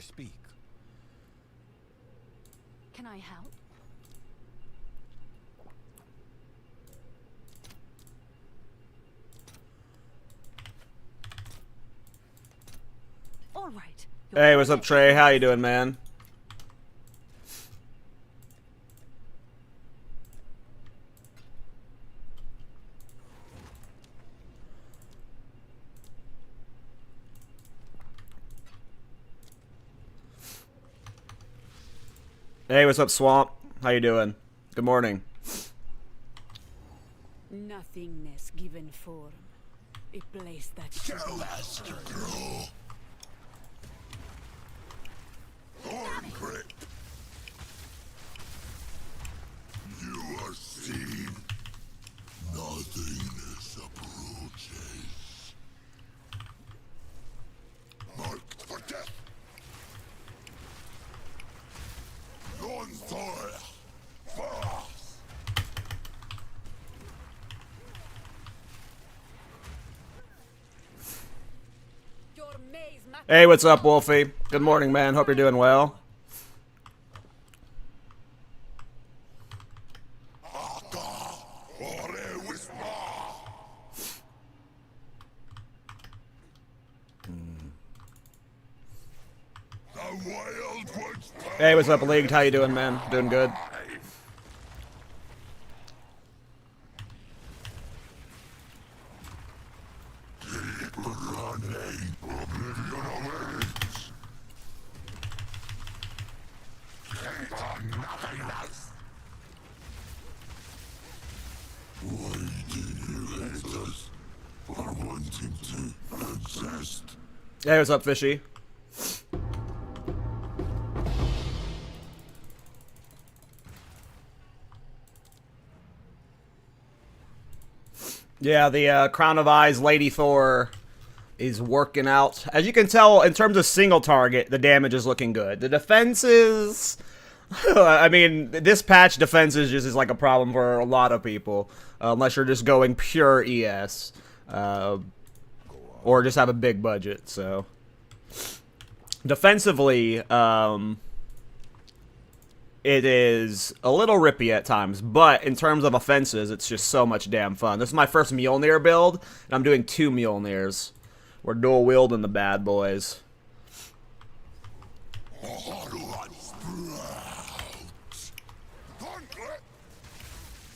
speak. Can I help? All right. Hey, what's up, Trey? How you doing, man? Hey, what's up, Swamp? How you doing? Good morning. Nothingness given form. A place that should be. Master girl. Hungry. You are seen. Nothingness approaches. Marked for death. Non-fire. Fast. Your maze matters. Hey, what's up, Wolfie? Good morning, man. Hope you're doing well. Hey, what's up, League? How you doing, man? Doing good. Hey, what's up, Fishy? Yeah, the Crown of Eyes Lady Thor is working out. As you can tell, in terms of single target, the damage is looking good. The defenses... I mean, this patch defenses just is like a problem for a lot of people. Unless you're just going pure ES. Or just have a big budget, so... Defensively, it is a little rippy at times, but in terms of offenses, it's just so much damn fun. This is my first Mjolnir build, and I'm doing 2 Mjolnirs. We're dual wielding the bad boys.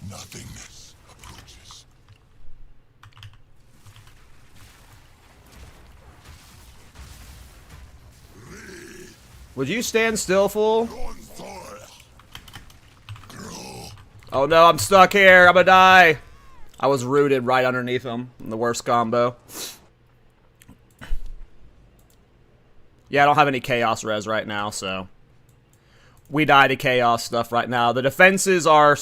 Nothingness approaches. Would you stand still, fool? Oh no, I'm stuck here. I'm gonna die. I was rooted right underneath him. The worst combo. Yeah, I don't have any chaos res right now, so we die to chaos stuff right now. The defenses are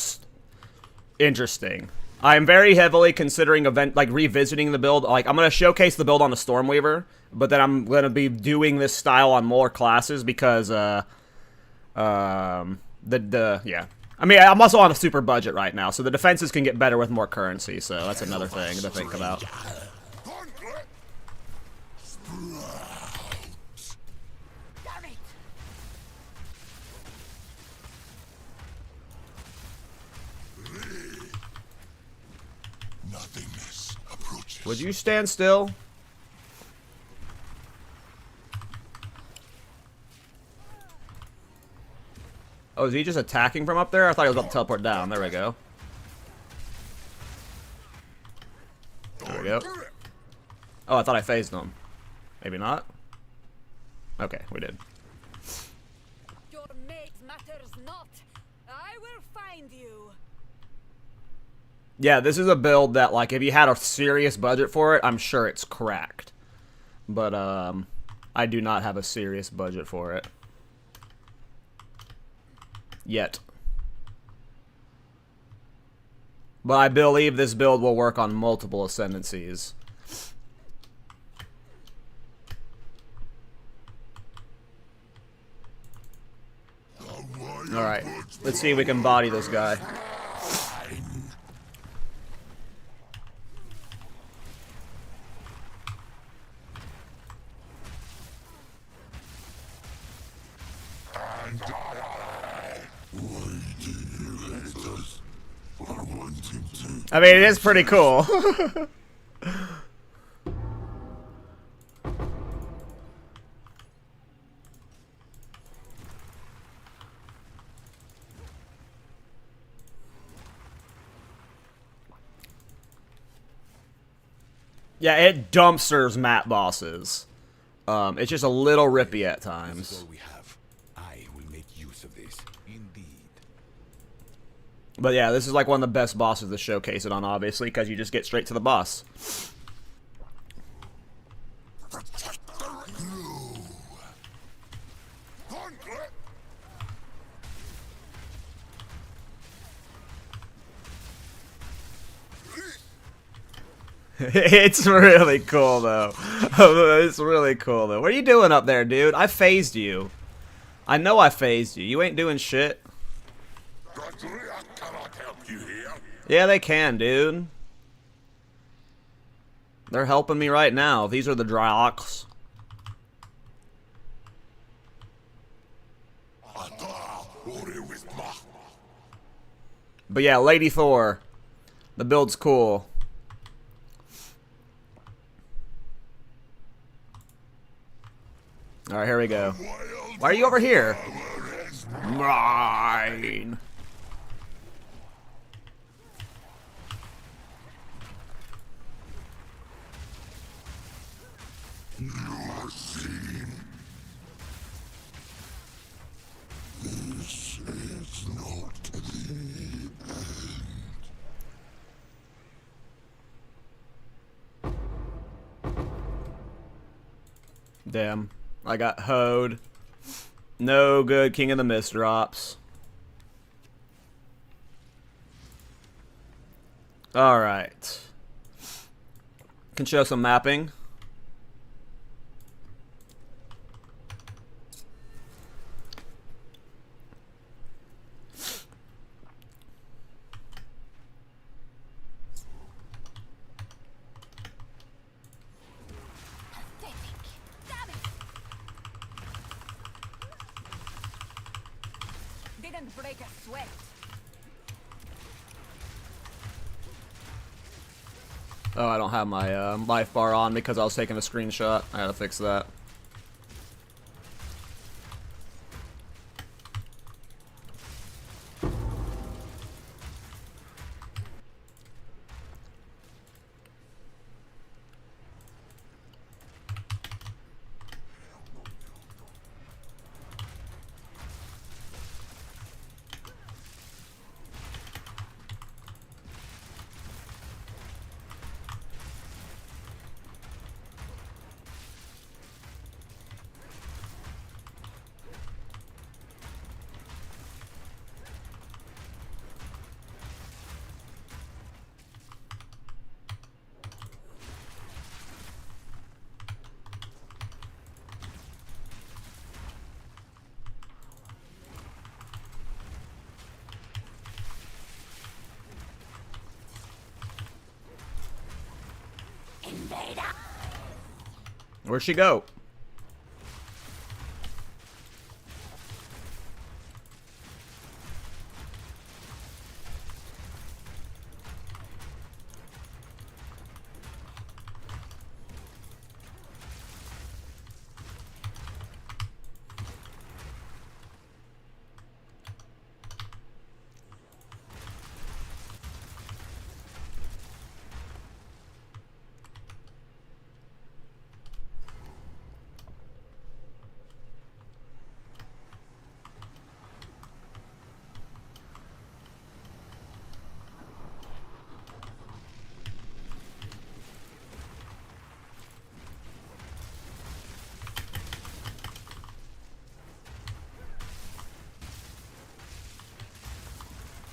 interesting. I am very heavily considering revisiting the build. Like, I'm gonna showcase the build on the Stormweaver, but then I'm gonna be doing this style on more classes because yeah. I mean, I'm also on a super budget right now, so the defenses can get better with more currency, so that's another thing to think about. Nothingness approaches. Would you stand still? Oh, is he just attacking from up there? I thought he was about to teleport down. There we go. There we go. Oh, I thought I phased him. Maybe not. Okay, we did. Your maze matters not. I will find you. Yeah, this is a build that, like, if you had a serious budget for it, I'm sure it's cracked. But, I do not have a serious budget for it. Yet. But I believe this build will work on multiple ascendancies. Alright, let's see if we can body this guy. I mean, it is pretty cool. Yeah, it dumpsters map bosses. It's just a little rippy at This is times. all we have. I will make use of this. Indeed. But yeah, this is like one of the best bosses to showcase it on, obviously, because you just get straight to the boss. It's really cool, though. It's really cool, though. What are you doing up there, dude? I phased you. I know I phased you. You ain't doing shit. KallTorak cannot help you here. Yeah, they can, dude. They're helping me right now. These are the Dryox. But yeah, Lady Thor. The build's cool. Alright, here we go. Why are you over here? Mine. Your scene. This is not the end. Damn. I got hoed. No good, King of the Mist drops. Alright. Can show some mapping. Didn't break a sweat. Oh, I don't have my life bar on because I was taking a screenshot. I gotta fix that. Where'd she go?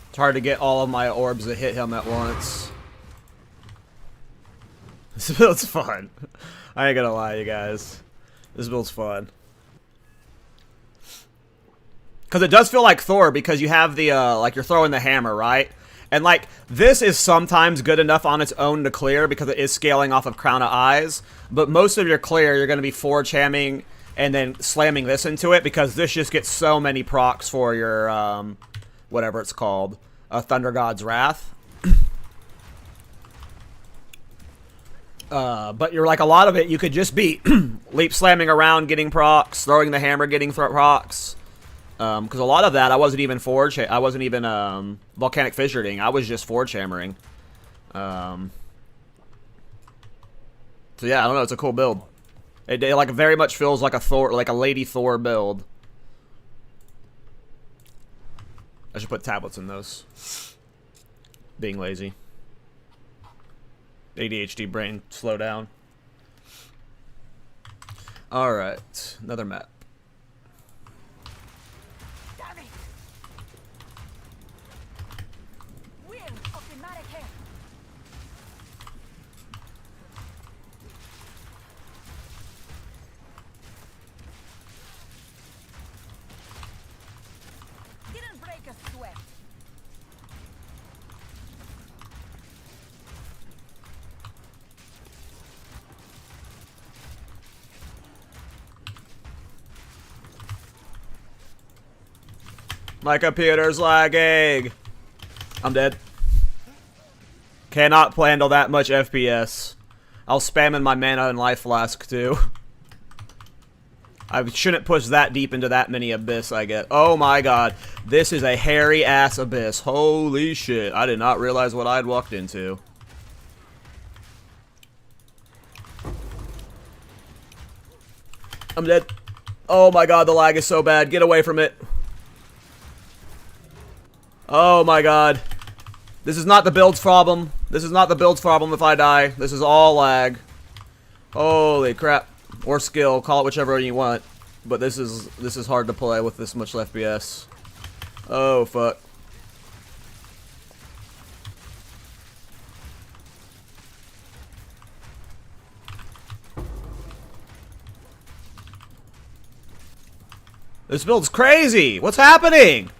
It's hard to get all of my orbs to hit him at once. This build's fun. I ain't gonna lie, you guys. This build's fun. Because it does feel like Thor, because you have the, like, you're throwing the hammer, right? And, like, this is sometimes good enough on its own to clear, because it is scaling off of Crown of Eyes. But most of your clear, you're going to be forge hamming and then slamming this into it, because this just gets so many procs for your, whatever it's called. Thunder God's Wrath. But you're like a lot of it, you could just be leap slamming around, getting procs, throwing the hammer, getting procs. Because a lot of that, I wasn't even volcanic fissuring. I was just forge hammering. So yeah, I don't know. It's a cool build. It like very much feels like a Thor, like a Lady Thor build. I should put tablets in those. Being lazy. ADHD brain, slow down. Alright, another map. Damn it! Wind of the Marek. Didn't break a sweat. My computer's lagging. I'm dead. Cannot handle that much FPS. I'll spam in my mana and life flask too. I shouldn't push that deep into that many abyss I get. Oh my god. This is a hairy ass abyss. Holy shit. I did not realize what I'd walked into. I'm dead. Oh my god, the lag is so bad. Get away from it. Oh my god. This is not the build's problem. This is not the build's problem if I die. This is all lag. Holy crap. Or skill. Call it whichever you want. But this is hard to play with this much FPS. Oh fuck. This build's crazy! What's happening?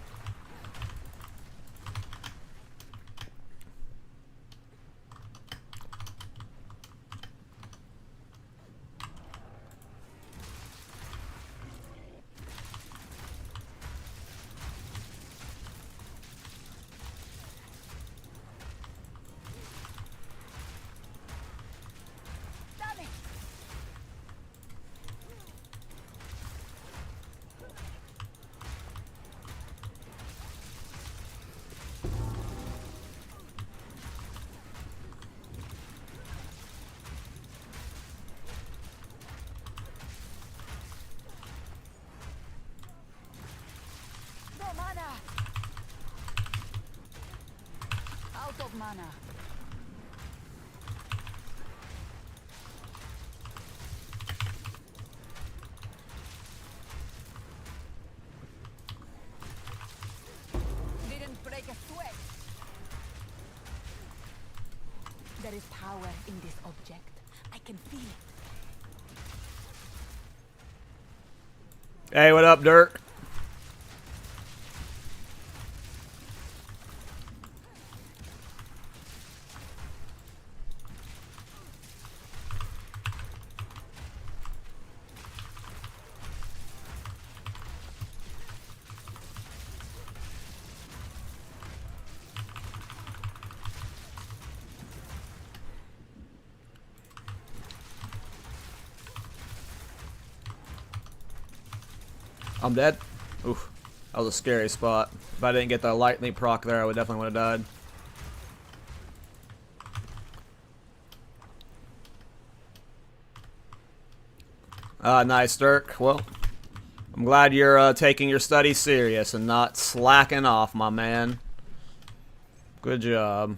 Mana. Didn't break a sweat. There is power in this object. I can feel it. Hey, what up, Dirk? I'm dead. Oof. That was a scary spot. If I didn't get the lightning proc there, I would definitely would have died. Nice, Dirk. Well, I'm glad you're taking your studies serious and not slacking off, my man. Good job.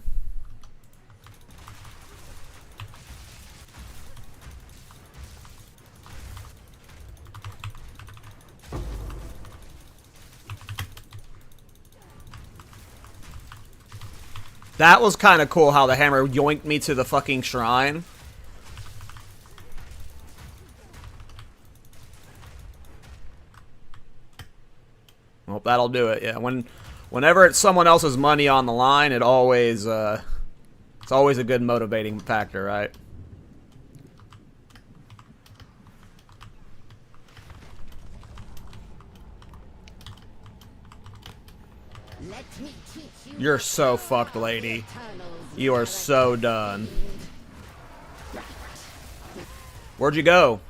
That was kind of cool how the hammer yoinked me to the fucking shrine. Well, that'll do it. Yeah, whenever it's someone else's money on the line, it's always a good motivating factor, right? Let me teach you. You're so fucked, lady. You are so done. Where'd you go?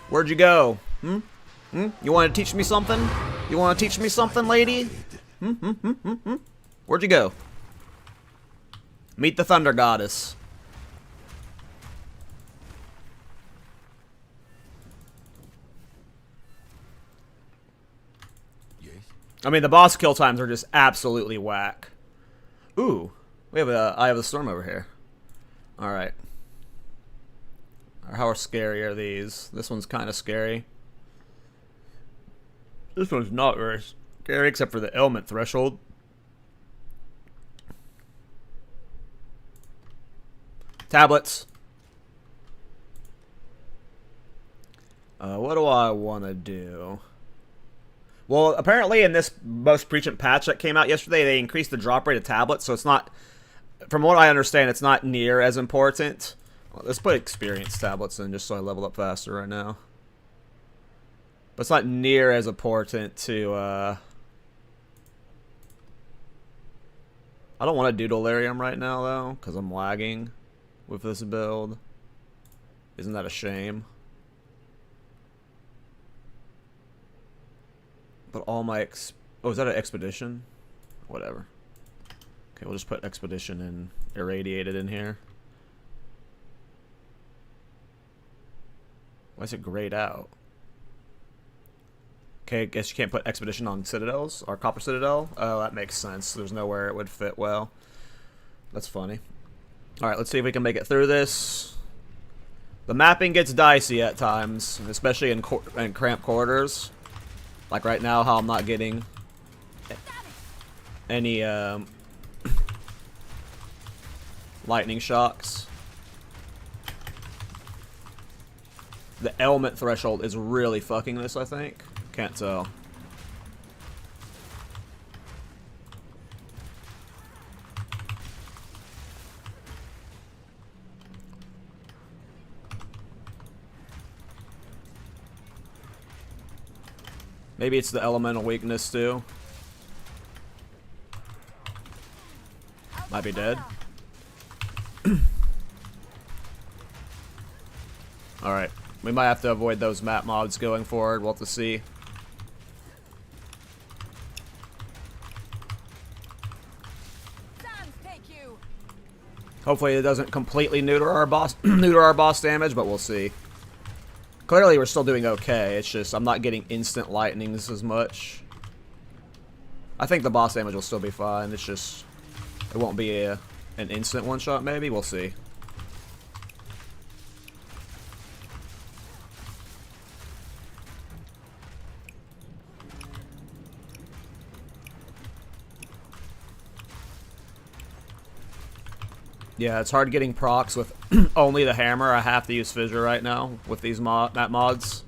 Where'd you go? Hmm? Hmm? You want to teach me something? You want to teach me something, lady? Hmm? Hmm? Hmm? Hmm? Hmm? Where'd you go? Meet the Thunder Goddess. Yes. I mean, the boss kill times are just absolutely whack. Ooh, we have a Eye of the Storm over here. All right. How scary are these? This one's kind of scary. This one's not very scary, except for the element threshold. Tablets. What do I want to do? Well, apparently in this most recent patch that came out yesterday, they increased the drop rate of tablets, so it's not, from what I understand, it's not near as important. Well, let's put experience tablets in just so I level up faster right now. But it's not near as important to, I don't want to do delirium right now, though, because I'm lagging with this build. Isn't that a shame? But all my oh, is that an expedition? Whatever. Okay, we'll just put expedition and irradiated in here. Why is it grayed out? Okay, I guess you can't put expedition on citadels or copper citadel. Oh, that makes sense. There's nowhere it would fit well. That's funny. All right, let's see if we can make it through this. The mapping gets dicey at times, especially in cramped quarters. Like right now, how I'm not getting any lightning shocks. The element threshold is really fucking this, I think. Can't tell. Maybe it's the elemental weakness too. Might be dead. Alright. We might have to avoid those map mods going forward. We'll have to see. Hopefully it doesn't completely neuter our boss damage, but we'll see. Clearly we're still doing okay. It's just I'm not getting instant lightnings as much. I think the boss damage will still be fine. It's just it won't be an instant one shot maybe. We'll see. Yeah, it's hard getting procs with only the hammer. I have to use fissure right now with these map mods.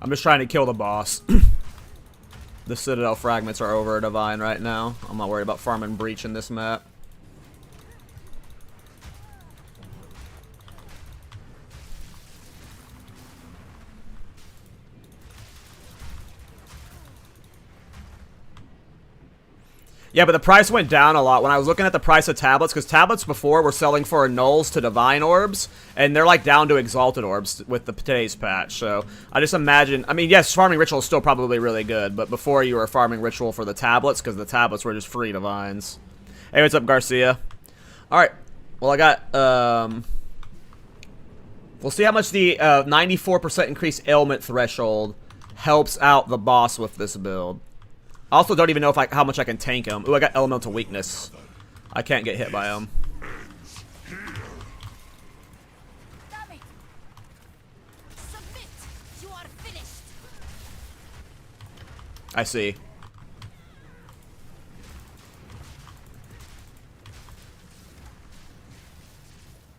I'm just trying to kill the boss. The Citadel fragments are over a divine right now. I'm not worried about farming breach in this map. Yeah, but the price went down a lot when I was looking at the price of tablets, because tablets before were selling for nulls to divine orbs, and they're like down to exalted orbs with today's patch. So I just imagine, I mean, yes, farming ritual is still probably really good, but before you were farming ritual for the tablets, because the tablets were just free divines. Hey, what's up, Garcia? All right, well, I got, we'll see how much the 94% increased ailment threshold helps out the boss with this build. I also don't even know if how much I can tank him. Ooh, I got elemental weakness. I can't get hit by him. Submit. You are finished. I see.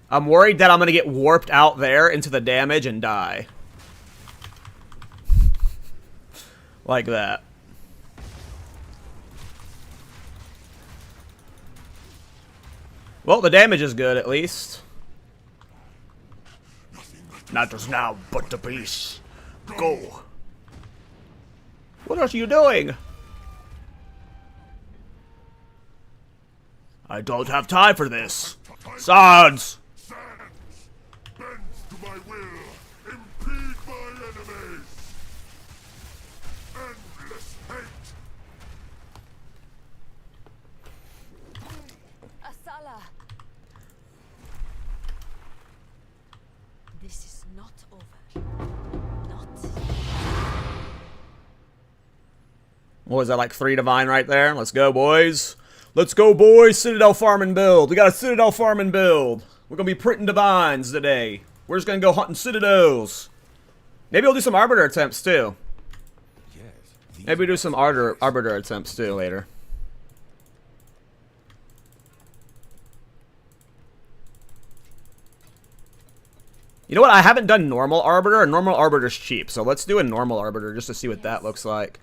I'm worried that I'm going to get warped out there into the damage and die. Like that. Well, the damage is good, at least. Nothing matters Matters now but the peace. Go. What are you doing? I don't have time for this. Swords! Bends to my will, impede my enemies. Endless hate. Asala. This is not over. Not. What was that, like 3 divine right there? Let's go, boys. Let's go, boys. Citadel farming build. We got a Citadel farming build. We're going to be printing divines today. We're just going to go hunting Citadels. Maybe we'll do some Arbiter attempts, too. Maybe we'll do some Arbiter attempts, too, later. You know what? I haven't done normal Arbiter, and normal Arbiter's cheap. So let's do a normal Arbiter just to see what that looks like.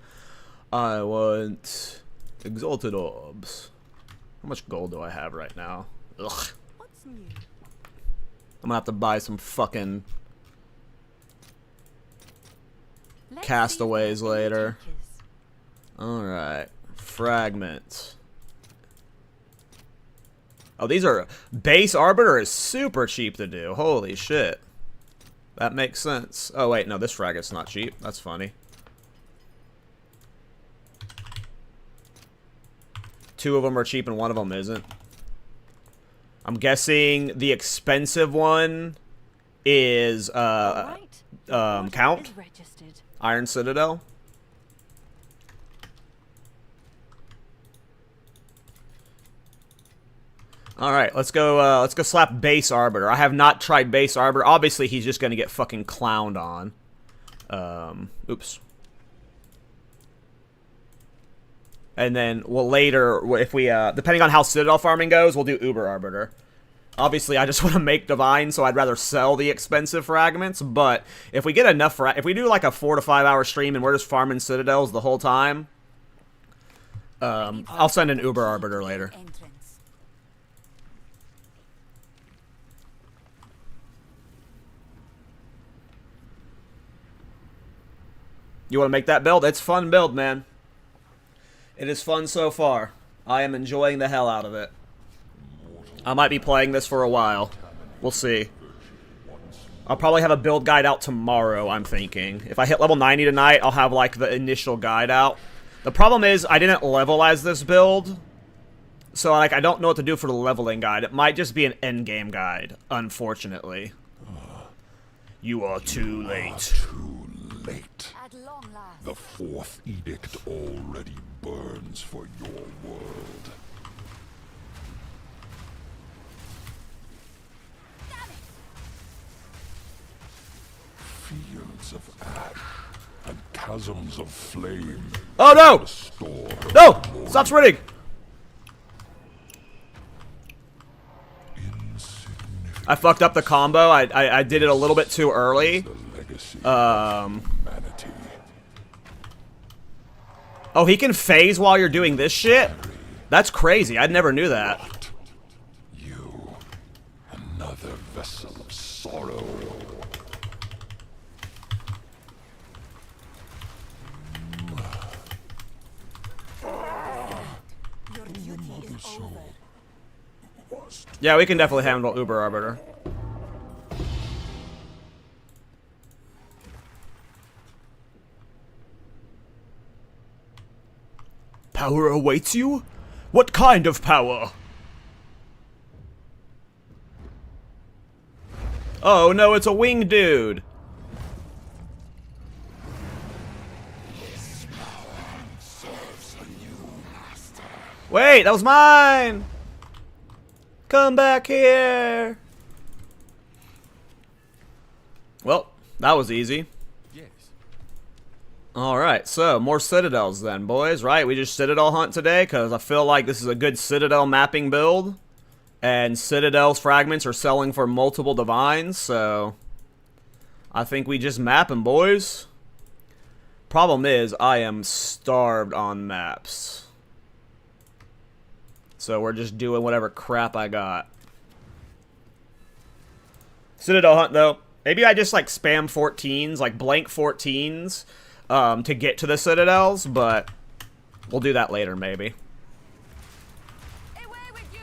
I want Exalted Orbs. How much gold do I have right now? Ugh. What's new? I'm gonna have to buy some fucking castaways later. Alright. Fragments. Oh, these are... Base Arbiter is super cheap to do. Holy shit. That makes sense. Oh, wait. No, this fragment's not cheap. That's funny. 2 of them are cheap and 1 of them isn't. I'm guessing the expensive one is Count Iron Citadel. All right, let's go slap base Arbiter. I have not tried base Arbiter. Obviously, he's just gonna get fucking clowned on. Oops. And then we'll later, if we, depending on how Citadel farming goes, we'll do Uber Arbiter. Obviously, I just want to make Divine, so I'd rather sell the expensive fragments. But if we get enough, if we do like a 4 to 5 hour stream and we're just farming Citadels the whole time, I'll send an Uber Arbiter later. You want to make that build? It's fun build, man. It is fun so far. I am enjoying the hell out of it. I might be playing this for a while. We'll see. I'll probably have a build guide out tomorrow, I'm thinking. If I hit level 90 tonight, I'll have, like, the initial guide out. The problem is, I didn't level as this build. So, like, I don't know what to do for the leveling guide. It might just be an endgame guide, unfortunately. You are too late. Too late. At long last. The 4th edict already burns for your world. Fields of ash and chasms of flame. Oh no! Restore No! Stop spreading! I fucked up the combo. I did it a little bit too early. Oh, he can phase while you're doing this shit? That's crazy. I never knew that. You, another vessel of sorrow. Your duty is over. Yeah, we can definitely handle Uber Arbiter. Power awaits you? What kind of power? Oh no, it's a winged dude. Wait, that was mine! Come back here! Well, that was easy. Alright, so more Citadels then, boys, right? We just Citadel hunt today because I feel like this is a good Citadel mapping build. And Citadel's fragments are selling for multiple divines, so I think we just map them, boys. Problem is, I am starved on maps. So we're just doing whatever crap I got. Citadel hunt, though. Maybe I just like spam 14s, like blank 14s, to get to the Citadels, but we'll do that later maybe. Away with you!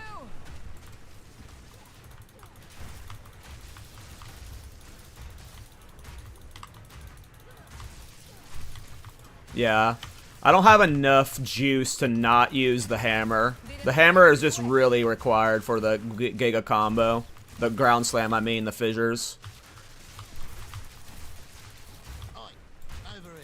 Yeah. I don't have enough juice to not use the hammer. The hammer is just really required for the Giga combo. The ground slam, I mean, the fissures. Over here.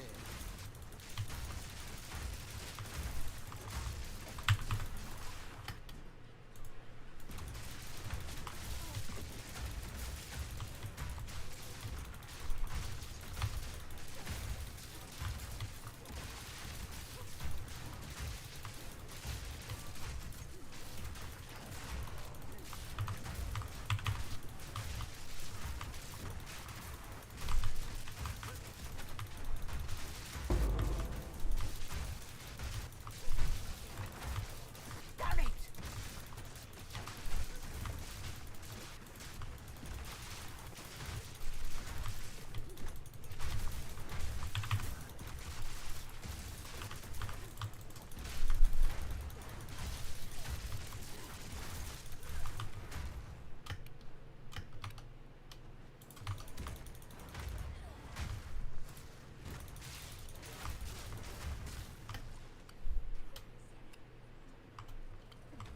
Damn it!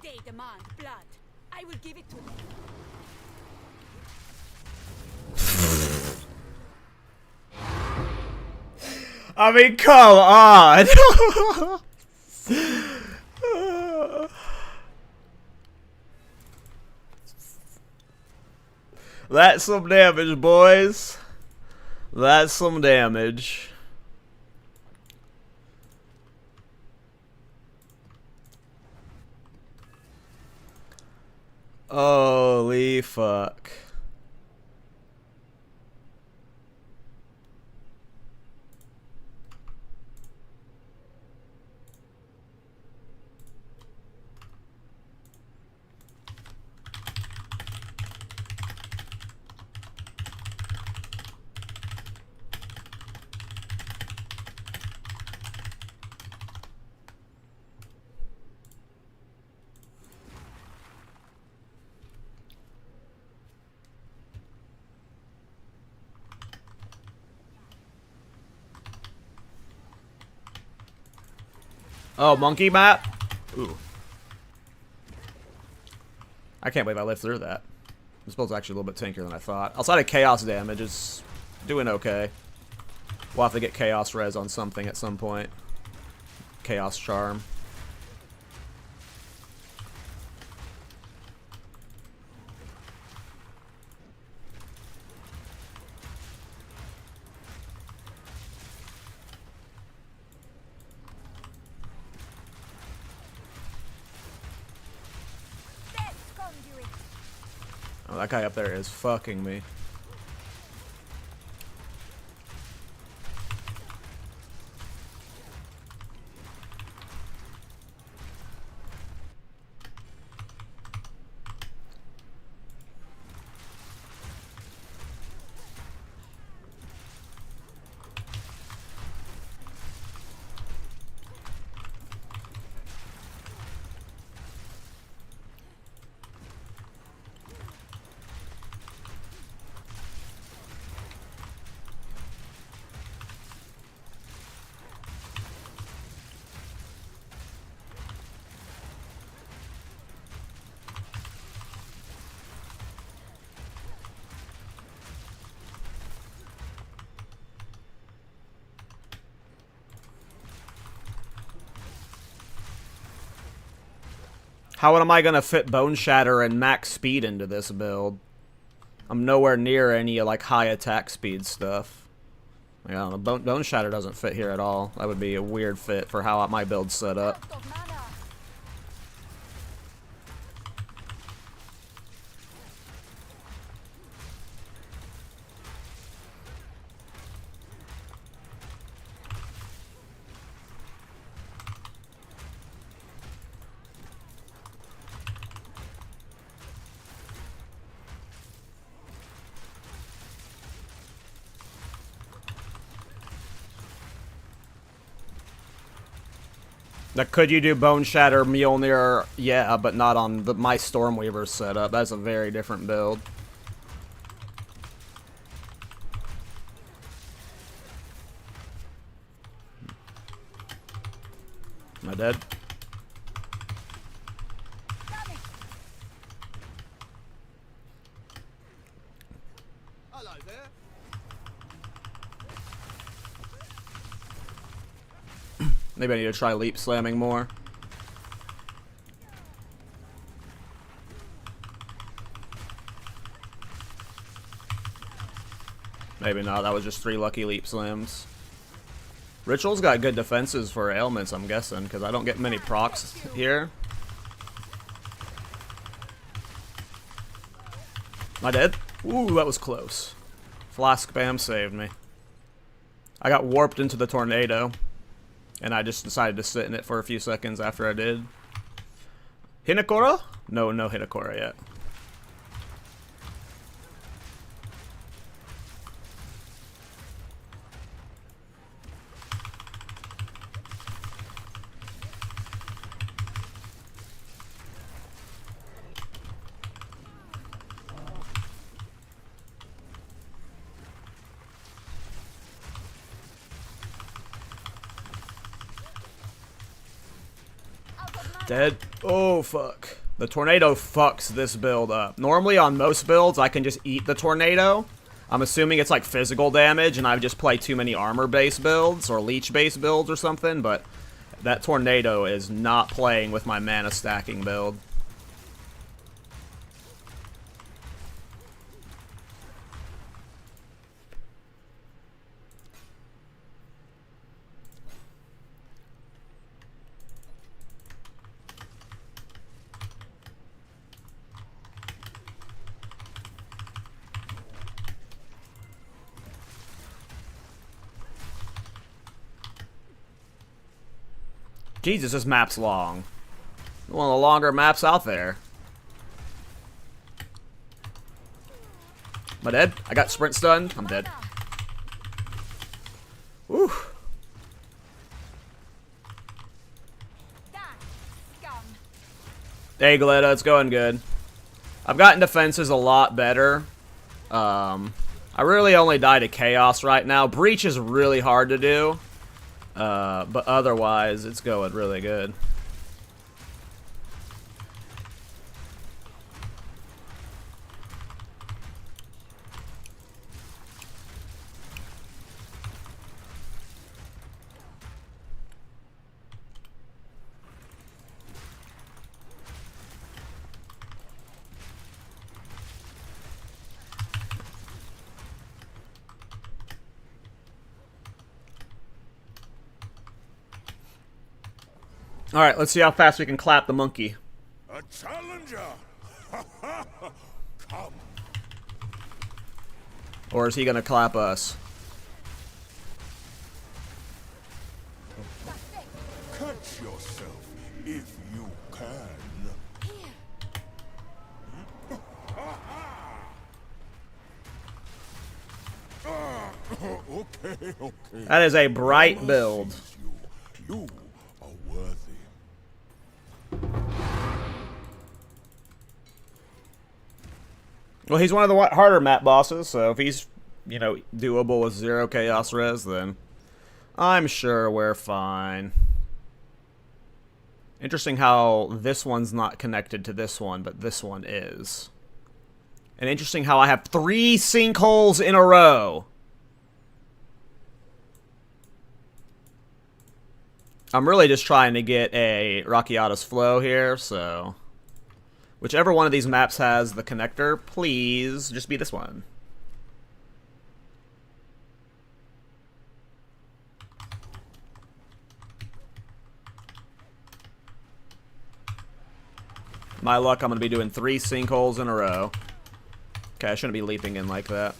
They demand blood. I will give it to them. I mean, come on! That's some damage, boys. That's some damage. Holy fuck. Oh, monkey map? Ooh. I can't believe I lived through that. This build's actually a little bit tankier than I thought. Outside of chaos damage, it's doing okay. We'll have to get chaos res on something at some point. Chaos charm. Death conduit. Oh, that guy up there is fucking me. How am I gonna fit Bone Shatter and max speed into this build? I'm nowhere near any like high attack speed stuff. Like, I don't know. Bone Shatter doesn't fit here at all. That would be a weird fit for how my build's set up. Out of mana. Now, could you do Bone Shatter Mjolnir? Yeah, but not on my Stormweaver setup. That's a very different build. Am I dead? Hello there. Maybe I need to try leap slamming more. Maybe not. That was just 3 lucky leap slams. Ritual's got good defenses for ailments, I'm guessing, because I don't get many procs here. Am I dead? Ooh, that was close. Flask Bam saved me. I got warped into the tornado, and I just decided to sit in it for a few seconds after I did. Hinakora? No Hinakora yet. Dead. Oh, fuck. The tornado fucks this build up. Normally on most builds, I can just eat the tornado. I'm assuming it's like physical damage, and I've just played too many armor-based builds or leech-based builds or something, but that tornado is not playing with my mana stacking build. Jesus, this map's long. One of the longer maps out there. Am I dead? I got sprint stun. I'm dead. Woo. Hey, Galetta, it's going good. I've gotten defenses a lot better. I really only die to Chaos right now. Breach is really hard to do. But otherwise, it's going really good. Alright, let's see how fast we can clap the monkey. A challenger! Come. Or is he gonna clap us? Catch yourself if you can. Okay. That is a bright build. You are worthy. Well, he's one of the harder map bosses, so if he's, you know, doable with 0 chaos res, then I'm sure we're fine. Interesting how this one's not connected to this one, but this one is. And interesting how I have 3 sinkholes in a row. I'm really just trying to get a Rakiata's Flow here, so whichever one of these maps has the connector, please just be this one. My luck, I'm going to be doing 3 sinkholes in a row. Okay, I shouldn't be leaping in like that.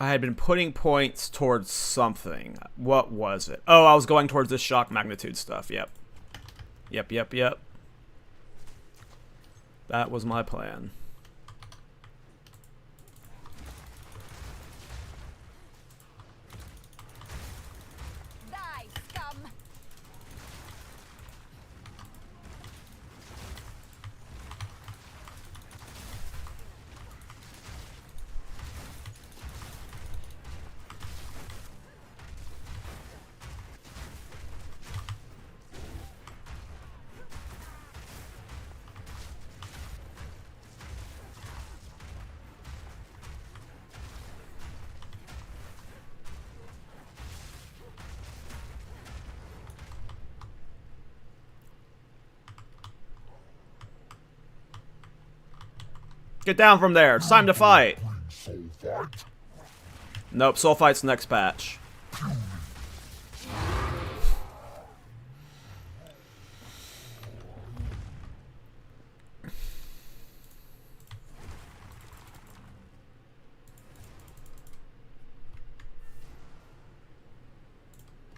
I had been putting points towards something. What was it? Oh, I was going towards this shock magnitude stuff. Yep. Yep. That was my plan. Die, scum! Get down from there. It's time to fight. Soul fight? Nope, soul fight's next patch.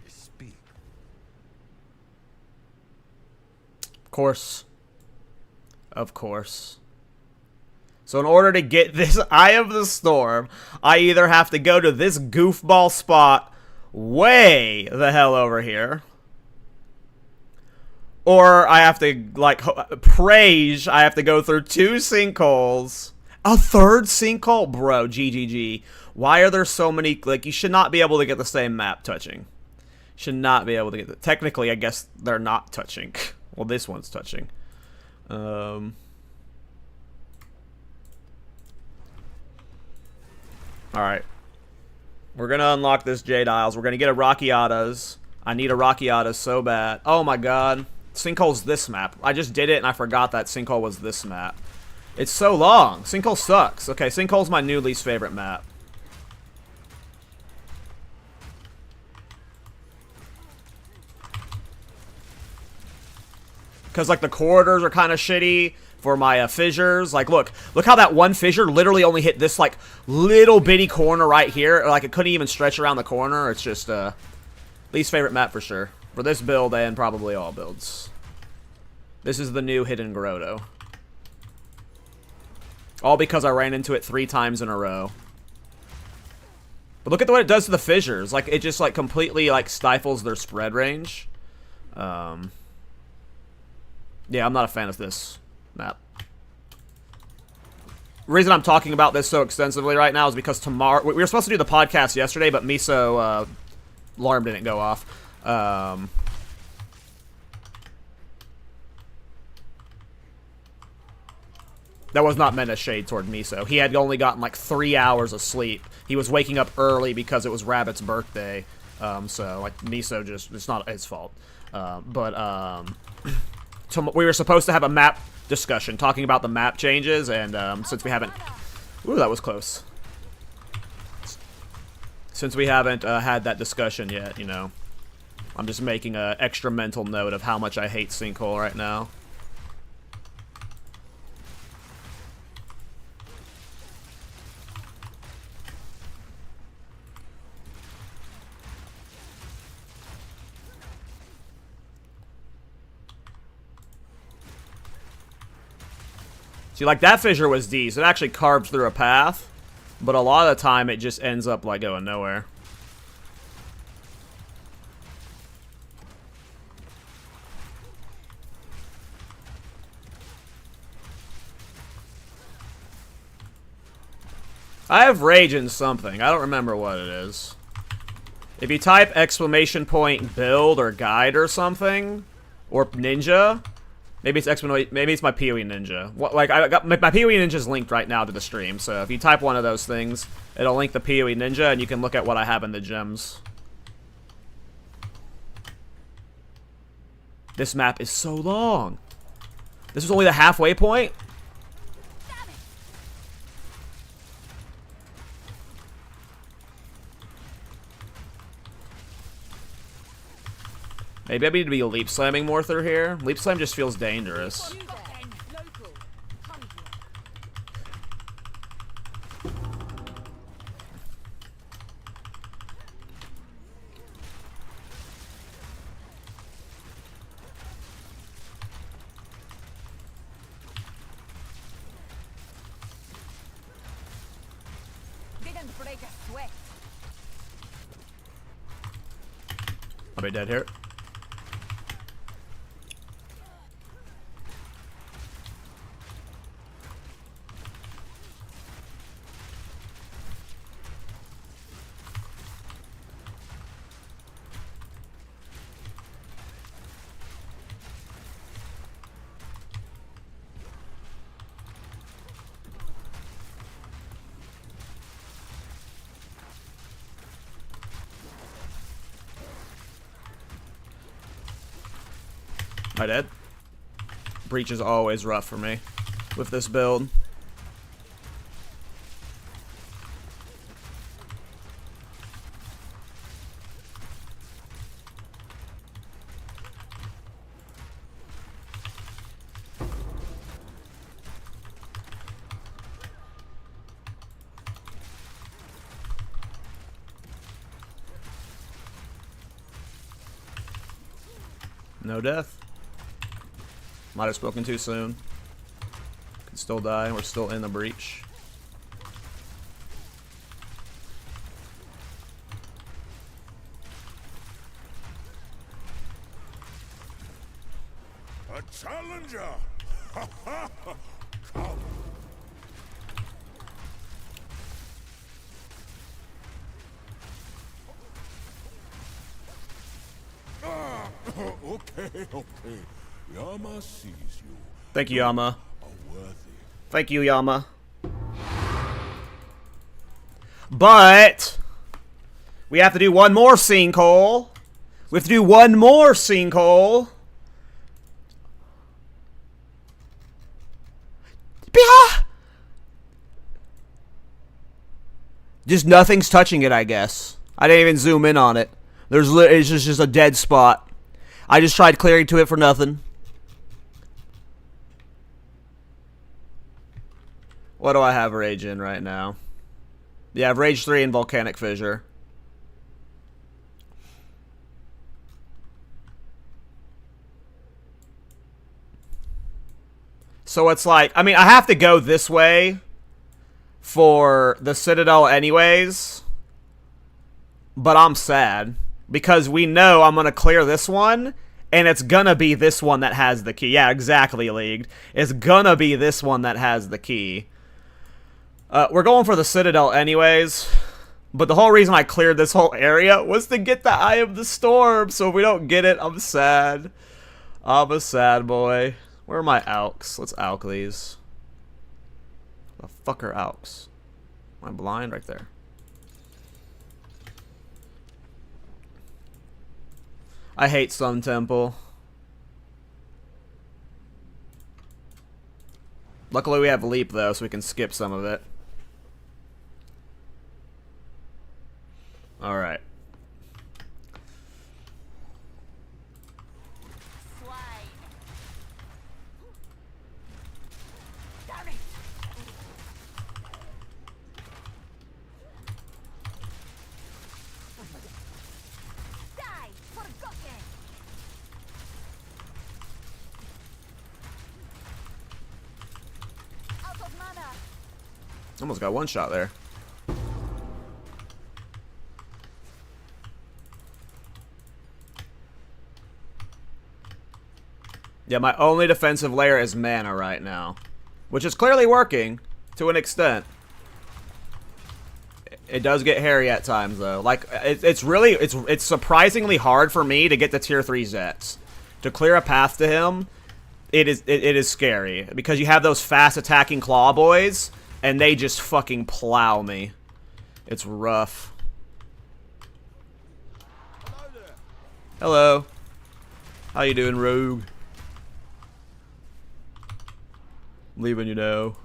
Speak. Of course. So in order to get this Eye of the Storm, I either have to go to this goofball spot way the hell over here, or I have to, like, praise, I have to go through 2 sinkholes. A 3rd sinkhole? Bro, GGG. Why are there so many, like, you should not be able to get the same map touching. Should not be able to get the, technically, I guess they're not touching. Well, this one's touching. Alright. We're gonna unlock this Jade Isles. We're gonna get a Rockiatas. I need a Rockiatas so bad. Oh my god. Sinkhole's this map. I just did it and I forgot that Sinkhole was this map. It's so long. Sinkhole sucks. Okay, Sinkhole's my new least favorite map. Because, like, the corridors are kind of shitty for my fissures. Like, look how that one fissure literally only hit this, like, little bitty corner right here. Like, it couldn't even stretch around the corner. It's just, least favorite map for sure. For this build and probably all builds. This is the new Hidden Grotto. All because I ran into it 3 times in a row. But look at what it does to the fissures. Like, it just, like, completely, like, stifles their spread range. Yeah, I'm not a fan of this map. The reason I'm talking about this so extensively right now is because tomorrow... We were supposed to do the podcast yesterday, but Miso, alarm didn't go off. That was not meant as shade toward Miso. He had only gotten like 3 hours of sleep. He was waking up early because it was Rabbit's birthday. So, like, Miso just... It's not his fault. We were supposed to have a map discussion, talking about the map changes, and since we haven't... Ooh, that was close. Since we haven't had that discussion yet, you know, I'm just making an extra mental note of how much I hate Sinkhole right now. See, like, that fissure was decent. It actually carved through a path, but a lot of the time it just ends up, like, going nowhere. I have rage in something. I don't remember what it is. If you type exclamation point build or guide or something, or ninja... Maybe it's my PoE Ninja. Like, I got my PoE Ninja's linked right now to the stream, so if you type one of those things, it'll link the PoE Ninja, and you can look at what I have in the gems. This map is so long. This is only the halfway point? Maybe I need to be leap slamming more through here. Leap slam just feels dangerous. break a sweat. I'll be dead here. Am I dead? Breach is always rough for me with this build. No death. Might have spoken too soon. Can still die. We're still in the breach. A challenger! Ha ha ha! Come! Okay, okay. Yama sees you. Thank you, Yama. A worthy. Thank you, Yama. But we have to do one more scene, Cole. We have to do one more scene, Cole. Just nothing's touching it, I guess. I didn't even zoom in on it. It's just a dead spot. I just tried clearing to it for nothing. What do I have rage in right now? Yeah, I have rage 3 and volcanic fissure. So it's like, I mean, I have to go this way for the Citadel anyways. But I'm sad. Because we know I'm going to clear this one, and it's going to be this one that has the key. Yeah, exactly, Leagued. It's going to be this one that has the key. We're going for the Citadel anyways, but the whole reason I cleared this whole area was to get the Eye of the Storm, so if we don't get it, I'm sad. I'm a sad boy. Where are my alks? Let's alk these. The fuck are alks? Am I blind? Right there. I hate Sun Temple. Luckily we have Leap though, so we can skip some of it. Alright. Damn it! Die! Forgotten! Out of mana! Almost got one shot there. Yeah, my only defensive layer is mana right now. Which is clearly working, to an extent. It does get hairy at times, though. Like, it's surprisingly hard for me to get the tier 3 Zets. To clear a path to him, it is scary. Because you have those fast attacking claw boys, and they just fucking plow me. It's rough. Hello there. Hello. How you doing, Rogue? I'm leaving you now.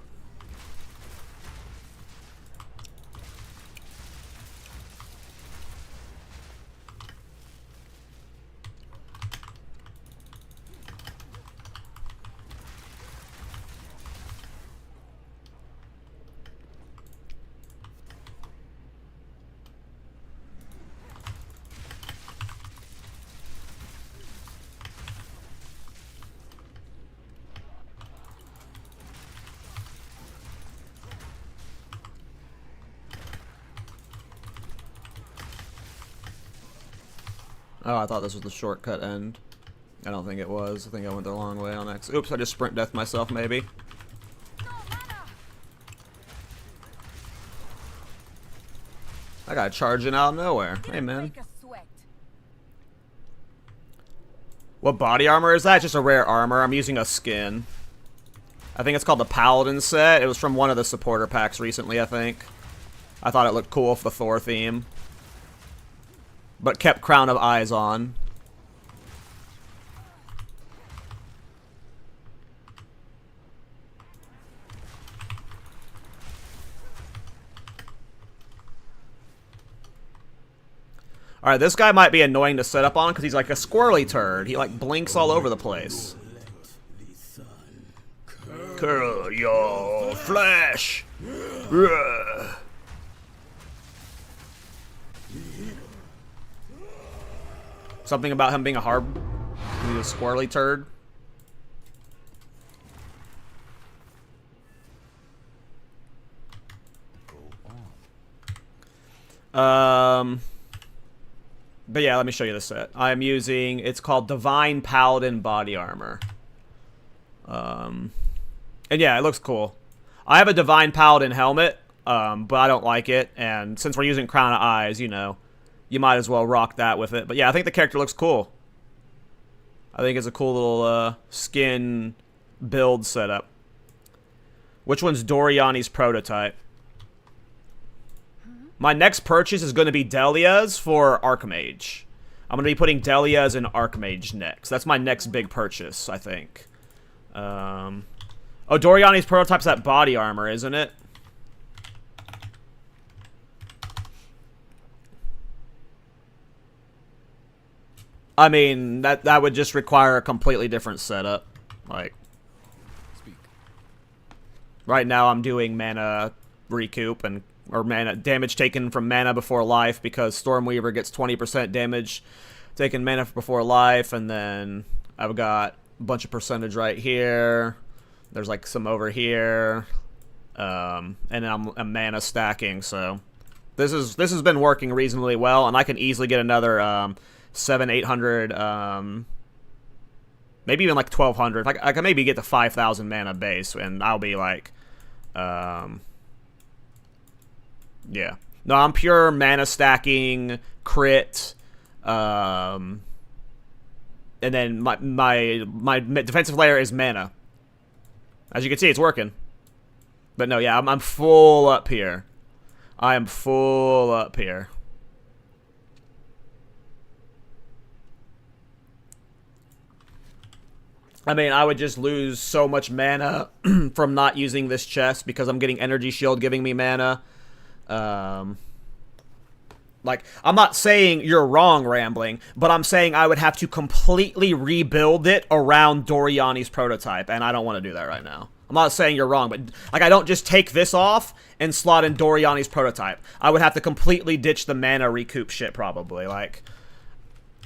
Oh, I thought this was the shortcut end. I don't think it was. I think I went the wrong way on X. Oops, I just sprint death myself, maybe. I got charging out of nowhere. Hey, man. What body armor is that? Just a rare armor. I'm using a skin. I think it's called the Paladin set. It was from one of the supporter packs recently, I think. I thought it looked cool for the Thor theme. But kept Crown of Eyes on. Alright, this guy might be annoying to set up on because he's like a squirrely turd. He like blinks all over the place. Curl your flesh! Something about him being a he's a squirrely turd. But yeah, let me show you the set. I'm using, it's called Divine Paladin Body Armor. And yeah, it looks cool. I have a Divine Paladin helmet, but I don't like it. And since we're using Crown of Eyes, you know, you might as well rock that with it. But yeah, I think the character looks cool. I think it's a cool little skin build setup. Which one's Doriani's prototype? My next purchase is going to be Delia's for Archmage. I'm going to be putting Delia's in Archmage next. That's my next big purchase, I think. Oh, Doriani's prototype's that body armor, isn't it? I mean, that would just require a completely different setup. Like, right now I'm doing mana recoup or mana damage taken from mana before life because Stormweaver gets 20% damage taken mana before life, and then I've got a bunch of percentage right here. There's like some over here, and then I'm mana stacking. So this has been working reasonably well, and I can easily get another 700-800, maybe even like 1200. I can maybe get to 5,000 mana base, and I'll be like, yeah. No, I'm pure mana stacking, crit, and then my defensive layer is mana. As you can see, it's working. But no, yeah, I'm full up here. I am full up here. I mean, I would just lose so much mana from not using this chest because I'm getting Energy Shield giving me mana. Like, I'm not saying you're wrong, Rambling, but I'm saying I would have to completely rebuild it around Doriani's prototype, and I don't want to do that right now. I'm not saying you're wrong, but, like, I don't just take this off and slot in Doriani's prototype. I would have to completely ditch the mana recoup shit, probably. Like,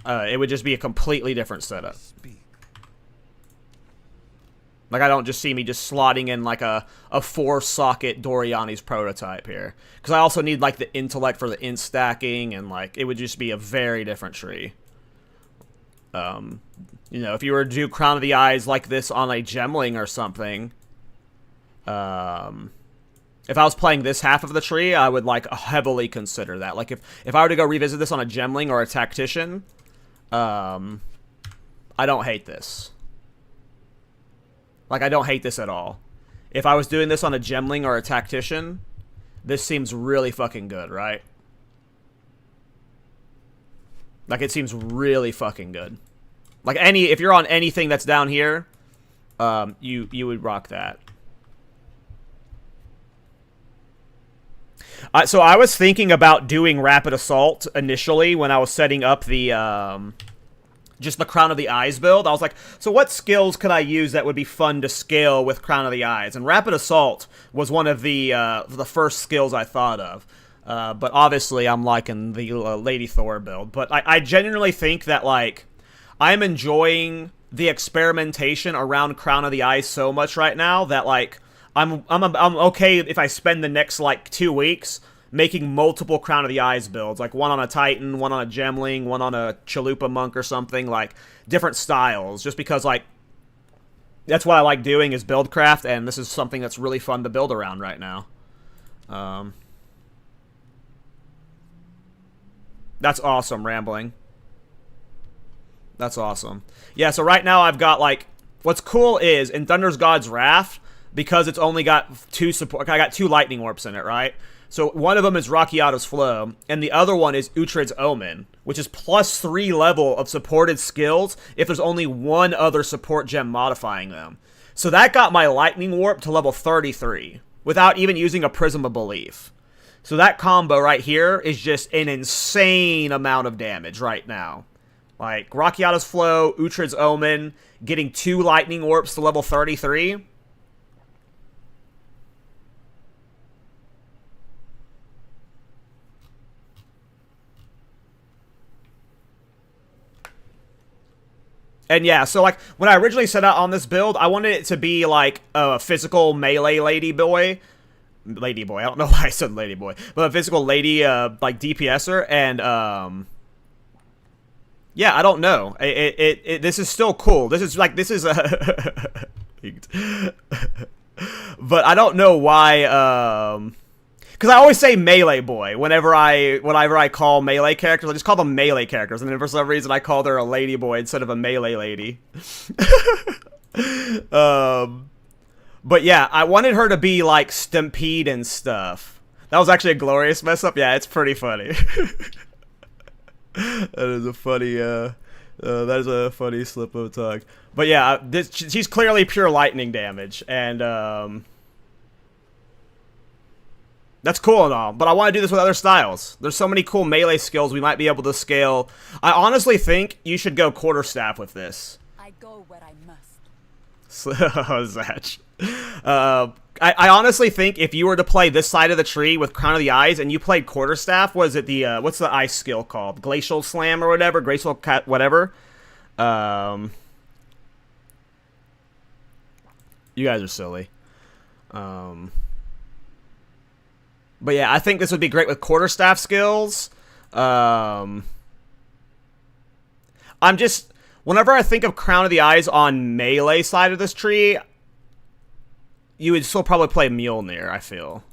it would just be a completely different setup. Like, I don't just see me just slotting in, like, a 4-socket Doriani's prototype here. Because I also need, like, the intellect for the in-stacking, and, like, it would just be a very different tree. You know, if you were to do Crown of the Eyes like this on a Gemling or something, if I was playing this half of the tree, I would, like, heavily consider that. Like, if I were to go revisit this on a Gemling or a Tactician, I don't hate this. Like, I don't hate this at all. If I was doing this on a Gemling or a Tactician, this seems really fucking good, right? Like, it seems really fucking good. Like, if you're on anything that's down here, you would rock that. So I was thinking about doing Rapid Assault initially when I was setting up the, just the Crown of the Eyes build. I was like, so what skills could I use that would be fun to scale with Crown of the Eyes? And Rapid Assault was one of the first skills I thought of. But obviously I'm liking the Lady Thor build. But I genuinely think that, like, I'm enjoying the experimentation around Crown of the Eyes so much right now that, like, I'm okay if I spend the next, like, 2 weeks making multiple Crown of the Eyes builds, like one on a Titan, one on a Gemling, one on a Chalupa Monk or something, like different styles, just because like that's what I like doing is build craft, and this is something that's really fun to build around right now. That's awesome, Rambling. That's awesome. Yeah, so right now I've got, like, what's cool is, in Thunder's God's Wrath, because it's only got 2 support, I got 2 lightning orbs in it, right? So one of them is Rakiata's Flow, and the other one is Uhtred's Omen, which is +3 level of supported skills if there's only one other support gem modifying them. So that got my lightning warp to level 33, without even using a Prism of Belief. So that combo right here is just an insane amount of damage right now. Like, Rakiata's Flow, Uhtred's Omen, getting 2 lightning warps to level 33. And yeah, so like, when I originally set out on this build, I wanted it to be like a physical melee ladyboy. Ladyboy, I don't know why I said ladyboy. But a physical lady, like, DPSer, and, yeah, I don't know. This is still cool. This is, like, this is a... But I don't know why, because I always say melee boy whenever I call melee characters. I just call them melee characters, and then for some reason I called her a lady boy instead of a melee lady. But yeah, I wanted her to be like Stampede and stuff. That was actually a glorious mess up. Yeah, it's pretty funny. That is a funny, that is a funny slip of tongue. But yeah, she's clearly pure lightning damage, and that's cool and all, but I want to do this with other styles. There's so many cool melee skills we might be able to scale. I honestly think you should go quarterstaff with this. I go where I must. Zatch. I honestly think if you were to play this side of the tree with Crown of the Eyes and you played quarterstaff, was it the, what's the ice skill called? Glacial Slam or whatever? Graceful Cat, whatever. You guys are silly. But yeah, I think this would be great with quarterstaff skills. I'm just... Whenever I think of Crown of the Eyes on melee side of this tree, you would still probably play Mjolnir, I feel.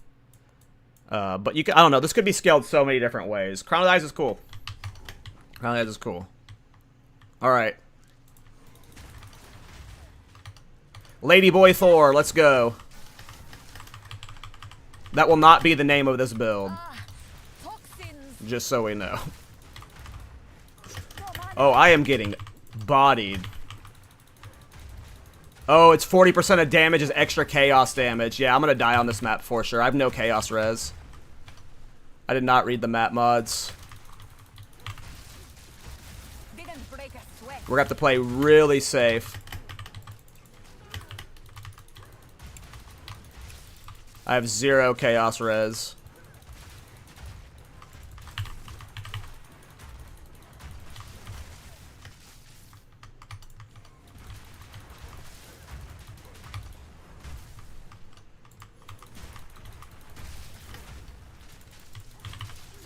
But you can... I don't know. This could be scaled so many different ways. Crown of the Eyes is cool. Crown of the Eyes is cool. Alright. Ladyboy Thor, let's go. That will not be the name of this build. Just so we know. Oh, I am getting bodied. Oh, it's 40% of damage is extra chaos damage. Yeah, I'm gonna die on this map for sure. I have no chaos res. I did not read the map mods. We're gonna have to play really safe. I have 0 chaos res.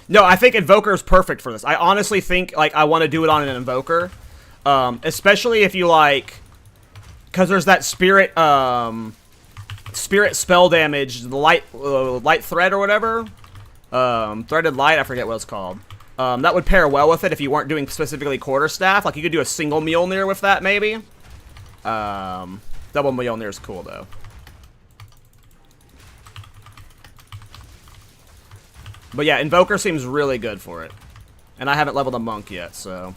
No, I think Invoker is perfect for this. I honestly think, like, I want to do it on an Invoker. Especially if you, like... Because there's that Spirit, Spirit spell damage, the light thread or whatever. Threaded light, I forget what it's called. That would pair well with it if you weren't doing specifically quarterstaff. Like, you could do a single Mjolnir with that, maybe. Double Mjolnir is cool, though. But yeah, Invoker seems really good for it. And I haven't leveled a Monk yet, so...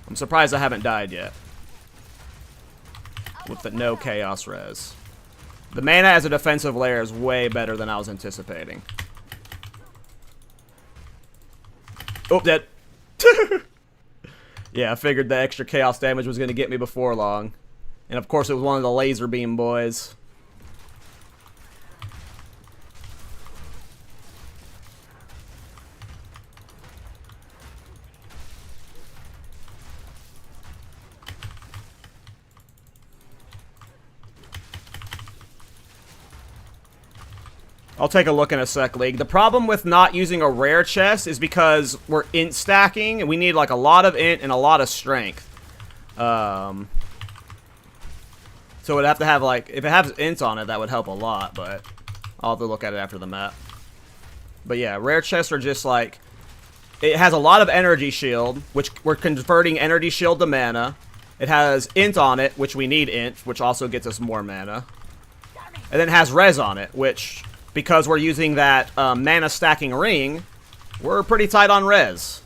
I'm surprised I haven't died yet. With the no chaos res. The mana as a defensive layer is way better than I was anticipating. Oh, dead. Yeah, I figured the extra chaos damage was going to get me before long. And of course it was one of the laser beam boys. I'll take a look in a sec, League. The problem with not using a rare chest is because we're int stacking, and we need like a lot of int and a lot of strength. So it'd have to have like, if it has int on it, that would help a lot, but I'll have to look at it after the map. But yeah, rare chests are just like, it has a lot of energy shield, which we're converting energy shield to mana. It has int on it, which we need int, which also gets us more mana. And then it has res on it, which, because we're using that mana stacking ring, we're pretty tight on res.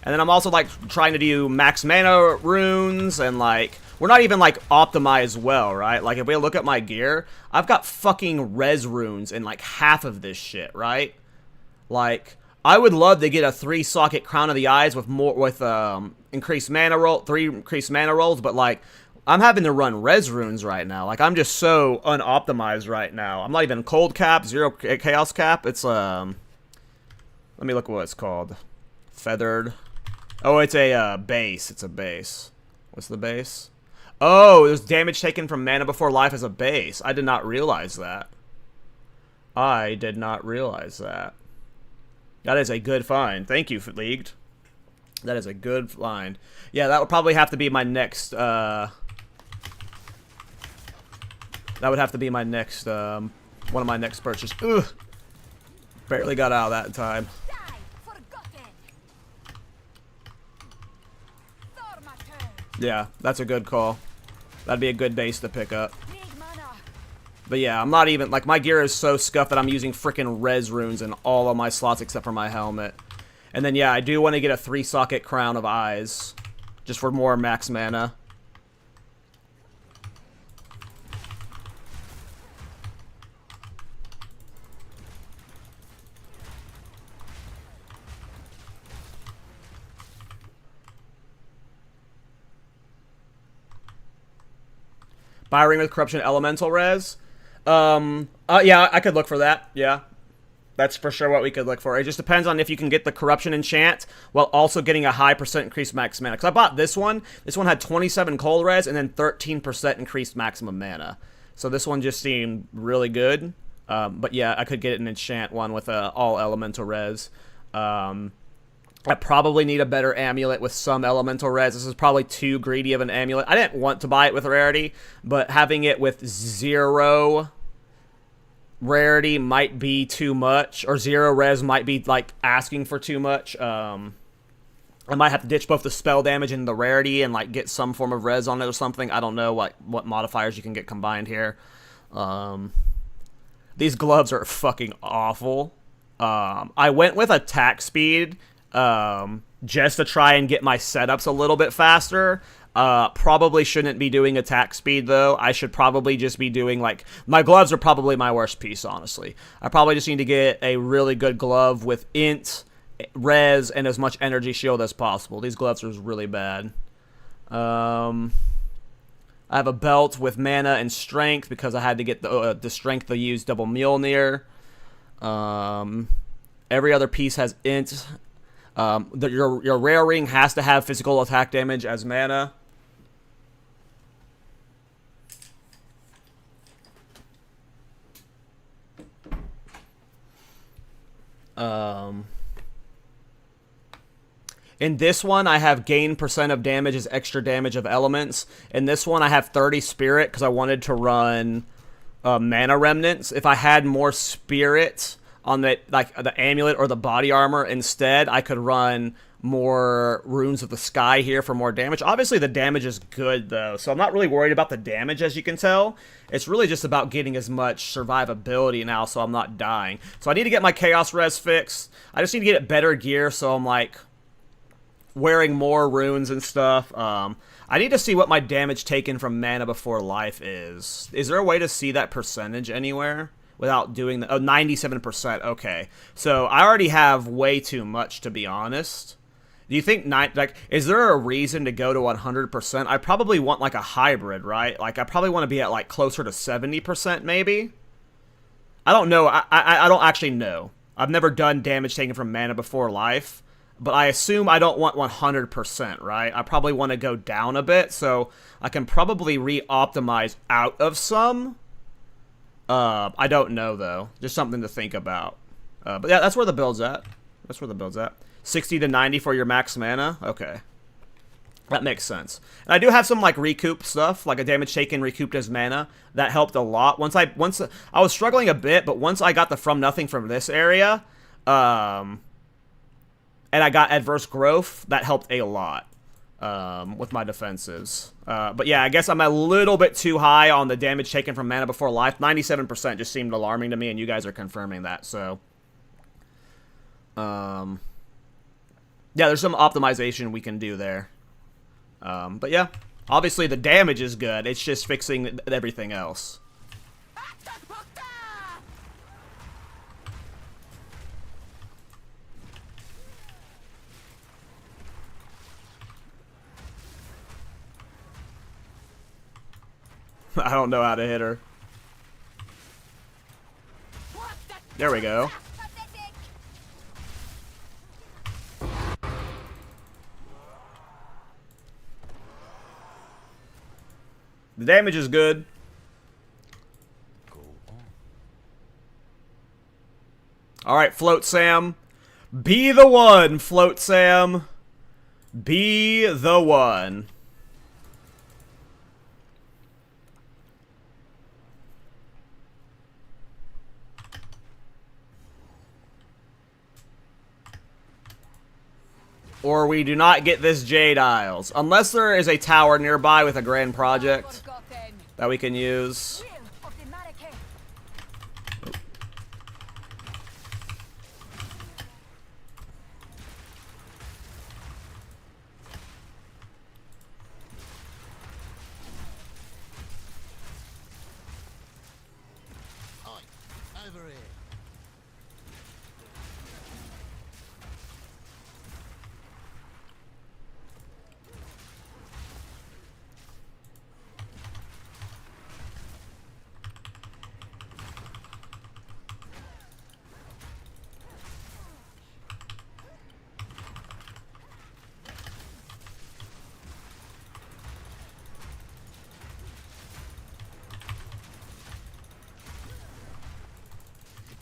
And then I'm also like trying to do max mana runes, and like, we're not even like optimized well, right? Like if we look at my gear, I've got fucking res runes in like half of this shit, right? Like, I would love to get a 3-socket Crown of the Eyes with more, with increased mana roll, 3 increased mana rolls, but like, I'm having to run res runes right now. Like, I'm just so unoptimized right now. I'm not even cold cap, 0 chaos cap. It's let me look what it's called. Feathered. Oh, it's a base. It's a base. What's the base? Oh, there's damage taken from mana before life as a base. I did not realize that. I did not realize that. That is a good find. Thank you, Leagued. That is a good find. Yeah, that would probably have to be my next, that would have to be my next, one of my next purchases. Ugh. Barely got out of that in time. Yeah, that's a good call. That'd be a good base to pick up. But yeah, I'm not even, like, my gear is so scuffed that I'm using freaking res runes in all of my slots except for my helmet. And then, yeah, I do want to get a 3-socket Crown of Eyes, just for more max mana. Buy a ring with corruption elemental res. Yeah, I could look for that. Yeah, that's for sure what we could look for. It just depends on if you can get the corruption enchant while also getting a high % increased max mana. Because I bought this one. This one had 27 cold res and then 13% increased maximum mana. So this one just seemed really good. But yeah, I could get an enchant one with all elemental res. I probably need a better amulet with some elemental res. This is probably too greedy of an amulet. I didn't want to buy it with rarity, but having it with 0 rarity might be too much, or 0 res might be like asking for too much. I might have to ditch both the spell damage and the rarity and like get some form of res on it or something. I don't know what modifiers you can get combined here. These gloves are fucking awful. I went with attack speed just to try and get my setups a little bit faster. Probably shouldn't be doing attack speed though. I should probably just be doing like, my gloves are probably my worst piece, honestly. I probably just need to get a really good glove with int, res, and as much energy shield as possible. These gloves are really bad. I have a belt with mana and strength because I had to get the strength to use double Mjolnir. Every other piece has int. Your rare ring has to have physical attack damage as mana. In this one, I have gain % of damage as extra damage of elements. In this one, I have 30 spirit because I wanted to run mana remnants. If I had more spirit on the, like, the amulet or the body armor instead, I could run more runes of the sky here for more damage. Obviously, the damage is good, though, so I'm not really worried about the damage, as you can tell. It's really just about getting as much survivability now so I'm not dying. So I need to get my Chaos Res fixed. I just need to get better gear so I'm, like, wearing more runes and stuff. I need to see what my damage taken from mana before life is. Is there a way to see that percentage anywhere? Without doing the 97%. Okay, so I already have way too much, to be honest. Do you think is there a reason to go to 100%? I probably want like a hybrid, right? Like I probably want to be at like closer to 70% maybe. I don't know. I don't actually know. I've never done damage taken from mana before life, but I assume I don't want 100%, right? I probably want to go down a bit, so I can probably re-optimize out of some. I don't know, though. Just something to think about. But yeah, that's where the build's at. That's where the build's at. 60 to 90 for your max mana? Okay. That makes sense. And I do have some, like, recoup stuff, like a damage taken recouped as mana. That helped a lot. Once I was struggling a bit, but once I got the from nothing from this area, and I got adverse growth, that helped a lot. With my defenses. But yeah, I guess I'm a little bit too high on the damage taken from mana before life. 97% just seemed alarming to me, and you guys are confirming that, so. Yeah, there's some optimization we can do there. But yeah, obviously the damage is good. It's just fixing everything else. I don't know how to hit her. There we go. The damage is good. Alright, Float Sam. Be the one, Float Sam. Be the one. Or we do not get this Jade Isles. Unless there is a tower nearby with a grand project that we can use. Over here.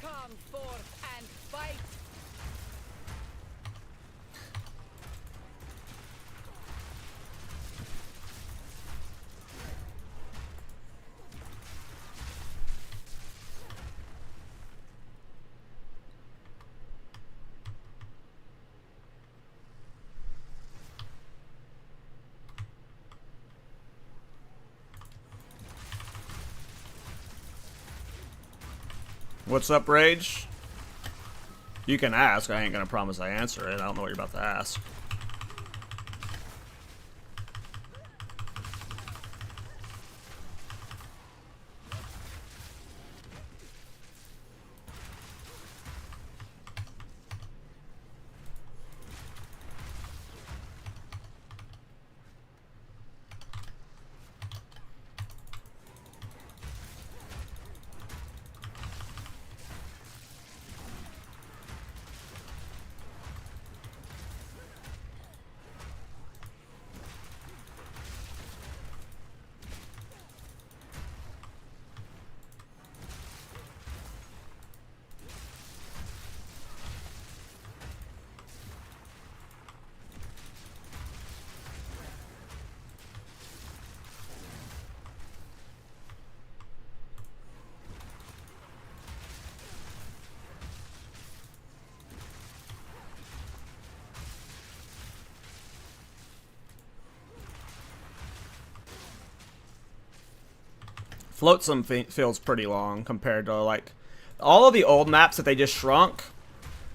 Come forth and fight. What's up, Rage? You can ask. I ain't gonna promise I answer it. I don't know what you're about to ask. Flotsam feels pretty long compared to, like, all of the old maps that they just shrunk.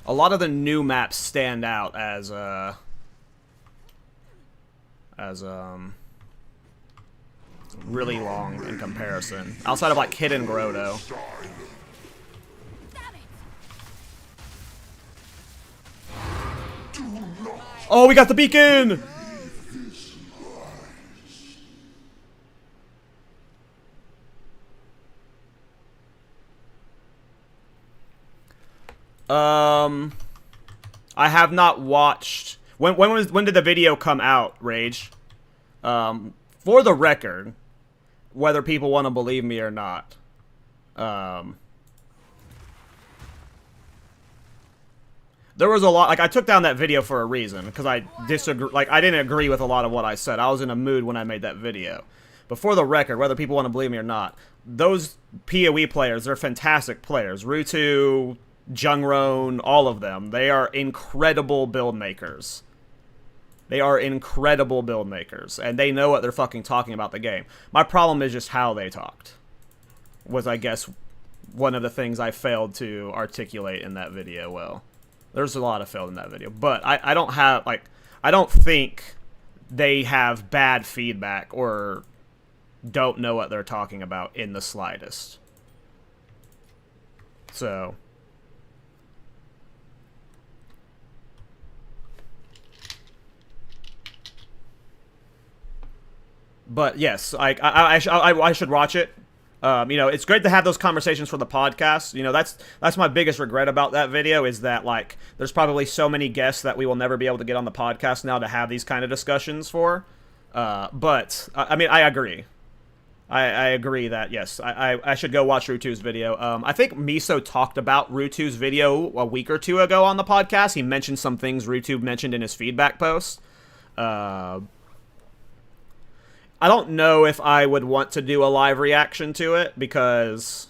A lot of the new maps stand out as really long in comparison. Outside of, like, Hidden Grotto. Oh, we got the beacon! I have not watched. When did the video come out, Rage? For the record, whether people want to believe me or not, There was a lot, like, I took down that video for a reason, because I disagree, like, I didn't agree with a lot of what I said. I was in a mood when I made that video. But for the record, whether people want to believe me or not, those PoE players, they're fantastic players. Rutu, Jungroan, all of them. They are incredible build makers. They are incredible build makers, and they know what they're fucking talking about the game. My problem is just how they talked. Was, I guess, one of the things I failed to articulate in that video well. There's a lot of failed in that video, but I don't have, like, I don't think they have bad feedback or don't know what they're talking about in the slightest. So. But yes, like, I should watch it. You know, it's great to have those conversations for the podcast. You know, that's my biggest regret about that video is that, like, there's probably so many guests that we will never be able to get on the podcast now to have these kind of discussions for. But, I mean, I agree. I agree that, yes, I should go watch Rutu's video. I think Miso talked about Rutu's video a week or two ago on the podcast. He mentioned some things Rutu mentioned in his feedback post. I don't know if I would want to do a live reaction to it because,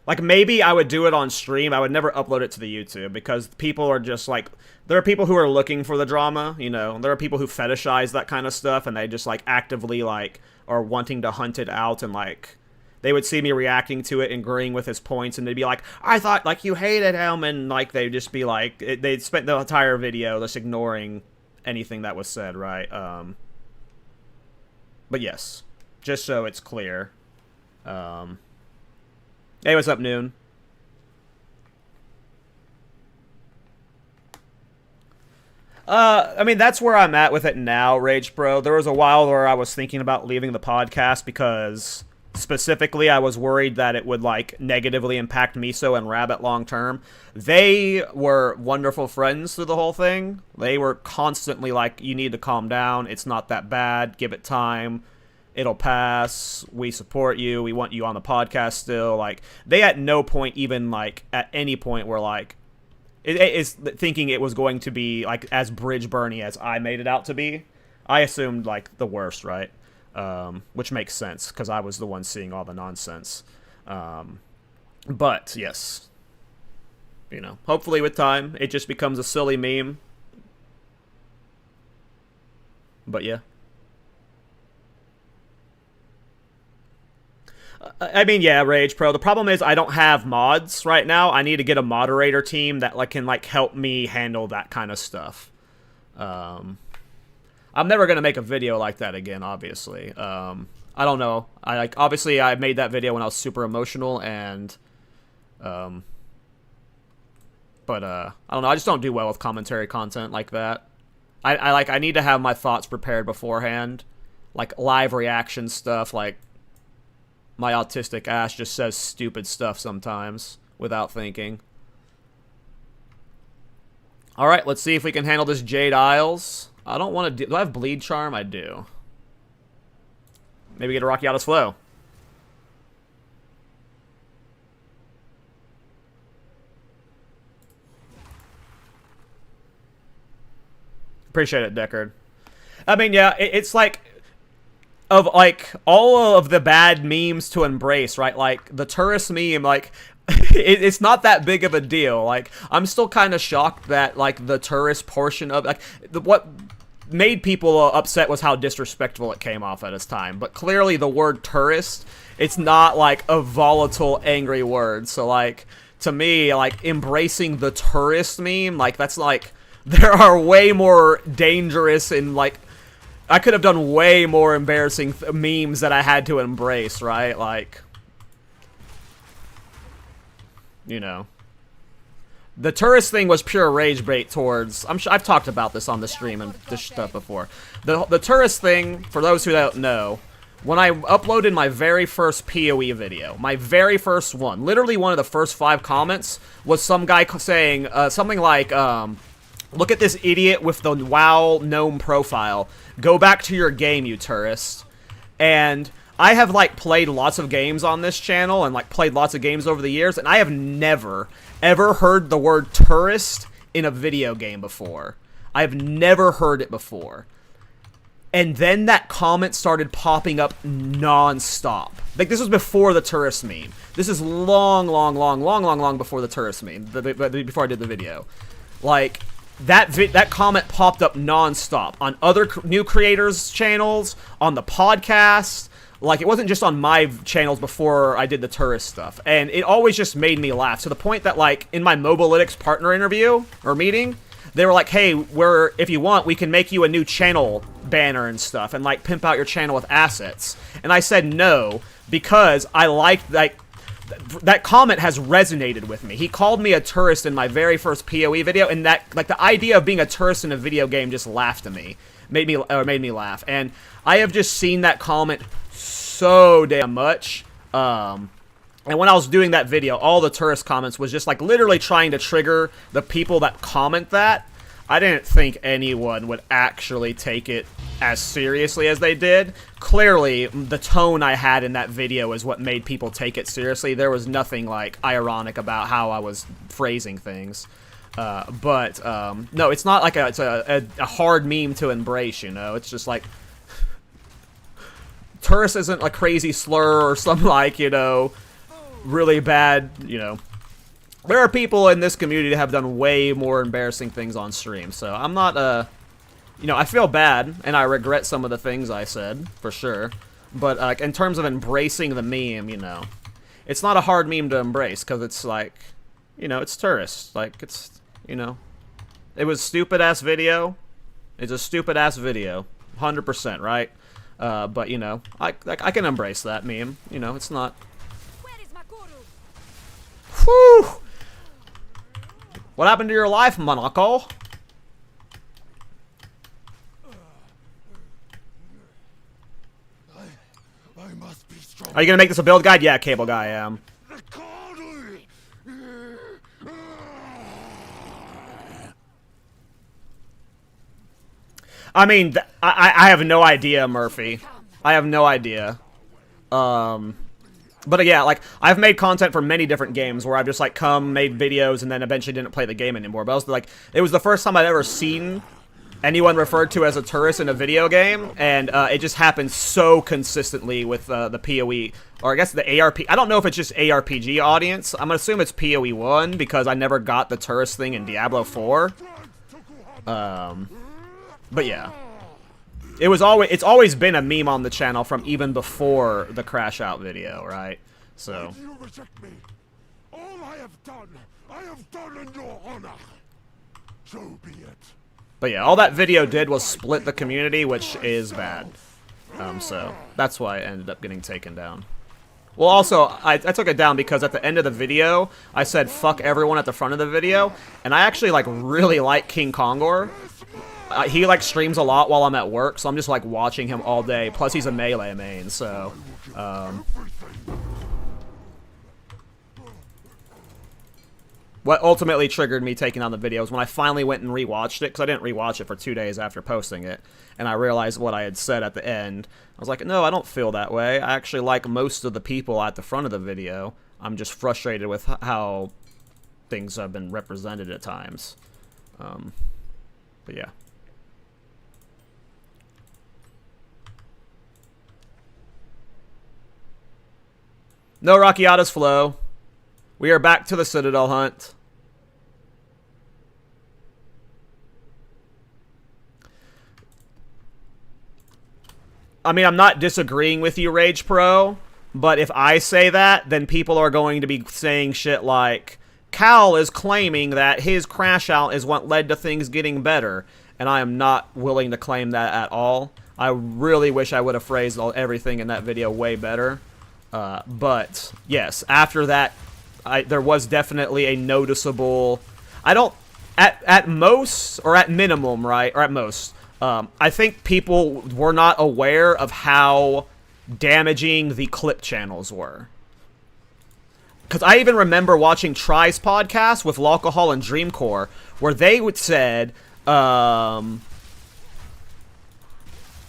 like, maybe I would do it on stream. I would never upload it to the YouTube because people are just, like, there are people who are looking for the drama, you know. There are people who fetishize that kind of stuff and they just, like, actively, like, are wanting to hunt it out and, like, they would see me reacting to it and agreeing with his points and they'd be like, I thought, like, you hated him, and, like, they'd just be like, they'd spent the entire video just ignoring anything that was said, right? But yes, just so it's clear. Hey, what's up, Noon? I mean, that's where I'm at with it now, Rage Bro. There was a while where I was thinking about leaving the podcast because specifically I was worried that it would, like, negatively impact Miso and Rabbit long term. They were wonderful friends through the whole thing. They were constantly like, you need to calm down. It's not that bad. Give it time. It'll pass. We support you. We want you on the podcast still. Like, they at no point even, like, at any point were like, it is thinking it was going to be, like, as bridge burny as I made it out to be. I assumed, like, the worst, right? Which makes sense, because I was the one seeing all the nonsense. But, yes. You know, hopefully with time, it just becomes a silly meme. But, yeah. I mean, yeah, Rage Pro. The problem is I don't have mods right now. I need to get a moderator team that, like, can, like, help me handle that kind of stuff. I'm never gonna make a video like that again, obviously. I don't know. Obviously I made that video when I was super emotional and I don't know, I just don't do well with commentary content like that. I need to have my thoughts prepared beforehand. Like live reaction stuff, like my autistic ass just says stupid stuff sometimes without thinking. Alright, let's see if we can handle this Jade Isles. I don't want to do I have Bleed Charm? I do. Maybe get a Rocky Autos Flow. Appreciate it, Deckard. I mean, yeah, it's like, of, like, all of the bad memes to embrace, right? Like, the tourist meme, like, it's not that big of a deal. Like, I'm still kind of shocked that, like, the tourist portion of, like, what made people upset was how disrespectful it came off at its time. But clearly the word tourist, it's not, like, a volatile, angry word. So, like, to me, like, embracing the tourist meme, like, that's, like, there are way more dangerous and, like, I could have done way more embarrassing memes that I had to embrace, right? Like, you know. The tourist thing was pure rage bait towards... I've talked about this on the stream and this stuff before. The tourist thing, for those who don't know, when I uploaded my very first PoE video, my very first one, literally one of the first 5 comments, was some guy saying something like, look at this idiot with the WoW gnome profile. Go back to your game, you tourist. And I have, like, played lots of games on this channel and, like, played lots of games over the years, and I have never, ever heard the word tourist in a video game before. I have never heard it before. And then that comment started popping up non-stop. Like, this was before the tourist meme. This is long before the tourist meme, before I did the video. Like, that comment popped up non-stop on other new creators' channels, on the podcast. Like, it wasn't just on my channels before I did the tourist stuff. And it always just made me laugh, to the point that, like, in my Mobalytics partner interview, or meeting, they were like, hey, if you want, we can make you a new channel banner and stuff, and, like, pimp out your channel with assets. And I said no, because I liked, like, that comment has resonated with me. He called me a tourist in my very first PoE video, and that, like, the idea of being a tourist in a video game just laughed at me. Made me laugh. And I have just seen that comment so damn much. And when I was doing that video, all the tourist comments was just, like, literally trying to trigger the people that comment that. I didn't think anyone would actually take it as seriously as they did. Clearly, the tone I had in that video is what made people take it seriously. There was nothing, like, ironic about how I was phrasing things. No, it's not like it's a hard meme to embrace, you know? It's just like, tourist isn't a crazy slur or some, like, you know, really bad, you know. There are people in this community that have done way more embarrassing things on stream, so I'm not, you know, I feel bad, and I regret some of the things I said, for sure. But, in terms of embracing the meme, you know, it's not a hard meme to embrace, because it's, like, you know, it's tourist. Like, it's, you know, it was stupid-ass video. It's a stupid-ass video. 100%, right? But, you know, I can embrace that meme. You know, it's not... Where is my guru? Whew! What happened to your life, Monaco? I must be strong. Are you gonna make this a build guide? Yeah, Cable Guy, I am. I mean, I have no idea, Murphy. I have no idea. But yeah, like, I've made content for many different games where I've just, like, made videos, and then eventually didn't play the game anymore. But I was, like, it was the first time I'd ever seen anyone referred to as a tourist in a video game, and it just happened so consistently with the PoE, or I guess the ARP. I don't know if it's just ARPG audience. I'm gonna assume it's PoE 1, because I never got the tourist thing in Diablo 4. But yeah. It's always been a meme on the channel from even before the Crash Out video, right? So. You reject me. All I have done in your honor. So be it. But yeah, all that video did was split the community, which is bad. So that's why it ended up getting taken down. Well, also, I took it down because at the end of the video, I said fuck everyone at the front of the video, and I actually, like, really like King Kongor. He, like, streams a lot while I'm at work, so I'm just, like, watching him all day. Plus, he's a melee main, so, what ultimately triggered me taking on the video was when I finally went and rewatched it, because I didn't rewatch it for 2 days after posting it, and I realized what I had said at the end. I was like, no, I don't feel that way. I actually like most of the people at the front of the video. I'm just frustrated with how things have been represented at times. But yeah. No Rockiata's flow. We are back to the Citadel hunt. I mean, I'm not disagreeing with you, Rage Pro, but if I say that, then people are going to be saying shit like, Kall is claiming that his crash out is what led to things getting better, and I am not willing to claim that at all. I really wish I would have phrased everything in that video way better. But yes, after that, there was definitely a noticeable. At most, or at minimum, right, or at most, I think people were not aware of how damaging the clip channels were. Because I even remember watching Try's podcast with Alcohol and Dreamcore, where they would said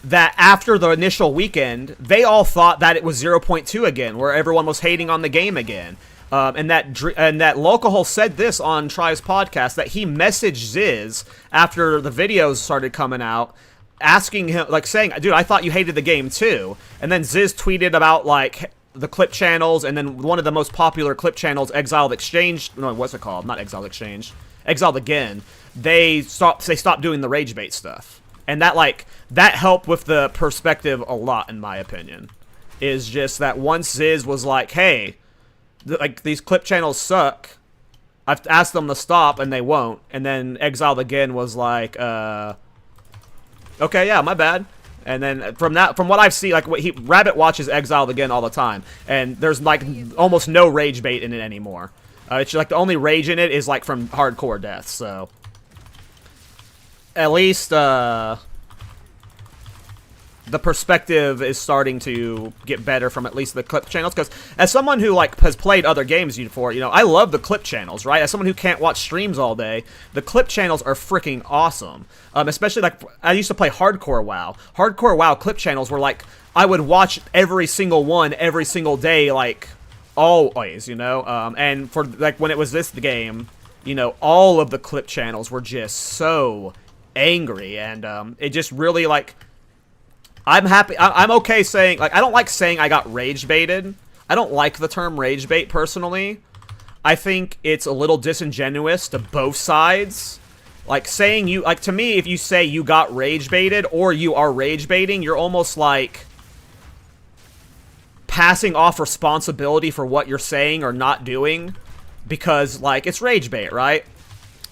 that after the initial weekend, they all thought that it was 0.2 again, where everyone was hating on the game again. And that Localhole said this on Try's podcast, that he messaged Ziz after the videos started coming out, asking him, like, saying, dude, I thought you hated the game too. And then Ziz tweeted about, like, the clip channels, and then one of the most popular clip channels, Exile Exchange, no, what's it called? Not Exile Exchange. Exile Again. They stopped doing the rage bait stuff. And that helped with the perspective a lot, in my opinion. Is just that once Ziz was like, hey, these clip channels suck, I've asked them to stop and they won't, and then Exile Again was like, okay, yeah, my bad. And then from what I've seen, like, Rabbit watches Exile Again all the time, and there's like almost no rage bait in it anymore. It's like the only rage in it is like from hardcore deaths, so at least the perspective is starting to get better from at least the clip channels, because as someone who, like, has played other games before, you know, I love the clip channels, right? As someone who can't watch streams all day, the clip channels are freaking awesome. Especially, like, I used to play Hardcore WoW. Hardcore WoW clip channels were, like, I would watch every single one every single day, like, always, you know? And for, like, when it was this game, you know, all of the clip channels were just so angry, and it just really, like, I'm happy. I'm okay saying, like, I don't like saying I got rage baited. I don't like the term rage bait personally. I think it's a little disingenuous to both sides. Like, saying you, like, to me, if you say you got rage baited or you are rage baiting, you're almost like passing off responsibility for what you're saying or not doing, because, like, it's rage bait, right?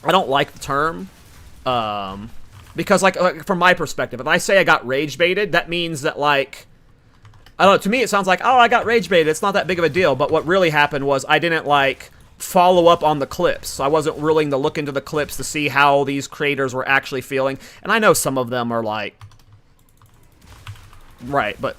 I don't like the term. Because, like, from my perspective, if I say I got rage baited, that means that, like, I don't know, to me it sounds like, oh, I got rage baited, it's not that big of a deal, but what really happened was I didn't, like, follow up on the clips. So I wasn't willing to look into the clips to see how these creators were actually feeling, and I know some of them are, like, right, but,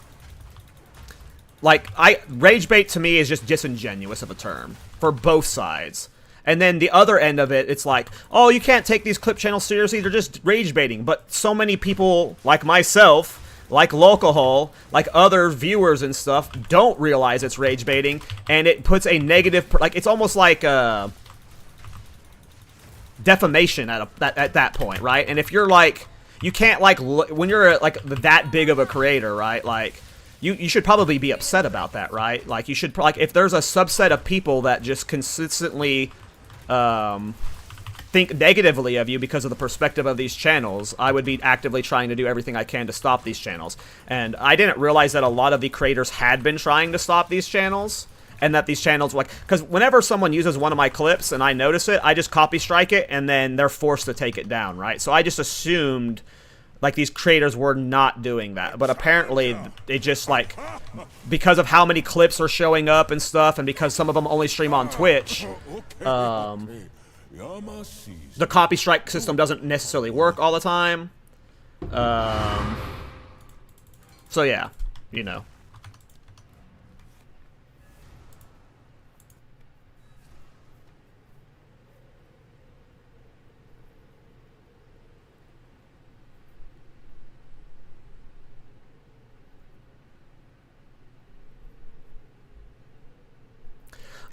like, rage bait to me is just disingenuous of a term, for both sides. And then the other end of it, it's like, oh, you can't take these clip channels seriously, they're just rage baiting. But so many people, like myself, like Localhole, like other viewers and stuff, don't realize it's rage baiting, and it puts a negative, like, it's almost like defamation at that point, right? And if you're like, you can't, like, when you're like that big of a creator, right? Like, you should probably be upset about that, right? Like, you should, like, if there's a subset of people that just consistently think negatively of you because of the perspective of these channels, I would be actively trying to do everything I can to stop these channels. And I didn't realize that a lot of the creators had been trying to stop these channels, and that these channels, like, because whenever someone uses one of my clips and I notice it, I just copy strike it, and then they're forced to take it down, right? So I just assumed, like, these creators were not doing that, but apparently they just, like, because of how many clips are showing up and stuff, and because some of them only stream on Twitch, the copy strike system doesn't necessarily work all the time. So yeah, you know.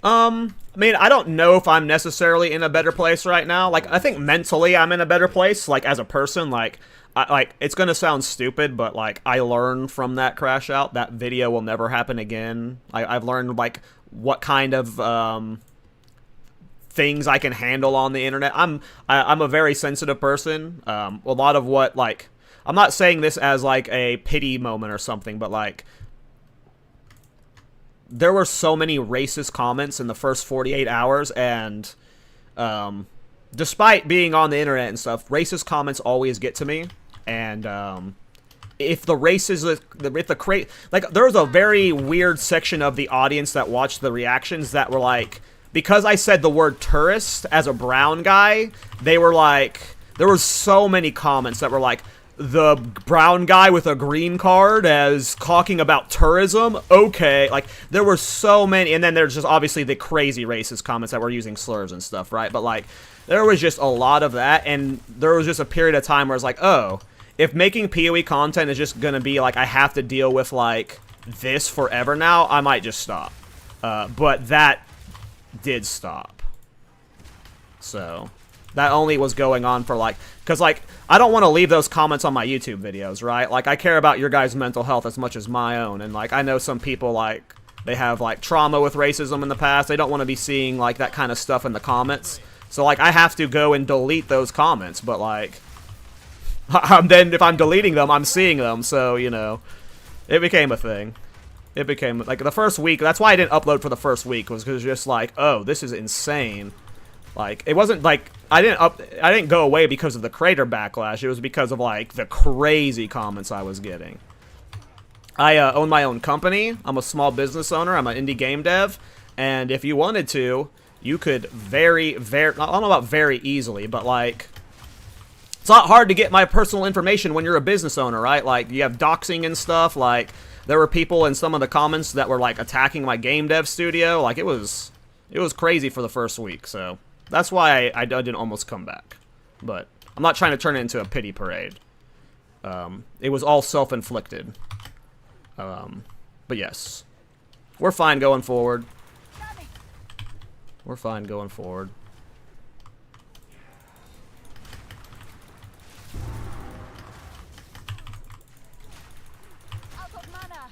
I mean, I don't know if I'm necessarily in a better place right now. Like, I think mentally I'm in a better place, like, as a person. Like, it's gonna sound stupid, but, like, I learned from that crash out. That video will never happen again. I've learned, like, what kind of, things I can handle on the internet. I'm a very sensitive person. A lot of what, like, I'm not saying this as, like, a pity moment or something, but, like, there were so many racist comments in the first 48 hours, and despite being on the internet and stuff, racist comments always get to me. And if the races, like, there was a very weird section of the audience that watched the reactions that were like, because I said the word tourist as a brown guy, they were like, there were so many comments that were like, the brown guy with a green card as talking about tourism, okay, like, there were so many, and then there's just obviously the crazy racist comments that were using slurs and stuff, right? But, like, there was just a lot of that, and there was just a period of time where it's like, oh, if making PoE content is just gonna be like I have to deal with like this forever now, I might just stop. But that did stop. So that only was going on for like, because like I don't want to leave those comments on my YouTube videos, right? Like I care about your guys' mental health as much as my own, and like I know some people like they have like trauma with racism in the past. They don't want to be seeing like that kind of stuff in the comments. So like I have to go and delete those comments, but like then if I'm deleting them, I'm seeing them. So you know, it became a thing. It became like the first week. That's why I didn't upload for the first week, was because just like, oh, this is insane. Like it wasn't like I didn't go away because of the creator backlash. It was because of like the crazy comments I was getting. I own my own company. I'm a small business owner. I'm an indie game dev, and if you wanted to, you could very, I don't know about very easily, but like it's not hard to get my personal information when you're a business owner, right? Like you have doxing and stuff. Like there were people in some of the comments that were like attacking my game dev studio. Like it was crazy for the first week. So that's why I didn't almost come back. But I'm not trying to turn it into a pity parade. It was all self-inflicted. But yes, we're fine going forward. We're fine going forward. Out of mana.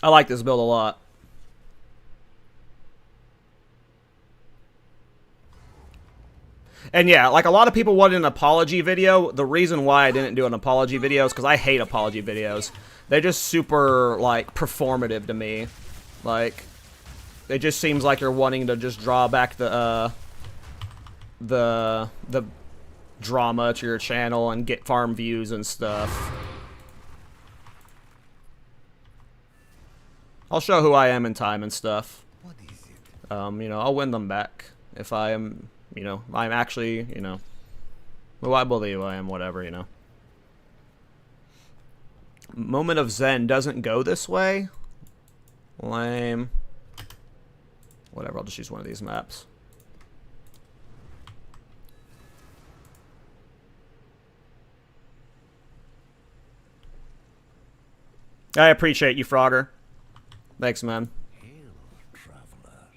I like this build a lot. And yeah, like a lot of people wanted an apology video. The reason why I didn't do an apology video is because I hate apology videos. They're just super, like, performative to me. Like, it just seems like you're wanting to just draw back the drama to your channel and get farm views and stuff. I'll show who I am in time and stuff. What is it? You know, I'll win them back if I am, you know, I'm actually, you know, who I believe I am, whatever, you know. Moment of Zen doesn't go this way. Lame. Whatever, I'll just use one of these maps. I appreciate you, Frogger. Thanks, man. Hail, traveler.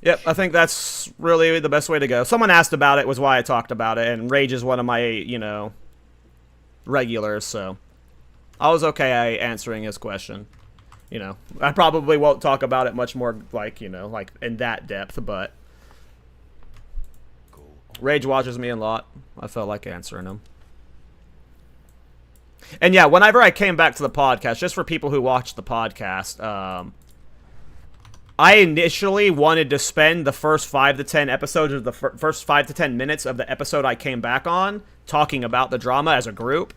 Yep, I think that's really the best way to go. Someone asked about it, was why I talked about it, and Rage is one of my, you know, regulars, so I was okay answering his question. You know, I probably won't talk about it much more, like, you know, like, in that depth, but Rage watches me a lot. I felt like answering him. And yeah, whenever I came back to the podcast, just for people who watch the podcast, I initially wanted to spend the first 5 to 10 episodes of the first 5 to 10 minutes of the episode I came back on talking about the drama as a group,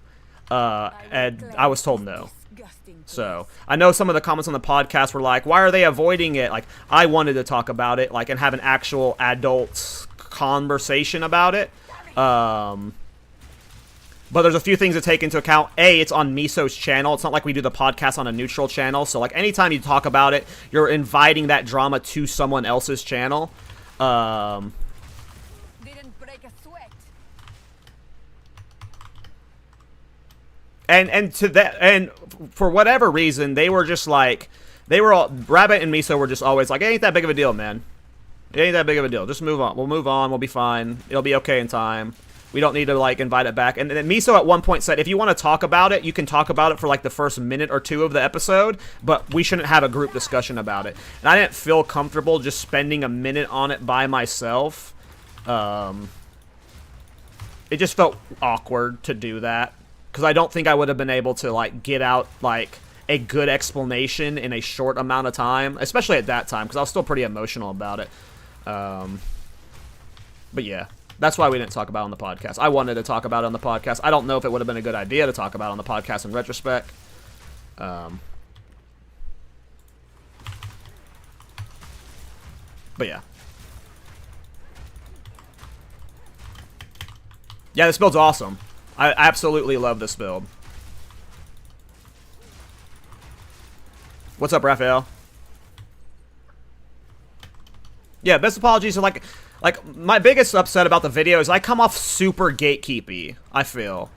and I was told no. So I know some of the comments on the podcast were like, why are they avoiding it? Like, I wanted to talk about it, like, and have an actual adult conversation about it. But there's a few things to take into account. A, it's on Miso's channel. It's not like we do the podcast on a neutral channel. So, like, anytime you talk about it, you're inviting that drama to someone else's channel. Didn't break a sweat. And to that, and for whatever reason, they were just like, Rabbit and Miso were just always like, it ain't that big of a deal, man. It ain't that big of a deal. Just move on. We'll move on. We'll be fine. It'll be okay in time. We don't need to, like, invite it back. And then Miso at one point said, if you want to talk about it, you can talk about it for, like, the first minute or two of the episode, but we shouldn't have a group discussion about it. And I didn't feel comfortable just spending a minute on it by myself. It just felt awkward to do that, because I don't think I would have been able to, like, get out, like, a good explanation in a short amount of time, especially at that time, because I was still pretty emotional about it. But yeah. That's why we didn't talk about it on the podcast. I wanted to talk about it on the podcast. I don't know if it would have been a good idea to talk about it on the podcast in retrospect. But yeah. Yeah, this build's awesome. I absolutely love this build. What's up, Raphael? Yeah, best apologies are like my biggest upset about the video is I come off super gatekeepy, I feel.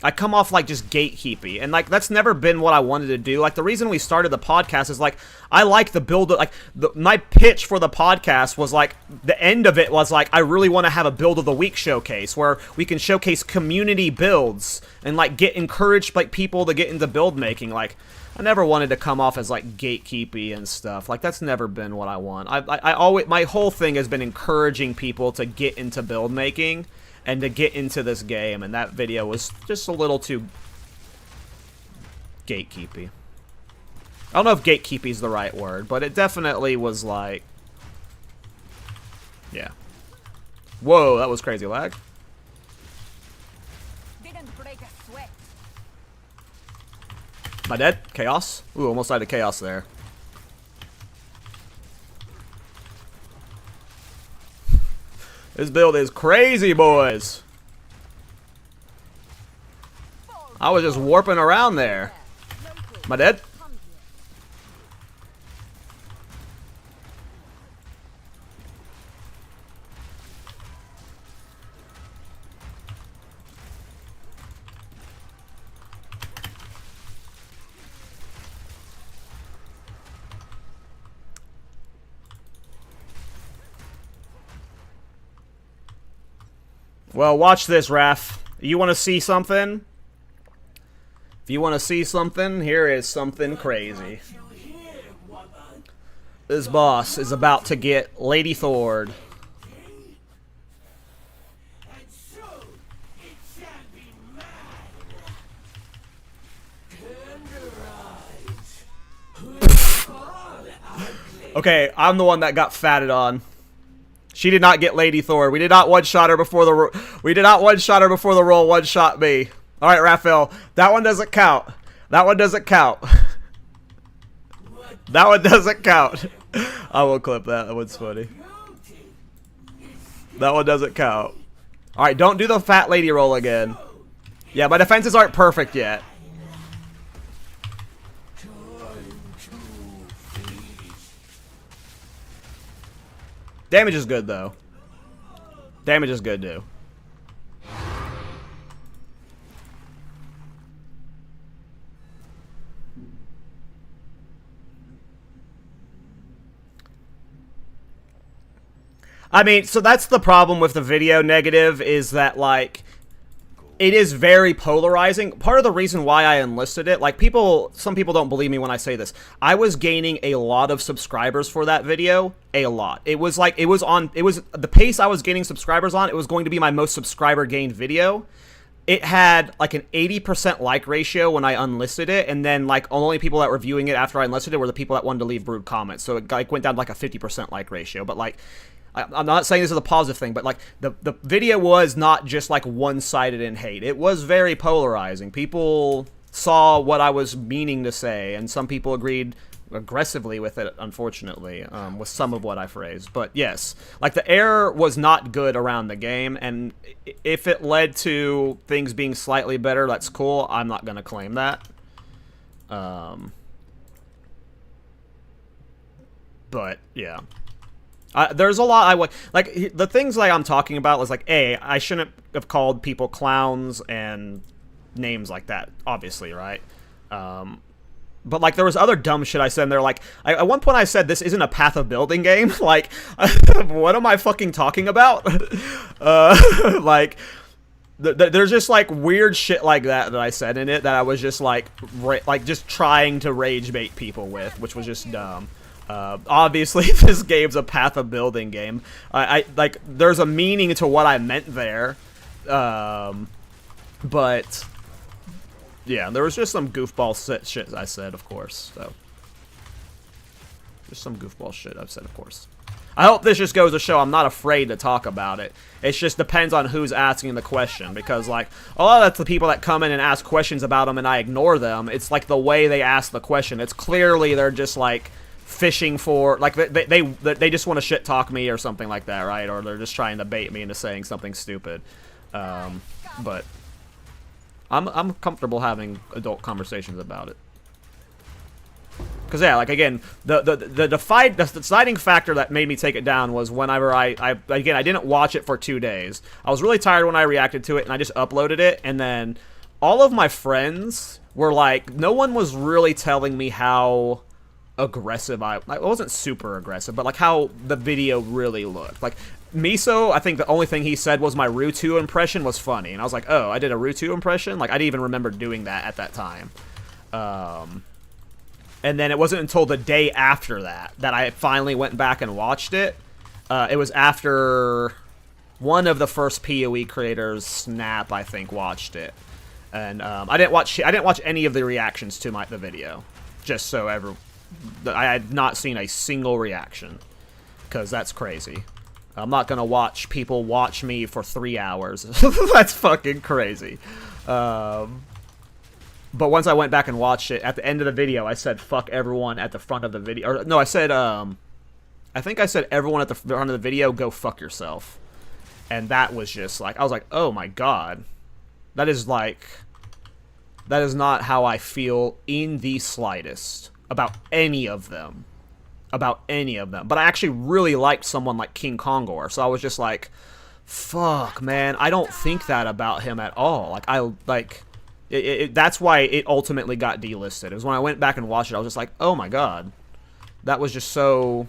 I come off like just gatekeepy, and like that's never been what I wanted to do. Like the reason we started the podcast is like I like the build, like my pitch for the podcast was like the end of it was like I really want to have a build of the week showcase where we can showcase community builds and like get encouraged like people to get into build making. Like I never wanted to come off as like gatekeepy and stuff. Like that's never been what I want. I always, my whole thing has been encouraging people to get into build making and to get into this game, and that video was just a little too gatekeepy. I don't know if gatekeepy is the right word, but it definitely was like, yeah. Whoa, that was crazy lag. Didn't break a sweat. Am I dead? Chaos? Ooh, almost died of chaos there. This build is crazy, boys. I was just warping around there. Am I dead? Well, watch this, Raph. You want to see something? If you want to see something, here is something crazy. This boss is about to get Lady Thord. Okay, I'm the one that got fatted on. She did not get Lady Thor. We did not one-shot her before the roll one-shot me. All right, Raphael, that one doesn't count. That one doesn't count. That one doesn't count. I will clip that. That one's funny. That one doesn't count. All right, don't do the fat lady roll again. Yeah, my defenses aren't perfect yet. Damage is good, though. Damage is good, too. I mean, so that's the problem with the video negative, is that, like, it is very polarizing. Part of the reason why I enlisted it, like some people don't believe me when I say this. I was gaining a lot of subscribers for that video, a lot. It was like, it was the pace I was gaining subscribers on, it was going to be my most subscriber gained video. It had like an 80% like ratio when I unlisted it, and then like only people that were viewing it after I unlisted it were the people that wanted to leave rude comments. So it like went down to like a 50% like ratio, but like, I'm not saying this is a positive thing, but like the video was not just like one-sided in hate. It was very polarizing. People saw what I was meaning to say, and some people agreed aggressively with it, unfortunately, with some of what I phrased. But yes, like the air was not good around the game, and if it led to things being slightly better, that's cool. I'm not going to claim that. But yeah. There's a lot like the things like I'm talking about was like, I shouldn't have called people clowns and names like that, obviously, right? But like there was other dumb shit I said in there. Like at one point I said this isn't a path of building game. Like what am I fucking talking about? Like there's just like weird shit like that I said in it that I was just like just trying to rage bait people with, which was just dumb. Obviously this game's a path of building game. I like there's a meaning to what I meant there. But yeah, there was just some goofball shit I said, of course. So just some goofball shit I've said, of course. I hope this just goes to show I'm not afraid to talk about it. It just depends on who's asking the question, because, like, a lot of that's the people that come in and ask questions about them and I ignore them. It's, like, the way they ask the question. It's clearly they're just, like, fishing for, like, they just want to shit-talk me or something like that, right? Or they're just trying to bait me into saying something stupid. But I'm comfortable having adult conversations about it. Because, yeah, like, again, the deciding factor that made me take it down was whenever I didn't watch it for 2 days. I was really tired when I reacted to it, and I just uploaded it, and then all of my friends were like, no one was really telling me how aggressive I wasn't super aggressive, but, like, how the video really looked. Like, Miso, I think the only thing he said was my Rutu impression was funny, and I was like, oh, I did a Rutu impression? Like, I didn't even remember doing that at that time. And then it wasn't until the day after that I finally went back and watched it. It was after one of the first PoE creators, Snap, I think, watched it, and I didn't watch any of the reactions to the video, just so I had not seen a single reaction, because that's crazy. I'm not gonna watch people watch me for 3 hours. That's fucking crazy. But once I went back and watched it, at the end of the video, I said, fuck everyone at the front of the video. Or, no, I said, I think I said, everyone at the front of the video, go fuck yourself. And that was just, like, I was like, oh my god. That is, like, that is not how I feel in the slightest about any of them. About any of them. But I actually really liked someone like King Kongor, so I was just like, fuck, man, I don't think that about him at all. Like, that's why it ultimately got delisted. It was when I went back and watched it, I was just like, oh my god. That was just so...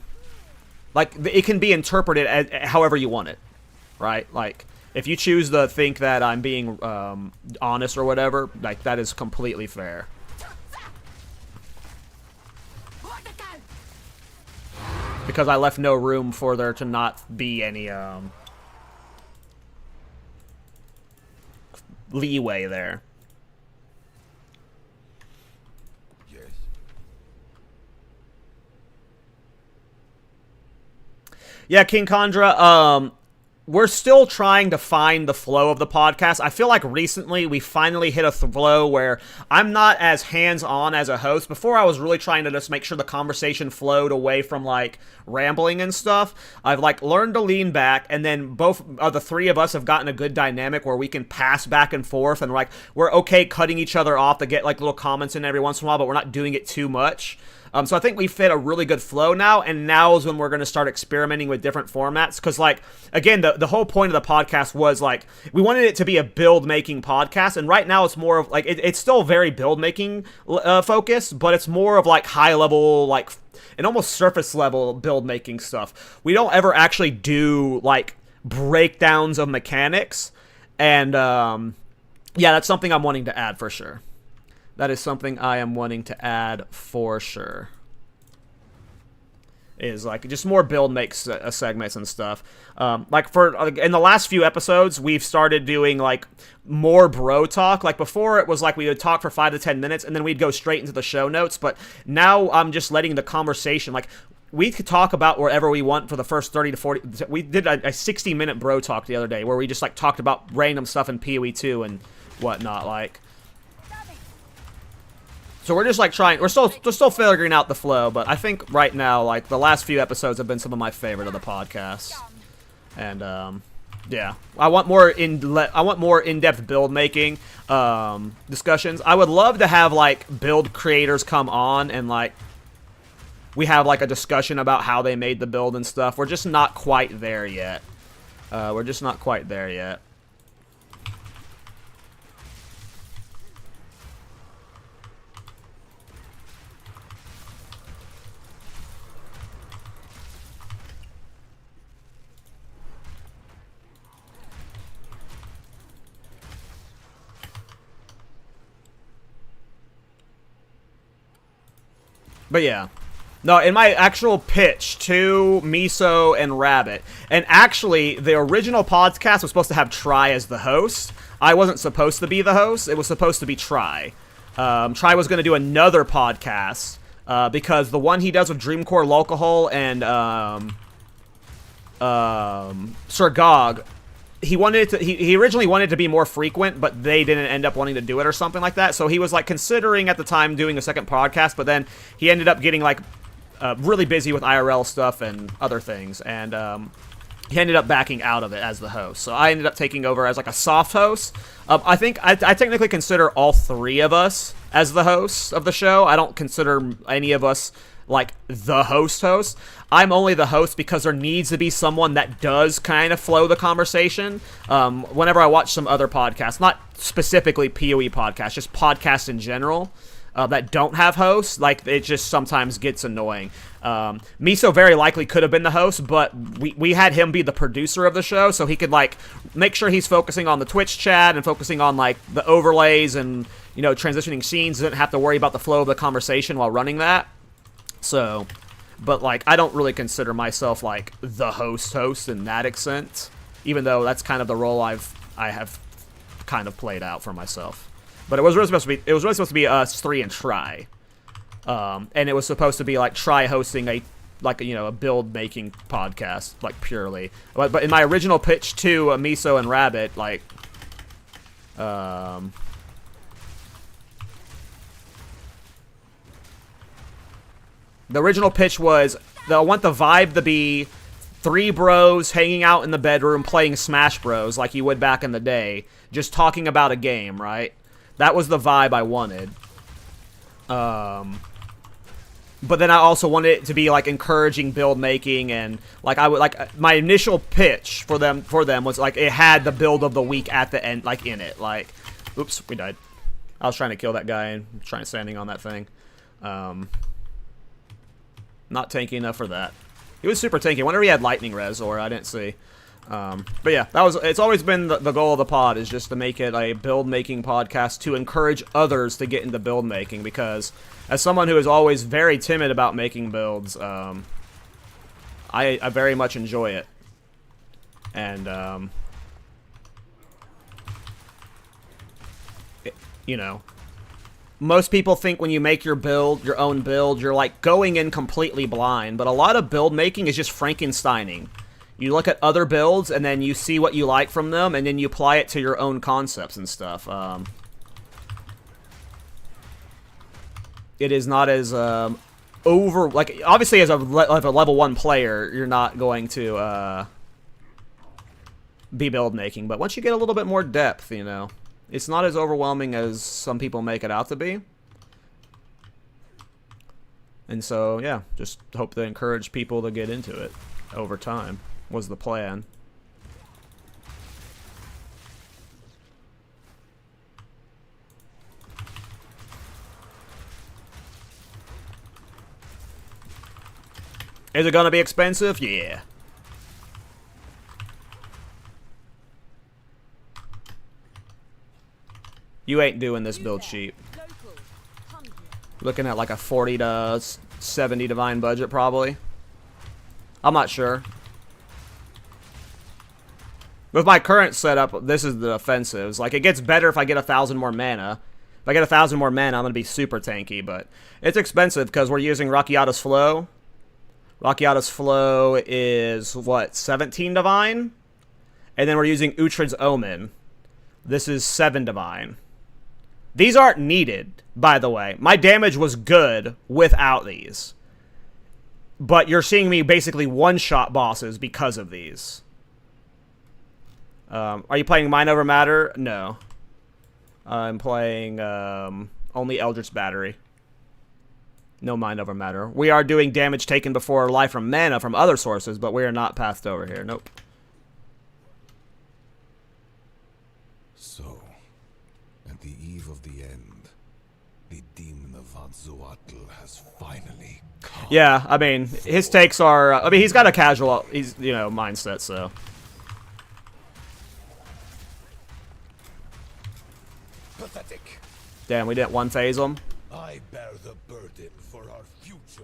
Like, it can be interpreted as however you want it, right? Like, if you choose to think that I'm being honest or whatever, like, that is completely fair. Because I left no room for there to not be any leeway there. Yeah, King Kondra, we're still trying to find the flow of the podcast. I feel like recently we finally hit a flow where I'm not as hands-on as a host. Before, I was really trying to just make sure the conversation flowed away from, like, rambling and stuff. I've, like, learned to lean back, and then both of the three of us have gotten a good dynamic where we can pass back and forth, and, like, we're okay cutting each other off to get, like, little comments in every once in a while, but we're not doing it too much. So I think we fit a really good flow now, and now is when we're going to start experimenting with different formats, because, like, again, the whole point of the podcast was, like, we wanted it to be a build-making podcast, and right now it's more of, like, it's still very build-making focused, but it's more of, like, high-level, like, and almost surface-level build-making stuff. We don't ever actually do, like, breakdowns of mechanics, and, yeah, that's something I'm wanting to add for sure. That is something I am wanting to add for sure. Is, like, just more build makes segments and stuff. Like, in the last few episodes, we've started doing, like, more bro talk. Like, before, it was like we would talk for 5 to 10 minutes, and then we'd go straight into the show notes. But now I'm just letting the conversation, like, we could talk about wherever we want for the first 30 to 40... We did a 60-minute bro talk the other day, where we just, like, talked about random stuff in PoE 2 and whatnot, like... So we're just, like, trying, we're still figuring out the flow, but I think right now, like, the last few episodes have been some of my favorite of the podcast. And, yeah. I want more in-depth build making, discussions. I would love to have, like, build creators come on and, like, we have, like, a discussion about how they made the build and stuff. We're just not quite there yet. We're just not quite there yet. But yeah. No, in my actual pitch to Miso and Rabbit, and actually, the original podcast was supposed to have Try as the host. I wasn't supposed to be the host. It was supposed to be Try. Try was going to do another podcast, because the one he does with Dreamcore Locahole and Sir Gog, he wanted it to, he originally wanted to be more frequent, but they didn't end up wanting to do it or something like that. So he was like considering at the time doing a second podcast, but then he ended up getting like really busy with IRL stuff and other things, and he ended up backing out of it as the host. So I ended up taking over as like a soft host. I think I technically consider all three of us as the hosts of the show. I don't consider any of us like the host. I'm only the host because there needs to be someone that does kind of flow the conversation. Whenever I watch some other podcasts, not specifically PoE podcasts, just podcasts in general, that don't have hosts, like, it just sometimes gets annoying. Miso very likely could have been the host, but we had him be the producer of the show, so he could, like, make sure he's focusing on the Twitch chat and focusing on, like, the overlays and, you know, transitioning scenes. Didn't have to worry about the flow of the conversation while running that. So, but, like, I don't really consider myself, like, the host in that extent, even though that's kind of the role I have kind of played out for myself. But it was really supposed to be us three and Try, and it was supposed to be like Try hosting a build making podcast, like, purely. But in my original pitch to Miso and Rabbit, like, the original pitch was that I want the vibe to be three bros hanging out in the bedroom playing Smash Bros. Like you would back in the day, just talking about a game, right? That was the vibe I wanted. But then I also wanted it to be like encouraging build making, and like my initial pitch for them was like it had the build of the week at the end, like, in it. Like, oops, we died. I was trying to kill that guy and standing on that thing. Not tanky enough for that. He was super tanky. Whenever he had lightning res, or I didn't see. But yeah, it's always been the goal of the pod, is just to make it a build-making podcast to encourage others to get into build-making, because as someone who is always very timid about making builds, I very much enjoy it. And, you know, most people think when you make your own build, you're like going in completely blind, but a lot of build making is just Frankensteining. You look at other builds, and then you see what you like from them, and then you apply it to your own concepts and stuff. It is not as like, obviously as a level 1 player, you're not going to be build making, but once you get a little bit more depth, you know, it's not as overwhelming as some people make it out to be. And so, yeah, just hope to encourage people to get into it over time, was the plan. Is it gonna be expensive? Yeah. You ain't doing this build cheap. Looking at like a 40 to 70 divine budget, probably. I'm not sure. With my current setup, this is the offensives. Like, it gets better if I get 1,000 more mana. If I get 1,000 more mana, I'm going to be super tanky, but it's expensive because we're using Rakiata's Flow. Rakiata's Flow is, what, 17 divine? And then we're using Uhtred's Omen. This is 7 divine. These aren't needed, by the way. My damage was good without these. But you're seeing me basically one-shot bosses because of these. Are you playing Mind Over Matter? No. I'm playing only Eldritch Battery. No Mind Over Matter. We are doing damage taken before life from mana from other sources, but we are not pathed over here. Nope. So, at the eve of the end, the demon of Vatzoatl has finally come. Yeah, I mean, his takes are... I mean, he's got a casual, mindset, so... Pathetic. Damn, we didn't one-phase him. I bear the burden for our future.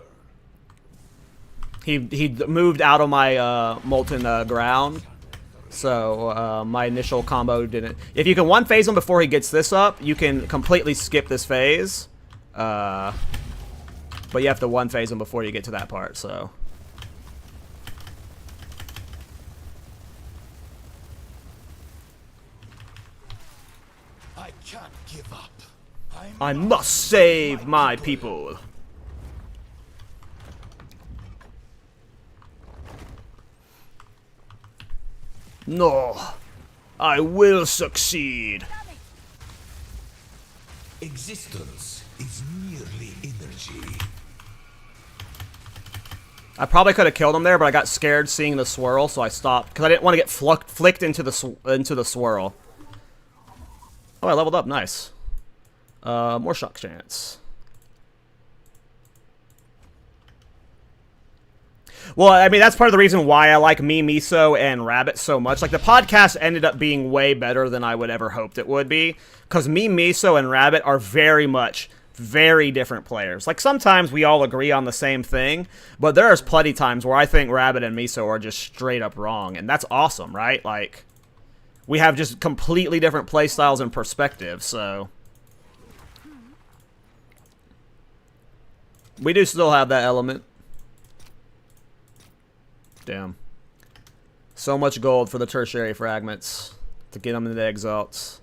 He moved out of my molten ground, so my initial combo didn't. If you can one phase him before he gets this up, you can completely skip this phase. But you have to one phase him before you get to that part. So can't give up. I must save my people. No, I will succeed. Existence is merely energy. I probably could have killed him there, but I got scared seeing the swirl, so I stopped because I didn't want to get flicked into the swirl. Oh, I leveled up. Nice. More shock chance. Well, I mean, that's part of the reason why I like me, Miso, and Rabbit so much. Like, the podcast ended up being way better than I would ever hoped it would be. Because me, Miso, and Rabbit are very different players. Like, sometimes we all agree on the same thing. But there's plenty times where I think Rabbit and Miso are just straight up wrong. And that's awesome, right? Like, we have just completely different playstyles and perspectives, so... We do still have that element. Damn. So much gold for the tertiary fragments to get them into the exalts.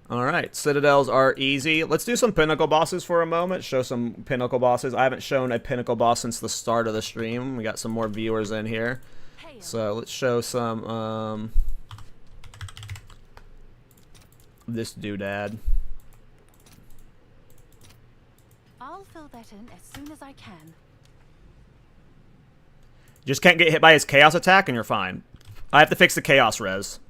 Alright, Citadels are easy. Let's do some pinnacle bosses for a moment. Show some pinnacle bosses. I haven't shown a pinnacle boss since the start of the stream. We got some more viewers in here. So let's show some, this doodad. I'll fill that in as soon as I can. Just can't get hit by his chaos attack and you're fine. I have to fix the chaos res,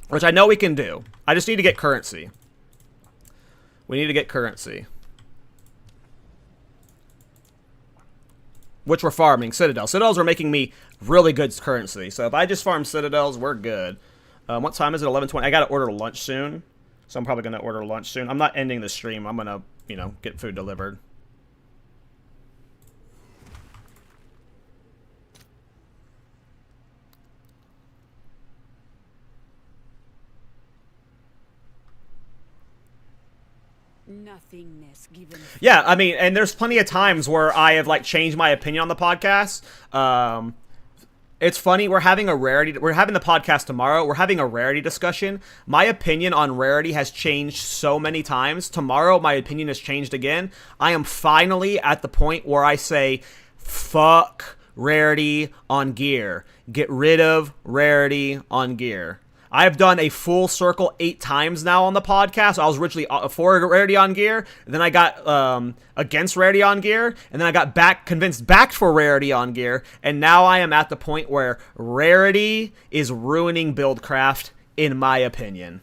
which I know we can do. I just need to get currency. We need to get currency. Which we're farming. Citadels. Citadels are making me really good currency. So if I just farm Citadels, we're good. What time is it? 11:20. I got to order lunch soon. So I'm probably going to order lunch soon. I'm not ending the stream. I'm going to, you know, get food delivered. Nothingness given. Yeah, I mean, and there's plenty of times where I have, like, changed my opinion on the podcast. It's funny, we're having the podcast tomorrow. We're having a Rarity discussion. My opinion on Rarity has changed so many times. Tomorrow, my opinion has changed again. I am finally at the point where I say, fuck Rarity on gear. Get rid of Rarity on gear. I've done a full circle 8 times now on the podcast. I was originally for Rarity on gear, and then I got against Rarity on gear, and then I got convinced back for Rarity on gear, and now I am at the point where Rarity is ruining Buildcraft, in my opinion.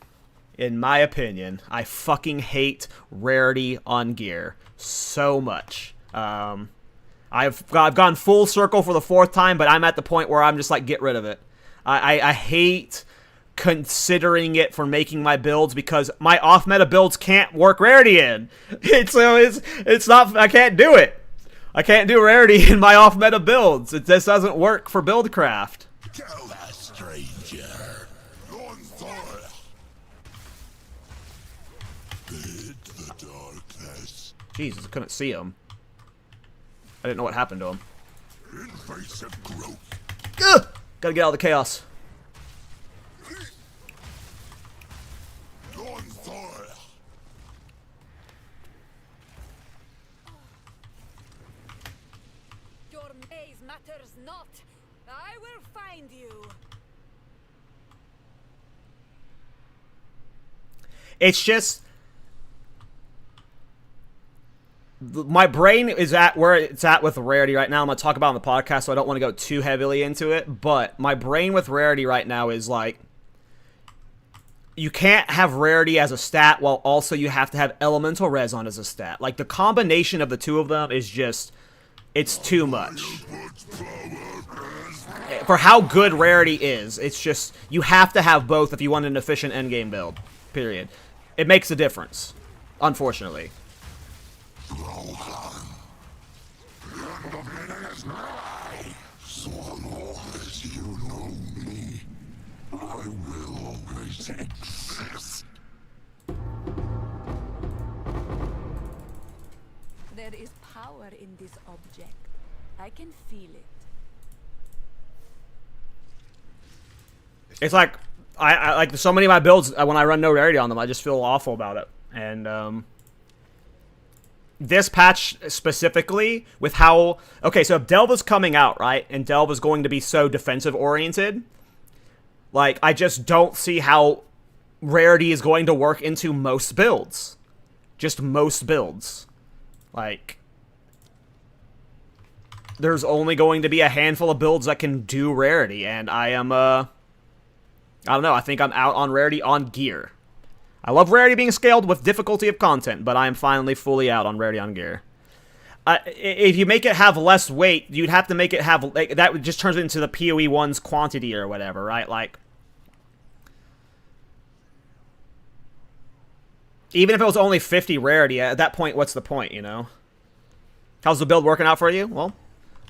In my opinion, I fucking hate Rarity on gear so much. I've gone full circle for the 4th time, but I'm at the point where I'm just like, get rid of it. I hate considering it for making my builds because my off-meta builds can't work Rarity in. It's not, I can't do it. I can't do Rarity in my off-meta builds. It just doesn't work for Buildcraft. Tell that stranger. Bid the darkness. Jesus, I couldn't see him. I didn't know what happened to him. Invasive growth. Ugh! Gotta get out of the chaos. Your maze matters not. I will find you. It's just my brain is at where it's at with Rarity right now. I'm going to talk about it on the podcast, so I don't want to go too heavily into it. But my brain with Rarity right now is like, you can't have Rarity as a stat while also you have to have Elemental Res on as a stat. Like, the combination of the two of them is just, it's too much. For how good Rarity is, it's just, you have to have both if you want an efficient endgame build. Period. It makes a difference, unfortunately. So long as you know me, I will always exist. There is power in this object. I can feel it. It's like, I like so many of my builds when I run no rarity on them, I just feel awful about it. And this patch specifically with how okay, so if Delve is coming out, right, and Delve is going to be so defensive oriented, like I just don't see how rarity is going to work into most builds. Just most builds. Like there's only going to be a handful of builds that can do rarity, and I am I don't know, I think I'm out on rarity on gear. I love rarity being scaled with difficulty of content, but I am finally fully out on rarity on gear. If you make it have less weight, you'd have to make it have... Like, that just turns it into the PoE 1's quantity or whatever, right? Like... Even if it was only 50 rarity, at that point, what's the point, you know? How's the build working out for you? Well,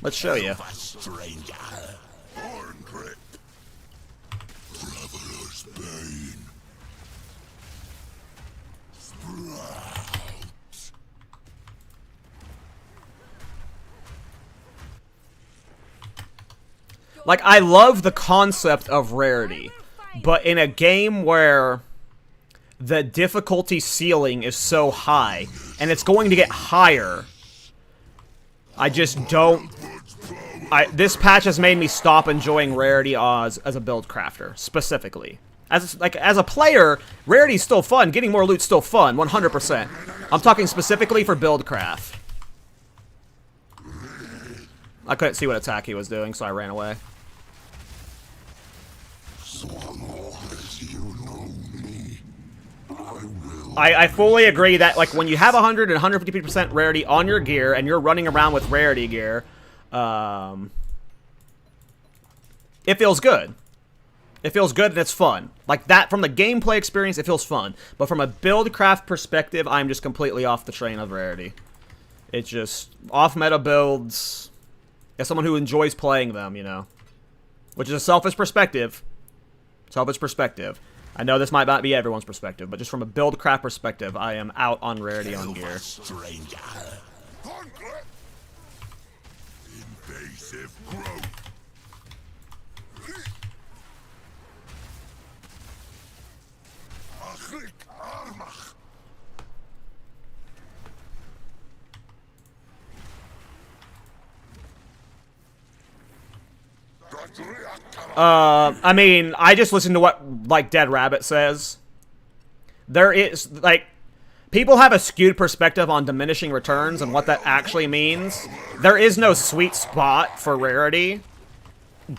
let's show you. Like, I love the concept of rarity, but in a game where the difficulty ceiling is so high, and it's going to get higher, I just don't... this patch has made me stop enjoying rarity as a build crafter, specifically. As a player, rarity's still fun, getting more loot's still fun, 100%. I'm talking specifically for build craft. I couldn't see what attack he was doing, so I ran away. I fully agree that, like, when you have 100 and 150% rarity on your gear, and you're running around with rarity gear, it feels good. It feels good and it's fun. Like, that, from the gameplay experience, it feels fun. But from a build craft perspective, I'm just completely off the train of rarity. It's just off-meta builds, as someone who enjoys playing them, you know. Which is a selfish perspective. Selfish perspective. I know this might not be everyone's perspective, but just from a build craft perspective, I am out on rarity on gear. Invasive growth. I mean, I just listen to what, like, Dead Rabbit says. There is, like, people have a skewed perspective on diminishing returns and what that actually means. There is no sweet spot for rarity.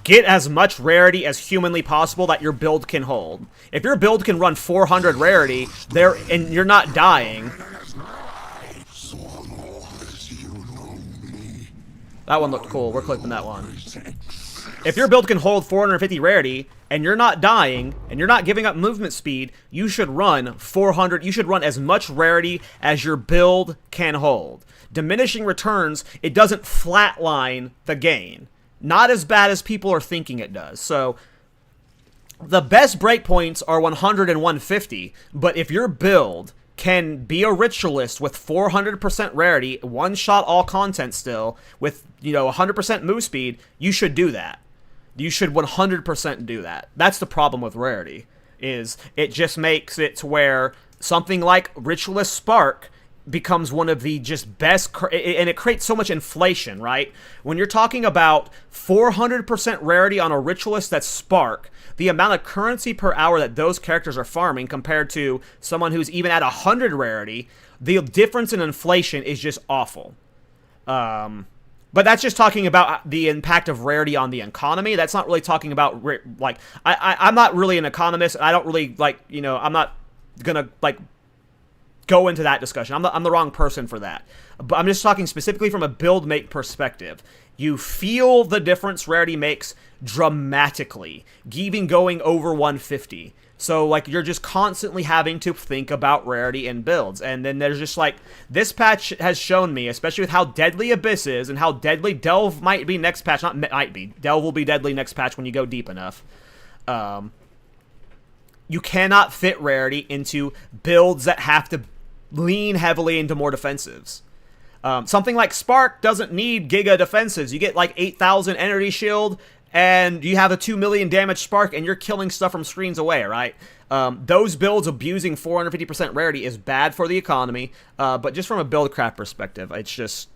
Get as much rarity as humanly possible that your build can hold. If your build can run 400 rarity, and you're not dying... That one looked cool. We're clipping that one. If your build can hold 450 rarity, and you're not dying, and you're not giving up movement speed, you should run 400, you should run as much rarity as your build can hold. Diminishing returns, it doesn't flatline the gain. Not as bad as people are thinking it does. So, the best breakpoints are 100 and 150, but if your build can be a ritualist with 400% rarity, one-shot all content still, with, you know, 100% move speed, you should do that. You should 100% do that. That's the problem with rarity, is it just makes it to where something like Ritualist Spark becomes one of the just best, and it creates so much inflation, right? When you're talking about 400% rarity on a Ritualist that's Spark, the amount of currency per hour that those characters are farming compared to someone who's even at 100 rarity, the difference in inflation is just awful. But that's just talking about the impact of rarity on the economy. That's not really talking about, like, I'm not really an economist. I don't really, like, you know, I'm not gonna, like, go into that discussion. I'm the wrong person for that. But I'm just talking specifically from a build make perspective. You feel the difference rarity makes dramatically, even going over 150. So, like, you're just constantly having to think about rarity in builds. And then there's just, like, this patch has shown me, especially with how deadly Abyss is and how deadly Delve might be next patch. Not might be. Delve will be deadly next patch when you go deep enough. You cannot fit rarity into builds that have to lean heavily into more defensives. Something like Spark doesn't need Giga defensives. You get like 8,000 energy shield, and you have a 2 million damage spark, and you're killing stuff from screens away, right? Those builds abusing 450% rarity is bad for the economy, but just from a build craft perspective, it's just...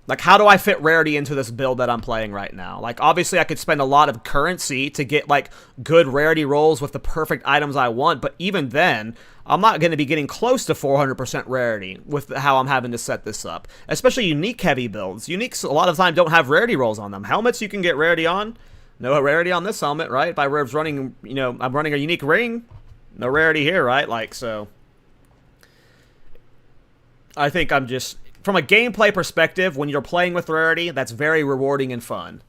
Like, how do I fit rarity into this build that I'm playing right now? Like, obviously, I could spend a lot of currency to get, like, good rarity rolls with the perfect items I want, but even then, I'm not going to be getting close to 400% rarity with how I'm having to set this up. Especially unique-heavy builds. Uniques, a lot of time, don't have rarity rolls on them. Helmets, you can get rarity on. No rarity on this helmet, right? If I was running, you know, I'm running a unique ring. No rarity here, right? Like, so... I think I'm just... From a gameplay perspective, when you're playing with rarity, that's very rewarding and fun.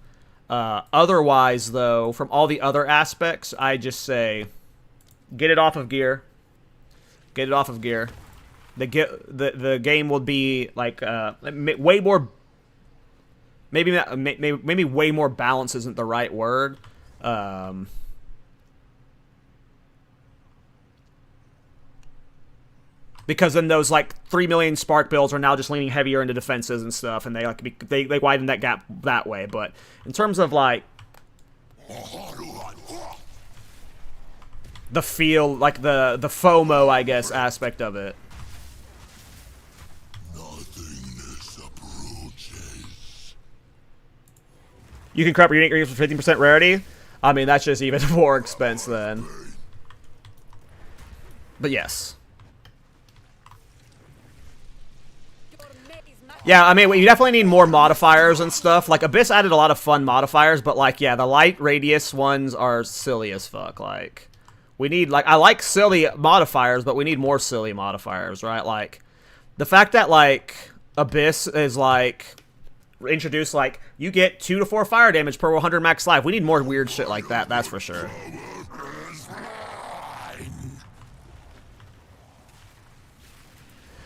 Otherwise, though, from all the other aspects, I just say, get it off of gear. Get it off of gear. The game will be like way more. Maybe way more balance isn't the right word. Because then those, like, 3 million spark builds are now just leaning heavier into defenses and stuff, and they widen that gap that way. But in terms of, like, the feel, like, the FOMO, I guess, aspect of it. Nothingness approaches. You can crop your unique rings for 15% rarity? I mean, that's just even more expense then. But yes. Yeah, I mean, you definitely need more modifiers and stuff. Like, Abyss added a lot of fun modifiers, but, like, yeah, the light radius ones are silly as fuck. Like, we need, like, I like silly modifiers, but we need more silly modifiers, right? Like, the fact that, like, Abyss is, like, introduced, like, you get 2 to 4 fire damage per 100 max life. We need more weird shit like that, that's for sure.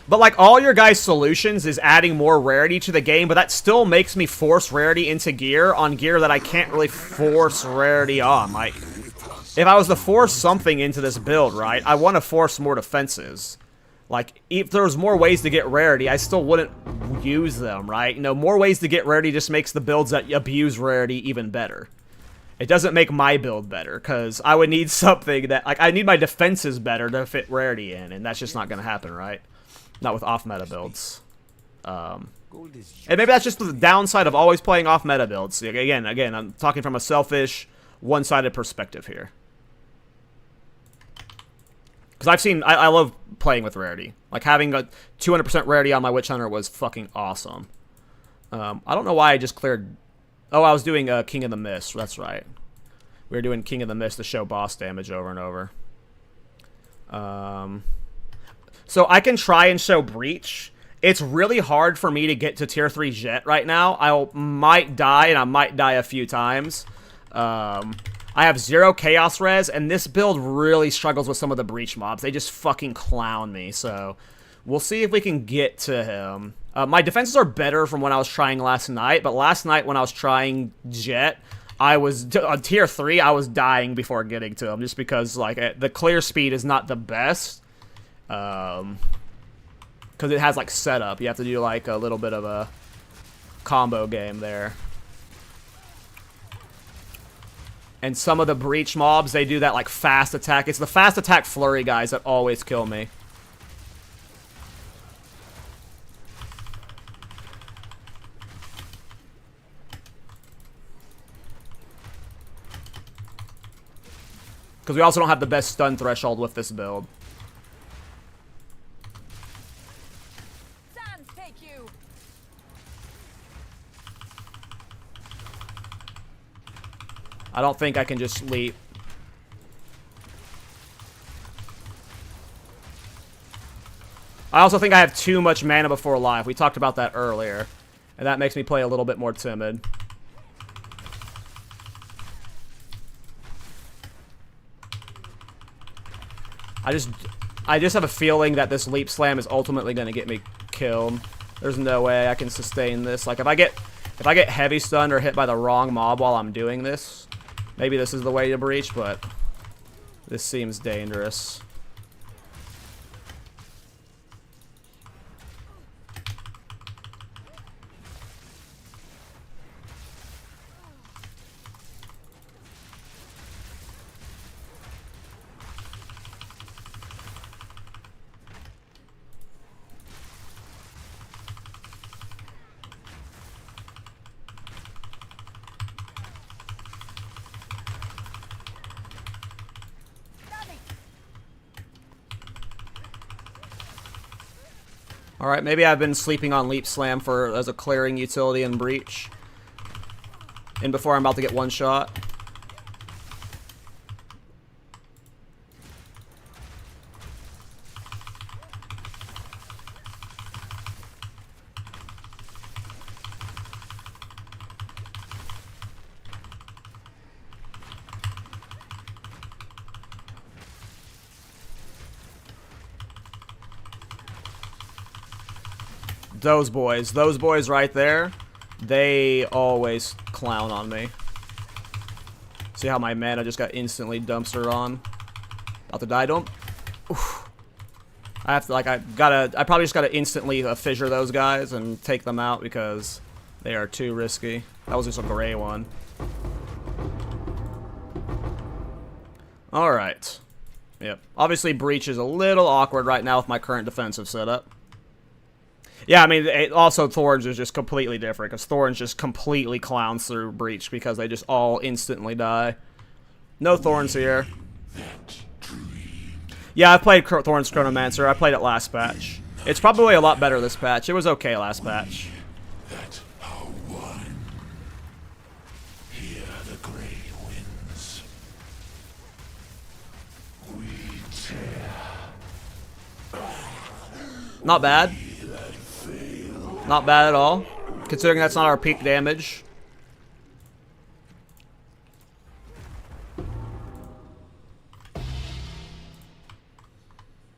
But, like, all your guys' solutions is adding more rarity to the game, but that still makes me force rarity into gear on gear that I can't really force rarity on. Like, if I was to force something into this build, right, I want to force more defenses. Like, if there was more ways to get rarity, I still wouldn't use them, right? You know, more ways to get rarity just makes the builds that abuse rarity even better. It doesn't make my build better, because I would need something that, like, I need my defenses better to fit rarity in, and that's just not going to happen, right? Not with off-meta builds. And maybe that's just the downside of always playing off-meta builds. Again, I'm talking from a selfish, one-sided perspective here. Because I've seen... I love playing with rarity. Like, having a 200% rarity on my Witch Hunter was fucking awesome. I don't know why I just cleared... Oh, I was doing King of the Mist. That's right. We were doing King of the Mist to show boss damage over and over. So I can try and show Breach. It's really hard for me to get to tier 3 Jet right now. I might die, and I might die a few times. I have 0 Chaos Res, and this build really struggles with some of the Breach mobs. They just fucking clown me, so we'll see if we can get to him. My defenses are better from when I was trying last night, but last night when I was trying Jet, I was, on tier 3, I was dying before getting to him, just because, like, the clear speed is not the best. Because it has, like, setup. You have to do, like, a little bit of a combo game there. And some of the Breach mobs, they do that, like, fast attack. It's the fast attack flurry guys that always kill me. Because we also don't have the best stun threshold with this build. I don't think I can just leap. I also think I have too much mana before life. We talked about that earlier. And that makes me play a little bit more timid. I just have a feeling that this leap slam is ultimately going to get me killed. There's no way I can sustain this. Like, if I get heavy stunned or hit by the wrong mob while I'm doing this, maybe this is the way to breach, but this seems dangerous. Alright, maybe I've been sleeping on Leap Slam as a clearing utility in Breach. And before I'm about to get one shot. Those boys right there, they always clown on me. See how my mana just got instantly dumpstered on? About to die, don't. Oof. I have to, like, I probably just gotta instantly fissure those guys and take them out because they are too risky. That was just a gray one. Alright. Yep. Obviously, Breach is a little awkward right now with my current defensive setup. Yeah, I mean, also Thorns is just completely different, because Thorns just completely clowns through Breach because they just all instantly die. No Thorns here. Yeah, I played Thorns Chronomancer. I played it last patch. It's probably a lot better this patch. It was okay last patch. Not bad. Not bad at all, considering that's not our peak damage.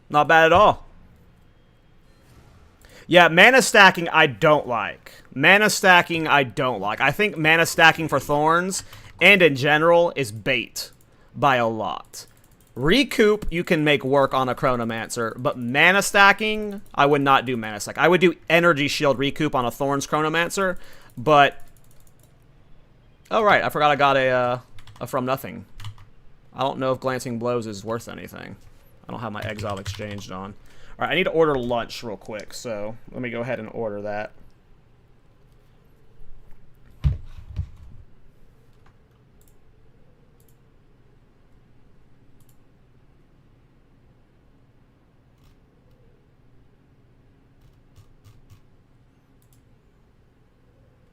Not bad at all. Yeah, mana stacking I don't like. Mana stacking I don't like. I think mana stacking for Thorns, and in general, is bait by a lot. Recoup, you can make work on a Chronomancer, but mana stacking, I would not do mana stack. I would do Energy Shield Recoup on a Thorns Chronomancer, but... Oh, right, I forgot I got a From Nothing. I don't know if Glancing Blows is worth anything. I don't have my Exile exchanged on. Alright, I need to order lunch real quick, so let me go ahead and order that.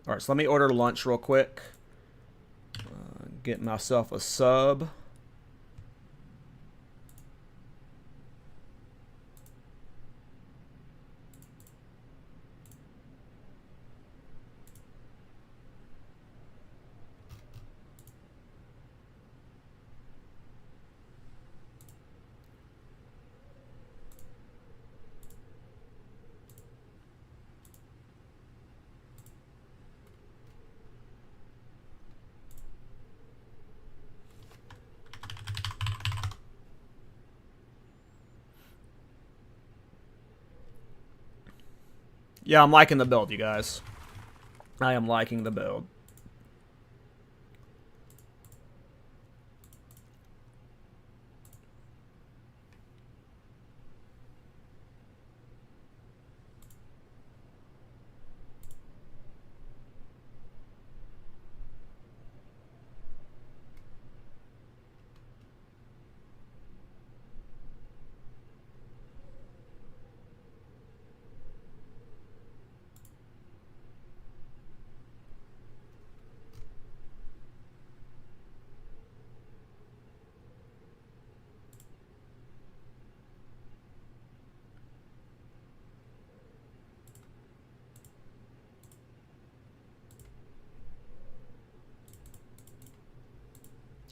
Alright, so let me order lunch real quick. Get myself a sub. Yeah, I'm liking the build, you guys. I am liking the build.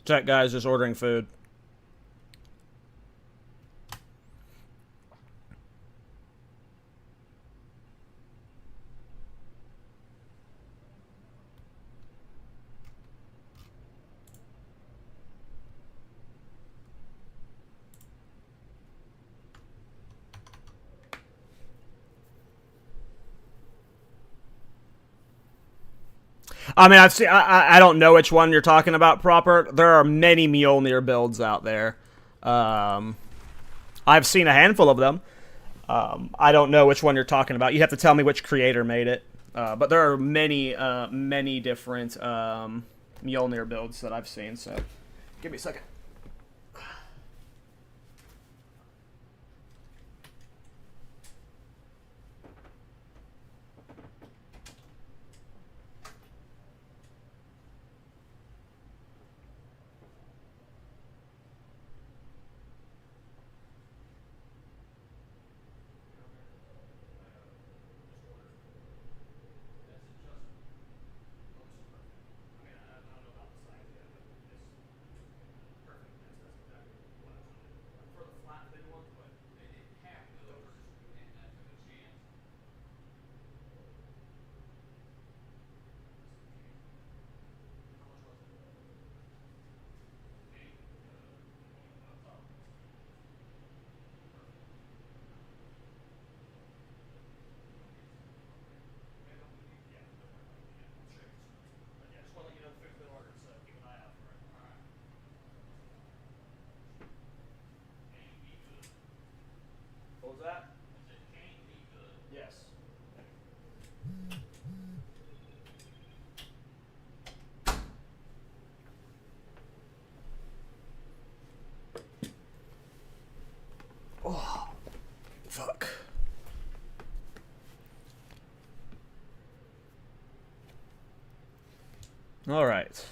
Check, guys, just ordering food. I mean, I don't know which one you're talking about proper. There are many Mjolnir builds out there. I've seen a handful of them. I don't know which one you're talking about. You have to tell me which creator made it. But there are many different Mjolnir builds that I've seen. So, give me a second. Alright.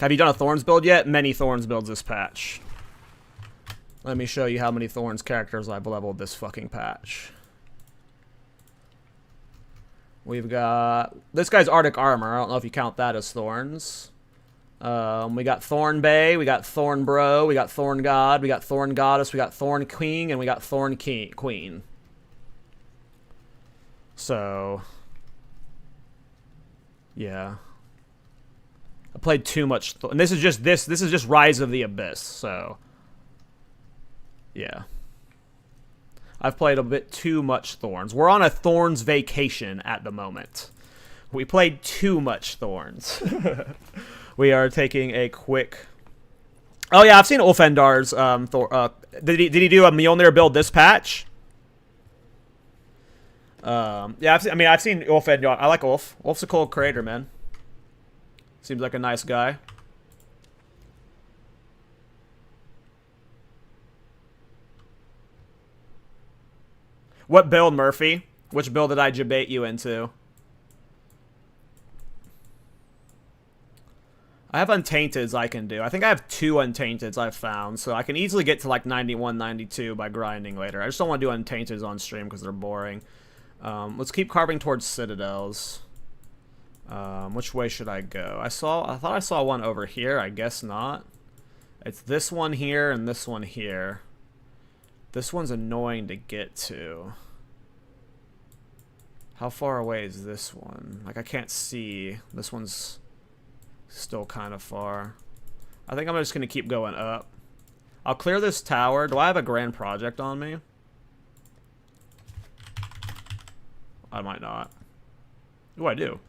Have you done a Thorns build yet? Many Thorns builds this patch. Let me show you how many Thorns characters I've leveled this fucking patch. We've got... This guy's Arctic Armor. I don't know if you count that as Thorns. We got Thorn Bay, we got Thorn Bro, we got Thorn God, we got Thorn Goddess, we got Thorn King, and we got Thorn Queen. So... Yeah. I played too much... And this is just this is just Rise of the Abyss, so... Yeah. I've played a bit too much Thorns. We're on a Thorns vacation at the moment. We played too much Thorns. We are taking a quick... Oh yeah, I've seen Ulfendar's did he do a Mjolnir build this patch? Yeah, I've seen Ulfendar. I like Ulf. Ulf's a cool creator, man. Seems like a nice guy. What build, Murphy? Which build did I debate you into? I have Untainteds I can do. I think I have 2 Untainteds I've found, so I can easily get to like 91, 92 by grinding later. I just don't want to do Untainteds on stream because they're boring. Let's keep carving towards Citadels. Which way should I go? I thought I saw one over here. I guess not. It's this one here and this one here. This one's annoying to get to. How far away is this one? Like, I can't see. This one's still kind of far. I think I'm just going to keep going up. I'll clear this tower. Do I have a grand project on me? I might not. Oh, I do.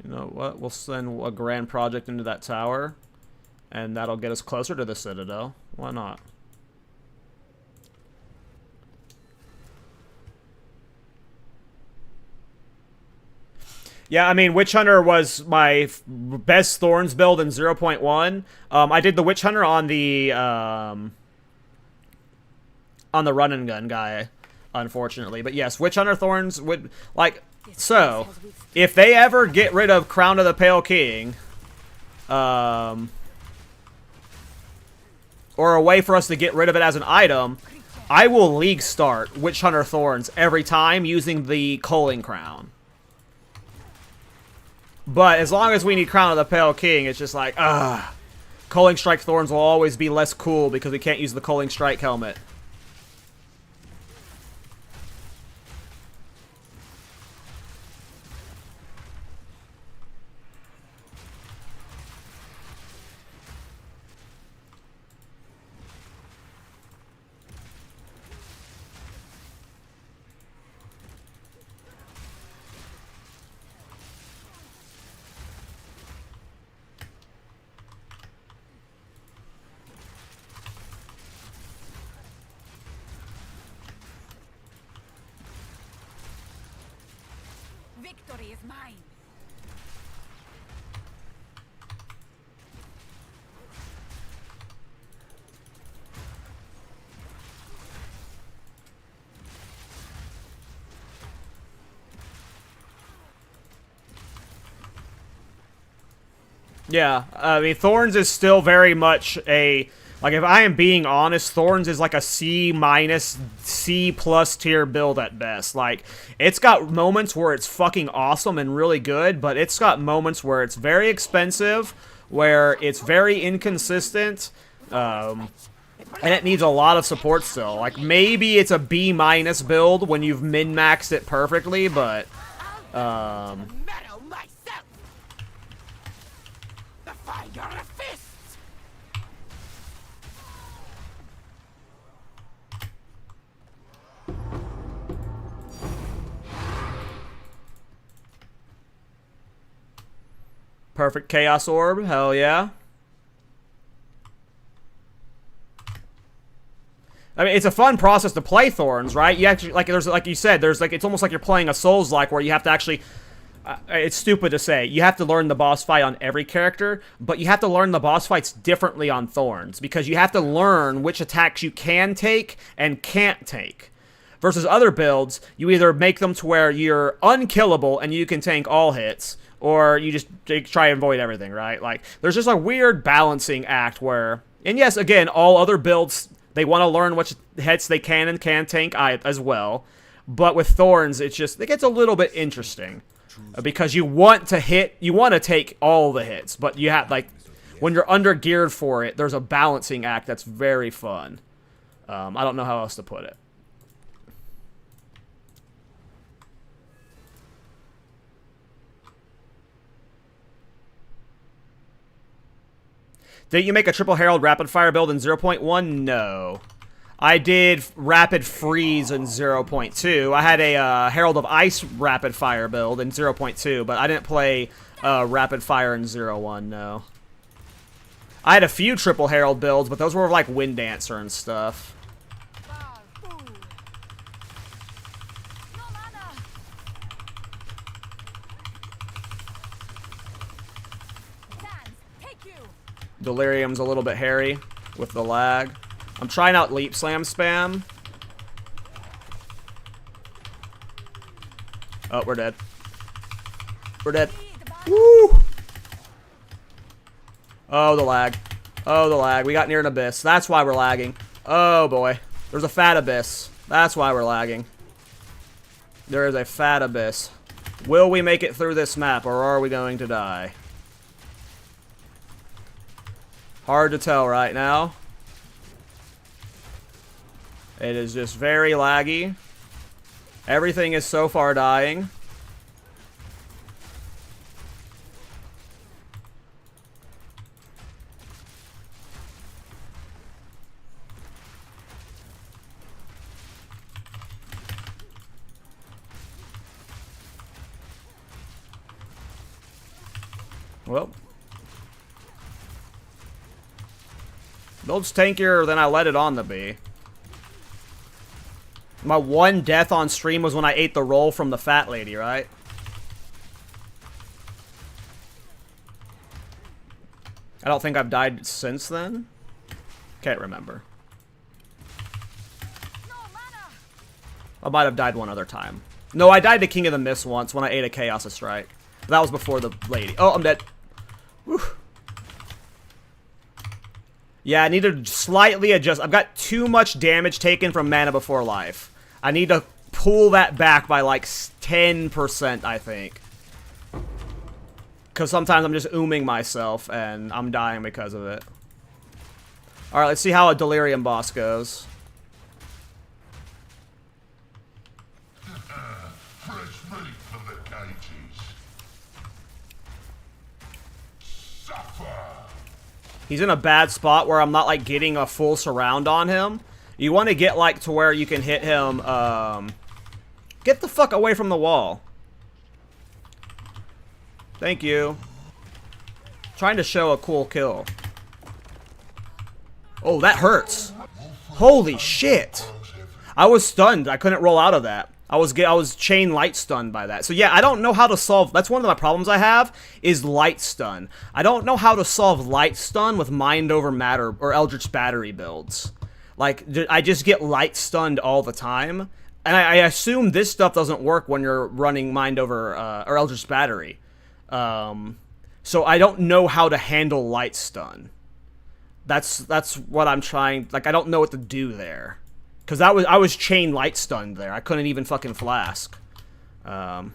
You know what? We'll send a grand project into that tower. And that'll get us closer to the Citadel. Why not? Yeah, I mean, Witch Hunter was my best Thorns build in 0.1. I did the Witch Hunter on the run and gun guy, unfortunately. But yes, Witch Hunter Thorns would, like, so, if they ever get rid of Crown of the Pale King, or a way for us to get rid of it as an item, I will League start Witch Hunter Thorns every time using the Culling Crown. But as long as we need Crown of the Pale King, it's just like, Culling Strike Thorns will always be less cool because we can't use the Culling Strike helmet. Victory is mine. Yeah, I mean, Thorns is still very much a... Like, if I am being honest, Thorns is like a C-, C+ tier build at best. Like, it's got moments where it's fucking awesome and really good, but it's got moments where it's very expensive, where it's very inconsistent, and it needs a lot of support still. Like, maybe it's a B- build when you've min-maxed it perfectly, but, perfect Chaos Orb, hell yeah. I mean, it's a fun process to play Thorns, right? You actually, like, there's, like you said, there's, like, it's almost like you're playing a Souls-like where you have to actually, it's stupid to say, you have to learn the boss fight on every character, but you have to learn the boss fights differently on Thorns, because you have to learn which attacks you can take and can't take. Versus other builds, you either make them to where you're unkillable and you can tank all hits, or you just try and avoid everything, right? Like, there's just a weird balancing act where, and yes, again, all other builds, they want to learn which hits they can and can't tank as well. But with Thorns, it gets a little bit interesting. Because you want to take all the hits, but you have, like, when you're under geared for it, there's a balancing act that's very fun. I don't know how else to put it. Did you make a triple Herald rapid fire build in 0.1? No. I did rapid freeze in 0.2. I had a Herald of Ice rapid fire build in 0.2, but I didn't play rapid fire in 0.1, no. I had a few triple Herald builds, but those were like Wind Dancer and stuff. Delirium's a little bit hairy with the lag. I'm trying out Leap Slam spam. Oh, we're dead. We're dead. Woo! Oh, the lag. Oh, the lag. We got near an abyss. That's why we're lagging. Oh, boy. There's a fat abyss. That's why we're lagging. There is a fat abyss. Will we make it through this map, or are we going to die? Hard to tell right now. It is just very laggy. Everything is so far dying. Well. Build's tankier than I let it on to be. My one death on stream was when I ate the roll from the fat lady, right? I don't think I've died since then. Can't remember. I might have died one other time. No, I died to King of the Mist once when I ate a Chaos of Strike. That was before the lady. Oh, I'm dead. Whew. Yeah, I need to slightly adjust. I've got too much damage taken from Mana Before Life. I need to pull that back by like 10%, I think. Because sometimes I'm just ooming myself and I'm dying because of it. Alright, let's see how a Delirium boss goes. Fresh meat for the cages. Suffer. He's in a bad spot where I'm not like getting a full surround on him. You want to get like to where you can hit him. Get the fuck away from the wall. Thank you. Trying to show a cool kill. Oh, that hurts. Holy shit. I was stunned. I couldn't roll out of that. I was chain light stunned by that. So yeah, I don't know how to solve. That's one of my problems I have is light stun. I don't know how to solve light stun with Mind Over Matter or Eldritch Battery builds. Like, I just get light stunned all the time. And I assume this stuff doesn't work when you're running Mind Over or Eldritch Battery. So I don't know how to handle light stun. That's what I'm trying. Like, I don't know what to do there. Because I was chain light stunned there. I couldn't even fucking flask. Alright,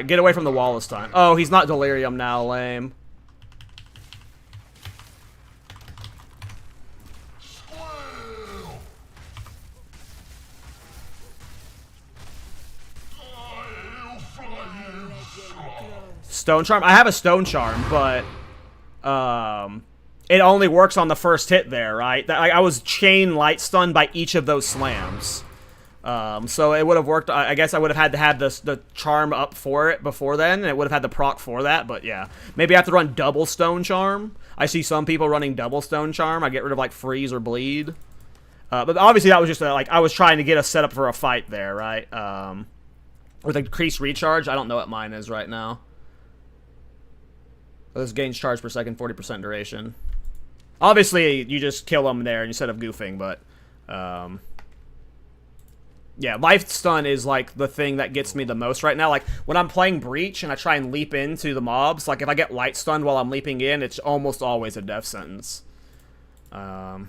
get away from the wall this time. Oh, he's not Delirium now, lame. Stone Charm? I have a Stone Charm, but it only works on the first hit there, right? I was chain light stunned by each of those slams. So it would have worked. I guess I would have had to have the charm up for it before then, and it would have had the proc for that, but yeah. Maybe I have to run double Stone Charm. I see some people running double Stone Charm. I get rid of, like, Freeze or Bleed. But obviously that was just, like, I was trying to get a setup for a fight there, right? With increased recharge. I don't know what mine is right now. This gains charge per second, 40% duration. Obviously, you just kill them there instead of goofing, but Yeah, life stun is, like, the thing that gets me the most right now. Like, when I'm playing Breach and I try and leap into the mobs, like, if I get light stunned while I'm leaping in, it's almost always a death sentence. Why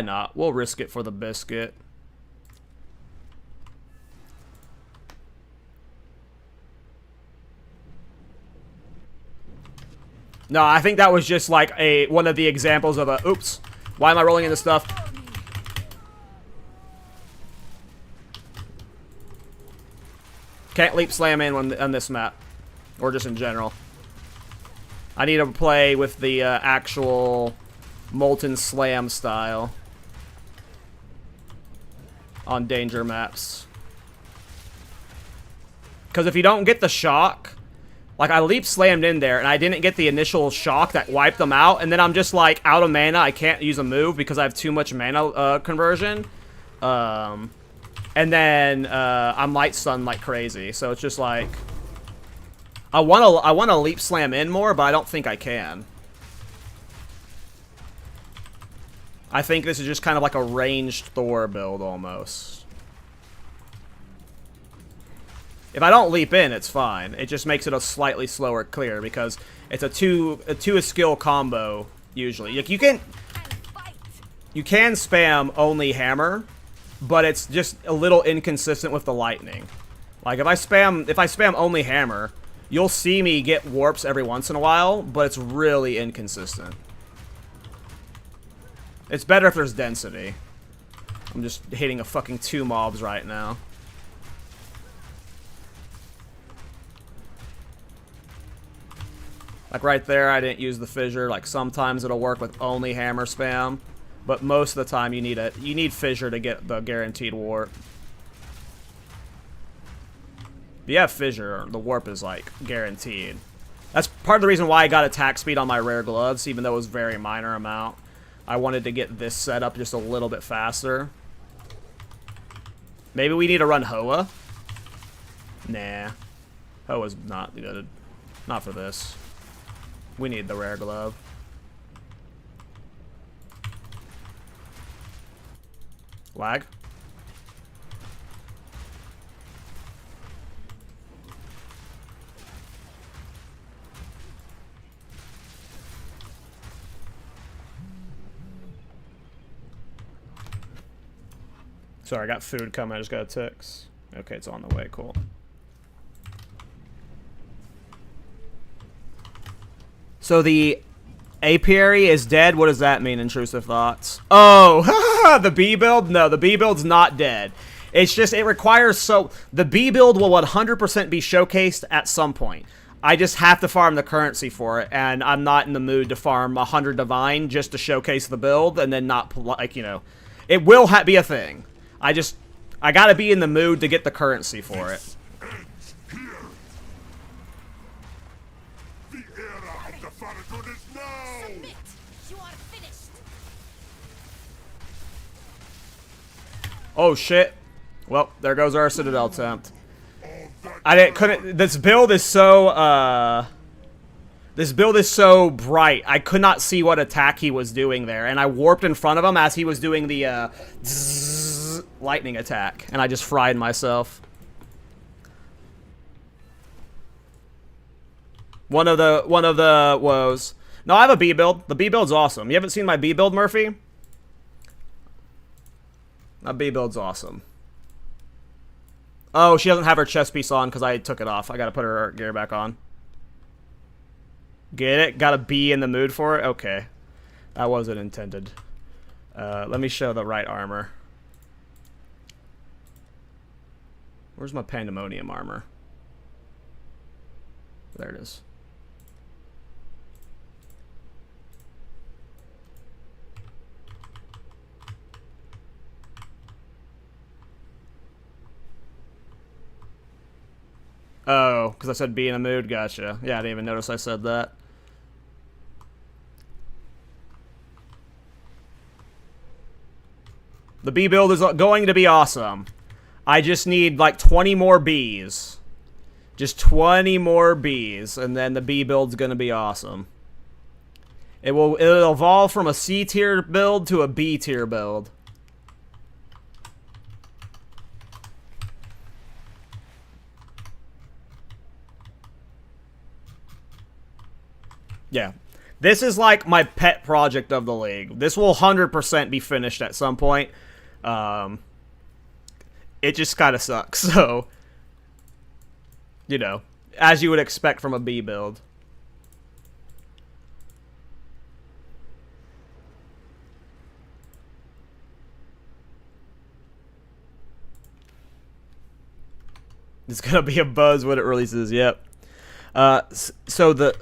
not? We'll risk it for the biscuit. No, I think that was just like one of the examples of a, oops, why am I rolling into stuff? Can't leap slam in on this map. Or just in general. I need to play with the actual Molten Slam style. On danger maps. Because if you don't get the shock... Like, I leap slammed in there, and I didn't get the initial shock that wiped them out, and then I'm just, like, out of mana. I can't use a move because I have too much mana conversion. And then I'm light stunned like crazy, so it's just like... I want to leap slam in more, but I don't think I can. I think this is just kind of like a ranged Thor build, almost. If I don't leap in, it's fine. It just makes it a slightly slower clear because it's a two skill combo usually. Like you can spam only hammer, but it's just a little inconsistent with the lightning. Like if I spam only hammer, you'll see me get warps every once in a while, but it's really inconsistent. It's better if there's density. I'm just hitting a fucking 2 mobs right now. Like right there, I didn't use the fissure. Like sometimes it'll work with only hammer spam, but most of the time you need fissure to get the guaranteed warp. If you have fissure, the warp is like guaranteed. That's part of the reason why I got attack speed on my rare gloves, even though it was a very minor amount. I wanted to get this set up just a little bit faster. Maybe we need to run Hoa. Nah, Hoa's not good. Not for this. We need the rare glove. Lag? Sorry, I got food coming. I just got a text. Okay, it's on the way. Cool. So the apiary is dead? What does that mean, intrusive thoughts? Oh, the B build? No, the B build's not dead. It's just, it requires the B build will 100% be showcased at some point. I just have to farm the currency for it, and I'm not in the mood to farm 100 divine just to showcase the build, and then not, like, you know. It will be a thing. I gotta be in the mood to get the currency for it. Oh shit. Well, there goes our Citadel attempt. This build is so bright. I could not see what attack he was doing there, and I warped in front of him as he was doing the lightning attack, and I just fried myself. One of the woes. No, I have a B build. The B build's awesome. You haven't seen my B build, Murphy? My B build's awesome. Oh, she doesn't have her chest piece on because I took it off. I gotta put her gear back on. Get it? Gotta be in the mood for it? Okay. That wasn't intended. Let me show the right armor. Where's my Pandemonium armor? There it is. Oh, because I said be in a mood? Gotcha. Yeah, I didn't even notice I said that. The B build is going to be awesome. I just need like 20 more Bs. Just 20 more Bs, and then the B build's going to be awesome. It'll evolve from a C tier build to a B tier build. Yeah. This is like my pet project of the league. This will 100% be finished at some point. It just kind of sucks. So, you know, as you would expect from a B build. It's gonna be a buzz when it releases. Yep. So the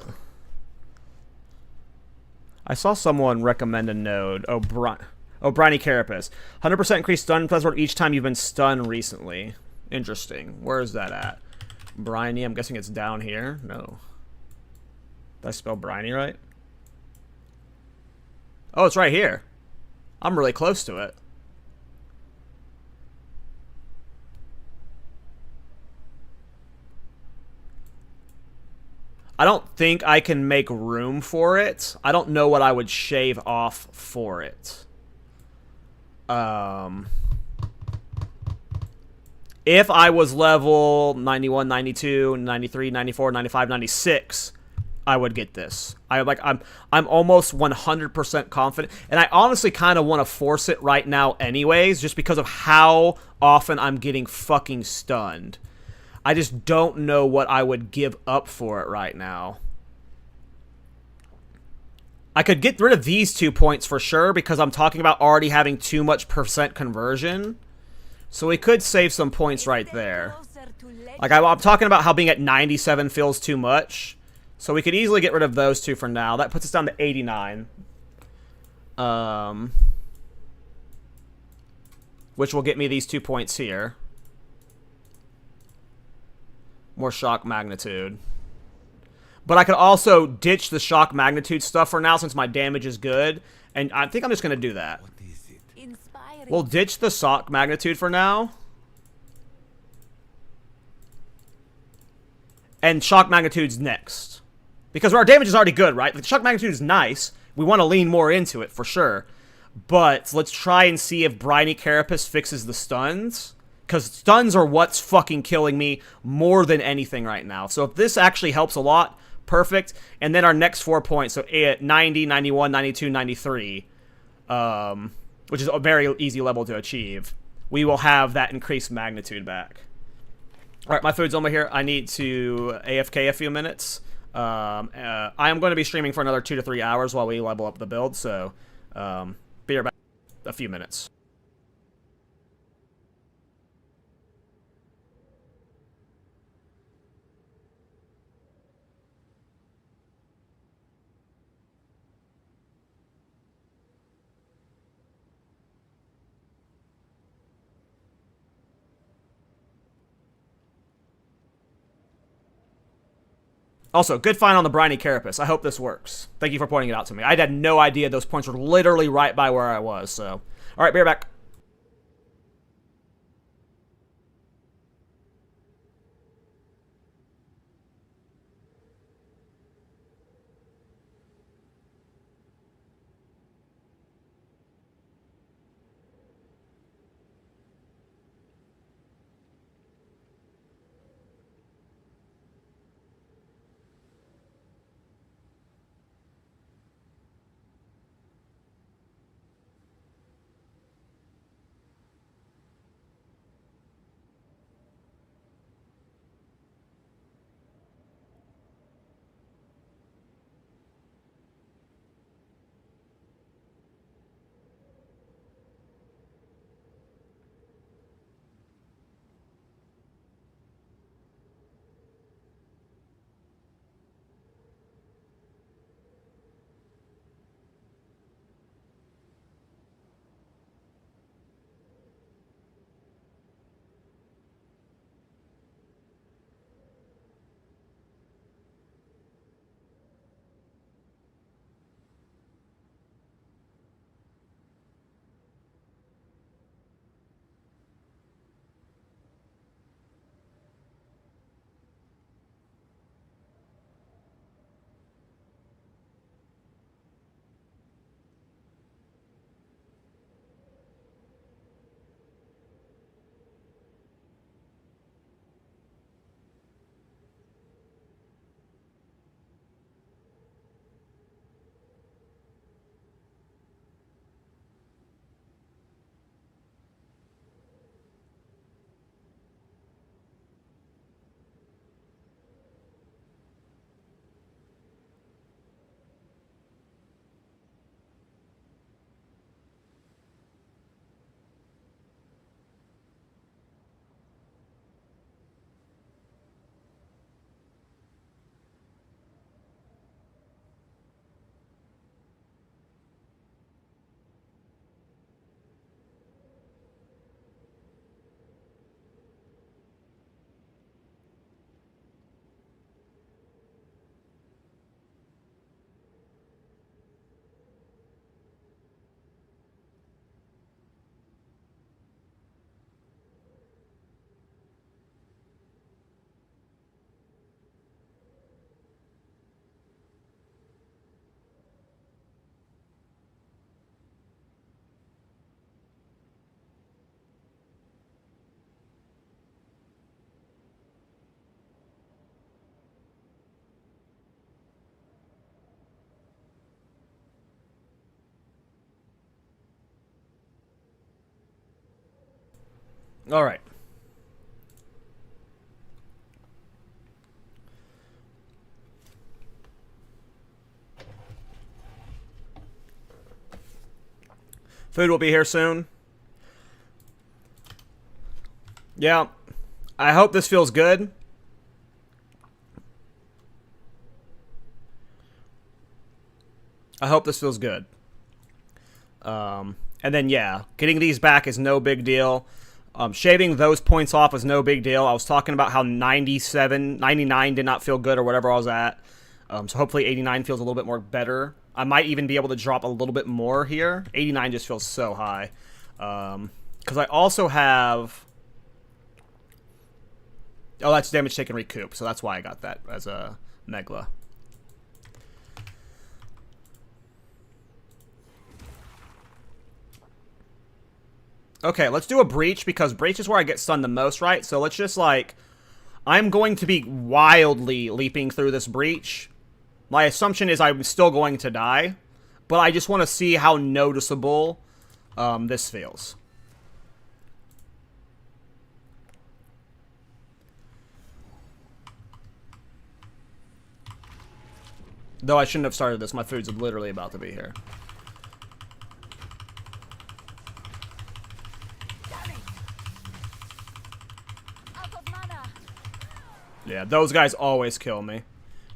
I saw someone recommend a node. Briny Carapace. 100% increased stun plus each time you've been stunned recently. Interesting. Where is that at? Briny. I'm guessing it's down here. No. Did I spell Briny right? Oh, it's right here. I'm really close to it. I don't think I can make room for it. I don't know what I would shave off for it. If I was level 91, 92, 93, 94, 95, 96, I would get this. I'm almost 100% confident, and I honestly kind of want to force it right now anyways, just because of how often I'm getting fucking stunned. I just don't know what I would give up for it right now. I could get rid of these 2 points for sure, because I'm talking about already having too much percent conversion. So we could save some points right there. Like, I'm talking about how being at 97 feels too much. So we could easily get rid of those 2 for now. That puts us down to 89. Which will get me these 2 points here. More shock magnitude. But I could also ditch the shock magnitude stuff for now since my damage is good. And I think I'm just going to do that. What is it? We'll ditch the shock magnitude for now. And shock magnitude's next. Because our damage is already good, right? The shock magnitude is nice. We want to lean more into it for sure. But let's try and see if Briny Carapace fixes the stuns. Because stuns are what's fucking killing me more than anything right now. So if this actually helps a lot, perfect. And then our next 4 points, so 90, 91, 92, 93, which is a very easy level to achieve, we will have that increased magnitude back. Alright, my food's almost here. I need to AFK a few minutes. I am going to be streaming for another 2 to 3 hours while we level up the build, so be here back in a few minutes. Also, good find on the Briny Carapace. I hope this works. Thank you for pointing it out to me. I had no idea those points were literally right by where I was, so. Alright, be right back. All right. Food will be here soon. Yeah. I hope this feels good. I hope this feels good. And then, yeah, getting these back is no big deal. Shaving those points off is no big deal. I was talking about how 99 did not feel good or whatever I was at. So hopefully 89 feels a little bit more better. I might even be able to drop a little bit more here. 89 just feels so high. Because I also have... Oh, that's damage taken recoup. So that's why I got that as a Megla. Okay, let's do a breach, because breach is where I get stunned the most, right? So let's just, like... I'm going to be wildly leaping through this breach. My assumption is I'm still going to die, but I just want to see how noticeable this feels. Though I shouldn't have started this. My food's literally about to be here. Yeah, those guys always kill me.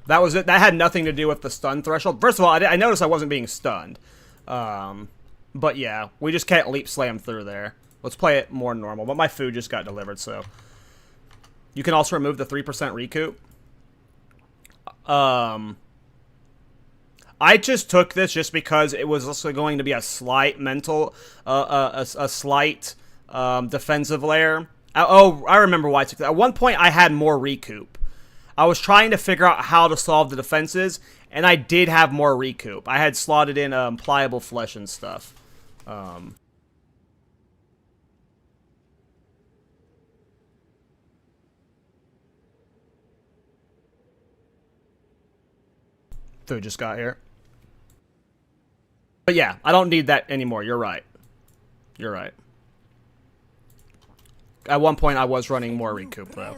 That was it. That had nothing to do with the stun threshold. First of all, I noticed I wasn't being stunned. But yeah, we just can't leap slam through there. Let's play it more normal. But my food just got delivered, so. You can also remove the 3% recoup. I just took this just because it was also going to be a slight mental, a slight defensive layer. I remember why I took that. At one point, I had more recoup. I was trying to figure out how to solve the defenses, and I did have more recoup. I had slotted in pliable flesh and stuff. Food just got here. But yeah, I don't need that anymore. You're right. You're right. At one point, I was running more recoup, though.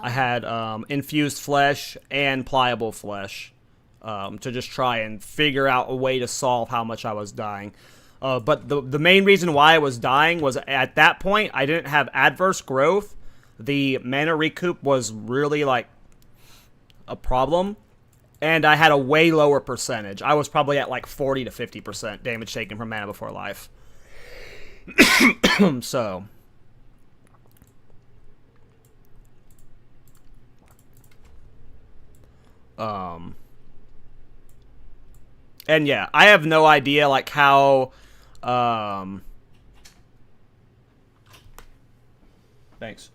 I had infused flesh and pliable flesh to just try and figure out a way to solve how much I was dying. But the main reason why I was dying was at that point, I didn't have adverse growth. The mana recoup was really, like, a problem. And I had a way lower percentage. I was probably at, like, 40 to 50% damage taken from Mana Before Life. So... and yeah, I have no idea, like, how, thanks.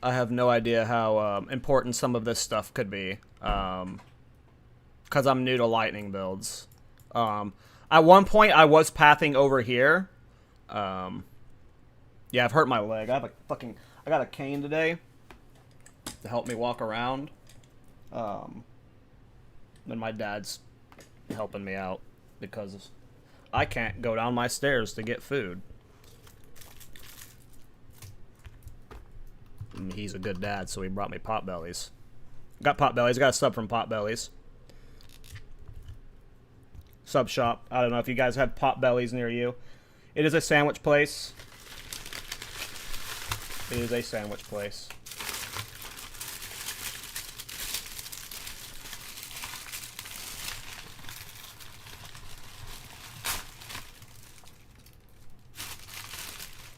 I have no idea how, important some of this stuff could be, because I'm new to lightning builds. At one point, I was pathing over here. Yeah, I've hurt my leg. I got a cane today to help me walk around. And my dad's helping me out because I can't go down my stairs to get food. He's a good dad, so he brought me Potbellies. Got Potbellies. Got a sub from Potbellies. Sub shop. I don't know if you guys have Potbellies near you. It is a sandwich place. It is a sandwich place.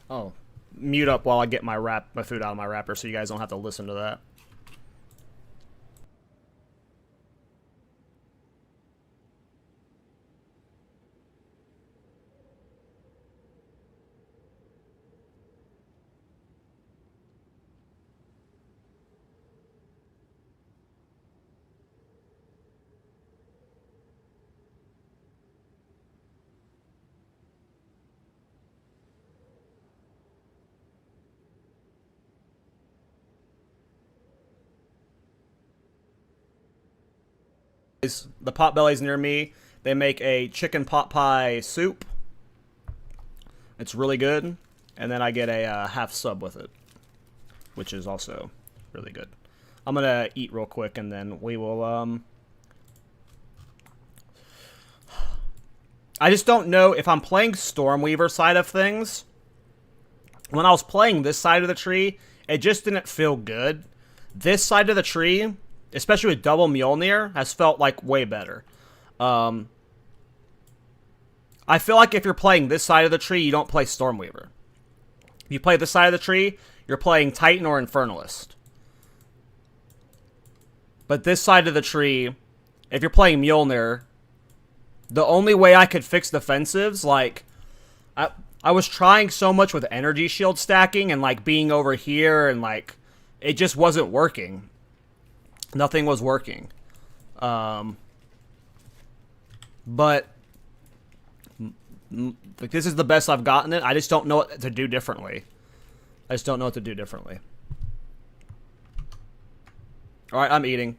Oh, mute up while I get my food out of my wrapper so you guys don't have to listen to that. The Potbellies near me, they make a chicken pot pie soup. It's really good. And then I get a half sub with it, which is also really good. I'm going to eat real quick, and then we will... I just don't know if I'm playing Stormweaver side of things. When I was playing this side of the tree, it just didn't feel good. This side of the tree, especially with double Mjolnir, has felt like way better. I feel like if you're playing this side of the tree, you don't play Stormweaver. If you play this side of the tree, you're playing Titan or Infernalist. But this side of the tree, if you're playing Mjolnir, the only way I could fix defensives, like, I was trying so much with energy shield stacking and, like, being over here, and, like, it just wasn't working. Nothing was working. But, like, this is the best I've gotten it. I just don't know what to do differently. Alright, I'm eating.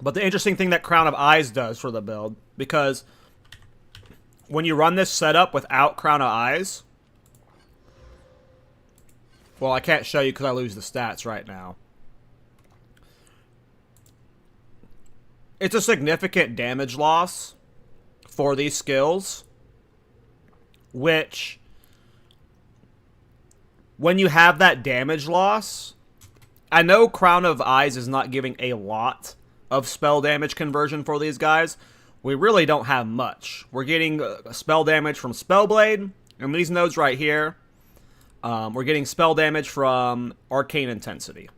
But the interesting thing that Crown of Eyes does for the build, because when you run this setup without Crown of Eyes, well, I can't show you because I lose the stats right now. It's a significant damage loss for these skills, which, when you have that damage loss, I know Crown of Eyes is not giving a lot of spell damage conversion for these guys. We really don't have much. We're getting spell damage from Spellblade, and these nodes right here, we're getting spell damage from Arcane Intensity.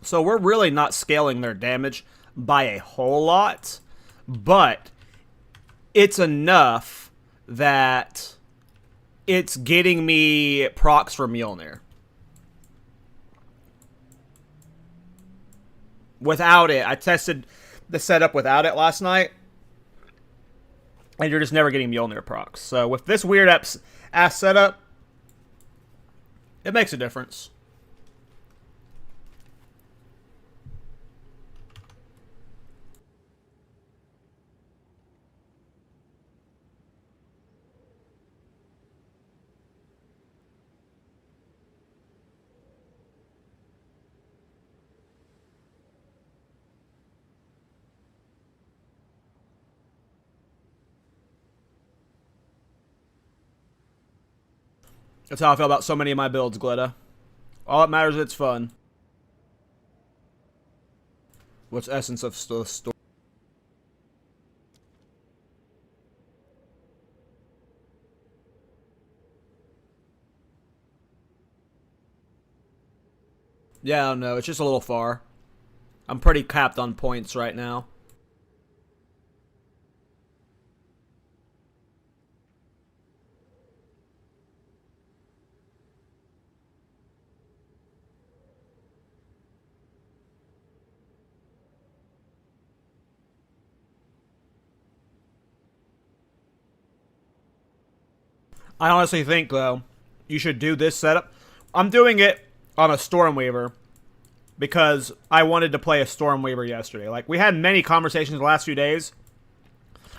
So we're really not scaling their damage by a whole lot, but it's enough that it's getting me procs for Mjolnir. Without it, I tested the setup without it last night, and you're just never getting Mjolnir procs. So with this weird ass setup, it makes a difference. That's how I feel about so many of my builds, Gletta. All that matters is it's fun. What's essence of the story? Yeah, I don't know. It's just a little far. I'm pretty capped on points right now. I honestly think, though, you should do this setup. I'm doing it on a Stormweaver because I wanted to play a Stormweaver yesterday. Like, we had many conversations the last few days.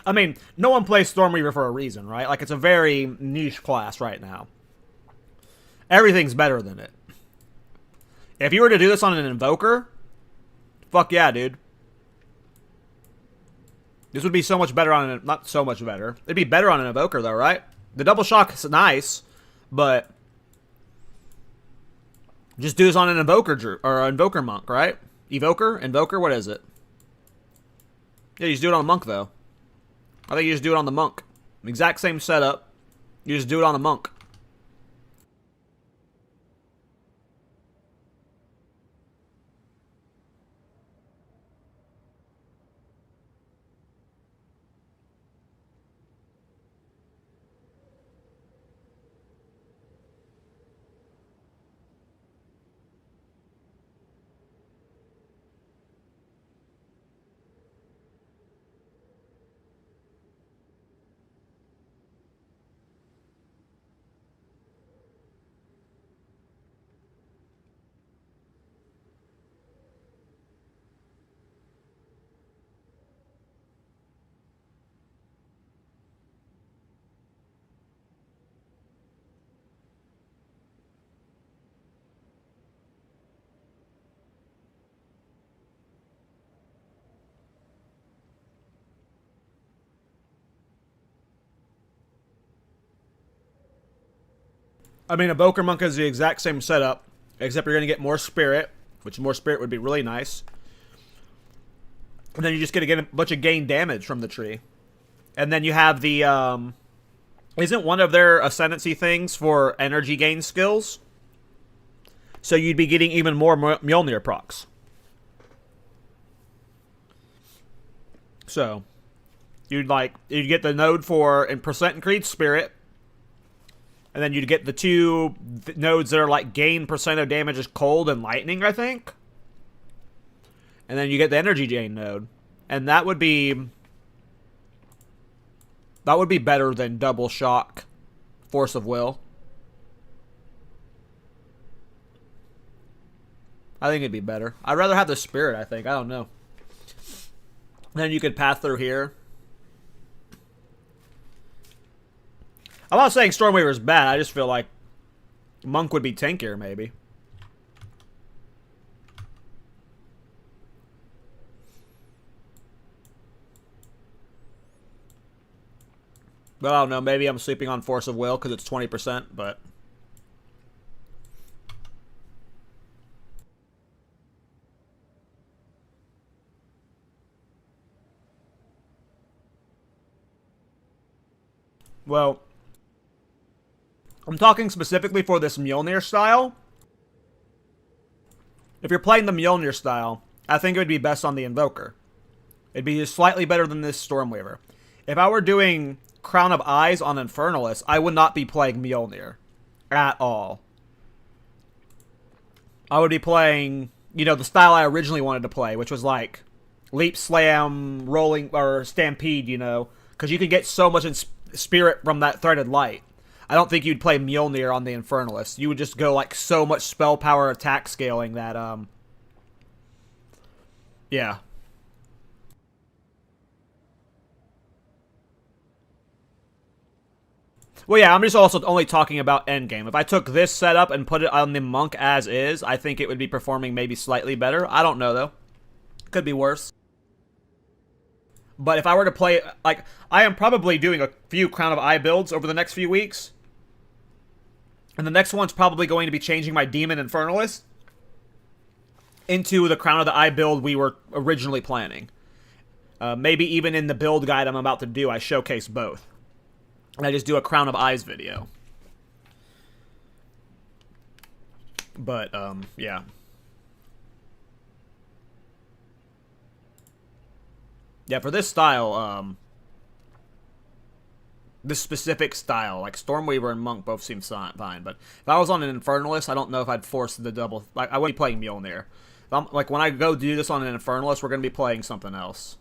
I mean, no one plays Stormweaver for a reason, right? Like, it's a very niche class right now. Everything's better than it. If you were to do this on an Invoker, fuck yeah, dude. This would be so much better on not so much better. It'd be better on an Evoker though, right? The double shock is nice, but just do this on an Invoker or an Invoker Monk, right? Invoker, what is it? Yeah, you just do it on a Monk though. I think you just do it on the Monk. Exact same setup. You just do it on a Monk. I mean, Evoker Monk is the exact same setup, except you're going to get more Spirit, which more Spirit would be really nice. And then you just get a bunch of gain damage from the tree. And then you have the, isn't one of their Ascendancy things for energy gain skills? So you'd be getting even more Mjolnir procs. So, you'd get the node for percent increased Spirit. And then you'd get the two nodes that are like gain percent of damage is cold and lightning, I think. And then you get the energy gain node. And that would be better than double shock force of will. I think it'd be better. I'd rather have the spirit, I think. I don't know. Then you could path through here. I'm not saying Stormweaver is bad. I just feel like Monk would be tankier, maybe. But I don't know. Maybe I'm sleeping on Force of Will because it's 20%, but... Well... I'm talking specifically for this Mjolnir style. If you're playing the Mjolnir style, I think it would be best on the Invoker. It'd be just slightly better than this Stormweaver. If I were doing Crown of Eyes on Infernalist, I would not be playing Mjolnir. At all. I would be playing, you know, the style I originally wanted to play, which was like Leap, Slam, Rolling, or Stampede, you know. Because you could get so much in spirit from that Threaded Light. I don't think you'd play Mjolnir on the Infernalist. You would just go, like, so much spell power attack scaling that, yeah. Well, yeah, I'm just also only talking about Endgame. If I took this setup and put it on the Monk as is, I think it would be performing maybe slightly better. I don't know, though. Could be worse. But if I were to play, like, I am probably doing a few Crown of Eye builds over the next few weeks. And the next one's probably going to be changing my Demon Infernalist into the Crown of the Eye build we were originally planning. Maybe even in the build guide I'm about to do, I showcase both. And I just do a Crown of Eyes video. But, yeah. Yeah, for this style, this specific style, like Stormweaver and Monk both seem fine, but if I was on an Infernalist, I don't know if I'd force the double, like, I wouldn't be playing Mjolnir. Like, when I go do this on an Infernalist, we're going to be playing something else.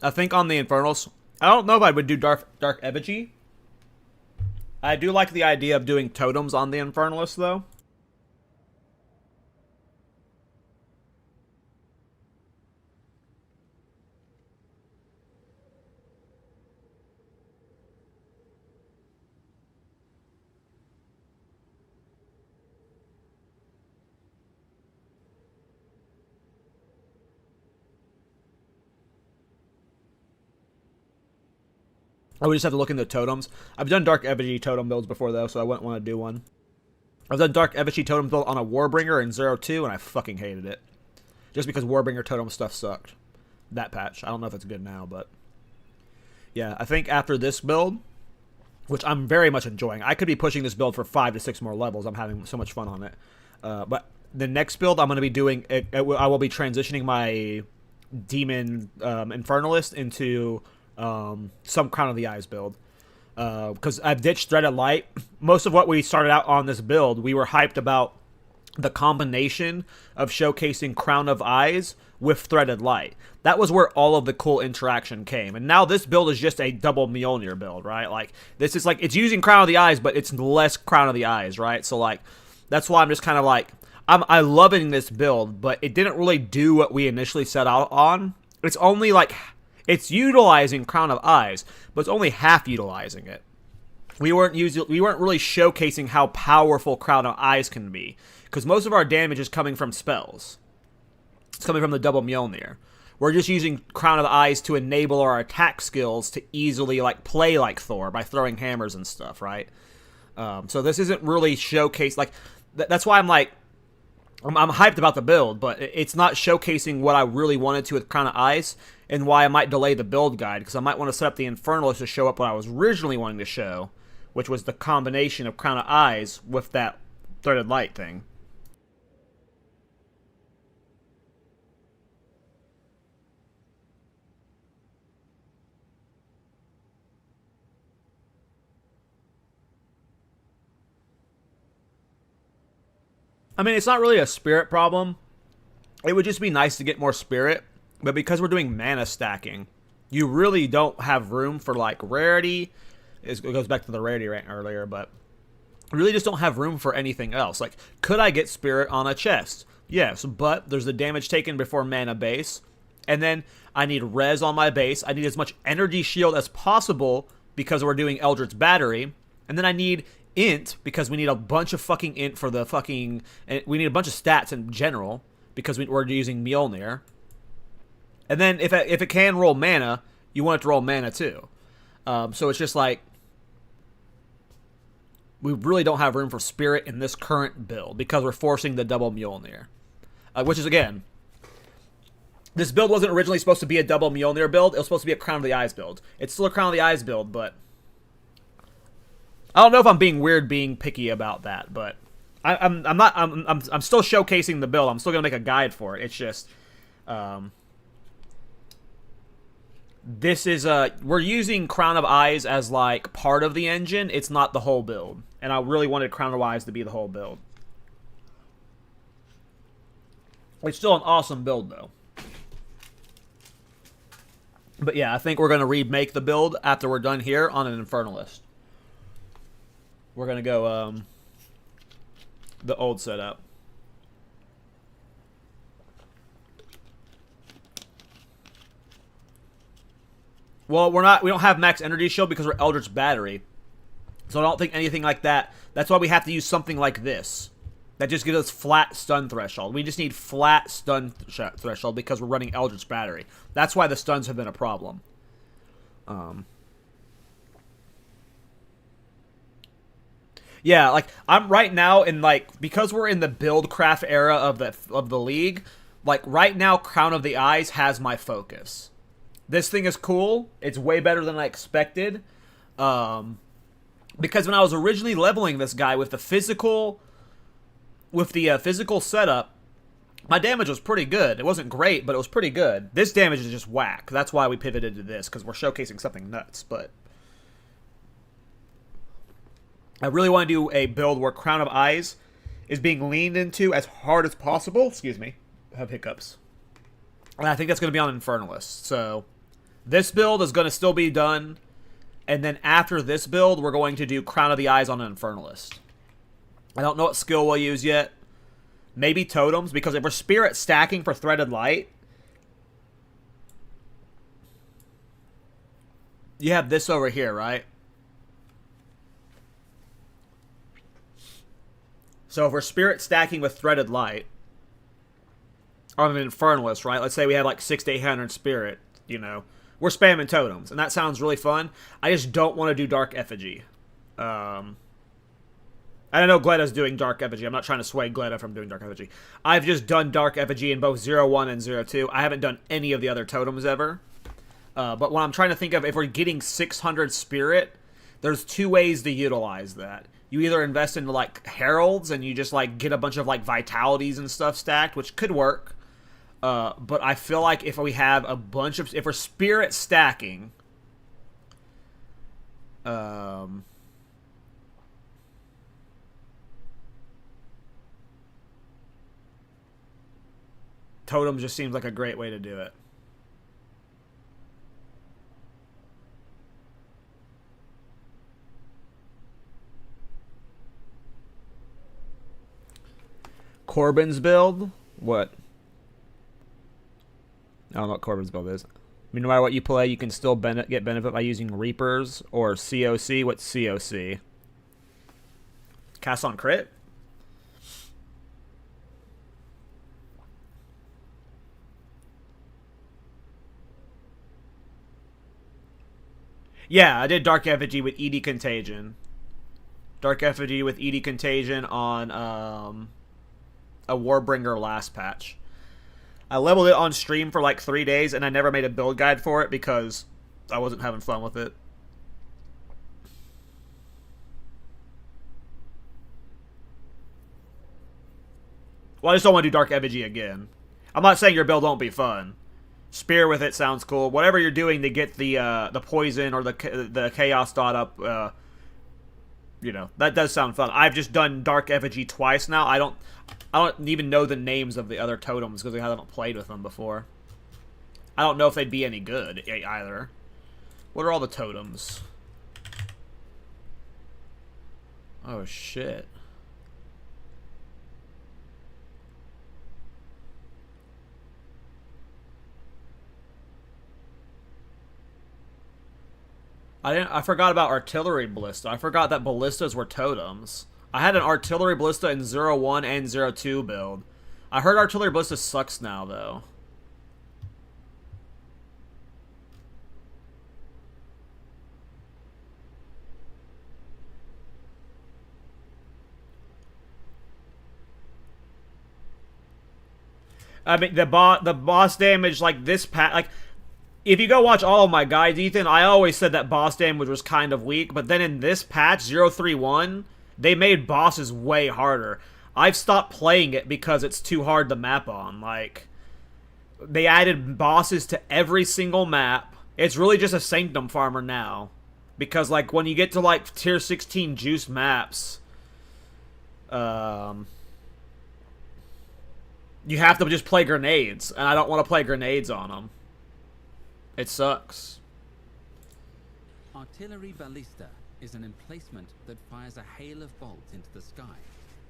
I think on the Infernals, I don't know if I would do Dark Effigy. I do like the idea of doing totems on the Infernalist, though. I would just have to look into totems. I've done Dark Effigy totem builds before, though, so I wouldn't want to do one. I've done Dark Effigy totem build on a Warbringer in 0-2, and I fucking hated it. Just because Warbringer totem stuff sucked. That patch. I don't know if it's good now, but... yeah, I think after this build, which I'm very much enjoying, I could be pushing this build for 5 to 6 more levels. I'm having so much fun on it. But the next build I'm going to be doing... I will be transitioning my Demon Infernalist into... some Crown of the Eyes build. Because I've ditched Threaded Light. Most of what we started out on this build, we were hyped about the combination of showcasing Crown of Eyes with Threaded Light. That was where all of the cool interaction came. And now this build is just a double Mjolnir build, right? Like, this is like, it's using Crown of the Eyes, but it's less Crown of the Eyes, right? So, like, that's why I'm just kind of like, I'm loving this build, but it didn't really do what we initially set out on. It's only like... it's utilizing Crown of Eyes, but it's only half utilizing it. We weren't really showcasing how powerful Crown of Eyes can be, because most of our damage is coming from spells. It's coming from the double Mjolnir. We're just using Crown of Eyes to enable our attack skills to easily like play like Thor by throwing hammers and stuff, right? So this isn't really showcased. Like that's why I'm like. I'm hyped about the build, but it's not showcasing what I really wanted to with Crown of Eyes, and why I might delay the build guide, because I might want to set up the Infernalist to show up what I was originally wanting to show, which was the combination of Crown of Eyes with that Threaded Light thing. I mean, it's not really a spirit problem. It would just be nice to get more spirit, but because we're doing mana stacking, you really don't have room for, like, Rarity. It goes back to the Rarity rant earlier, but you really just don't have room for anything else. Like, could I get spirit on a chest? Yes, but there's the damage taken before mana base, and then I need res on my base. I need as much energy shield as possible because we're doing Eldritch Battery, and then I need int because we need a bunch of fucking int for the fucking... and we need a bunch of stats in general because we're using Mjolnir. And then if it can roll mana, you want it to roll mana too. So it's just like... we really don't have room for spirit in this current build because we're forcing the double Mjolnir. Which is, again... this build wasn't originally supposed to be a double Mjolnir build. It was supposed to be a Crown of the Eyes build. It's still a Crown of the Eyes build, but... I don't know if I'm being weird being picky about that, but I'm still showcasing the build. I'm still gonna make a guide for it. It's just this is we're using Crown of Eyes as like part of the engine. It's not the whole build, and I really wanted Crown of Eyes to be the whole build. It's still an awesome build though. But yeah, I think we're gonna remake the build after we're done here on an Infernalist. We're going to go the old setup. Well, we don't have max energy shield because we're Eldritch Battery. So I don't think anything like that. That's why we have to use something like this. That just gives us flat stun threshold. We just need flat stun threshold because we're running Eldritch Battery. That's why the stuns have been a problem. Yeah, like, I'm right now in, like, because we're in the build craft era of the league, like, right now, Crown of the Eyes has my focus. This thing is cool. It's way better than I expected. Because when I was originally leveling this guy with the physical setup, my damage was pretty good. It wasn't great, but it was pretty good. This damage is just whack. That's why we pivoted to this, because we're showcasing something nuts, but... I really want to do a build where Crown of Eyes is being leaned into as hard as possible. Excuse me. I have hiccups. And I think that's going to be on Infernalist. So, this build is going to still be done. And then after this build, we're going to do Crown of the Eyes on an Infernalist. I don't know what skill we'll use yet. Maybe totems, because if we're spirit stacking for Threaded Light, you have this over here, right? So if we're spirit stacking with Threaded Light on an Infernalist, right? Let's say we have like 600 to 800 spirit, you know. We're spamming totems, and that sounds really fun. I just don't want to do Dark Effigy. I know Gleda's doing Dark Effigy. I'm not trying to sway Gleda from doing Dark Effigy. I've just done Dark Effigy in both 0-1 and 0-2. I haven't done any of the other totems ever. But what I'm trying to think of, if we're getting 600 spirit, there's two ways to utilize that. You either invest into, like, Heralds, and you just, like, get a bunch of, like, Vitalities and stuff stacked, which could work. But I feel like if we have a bunch of... If we're spirit stacking... Totem just seems like a great way to do it. Corbin's build? What? I don't know what Corbin's build is. I mean, no matter what you play, you can still get benefit by using Reapers or COC. What's COC? Cast on crit? Yeah, I did Dark Effigy with ED Contagion. Dark Effigy with ED Contagion on a Warbringer last patch. I leveled it on stream for like 3 days, and I never made a build guide for it because I wasn't having fun with it. Well, I just don't want to do Dark Effigy again. I'm not saying your build won't be fun. Spear with it sounds cool. Whatever you're doing to get the poison or the chaos dot up, you know, that does sound fun. I've just done Dark Effigy twice now. I don't even know the names of the other totems because I haven't played with them before. I don't know if they'd be any good either. What are all the totems? Oh shit. I forgot about Artillery Ballista. I forgot that ballistas were totems. I had an Artillery Ballista in 0-1 and 0-2 build. I heard Artillery Ballista sucks now, though. I mean, the boss damage, like, this pack, like... If you go watch all of my guides, Ethan, I always said that boss damage was kind of weak, but then in this patch, 031, they made bosses way harder. I've stopped playing it because it's too hard to map on. Like, they added bosses to every single map. It's really just a Sanctum farmer now. Because, like, when you get to, like, tier 16 juice maps, you have to just play grenades, and I don't want to play grenades on them. It sucks. Artillery Ballista is an emplacement that fires a hail of bolts into the sky.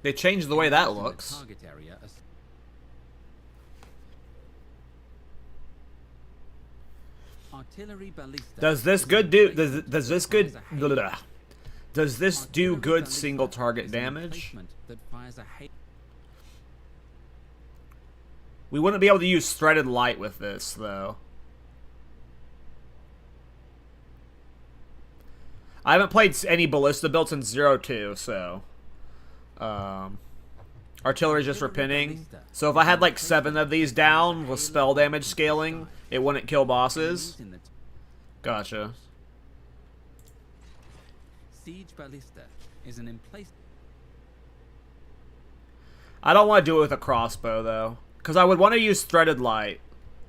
They changed the way that looks. Target area Artillery Ballista. Does this good do? Does this good? Does this do good single target damage? We wouldn't be able to use Threaded Light with this, though. I haven't played any Ballista builds since 0-2, so... Artillery just for pinning. So if I had like 7 of these down with spell damage scaling, it wouldn't kill bosses. Gotcha. Siege Ballista is an emplacement. I don't want to do it with a crossbow, though. Because I would want to use Threaded Light.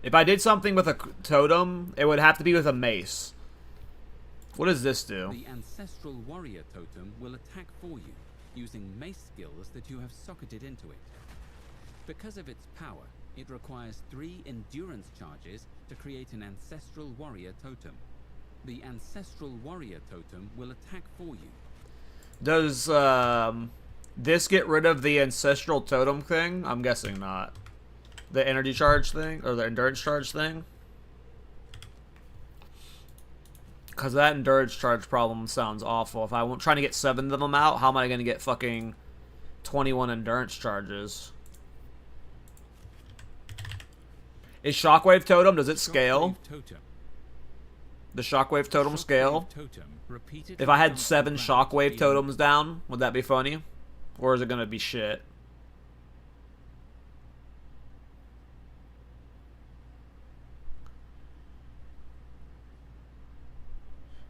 If I did something with a totem, it would have to be with a mace. What does this do? The Ancestral Warrior Totem will attack for you, using mace skills that you have socketed into it. Because of its power, it requires 3 endurance charges to create an Ancestral Warrior Totem. The ancestral warrior totem will attack for you. Does this get rid of the ancestral totem thing? I'm guessing not. The energy charge thing, or the endurance charge thing? Because that endurance charge problem sounds awful. If I'm trying to get 7 of them out, how am I going to get fucking 21 endurance charges? Is Shockwave Totem, does it scale? The Shockwave Totem scale? If I had 7 Shockwave Totems down, would that be funny? Or is it going to be shit?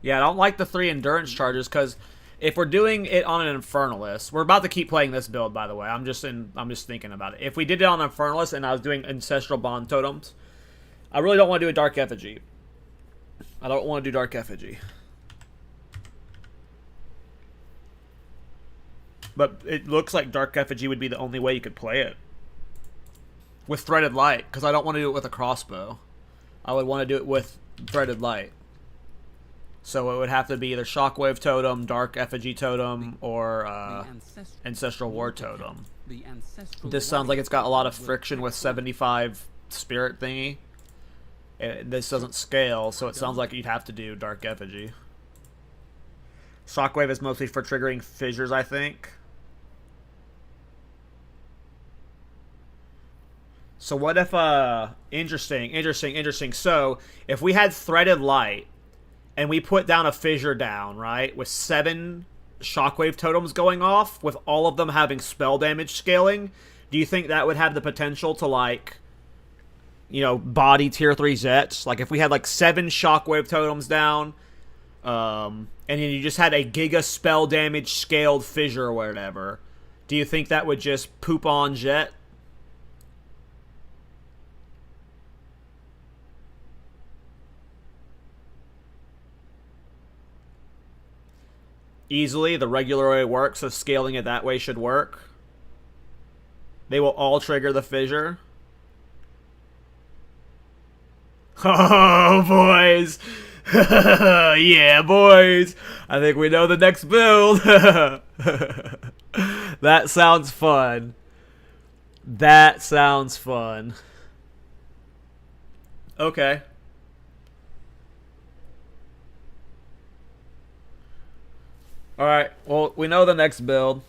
Yeah, I don't like the 3 endurance charges, because if we're doing it on an Infernalist, we're about to keep playing this build, by the way. I'm just thinking about it. If we did it on an Infernalist and I was doing Ancestral Bond Totems, I really don't want to do a Dark Effigy. I don't want to do Dark Effigy. But it looks like Dark Effigy would be the only way you could play it. With Threaded Light, because I don't want to do it with a crossbow. I would want to do it with Threaded Light. So it would have to be either Shockwave Totem, Dark Effigy Totem, or Ancestral War Totem. This sounds like it's got a lot of friction with 75 Spirit thingy. This doesn't scale, so it sounds like you'd have to do Dark Effigy. Shockwave is mostly for triggering fissures, I think. So what if, interesting. So, if we had Threaded Light, and we put down a fissure down, right, with 7 Shockwave Totems going off, with all of them having spell damage scaling, do you think that would have the potential to, like, you know, body tier 3 Zets? Like, if we had, like, 7 Shockwave Totems down, and then you just had a Giga spell damage scaled fissure or whatever, do you think that would just poop on Jet? Easily, the regular way it works, so scaling it that way should work. They will all trigger the fissure. Oh, boys! Yeah, boys! I think we know the next build! That sounds fun. That sounds fun. Okay. Alright, well, we know the next build.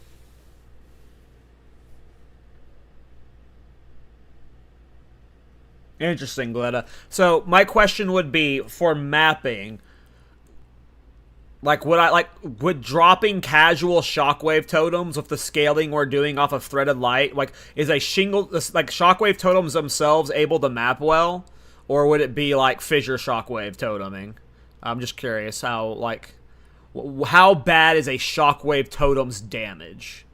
Interesting, Gletta. So, my question would be, for mapping, like, would dropping casual Shockwave Totems with the scaling we're doing off of Threaded Light, like, is a shingle, like, Shockwave Totems themselves able to map well? Or would it be, like, Fissure Shockwave Toteming? I'm just curious how, like, how bad is a Shockwave Totem's damage?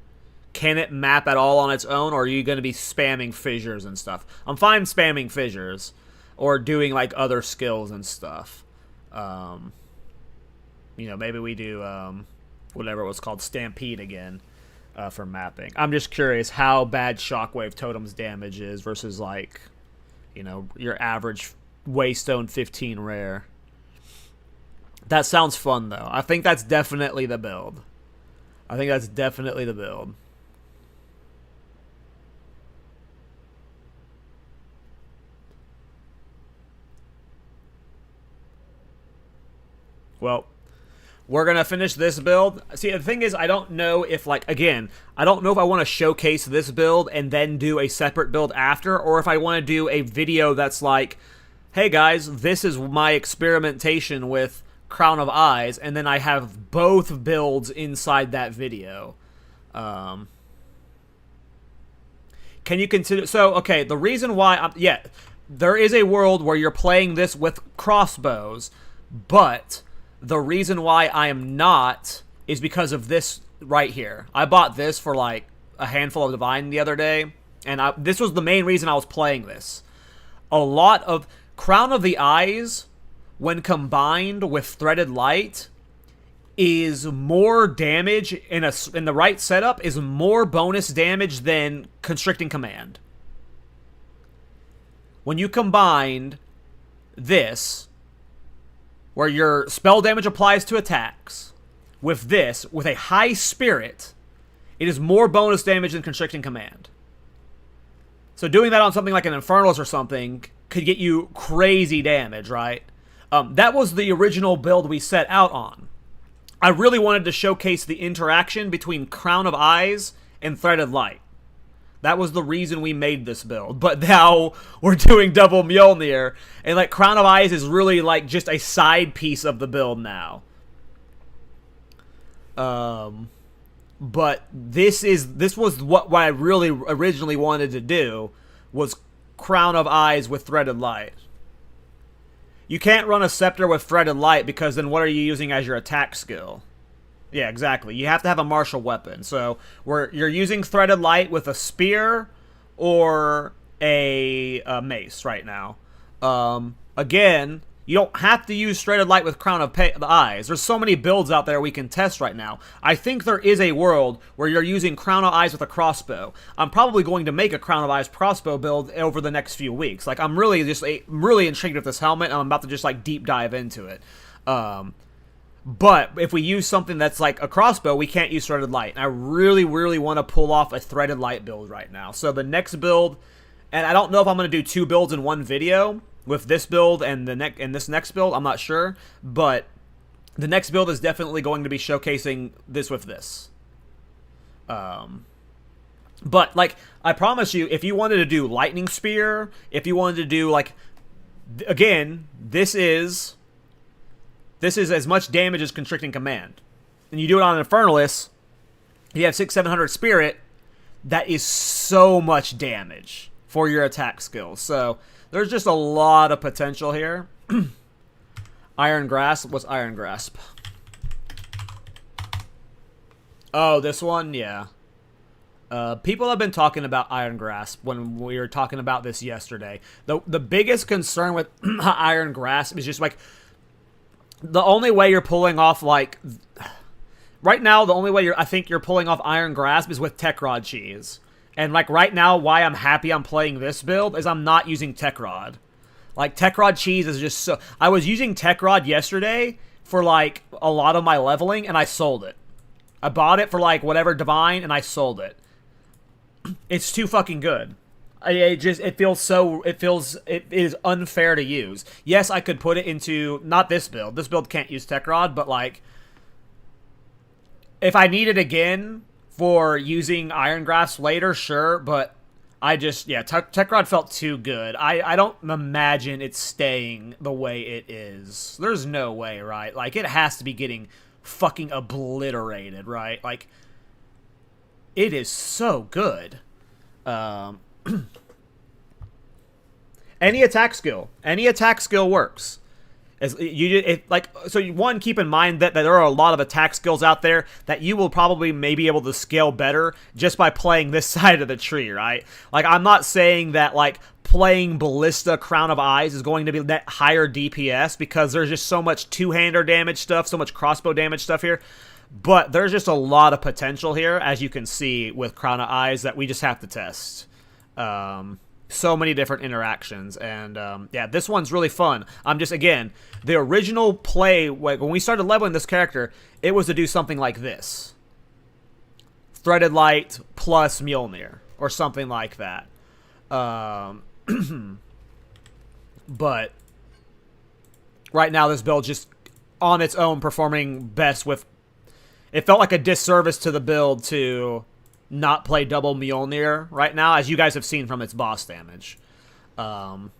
Can it map at all on its own, or are you going to be spamming fissures and stuff? I'm fine spamming fissures, or doing, like, other skills and stuff. You know, maybe we do, whatever it was called, Stampede again, for mapping. I'm just curious how bad Shockwave Totem's damage is versus, like, you know, your average Waystone 15 rare. That sounds fun, though. I think that's definitely the build. I think that's definitely the build. Well, we're going to finish this build. See, the thing is, I don't know if, like, again, I don't know if I want to showcase this build and then do a separate build after, or if I want to do a video that's like, hey guys, this is my experimentation with Crown of Eyes, and then I have both builds inside that video. Can you consider... So, okay, the reason why... yeah, there is a world where you're playing this with crossbows, but the reason why I am not is because of this right here. I bought this for, like, a handful of Divine the other day, and this was the main reason I was playing this. A lot of... Crown of the Eyes, when combined with Threaded Light, is more damage in the right setup, is more bonus damage than Constricting Command. When you combined this where your spell damage applies to attacks. With this, with a high spirit, it is more bonus damage than Constricting Command. So doing that on something like an Infernalist or something could get you crazy damage, right? That was the original build we set out on. I really wanted to showcase the interaction between Crown of Eyes and Threaded Light. That was the reason we made this build. But now we're doing double Mjolnir, and like Crown of Eyes is really like just a side piece of the build now. But this was what I really originally wanted to do, was Crown of Eyes with Threaded Light. You can't run a Scepter with Threaded Light because then what are you using as your attack skill? Yeah, exactly. You have to have a martial weapon. So you're using Threaded Light with a spear or a mace right now. Again, you don't have to use Threaded Light with Crown of the Eyes. There's so many builds out there we can test right now. I think there is a world where you're using Crown of Eyes with a crossbow. I'm probably going to make a Crown of Eyes crossbow build over the next few weeks. Like, I'm really intrigued with this helmet, and I'm about to just like deep dive into it. But if we use something that's like a crossbow, we can't use Threaded Light. And I really, really want to pull off a Threaded Light build right now. So the next build, and I don't know if I'm going to do 2 builds in one video, with this build and this next build, I'm not sure, but the next build is definitely going to be showcasing this with this. But like I promise you, if you wanted to do Lightning Spear, if you wanted to do like, again, this is as much damage as Constricting Command, and you do it on an Infernalist, you have 600-700 Spirit. That is so much damage for your attack skills. So there's just a lot of potential here. Iron Grasp? What's Iron Grasp? Oh, this one? Yeah. People have been talking about Iron Grasp when we were talking about this yesterday. The biggest concern with Iron Grasp is just like, the only way you're pulling off like... Right now, the only way I think you're pulling off Iron Grasp is with Tech Rod Cheese. And, like, right now, why I'm happy I'm playing this build is I'm not using Tech Rod. Like, Tech Rod Cheese is just so... I was using Tech Rod yesterday for, like, a lot of my leveling, and I sold it. I bought it for, like, whatever Divine, and I sold it. It's too fucking good. It is unfair to use. Yes, I could put it into... Not this build. This build can't use Tech Rod, but, like... If I need it again... for using Iron Grasp later, sure, but I just, yeah, Tech Rod felt too good. I don't imagine it's staying the way it is. There's no way, right? Like, it has to be getting fucking obliterated, right? Like, it is so good. Any attack skill works. So one, keep in mind that there are a lot of attack skills out there that you will probably maybe able to scale better just by playing this side of the tree, right? Like, I'm not saying that, like, playing Ballista Crown of Eyes is going to be that higher DPS, because there's just so much two-hander damage stuff, so much crossbow damage stuff here. But there's just a lot of potential here, as you can see with Crown of Eyes, that we just have to test. So many different interactions, and yeah, this one's really fun. I'm just, again, the original play, when we started leveling this character, it was to do something like this. Threaded Light plus Mjolnir, or something like that. But right now, this build just, on its own, performing best with... It felt like a disservice to the build to... not play double Mjolnir right now, as you guys have seen from its boss damage. And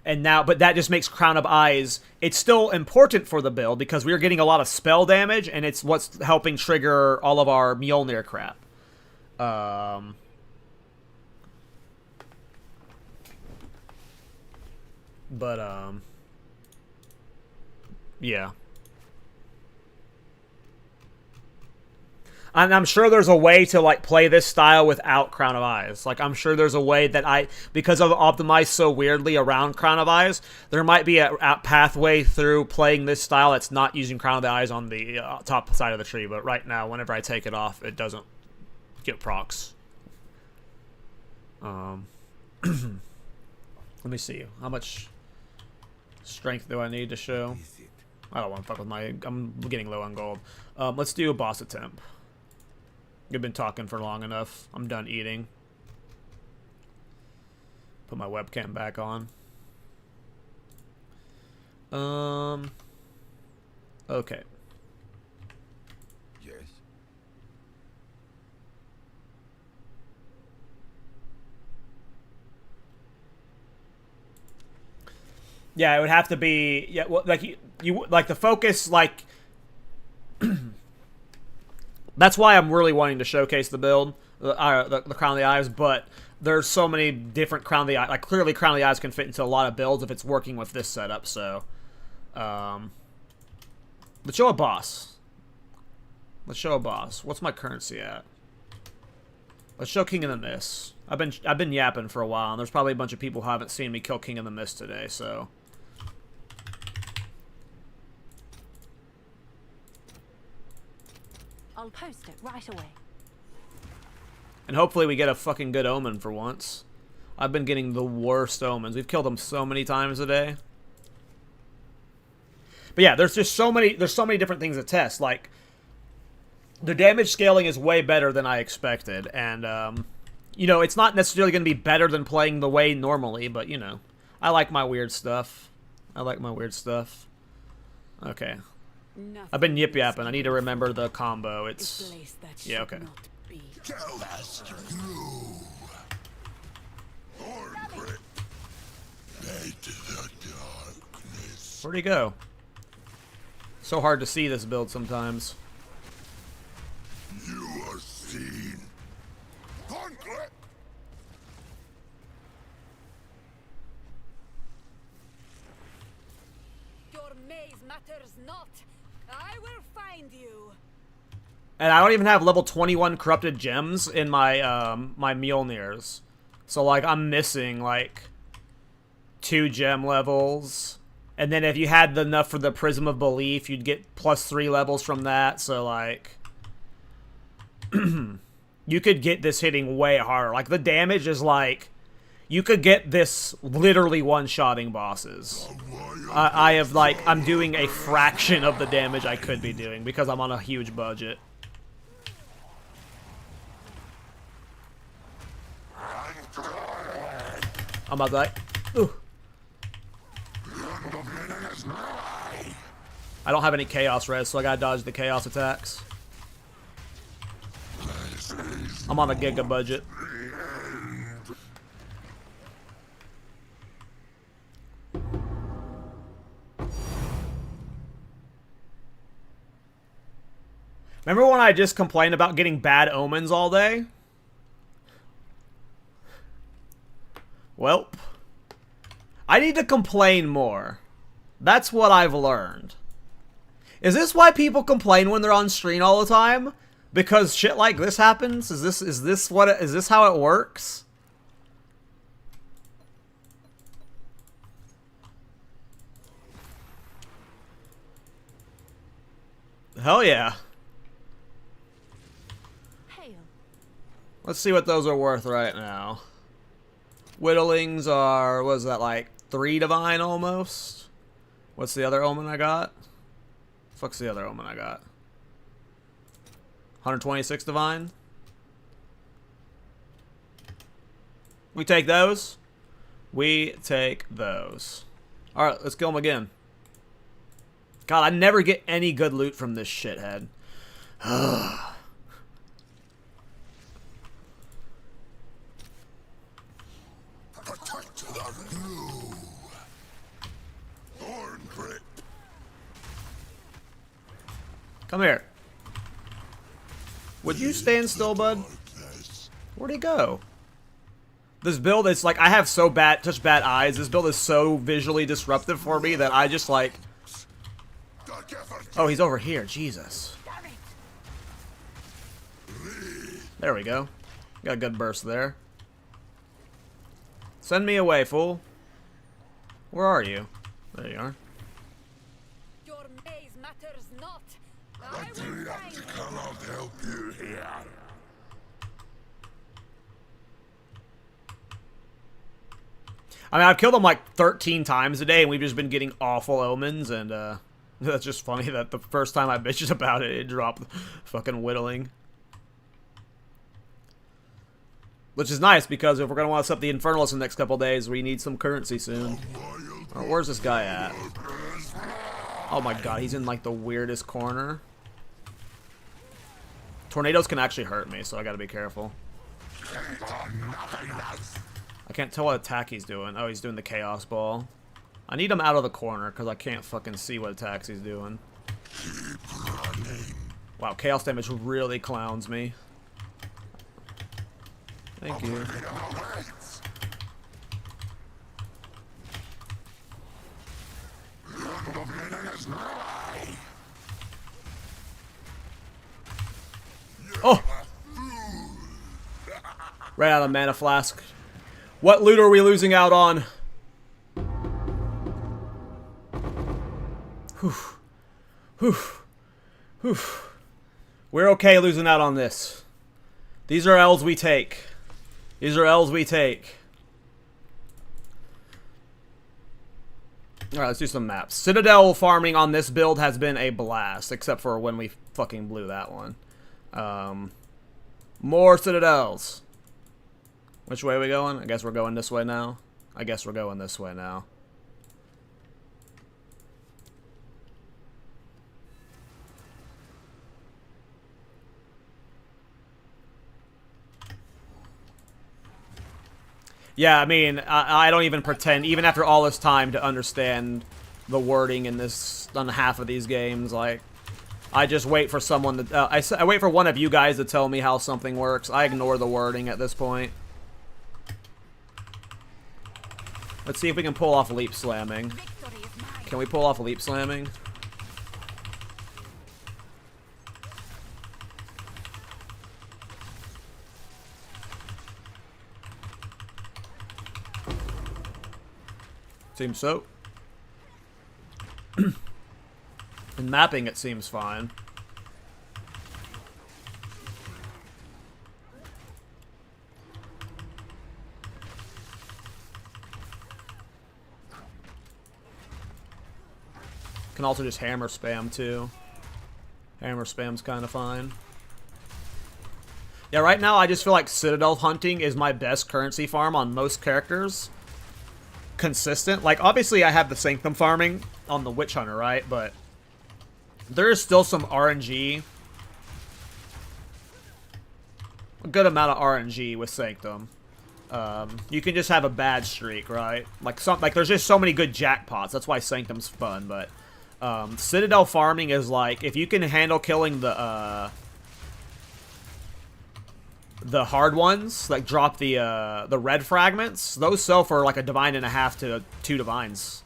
now, but that just makes Crown of Eyes, it's still important for the build, because we are getting a lot of spell damage, and it's what's helping trigger all of our Mjolnir crap. Yeah. And I'm sure there's a way to, like, play this style without Crown of Eyes. Like, I'm sure there's a way that because I've optimized so weirdly around Crown of Eyes, there might be a pathway through playing this style that's not using Crown of the Eyes on the top side of the tree. But right now, whenever I take it off, it doesn't get procs. Let me see. How much... Strength do I need to show? I don't want to fuck with my... I'm getting low on gold. Let's do a boss attempt. We've been talking for long enough. I'm done eating. Put my webcam back on. Okay. Yes. Yeah, it would have to be... Yeah, well, like, you like, the focus, like... That's why I'm really wanting to showcase the build, the Crown of the Eyes, but there's so many different Crown of the Eyes. Like, clearly Crown of the Eyes can fit into a lot of builds if it's working with this setup, so... let's show a boss. Let's show a boss. What's my currency at? Let's show King of the Mist. I've been yapping for a while, and there's probably a bunch of people who haven't seen me kill King of the Mist today, so... I'll post it right away. And hopefully we get a fucking good omen for once. I've been getting the worst omens. We've killed them so many times a day. But yeah, there's so many different things to test. Like, the damage scaling is way better than I expected, and you know, it's not necessarily going to be better than playing the way normally, but you know, I like my weird stuff. I like my weird stuff. Okay. I've been yip yapping. I need to remember the combo. It's yeah, okay. Tell us through. Thorngrip. Light the darkness. Where'd he go? So hard to see this build sometimes. You are seen. Thorngrip. Your maze matters not. I will find you. And I don't even have level 21 corrupted gems in my my Mjolnirs. So like I'm missing like 2 gem levels. And then if you had enough for the Prism of Belief, you'd get +3 levels from that. So like you could get this hitting way harder. Like the damage is like you could get this literally one-shotting bosses. I have like I'm doing a fraction of the damage I could be doing because I'm on a huge budget. I'm about to like, ooh. I don't have any chaos res, so I gotta dodge the chaos attacks. I'm on a giga budget. Remember when I just complained about getting bad omens all day? Welp. I need to complain more. That's what I've learned. Is this why people complain when they're on stream all the time? Because shit like this happens? Is this how it works? Hell yeah. Hail. Let's see what those are worth right now. Whittlings are, what is that, like 3 divine almost? What's the other omen I got? Fuck's the other omen I got? 126 divine? We take those? We take those. Alright, let's kill him again. God, I never get any good loot from this shithead. Protect the blue. Thorngrip. Come here. Would you stand still, bud? Where'd he go? This build is like, I have such bad eyes. This build is so visually disruptive for me that I just like... Oh, he's over here. Jesus. There we go. Got a good burst there. Send me away, fool. Where are you? There you are. Your maze matters not. I I will do find not you. cannot help you here. I mean, I've killed him like 13 times today, and we've just been getting awful omens, and that's just funny that the first time I bitched about it, it dropped fucking whittling. Which is nice, because if we're going to want to set the Infernalist in the next couple days, we need some currency soon. Where's this guy at? Oh my god, he's in like the weirdest corner. Tornadoes can actually hurt me, so I gotta be careful. I can't tell what attack he's doing. Oh, he's doing the Chaos Ball. I need him out of the corner, because I can't fucking see what attacks he's doing. Wow, Chaos damage really clowns me. Thank you. Oh! Ran out of mana flask. What loot are we losing out on? Whew. Whew. Whew. We're okay losing out on this. These are L's we take. These are L's we take. Alright, let's do some maps. Citadel farming on this build has been a blast, except for when we fucking blew that one. More Citadels. Which way are we going? I guess we're going this way now. I guess we're going this way now. Yeah, I mean, I don't even pretend, even after all this time, to understand the wording in this, on half of these games. Like, I just wait for someone to, I wait for one of you guys to tell me how something works. I ignore the wording at this point. Let's see if we can pull off leap slamming. Can we pull off leap slamming? Seems so. In mapping, it seems fine. Can also just hammer spam too. Hammer spam's kind of fine. Yeah, right now I just feel like Citadel hunting is my best currency farm on most characters. Consistent. Like, obviously I have the Sanctum farming on the Witch Hunter, right? But there is still some RNG. A good amount of RNG with Sanctum. You can just have a bad streak, right? Like there's just so many good jackpots. That's why Sanctum's fun, but Citadel farming is like, if you can handle killing the hard ones, like drop the red fragments, those sell for like a divine and a half to 2 divines.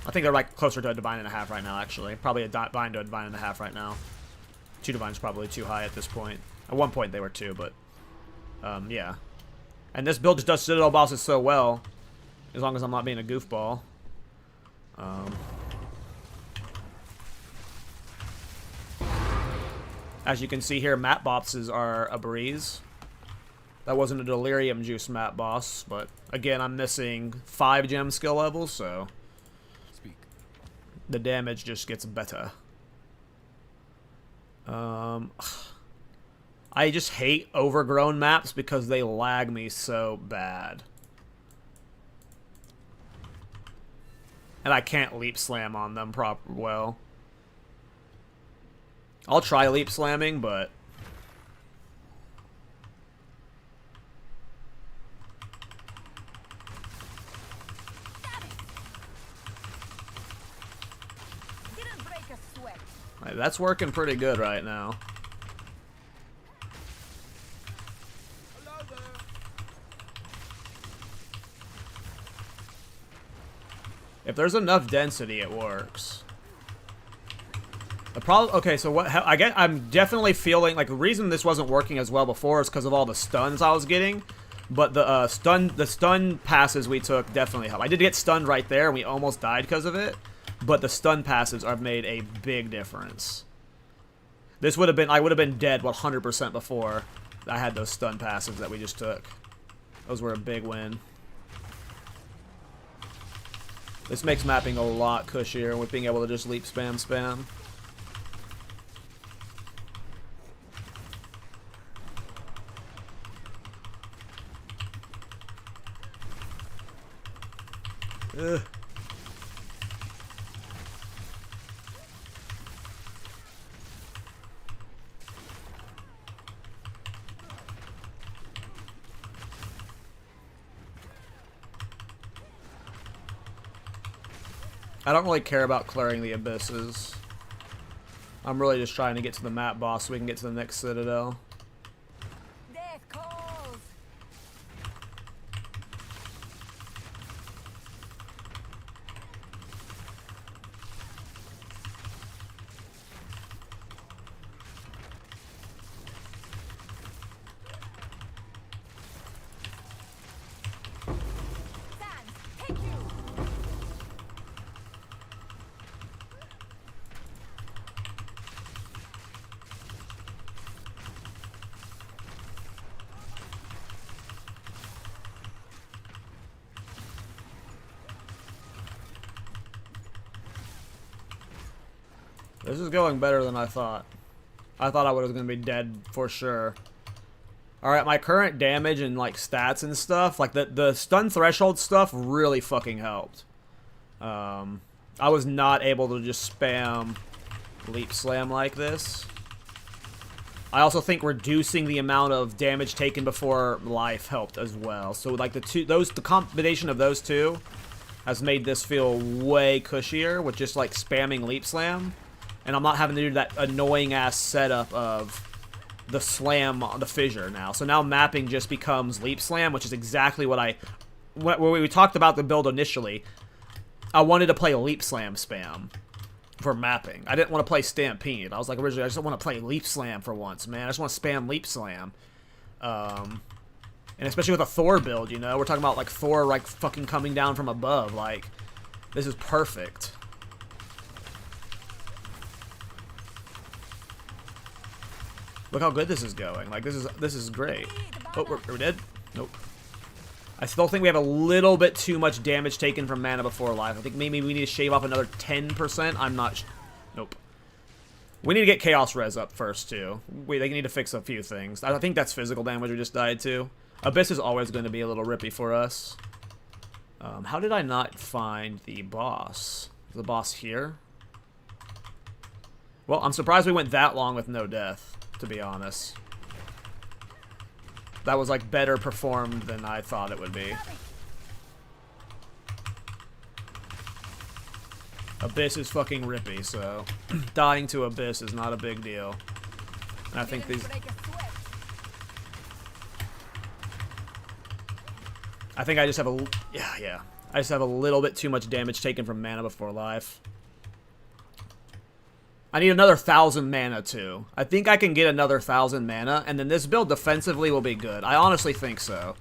I think they're like closer to a divine and a half right now, actually. Probably a divine to a divine and a half right now. 2 divines probably too high at this point. At one point they were 2, but yeah. And this build just does Citadel bosses so well, as long as I'm not being a goofball. As you can see here, map bosses are a breeze. That wasn't a Delirium Juice map boss, but again, I'm missing 5 gem skill levels, so the damage just gets better. I just hate overgrown maps because they lag me so bad. And I can't leap slam on them well. I'll try leap slamming, but that's working pretty good right now. If there's enough density, it works. The problem, okay, so what I'm definitely feeling like the reason this wasn't working as well before is because of all the stuns I was getting, but the stun passes we took definitely helped. I did get stunned right there and we almost died because of it, but the stun passes have made a big difference. This would have been, I would have been dead 100% before I had those stun passes that we just took. Those were a big win. This makes mapping a lot cushier with being able to just leap spam. Ugh. I don't really care about clearing the abysses. I'm really just trying to get to the map boss so we can get to the next Citadel. Death calls. Sans, take you. This is going better than I thought. I thought I was going to be dead for sure. Alright, my current damage and like stats and stuff, like the stun threshold stuff really fucking helped. I was not able to just spam leap slam like this. I also think reducing the amount of damage taken before life helped as well. So like the combination of those two has made this feel way cushier with just like spamming leap slam. And I'm not having to do that annoying ass setup of the slam on the fissure now. So now mapping just becomes leap slam, which is exactly what when we talked about the build initially. I wanted to play leap slam spam for mapping. I didn't want to play Stampede. I was like, originally, I just want to play leap slam for once, man. I just want to spam leap slam. And especially with a Thor build, you know, we're talking about like Thor like fucking coming down from above. Like, this is perfect. Look how good this is going. Like, this is great. Oh, we're dead? Nope. I still think we have a little bit too much damage taken from mana before life. I think maybe we need to shave off another 10%. I'm not... Nope. We need to get Chaos Res up first, too. They need to fix a few things. I think that's physical damage we just died to. Abyss is always going to be a little rippy for us. How did I not find the boss? Is the boss here? Well, I'm surprised we went that long with no death, to be honest. That was like better performed than I thought it would be. Abyss is fucking rippy, so dying to Abyss is not a big deal. And I think these... I think I just have a... Yeah. I just have a little bit too much damage taken from mana before life. I need another 1,000 mana, too. I think I can get another 1,000 mana, and then this build defensively will be good. I honestly think so.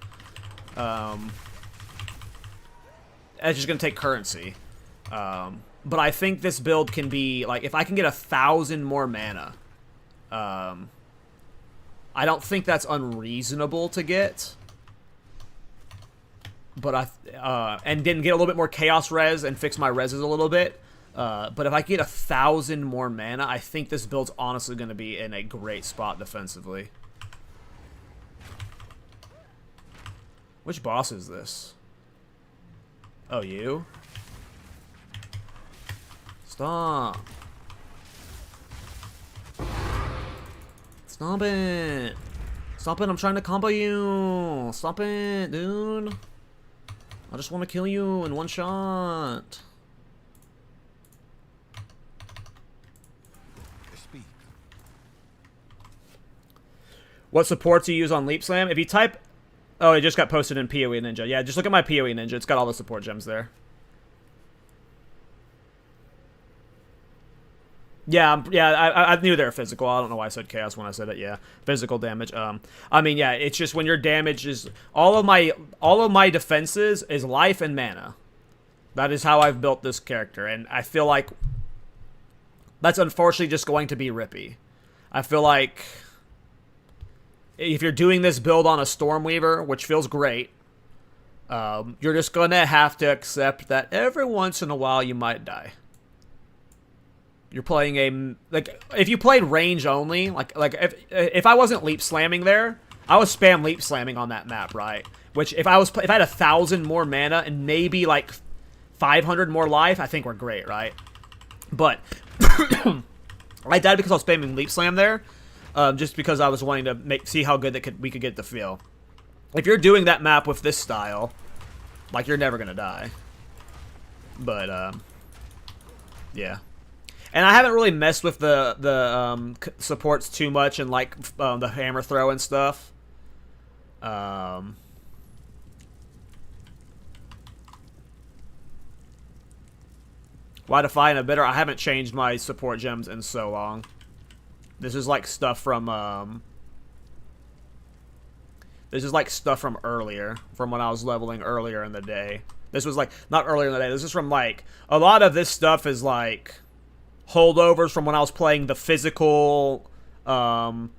It's just going to take currency. But I think this build can be, like, if I can get 1,000 more mana, I don't think that's unreasonable to get. But and then get a little bit more Chaos Res and fix my reses a little bit. But if I get 1,000 more mana, I think this build's honestly going to be in a great spot defensively. Which boss is this? Oh, you? Stop. Stop it. Stop it, I'm trying to combo you. Stop it, dude. I just want to kill you in one shot. What supports you use on Leap Slam? If you type... Oh, it just got posted in PoE Ninja. Yeah, just look at my PoE Ninja. It's got all the support gems there. Yeah, I knew they were physical. I don't know why I said chaos when I said it. Yeah, physical damage. I mean, yeah, it's just when your damage is... All of my defenses is life and mana. That is how I've built this character, and I feel like that's unfortunately just going to be rippy. I feel like... If you're doing this build on a Stormweaver, which feels great, You're just gonna have to accept that every once in a while you might die. You're playing a, like, if you played range only, like if I wasn't leap slamming there, I was spam leap slamming on that map, right? Which if I had 1,000 more mana and maybe like 500 more life, I think we're great, right? But I died because I was spamming leap slam there, just because I was wanting to see how good we could get the feel. If you're doing that map with this style, like, you're never gonna die. But yeah. And I haven't really messed with the supports too much and like the hammer throw and stuff. Why defy and a bitter? I haven't changed my support gems in so long. This is like stuff from this is like stuff from earlier, from when I was leveling earlier in the day. This was like, not earlier in the day, this is from like, a lot of this stuff is like holdovers from when I was playing the physical, with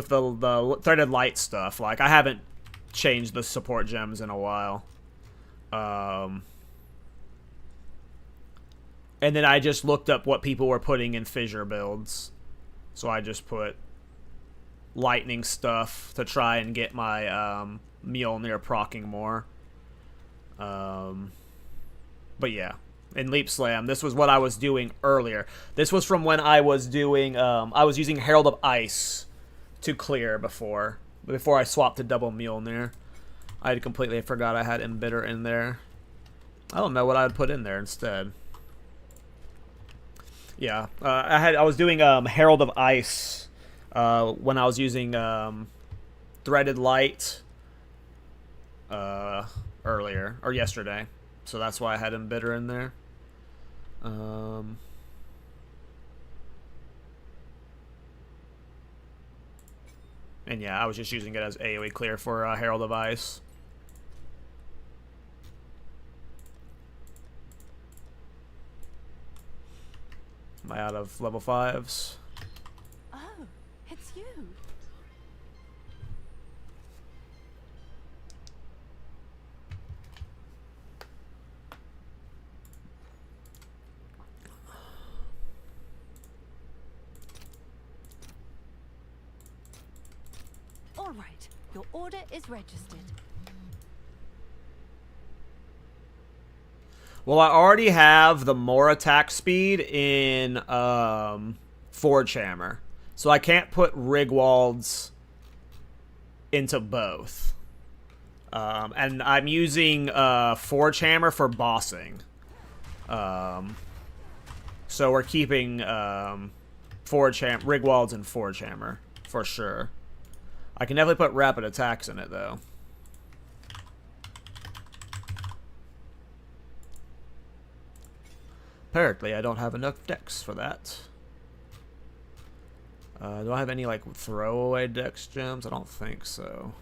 the threaded light stuff. Like, I haven't changed the support gems in a while. And then I just looked up what people were putting in fissure builds. So I just put lightning stuff to try and get my Mjolnir procking more. But yeah, in Leap Slam, this was what I was doing earlier. This was from when I was doing, I was using Herald of Ice to clear before I swapped to double Mjolnir. I had completely forgot I had Embitter in there. I don't know what I would put in there instead. Yeah, I was doing Herald of Ice when I was using Threaded Light earlier, or yesterday. So that's why I had Embitter in there. And yeah, I was just using it as AoE clear for Herald of Ice. Am I out of level 5s? Oh, it's you. All right, your order is registered. Well, I already have the more attack speed in Forge Hammer, so I can't put Rigwald's into both. And I'm using Forge Hammer for bossing. So we're keeping Rigwald's and Forge Hammer for sure. I can definitely put rapid attacks in it though. Apparently, I don't have enough decks for that. Do I have any, like, throwaway dex gems? I don't think so.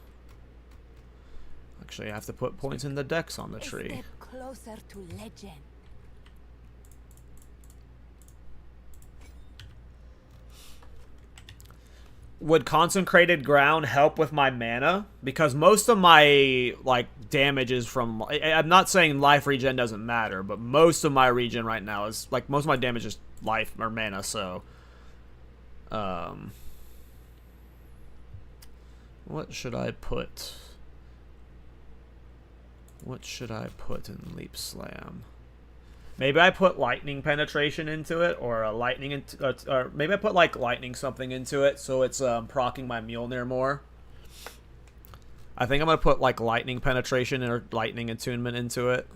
Actually, I have to put points in the decks on the tree. A step closer to legend. Would Consecrated Ground help with my mana? Because most of my, like, damage is from... I'm not saying life regen doesn't matter, but most of my regen right now is... Like, most of my damage is life or mana, so... What should I put? What should I put in Leap Slam? Maybe I put lightning penetration into it, or a lightning, or maybe I put like lightning something into it, so it's proccing my Mjolnir more. I think I'm gonna put like lightning penetration or lightning attunement into it.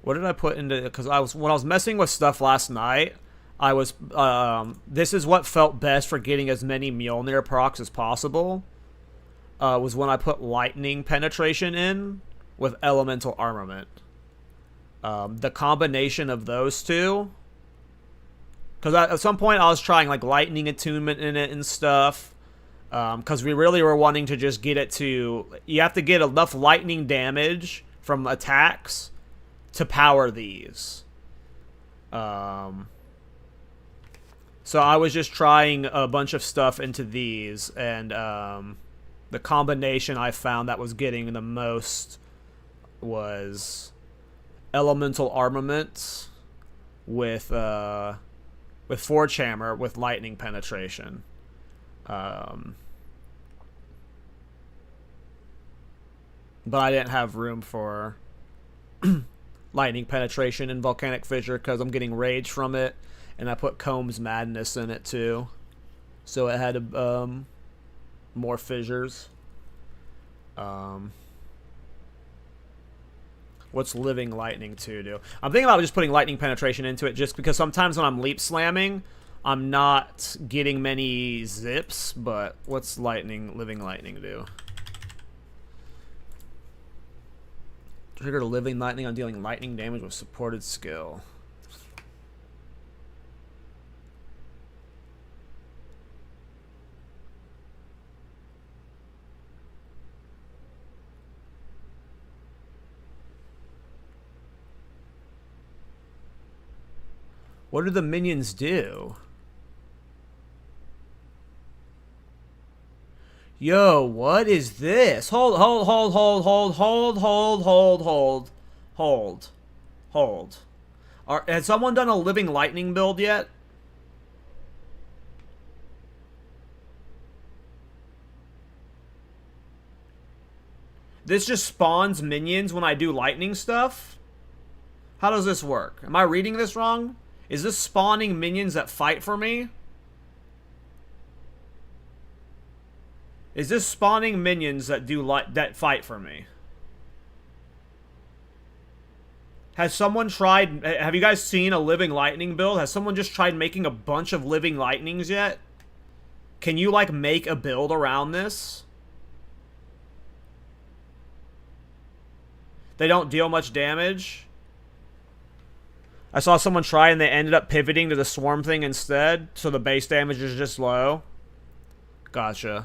What did I put into? Because when I was messing with stuff last night, I was this is what felt best for getting as many Mjolnir procs as possible. Was when I put lightning penetration in with elemental armament. The combination of those two, because at some point I was trying like lightning attunement in it and stuff, because we really were wanting to just get it to, you have to get enough lightning damage from attacks to power these. So I was just trying a bunch of stuff into these, and the combination I found that was getting the most was elemental armaments with Forge Hammer with lightning penetration. But I didn't have room for lightning penetration and volcanic fissure because I'm getting rage from it, and I put Comb's Madness in it too, so it had more fissures. What's living lightning 2 do? I'm thinking about just putting lightning penetration into it, just because sometimes when I'm leap slamming, I'm not getting many zips. But what's living lightning do? Trigger living lightning on dealing lightning damage with supported skill. What do the minions do? Yo, what is this? Hold. Has someone done a living lightning build yet? This just spawns minions when I do lightning stuff? How does this work? Am I reading this wrong? Is this spawning minions that fight for me? Is this spawning minions that that fight for me? Has someone tried... Have you guys seen a living lightning build? Has someone just tried making a bunch of living lightnings yet? Can you, like, make a build around this? They don't deal much damage. I saw someone try and they ended up pivoting to the swarm thing instead, so the base damage is just low. Gotcha.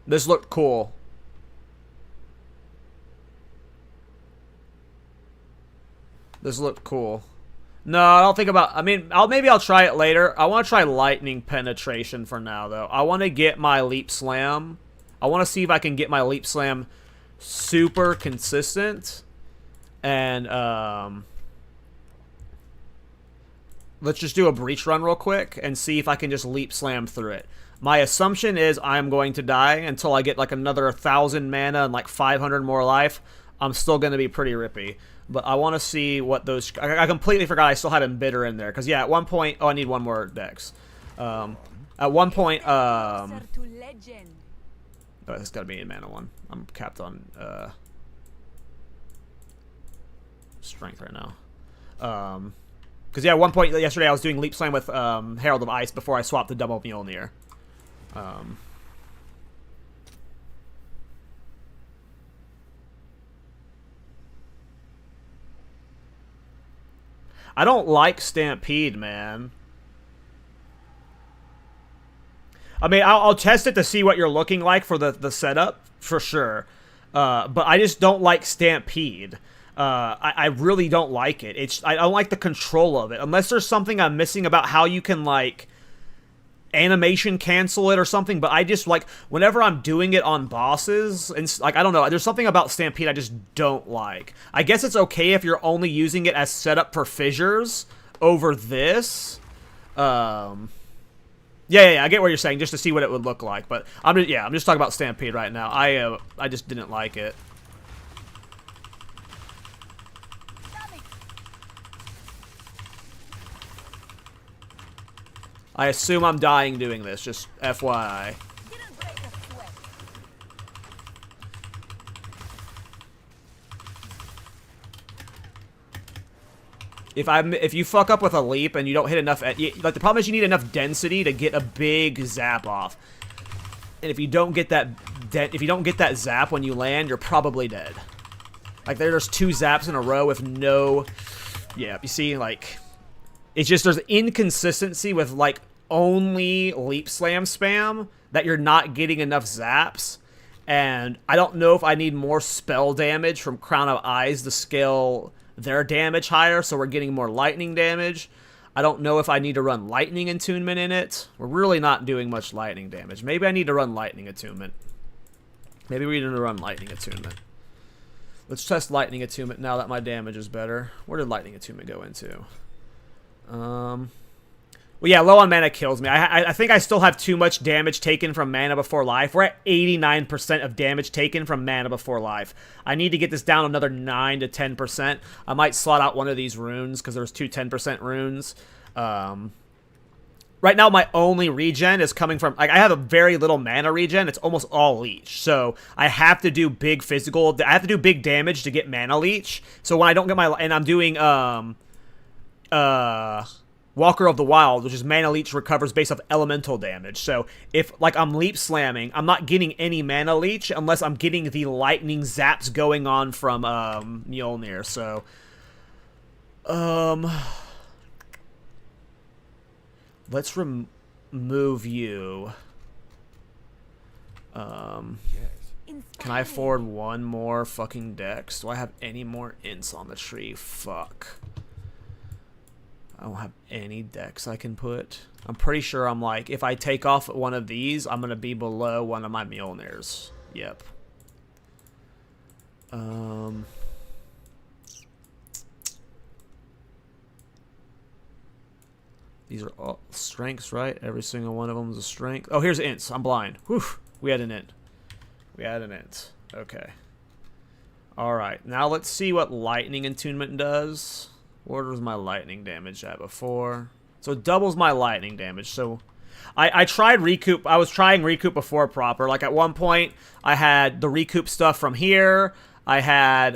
This looked cool. This looked cool. No, I don't think about... I mean, maybe I'll try it later. I want to try lightning penetration for now, though. I want to get my leap slam. I want to see if I can get my leap slam super consistent. And, let's just do a breach run real quick and see if I can just leap slam through it. My assumption is I'm going to die until I get like another 1,000 mana and like 500 more life. I'm still going to be pretty rippy. But I want to see what those... I completely forgot I still had Embitter in there. Because, yeah, at one point... Oh, I need one more dex. At one point... Oh, it's got to be in mana 1. I'm capped on strength right now. Because, yeah, at one point yesterday I was doing Leap Slam with Herald of Ice before I swapped the double Mjolnir. I don't like Stampede, man. I mean, I'll test it to see what you're looking like for the setup, for sure. But I just don't like Stampede. I really don't like it. I don't like the control of it. Unless there's something I'm missing about how you can, like, animation cancel it or something. But I just, like, whenever I'm doing it on bosses, and, like, I don't know. There's something about Stampede I just don't like. I guess it's okay if you're only using it as setup for fissures over this. Yeah, I get what you're saying, just to see what it would look like. But I'm just talking about Stampede right now. I just didn't like it. I assume I'm dying doing this, just FYI. If you fuck up with a leap and you don't hit enough, like the problem is you need enough density to get a big zap off, and if you don't get that zap when you land, you're probably dead. Like there's 2 zaps in a row with no, yeah. You see, like it's just there's inconsistency with like only leap slam spam that you're not getting enough zaps, and I don't know if I need more spell damage from Crown of Eyes to scale their damage higher, so we're getting more lightning damage. I don't know if I need to run lightning attunement in it. We're really not doing much lightning damage. Maybe I need to run lightning attunement. Maybe we need to run lightning attunement. Let's test lightning attunement now that my damage is better. Where did lightning attunement go into? Well, yeah, low on mana kills me. I think I still have too much damage taken from mana before life. We're at 89% of damage taken from mana before life. I need to get this down another 9 to 10%. I might slot out one of these runes because there's two 10% runes. Right now, my only regen is coming from... Like, I have a very little mana regen. It's almost all leech. So, I have to do big physical... I have to do big damage to get mana leech. So, when I don't get my... And I'm doing, Walker of the Wild, which is mana leech recovers based off elemental damage. So, if, like, I'm leap slamming, I'm not getting any mana leech unless I'm getting the lightning zaps going on from, Mjolnir. So, let's remove you. Can I afford one more fucking dex? Do I have any more ints on the tree? Fuck. I don't have any decks I can put. I'm pretty sure I'm like, if I take off one of these, I'm going to be below one of my Mjolnirs. Yep. These are all strengths, right? Every single one of them is a strength. Oh, here's ints. I'm blind. Whew. We had an int. We had an int. Okay. Alright. Now let's see what lightning attunement does. Where was my lightning damage at before? So it doubles my lightning damage. So I tried recoup. I was trying recoup before proper. Like at one point, I had the recoup stuff from here. I had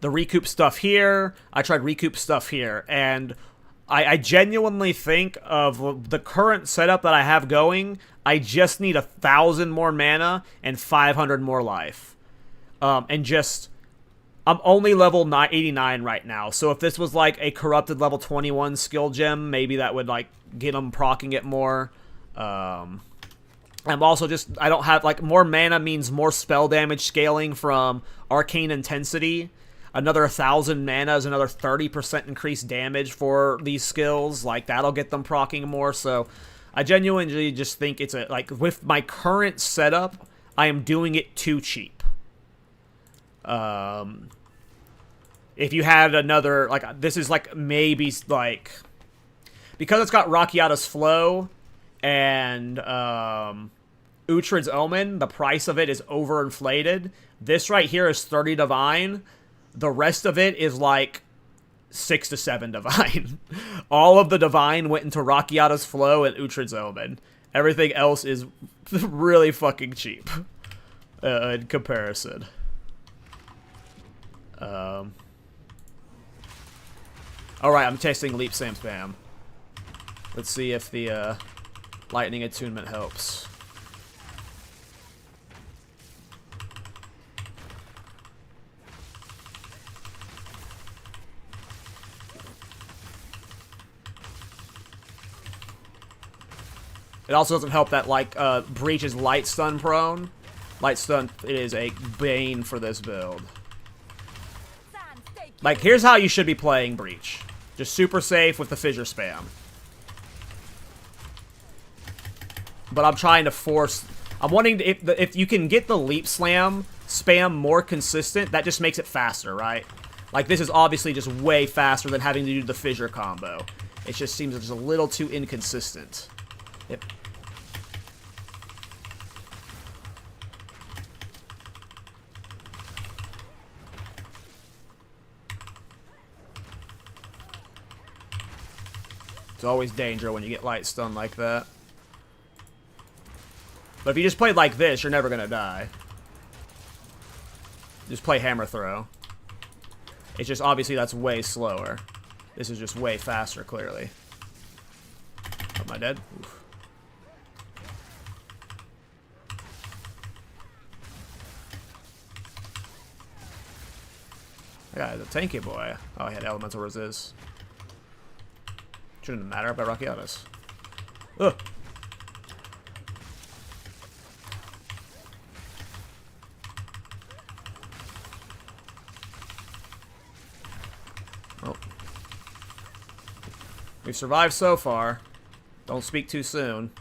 the recoup stuff here. I tried recoup stuff here. And I genuinely think of the current setup that I have going, I just need 1,000 more mana and 500 more life. And just... I'm only level 89 right now, so if this was like a corrupted level 21 skill gem, maybe that would like get them proccing it more. I'm also just, I don't have, like, more mana means more spell damage scaling from arcane intensity. Another 1,000 mana is another 30% increased damage for these skills. Like, that'll get them proccing more, so I genuinely just think it's a, like, with my current setup, I am doing it too cheap. If you had another, like, this is, like, maybe, like, because it's got Rakiata's Flow and, Uhtred's Omen, the price of it is overinflated. This right here is 30 Divine. The rest of it is, like, 6 to 7 Divine. All of the Divine went into Rakiata's Flow and Uhtred's Omen. Everything else is really fucking cheap, in comparison. Alright, I'm testing Leap Sam Spam. Let's see if the lightning attunement helps. It also doesn't help that, like, Breach is light stun prone. Light stun, it is a bane for this build. Like, here's how you should be playing Breach. Just super safe with the fissure spam. But I'm trying to force... I'm wanting to... If you can get the leap slam spam more consistent, that just makes it faster, right? Like, this is obviously just way faster than having to do the fissure combo. It just seems just a little too inconsistent. Yep. It's always danger when you get light stun like that. But if you just played like this, you're never gonna die. Just play hammer throw. It's just obviously that's way slower. This is just way faster, clearly. Am I dead? Oof. Yeah, the tanky boy. Oh, I had elemental resist. Shouldn't matter about Rakiatas. Ugh. survived so far. Don't speak too soon.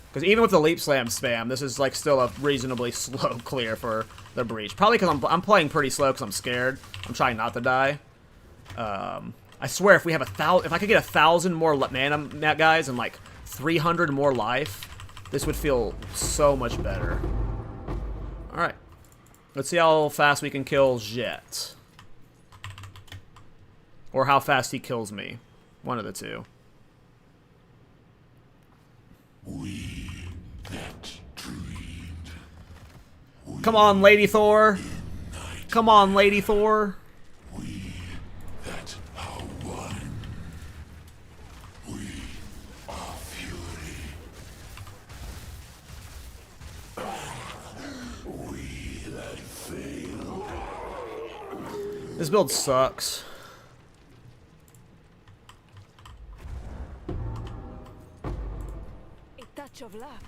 Because even with the leap slam spam, this is like still a reasonably slow clear for the breach. Probably because I'm playing pretty slow because I'm scared. I'm trying not to die. I swear, if we have if I could get 1,000 more mana, guys, and like 300 more life, this would feel so much better. All right, let's see how fast we can kill Jet, or how fast he kills me. One of the two. We that dreamed. Come on, Lady Thor. Come on, Lady Thor. We that are one. We are fury. We that fail. This build sucks. Of luck.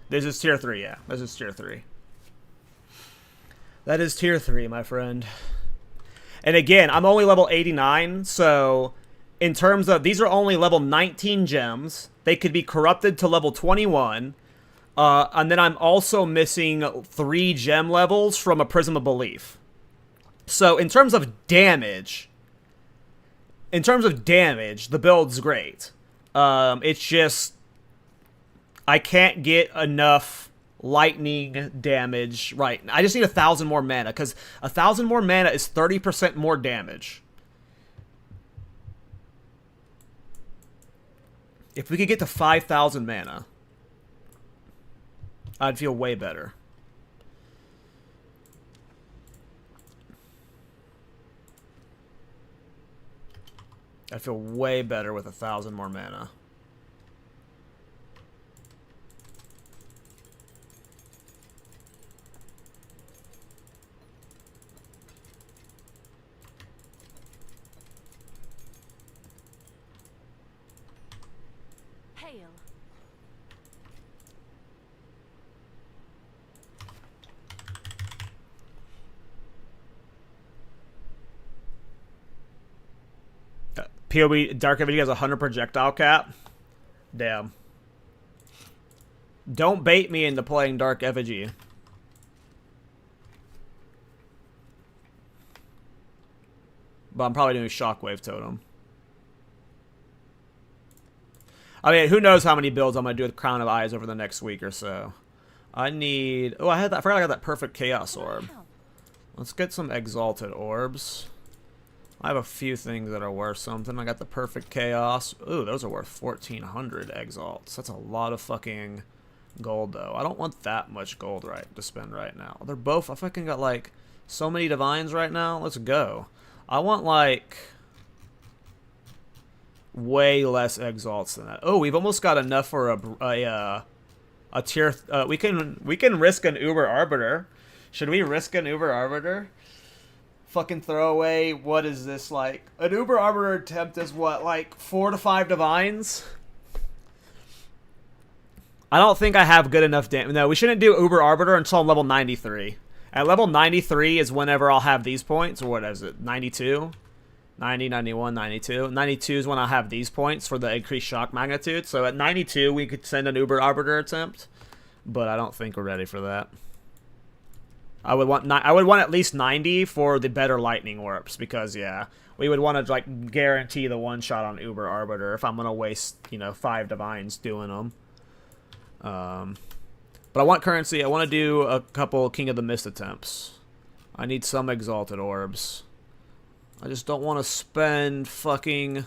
This is tier 3, yeah. This is tier 3. That is tier 3, my friend. And again, I'm only level 89, so in terms of, these are only level 19 gems. They could be corrupted to level 21. And then I'm also missing 3 gem levels from a Prism of Belief. So in terms of damage, the build's great. It's just, I can't get enough lightning damage right. I just need 1,000 more mana, because 1,000 more mana is 30% more damage. If we could get to 5,000 mana, I'd feel way better. I'd feel way better with 1,000 more mana. Hail. PoB Dark Effigy has a 100 projectile cap. Damn. Don't bait me into playing Dark Effigy. But I'm probably doing Shockwave Totem. I mean, who knows how many builds I'm going to do with Crown of Eyes over the next week or so. I need... Oh, I forgot I got that perfect Chaos Orb. Let's get some Exalted Orbs. I have a few things that are worth something. I got the perfect Chaos. Ooh, those are worth 1,400 Exalts. That's a lot of fucking gold, though. I don't want that much gold to spend right now. They're both... I fucking got, like, so many Divines right now. Let's go. I want, like... way less Exalts than that. Oh, we've almost got enough for a tier... we can risk an Uber Arbiter. Should we risk an Uber Arbiter? Fucking throw away, what is this, like? An Uber Arbiter attempt is what, like 4 to 5 Divines? I don't think I have good enough damage. No, we shouldn't do Uber Arbiter until I'm level 93. At level 93 is whenever I'll have these points, or what is it, 92? 90, 91, 92. 92 is when I'll have these points for the increased shock magnitude. So at 92, we could send an Uber Arbiter attempt, but I don't think we're ready for that. I would want at least 90 for the better lightning warps, because yeah, we would want to like guarantee the one shot on Uber Arbiter if I'm gonna waste 5 Divines doing them. But I want currency. I want to do a couple King of the Mist attempts. I need some Exalted Orbs. I just don't want to spend fucking...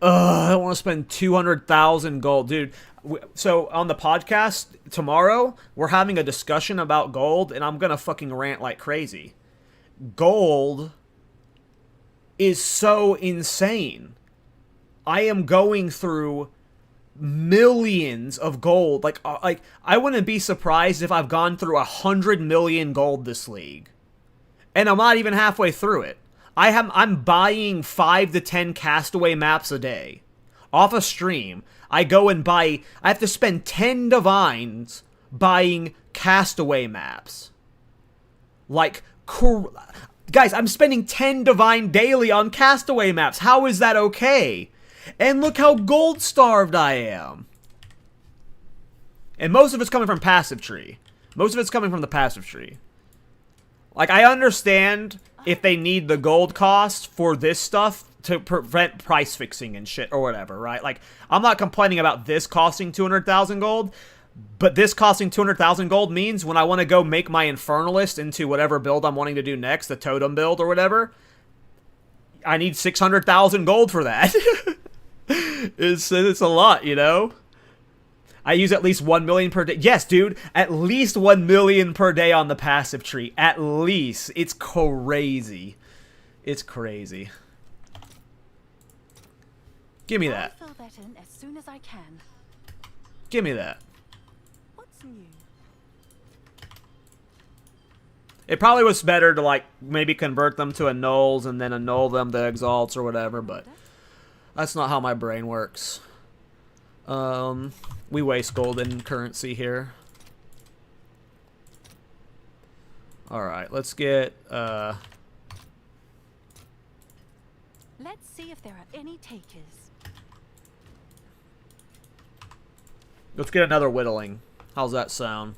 I don't want to spend 200,000 gold. Dude, so on the podcast tomorrow, we're having a discussion about gold, and I'm going to fucking rant like crazy. Gold is so insane. I am going through millions of gold. Like I wouldn't be surprised if I've gone through 100 million gold this league. And I'm not even halfway through it. I'm buying 5 to 10 Castaway maps a day. Off a stream, I go and buy... I have to spend 10 Divines buying Castaway maps. Like, Guys, I'm spending 10 divine daily on castaway maps. How is that okay? And look how gold starved I am. And most of it's coming from passive tree. Most of it's coming from the passive tree. Like, I understand if they need the gold cost for this stuff to prevent price fixing and shit or whatever, right? Like, I'm not complaining about this costing 200,000 gold, but this costing 200,000 gold means when I want to go make my Infernalist into whatever build I'm wanting to do next, the Totem build or whatever, I need 600,000 gold for that. It's a lot, you know? I use at least 1 million per day. Yes, dude, at least 1 million per day on the passive tree. At least. It's crazy. It's crazy. Give me that. I'll fill that in as soon as I can. Give me that. What's new? It probably was better to, like, maybe convert them to annuls and then annul them to exalts or whatever, but that's not how my brain works. We waste gold in currency here. Alright, let's get, Let's see if there are any takers. let's get another whittling. How's that sound?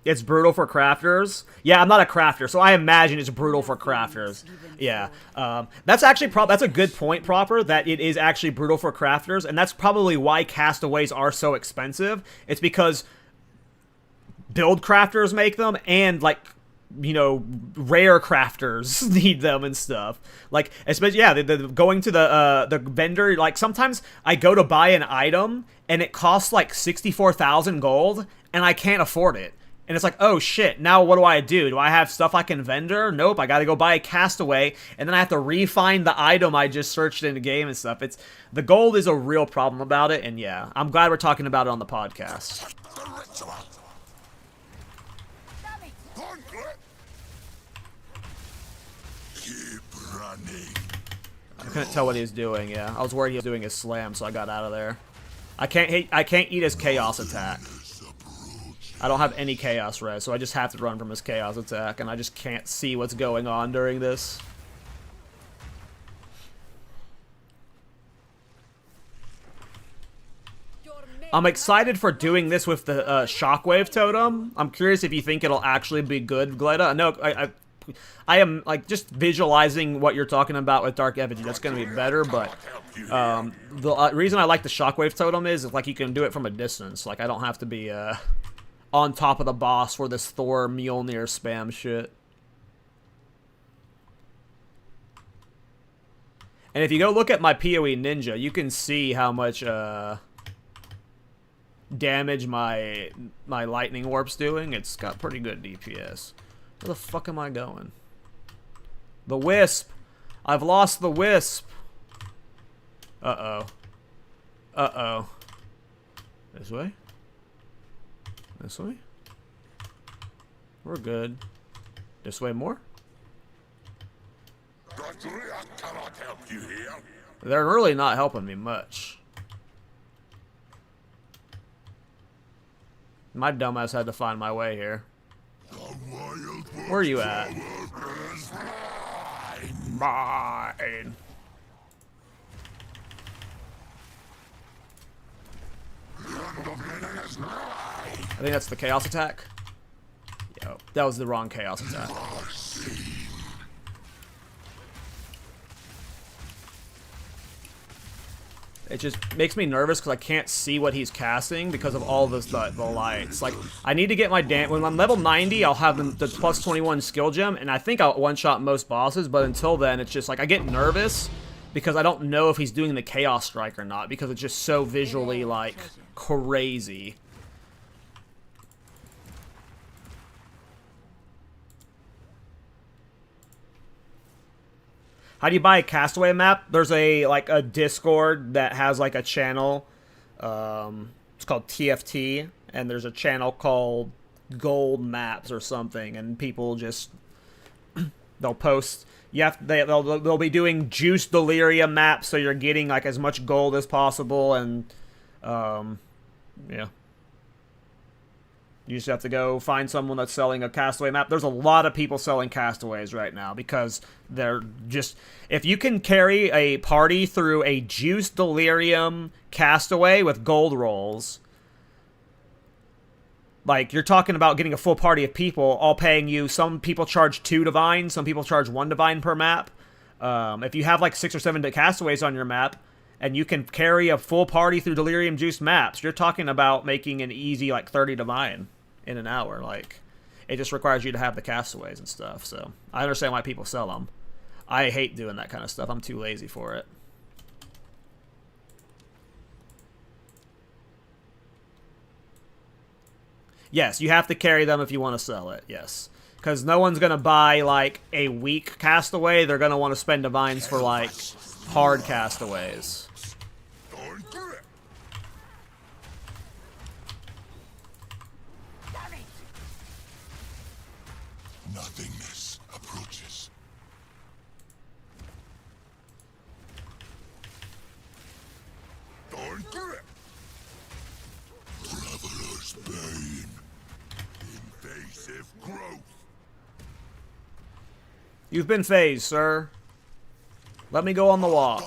It's brutal for crafters. Yeah, I'm not a crafter, so I imagine it's brutal for crafters. Yeah, that's actually that's a good point, Proper, that it is actually brutal for crafters, and that's probably why castaways are so expensive. It's because build crafters make them, and, like, you know, rare crafters need them and stuff. Like, especially, yeah, going to the vendor, like, sometimes I go to buy an item, and it costs, like, 64,000 gold, and I can't afford it. And it's like, oh shit, now what do I do? Do I have stuff I can vendor? Nope, I gotta go buy a castaway, and then I have to refine the item I just searched in the game and stuff. The gold is a real problem about it, and yeah, I'm glad we're talking about it on the podcast. The ritual. Gauntlet. Keep running. I couldn't tell what he was doing, yeah. I was worried he was doing his slam, so I got out of there. I can't eat his chaos attack. I don't have any chaos res, so I just have to run from his chaos attack, and I just can't see what's going on during this. I'm excited for doing this with the shockwave totem. I'm curious if you think it'll actually be good, Gleda. No, I am, like, just visualizing what you're talking about with Dark Effigy. That's going to be better, but the reason I like the shockwave totem is like you can do it from a distance. Like, I don't have to be on top of the boss for this Thor Mjolnir spam shit. And if you go look at my PoE Ninja, you can see how much damage my lightning warp's doing. It's got pretty good DPS. Where the fuck am I going? The wisp! I've lost the wisp! Uh-oh. Uh-oh. This way? This way? We're good. This way more? Cannot help you here. They're really not helping me much. My dumbass had to find my way here. Where are you at? Mine. I think that's the chaos attack. Yo, that was the wrong chaos attack. It just makes me nervous because I can't see what he's casting because of all the lights. Like, I need to get my when I'm level 90, I'll have the plus 21 skill gem, and I think I'll one-shot most bosses, but until then, it's just like I get nervous because I don't know if he's doing the Chaos Strike or not because it's just so visually, like, crazy. How do you buy a castaway map? There's a Discord that has like a channel. It's called TFT, and there's a channel called Gold Maps or something, and people just they'll post. They'll be doing Juice Delirium maps, so you're getting like as much gold as possible, and yeah. You just have to go find someone that's selling a Castaway map. There's a lot of people selling Castaways right now because they're just... If you can carry a party through a Juice Delirium Castaway with gold rolls, like, you're talking about getting a full party of people all paying you. Some people charge 2 divine, some people charge 1 divine per map. If you have like 6 or 7 Castaways on your map, and you can carry a full party through Delirium Juice maps, you're talking about making an easy like 30 divine in an hour. Like, it just requires you to have the Castaways and stuff. So I understand why people sell them. I hate doing that kind of stuff. I'm too lazy for it. Yes, you have to carry them if you want to sell it. Yes. Because no one's going to buy, like, a weak Castaway. They're going to want to spend divines for, like, hard Castaways. Nothingness approaches. Traveler's bane. Invasive growth. You've been phased, sir. Let me go on the walk.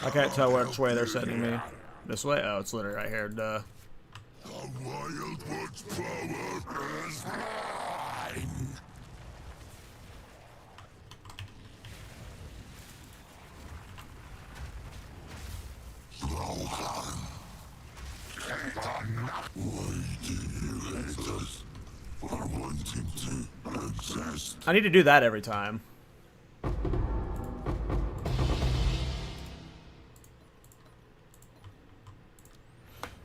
I can't tell which way they're sending me. This way? Oh, it's literally right here. Duh. The Wildwood's power is mine. Slogan. Why do you hate us for wanting to exist? I need to do that every time.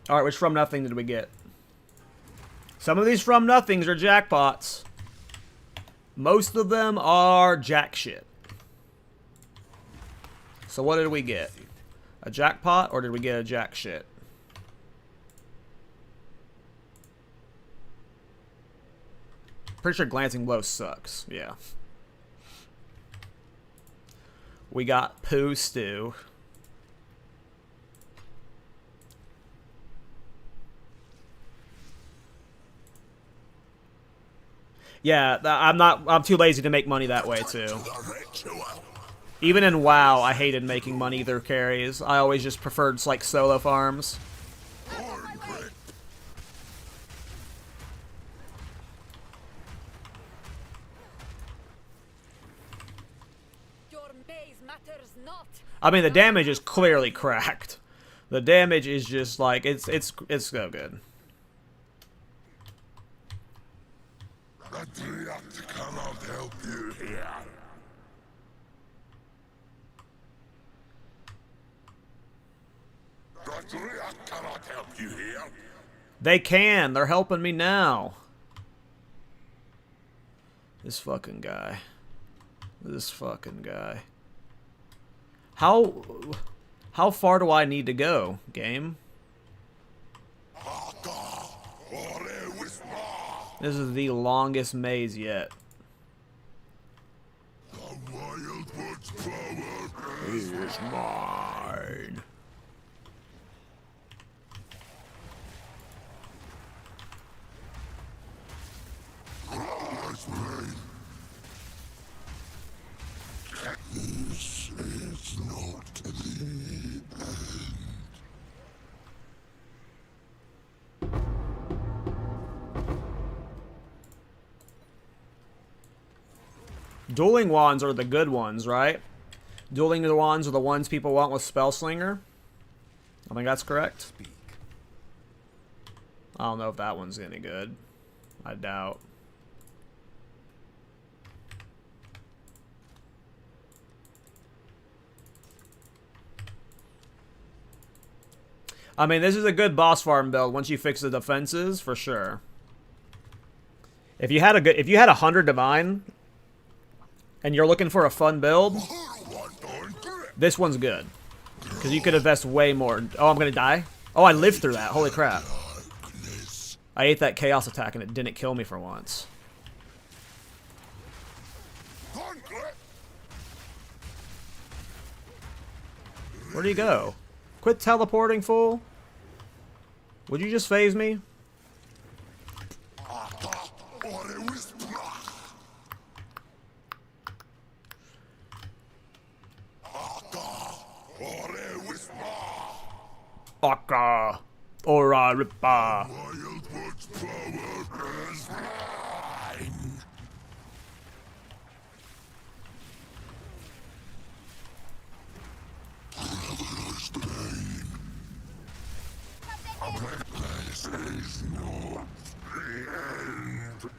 Alright, which From Nothing did we get? Some of these From Nothings are jackpots. Most of them are jack shit. So what did we get? A jackpot, or did we get a jack shit? Pretty sure Glancing Blow sucks. Yeah. We got Poo Stew. Yeah, I'm too lazy to make money that way, too. Even in WoW, I hated making money through carries. I always just preferred, like, solo farms. Your maze matters not. I mean, the damage is clearly cracked. The damage is just, like, it's so good. Rarity cannot help you here. Rarity cannot help you here. They can. They're helping me now. This fucking guy. This fucking guy. How far do I need to go, game? This is the longest maze yet. The Wildwood's power Is mine. This is not the end. Dueling wands are the good ones, right? Dueling wands are the ones people want with Spellslinger. I think that's correct. I don't know if that one's any good. I doubt. I mean, this is a good boss farm build once you fix the defenses, for sure. If you had 100 divine and you're looking for a fun build, This one's good. Because you could invest way more. Oh, I'm going to die? Oh, I lived through that. Holy crap. I ate that chaos attack and it didn't kill me for once. Where'd he go? Quit teleporting, fool. Would you just phase me? Aka. Ora ripa. Wildwood's power is mine. This is not the end.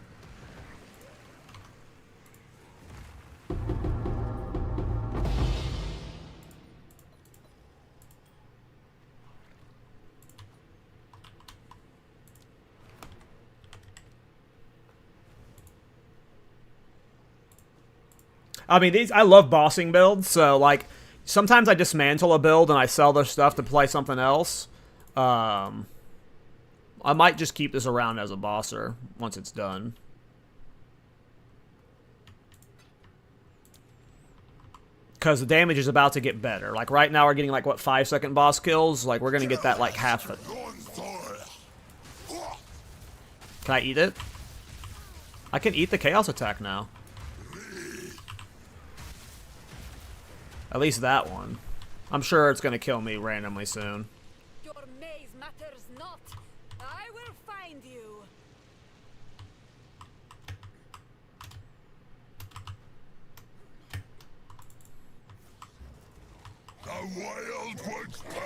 I mean, I love bossing builds, so, like, sometimes I dismantle a build and I sell their stuff to play something else. I might just keep this around as a bosser once it's done. Because the damage is about to get better. Like, right now we're getting, like, what, 5-second boss kills? Like, we're going to get that, like, half it. Can I eat it? I can eat the chaos attack now. At least that one. I'm sure it's going to kill me randomly soon. Your maze matters not. I will find you.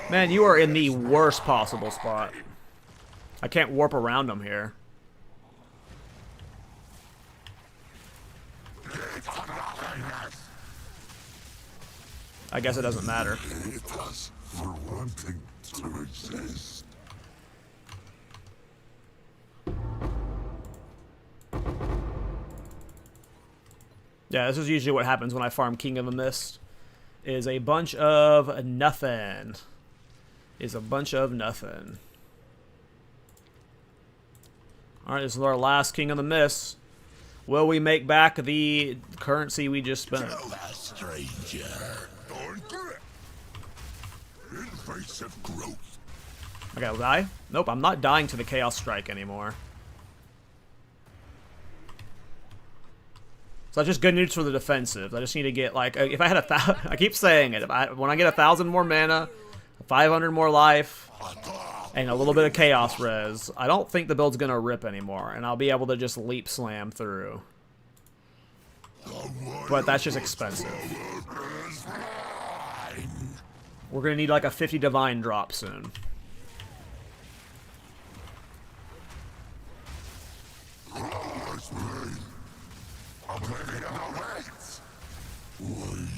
Man, you are in the worst possible spot. I can't warp around them here. I guess it doesn't matter. Hate us for wanting to exist. Yeah, this is usually what happens when I farm King of the Mist. Is a bunch of nothing. Alright, this is our last King of the Mist. Will we make back the currency we just spent? Tell that stranger. Invasive growth. Okay, I'll die? Nope, I'm not dying to the Chaos Strike anymore. So that's just good news for the defensive. I just need to get, like, if I had I keep saying it, when I get 1,000 more mana, 500 more life, and a little bit of chaos res, I don't think the build's gonna rip anymore, and I'll be able to just leap slam through. But that's just expensive. We're gonna need like a 50 divine drop soon. Why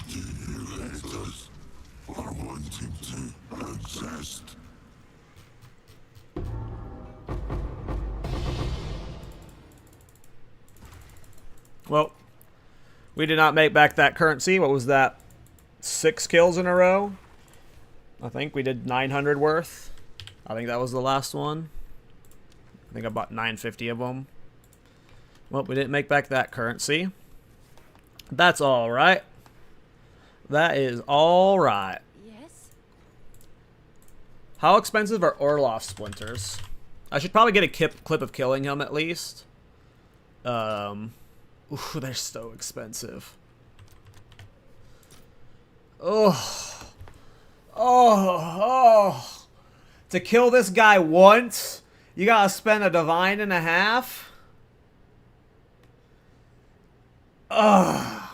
do you hate us for wanting to exist? Well, we did not make back that currency. What was that? 6 kills in a row? I think we did 900 worth. I think that was the last one. I think I bought 950 of them. Well, we didn't make back that currency. That's alright. That is alright. Yes? How expensive are Orloff splinters? I should probably get a clip of killing him at least. Ooh, they're so expensive. Oh. Oh. To kill this guy once, you gotta spend a divine and a half? Ugh.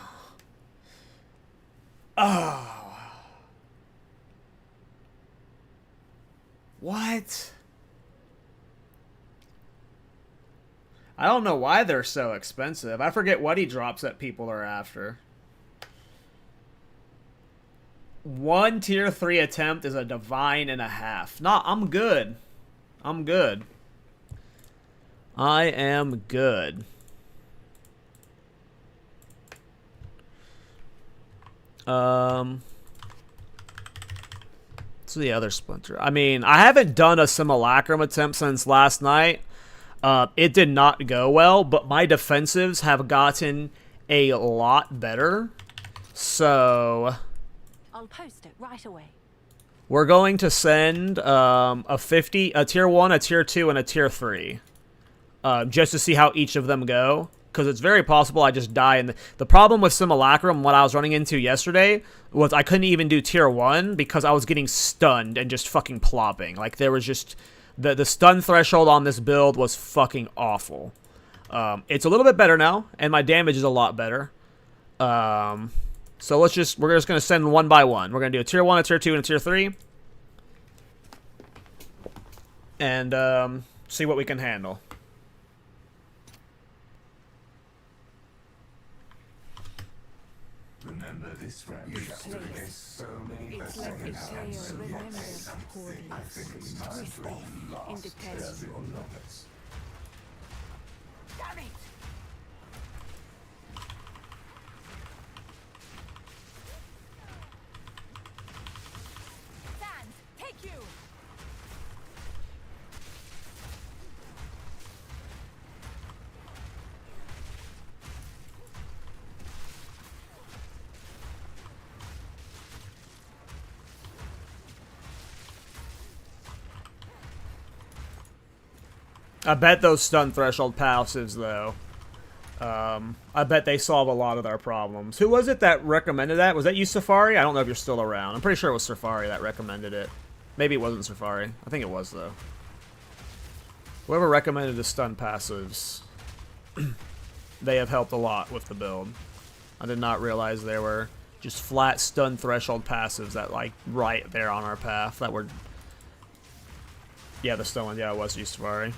Oh. What? I don't know why they're so expensive. I forget what he drops that people are after. 1 tier 3 attempt is a divine and a half. Nah, I'm good. I'm good. I am good. What's the other splinter? I mean, I haven't done a simulacrum attempt since last night. It did not go well, but my defensives have gotten a lot better. So I'll post it right away. we're going to send a tier 1, a tier 2, and a tier 3. Just to see how each of them go. Because it's very possible I just die. And the problem with Simulacrum, what I was running into yesterday, was I couldn't even do tier 1 because I was getting stunned and just fucking plopping. Like, there was just... The stun threshold on this build was fucking awful. It's a little bit better now, and my damage is a lot better. So we're just going to send one by one. We're going to do a tier 1, a tier 2, and a tier 3. And see what we can handle. Remember this fragment stood against so many It's like a player remembers poor lives, twisted in the test. Damn it! Sand, take you! I bet those stun threshold passives, though. I bet they solve a lot of our problems. Who was it that recommended that? Was that you, Safari? I don't know if you're still around. I'm pretty sure it was Safari that recommended it. Maybe it wasn't Safari. I think it was, though. Whoever recommended the stun passives, they have helped a lot with the build. I did not realize there were just flat stun threshold passives that, like, right there on our path that were... Yeah, the stun one. Yeah, it was you, Safari.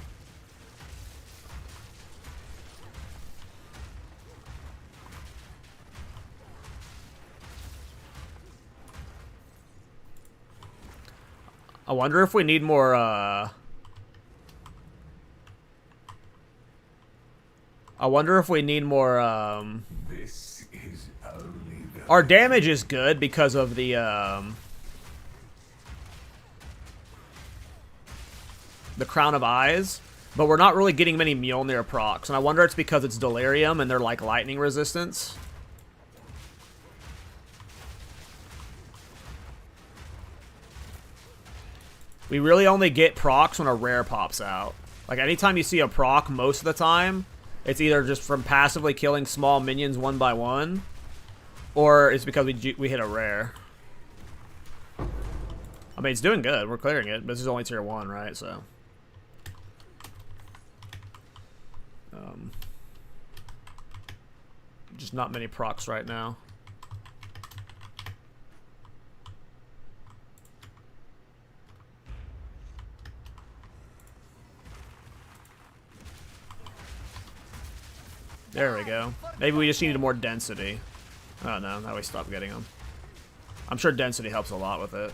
I wonder if we need more, I wonder if we need more, This is only the Our damage is good because of the, Crown of Eyes, but we're not really getting many Mjolnir procs, and I wonder it's because it's Delirium and they're, like, lightning resistance. We really only get procs when a rare pops out. Like, anytime you see a proc, most of the time, it's either just from passively killing small minions one by one, or it's because we hit a rare. I mean, it's doing good. We're clearing it, but this is only tier 1, right? So... just not many procs right now. There we go. Maybe we just needed more density. Oh no, now we stopped getting them. I'm sure density helps a lot with it.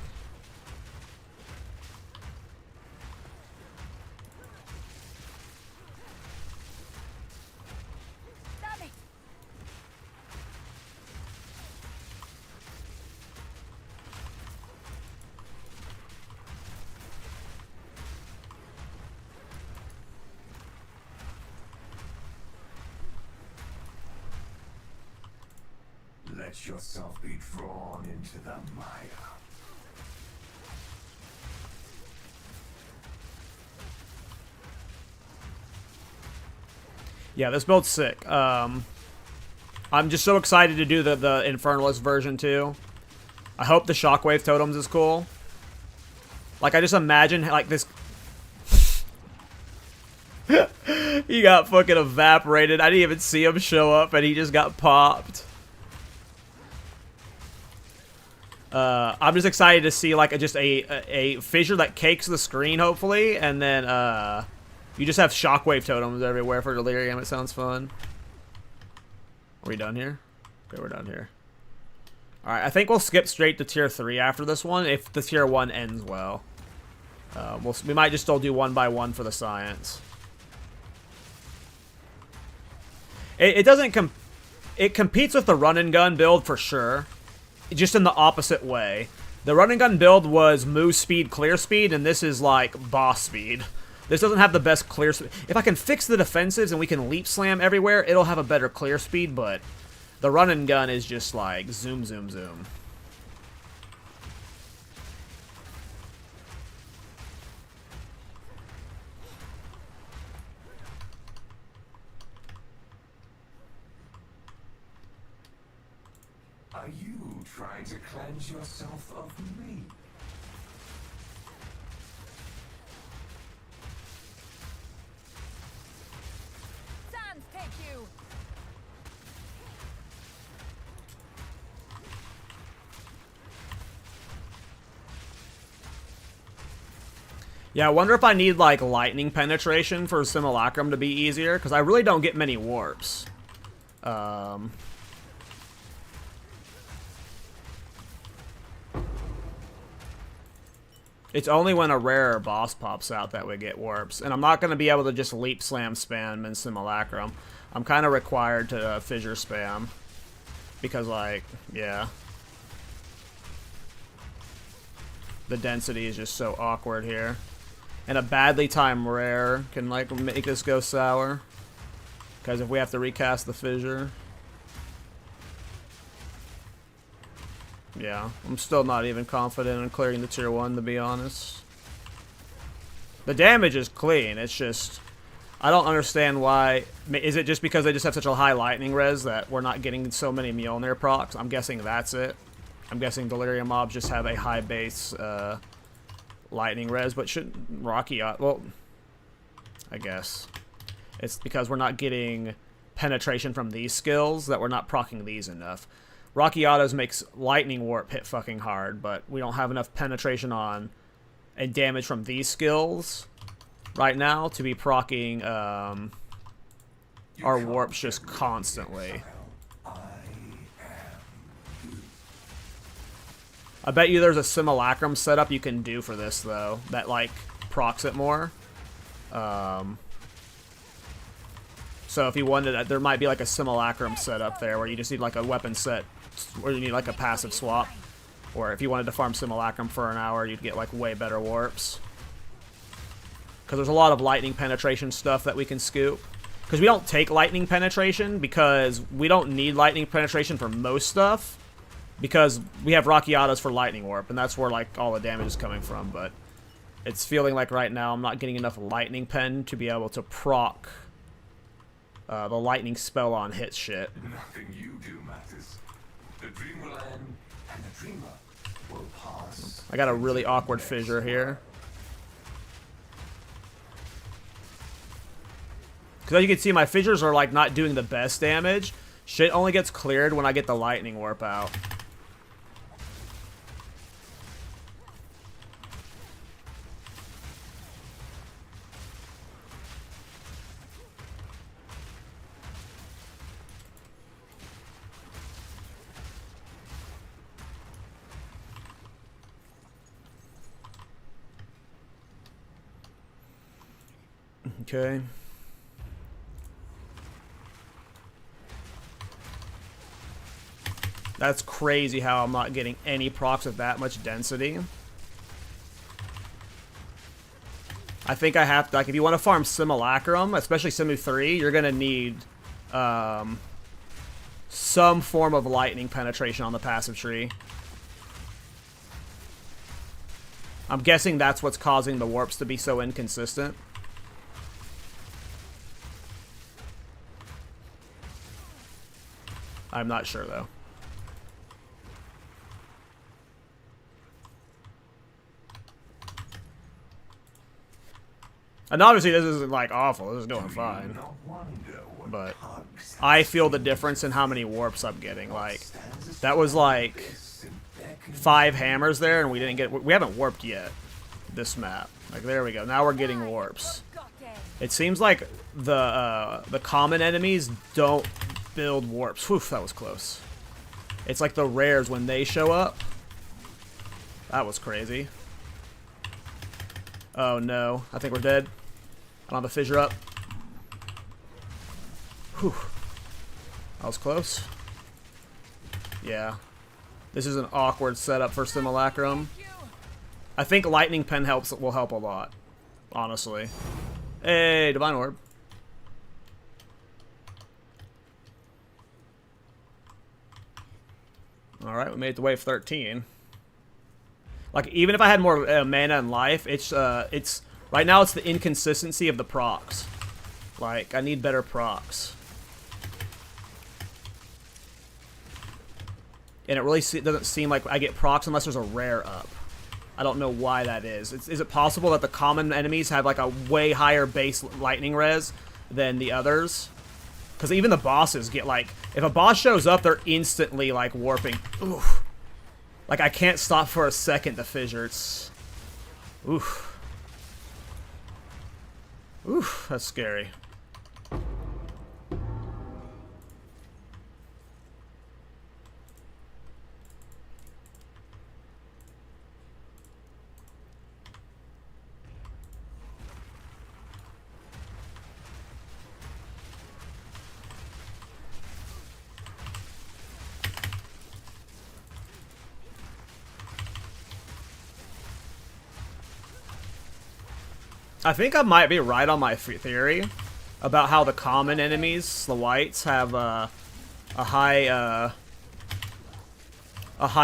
let yourself be drawn into the mire. Yeah, this build's sick. I'm just so excited to do the Infernalist version too. I hope the Shockwave Totems is cool. Like, I just imagine, like, this... He got fucking evaporated. I didn't even see him show up, and he just got popped. I'm just excited to see, like, just a fissure that cakes the screen, hopefully, and then, you just have Shockwave Totems everywhere for Delirium. It sounds fun. Are we done here? Okay, we're done here. Alright, I think we'll skip straight to Tier 3 after this one, if the Tier 1 ends well. We might just still do one by one for the science. It doesn't it competes with the run and gun build for sure, just in the opposite way. The run and gun build was move speed, clear speed, and this is like boss speed. This doesn't have the best clear speed. If I can fix the defensives and we can leap slam everywhere, it'll have a better clear speed, but the run and gun is just like zoom, zoom, zoom. Are you trying to cleanse yourself of me? Sands take you. Yeah, I wonder if I need like lightning penetration for Simulacrum to be easier, because I really don't get many warps. It's only when a rare boss pops out that we get warps. And I'm not going to be able to just leap slam spam in Simulacrum. I'm kind of required to fissure spam. Because, like, yeah. The density is just so awkward here. And a badly timed rare can, like, make this go sour. Because if we have to recast the fissure. Yeah, I'm still not even confident in clearing the tier 1, to be honest. The damage is clean, it's just... I don't understand why... Is it just because they just have such a high lightning res that we're not getting so many Mjolnir procs? I'm guessing that's it. I'm guessing Delirium mobs just have a high base lightning res, but shouldn't Rocky... well, I guess. It's because we're not getting penetration from these skills that we're not proccing these enough. Rocky Autos makes Lightning Warp hit fucking hard, but we don't have enough penetration on and damage from these skills right now to be proccing our warps just constantly. I bet you there's a Simulacrum setup you can do for this, though, that, like, procs it more. So if you wanted, there might be, like, a Simulacrum setup there where you just need, like, a weapon set, where you need, like, a passive swap. Or if you wanted to farm Simulacrum for an hour, you'd get, like, way better warps. Because there's a lot of lightning penetration stuff that we can scoop. Because we don't take lightning penetration, because we don't need lightning penetration for most stuff. Because we have Rocky Autos for Lightning Warp, and that's where, like, all the damage is coming from. But it's feeling like right now I'm not getting enough lightning pen to be able to proc the lightning spell on hit shit. Nothing you do matters. The dream will end, and the dreamer will pass. I got a really awkward fissure here. Because as you can see, my fissures are, like, not doing the best damage. Shit only gets cleared when I get the lightning warp out. Okay. That's crazy how I'm not getting any procs with that much density. I think I have to, like, if you want to farm Simulacrum, especially Simu 3, you're going to need some form of lightning penetration on the passive tree. I'm guessing that's what's causing the warps to be so inconsistent. I'm not sure, though. And obviously this isn't, like, awful. This is going fine. But I feel the difference in how many warps I'm getting. Like, that was, like, 5 hammers there, and we didn't get... We haven't warped yet, this map. Like, there we go. Now we're getting warps. It seems like the common enemies don't build warps. Whew, that was close. It's like the rares when they show up. That was crazy. Oh no, I think we're dead. I don't have a fissure up. Whew. That was close. Yeah. This is an awkward setup for Simulacrum. I think Lightning Pen will help a lot, honestly. Hey, Divine Orb. Alright, we made it to wave 13. Like, even if I had more mana and life, it's right now it's the inconsistency of the procs. Like, I need better procs. And it really doesn't seem like I get procs unless there's a rare up. I don't know why that is. Is it possible that the common enemies have like a way higher base lightning res than the others? Because even the bosses get like, if a boss shows up, they're instantly like warping. Oof. Like I can't stop for a second to fissure. It's, oof. Oof, that's scary. I think I might be right on my theory about how the common enemies, the whites, have a high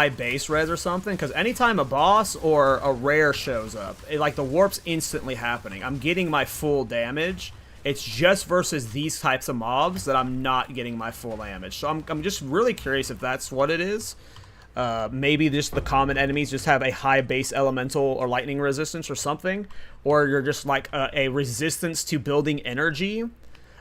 base res or something. Because anytime a boss or a rare shows up, like the warp's instantly happening. I'm getting my full damage. It's just versus these types of mobs that I'm not getting my full damage. So I'm just really curious if that's what it is. Maybe just the common enemies just have a high base elemental or lightning resistance or something, or you're just like a resistance to building energy.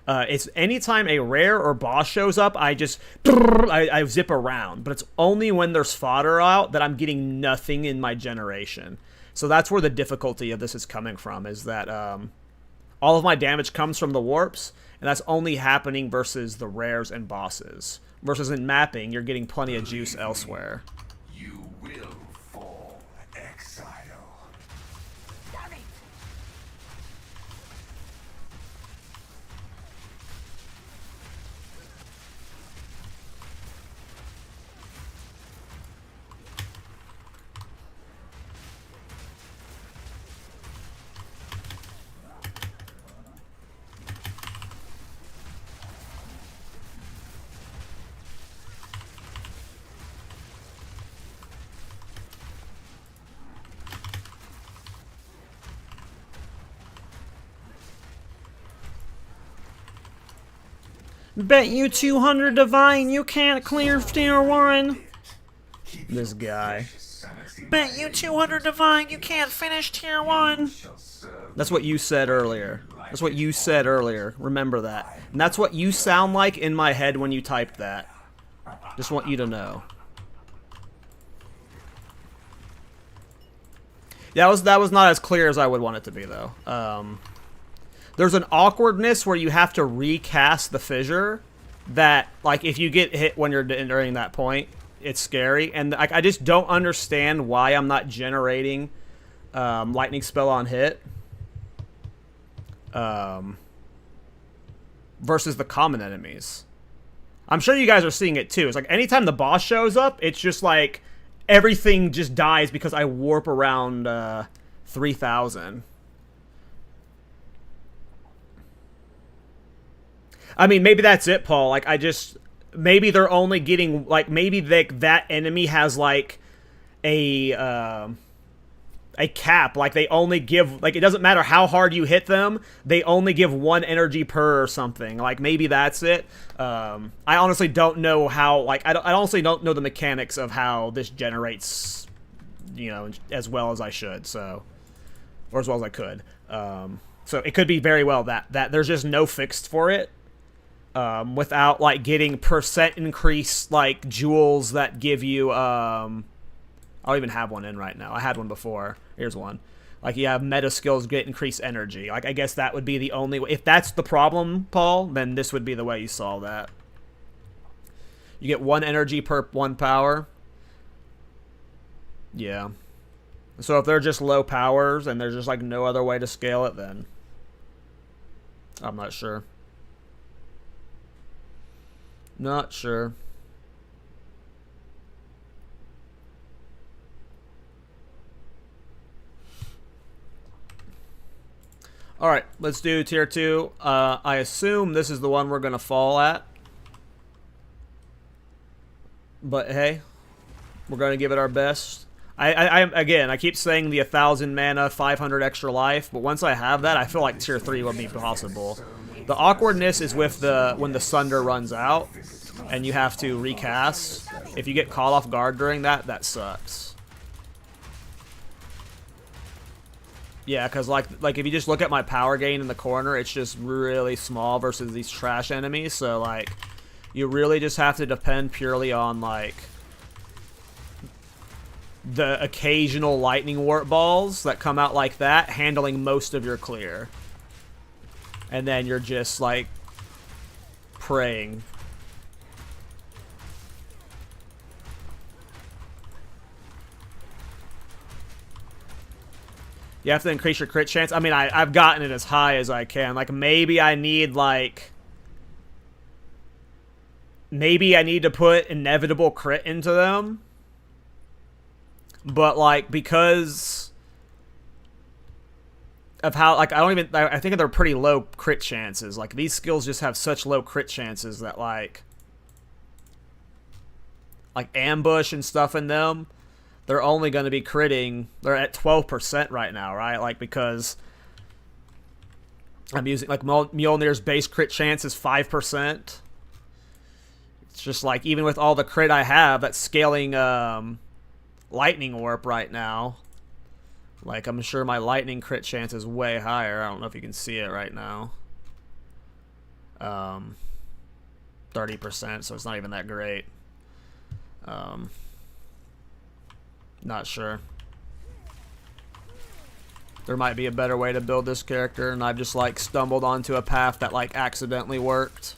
It's anytime a rare or boss shows up, I zip around, but it's only when there's fodder out that I'm getting nothing in my generation. So that's where the difficulty of this is coming from, is that all of my damage comes from the warps, and that's only happening versus the rares and bosses. Versus in mapping, you're getting plenty of juice elsewhere. You will fall, Exile. Damn it! Bet you 200 divine you can't clear tier 1. This guy. Bet you 200 divine you can't finish tier 1. That's what you said earlier. That's what you said earlier. Remember that. And that's what you sound like in my head when you typed that. Just want you to know. That was not as clear as I would want it to be, though. There's an awkwardness where you have to recast the fissure that, like, if you get hit when you're during that point, it's scary. And I just don't understand why I'm not generating lightning spell on hit versus the common enemies. I'm sure you guys are seeing it too. It's like anytime the boss shows up, it's just like everything just dies because I warp around 3,000. I mean, maybe that's it, Paul. Like, maybe they're only getting, like, maybe that enemy has, like, a cap. Like, they only give, like, it doesn't matter how hard you hit them, they only give 1 energy per or something. Like, maybe that's it. I honestly don't know how, like, I honestly don't know the mechanics of how this generates, you know, as well as I should, so, or as well as I could. So it could be very well that there's just no fix for it. Without, like, getting percent increase, like, jewels that give you, I don't even have one in right now. I had one before. Here's one. Like, you have meta skills get increased energy. Like, I guess that would be the only way. If that's the problem, Paul, then this would be the way you solve that. You get 1 energy per 1 power. Yeah. So if they're just low powers and there's just, like, no other way to scale it, then I'm not sure. Not sure. Alright, let's do tier 2. I assume this is the one we're going to fall at. But hey, we're going to give it our best. Again, I keep saying the 1,000 mana, 500 extra life, but once I have that, I feel like tier 3 would be possible. The awkwardness is with when the Sunder runs out, and you have to recast. If you get caught off guard during that, that sucks. Yeah, because like if you just look at my power gain in the corner, it's just really small versus these trash enemies, so like, you really just have to depend purely on like the occasional lightning warp balls that come out like that, handling most of your clear. And then you're just like praying. You have to increase your crit chance. I mean, I've gotten it as high as I can. Like, maybe I need, like... Maybe I need to put inevitable crit into them. But, like, because of how, like, I think they're pretty low crit chances. Like, these skills just have such low crit chances that, like ambush and stuff in them, they're only going to be critting. They're at 12% right now, right? Like, because I'm using, like, Mjolnir's base crit chance is 5%. It's just, like, even with all the crit I have, that's scaling, Lightning Warp right now. Like, I'm sure my Lightning crit chance is way higher. I don't know if you can see it right now. 30%, so it's not even that great. Not sure. There might be a better way to build this character, and I've just, like, stumbled onto a path that, like, accidentally worked.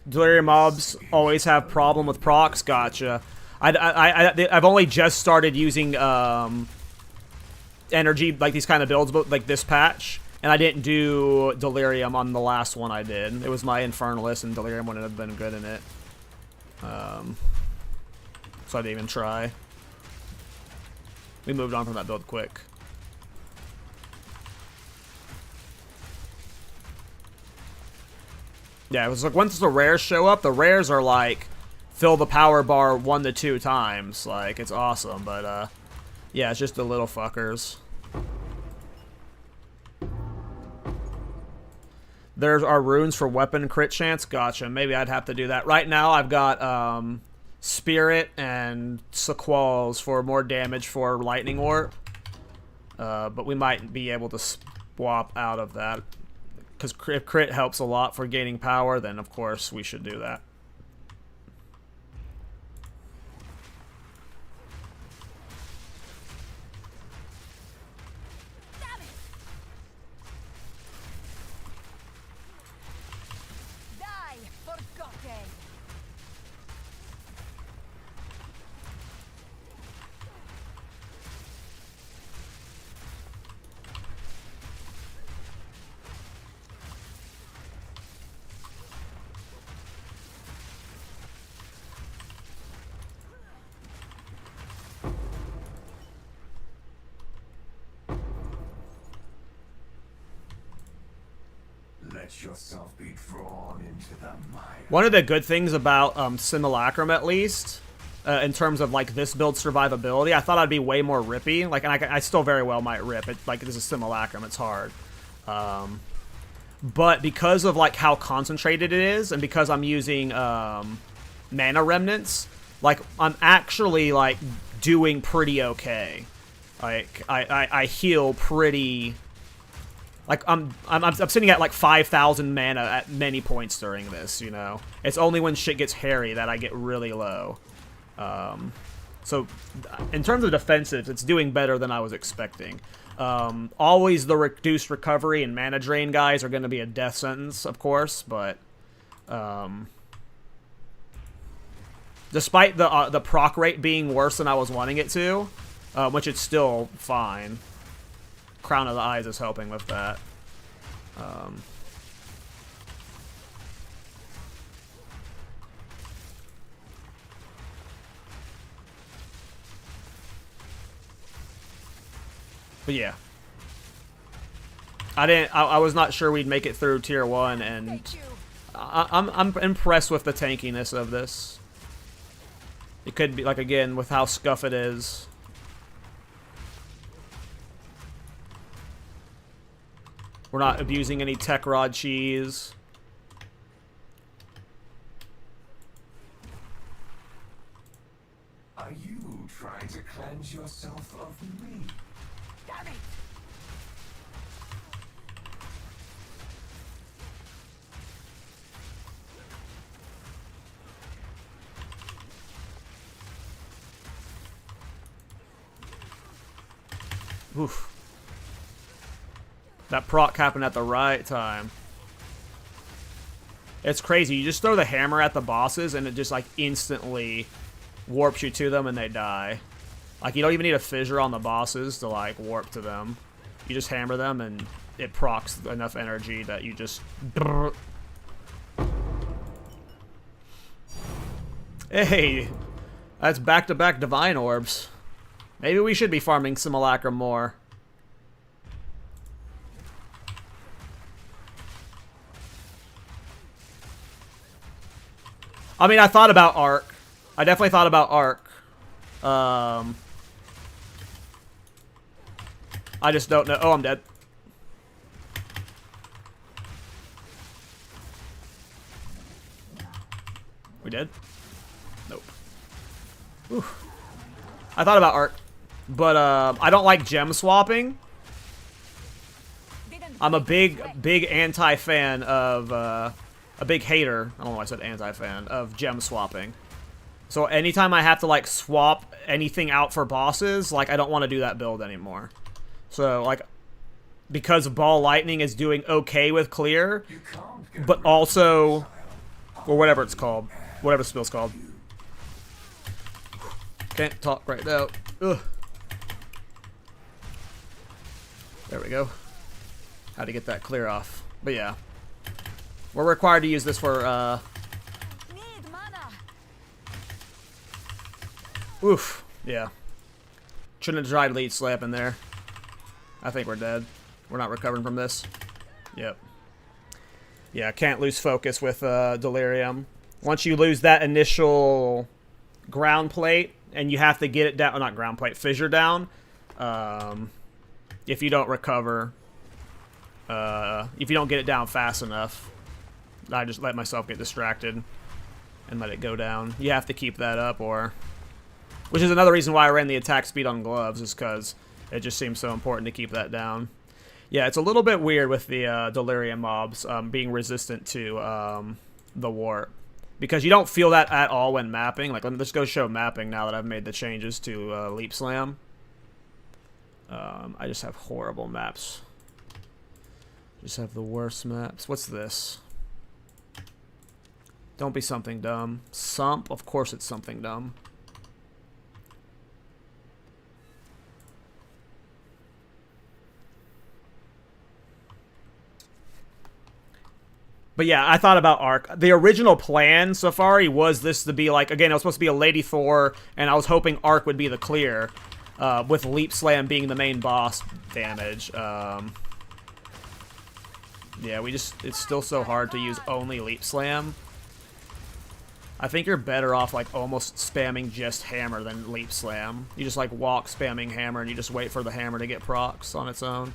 Delirium mobs always have problem with procs. Gotcha. I've only just started using energy, like these kind of builds, like this patch, and I didn't do Delirium on the last one I did. It was my Infernalist, and Delirium wouldn't have been good in it. So I didn't even try. We moved on from that build quick. Yeah, it was like once the rares show up, the rares are like fill the power bar 1 to 2 times. Like, it's awesome, but yeah, it's just the little fuckers. There's our runes for weapon crit chance. Gotcha. Maybe I'd have to do that. Right now, I've got Spirit and Sequels for more damage for Lightning Warp. But we might be able to swap out of that. Because if crit helps a lot for gaining power, then of course we should do that. Let yourself be drawn into the mire. One of the good things about Simulacrum, at least, in terms of like this build survivability, I thought I'd be way more rippy. Like, and I still very well might rip it. Like, this is Simulacrum, it's hard. But because of like how concentrated it is, and because I'm using mana remnants, like I'm actually like doing pretty okay. Like I heal pretty. Like, I'm sitting at, like, 5,000 mana at many points during this, you know? It's only when shit gets hairy that I get really low. So So, in terms of defensives, it's doing better than I was expecting. Always the reduced recovery and mana drain guys are going to be a death sentence, of course, but despite the proc rate being worse than I was wanting it to, which it's still fine, Crown of the Eyes is helping with that. But yeah, I was not sure we'd make it through tier 1, and I'm impressed with the tankiness of this. It could be like, again, with how scuff it is. We're not abusing any tech rod cheese. Are you trying to cleanse yourself of me? Damn it! Oof. That proc happened at the right time. It's crazy. You just throw the hammer at the bosses and it just like instantly warps you to them and they die. Like, you don't even need a fissure on the bosses to like warp to them. You just hammer them and it procs enough energy that you just... Hey! That's back-to-back Divine Orbs. Maybe we should be farming Simulacrum more. I mean, I thought about Arc. I definitely thought about Arc. I just don't know. Oh, I'm dead. We dead? Nope. Whew. I thought about Arc. But, I don't like gem swapping. I'm a big anti-fan of, a big hater, I don't know why I said anti-fan, of gem swapping. So anytime I have to, like, swap anything out for bosses, like, I don't want to do that build anymore. So, like, because Ball Lightning is doing okay with clear, but also, or whatever it's called, whatever the spell's called. Can't talk right now. Ugh. There we go. How to get that clear off. But yeah. We're required to use this for, oof. Yeah. Shouldn't have tried lead slap in there. I think we're dead. We're not recovering from this. Yep. Yeah, can't lose focus with, Delirium. Once you lose that initial ground plate, and you have to get it down, oh, not ground plate, fissure down, if you don't recover, if you don't get it down fast enough, I just let myself get distracted and let it go down. You have to keep that up, or... Which is another reason why I ran the attack speed on gloves, is because it just seems so important to keep that down. Yeah, it's a little bit weird with the Delirium mobs being resistant to the warp. Because you don't feel that at all when mapping. Like, let's go show mapping now that I've made the changes to Leap Slam. I just have horrible maps. Just have the worst maps. What's this? Don't be something dumb. Sump? Of course it's something dumb. But yeah, I thought about Arc. The original plan, Safari, was this to be like, again, it was supposed to be a Lady Thor, and I was hoping Arc would be the clear, with Leap Slam being the main boss damage. Yeah, it's still so hard to use only Leap Slam. I think you're better off, like, almost spamming just Hammer than Leap Slam. You just, like, walk spamming Hammer, and you just wait for the Hammer to get procs on its own.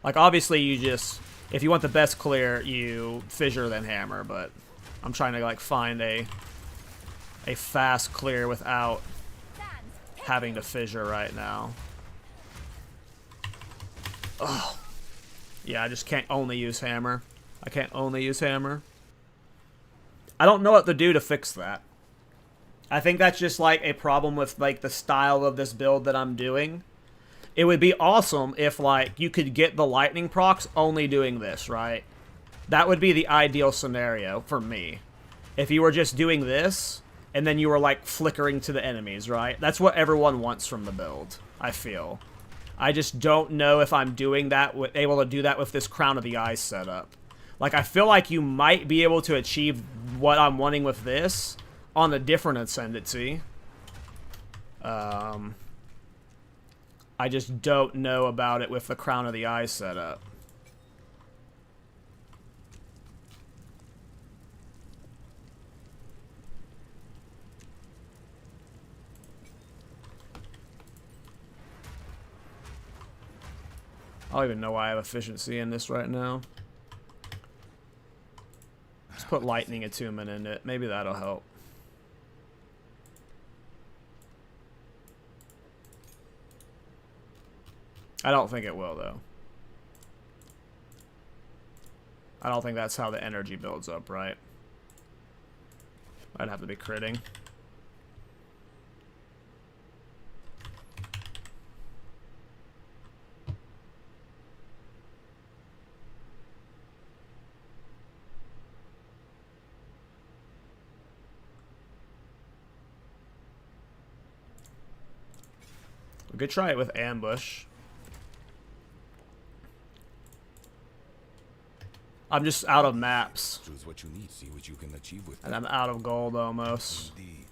Like, obviously, you just... If you want the best clear, you fissure then Hammer, but I'm trying to, like, find a fast clear without having to fissure right now. Ugh. Yeah, I just can't only use Hammer. I can't only use Hammer. I don't know what to do to fix that. I think that's just like a problem with like the style of this build that I'm doing. It would be awesome if like you could get the lightning procs only doing this, right? That would be the ideal scenario for me. If you were just doing this, and then you were like flickering to the enemies, right? That's what everyone wants from the build, I feel. I just don't know if I'm doing that, able to do that with this Crown of the Eyes setup. Like, I feel like you might be able to achieve what I'm wanting with this on a different Ascendancy. I just don't know about it with the Crown of the Eyes setup. I don't even know why I have efficiency in this right now. Let's put lightning attunement in it. Maybe that'll help. I don't think it will, though. I don't think that's how the energy builds up, right? I'd have to be critting. We could try it with ambush. I'm just out of maps. Choose what you need, see what you can achieve with And I'm out of gold almost. Indeed.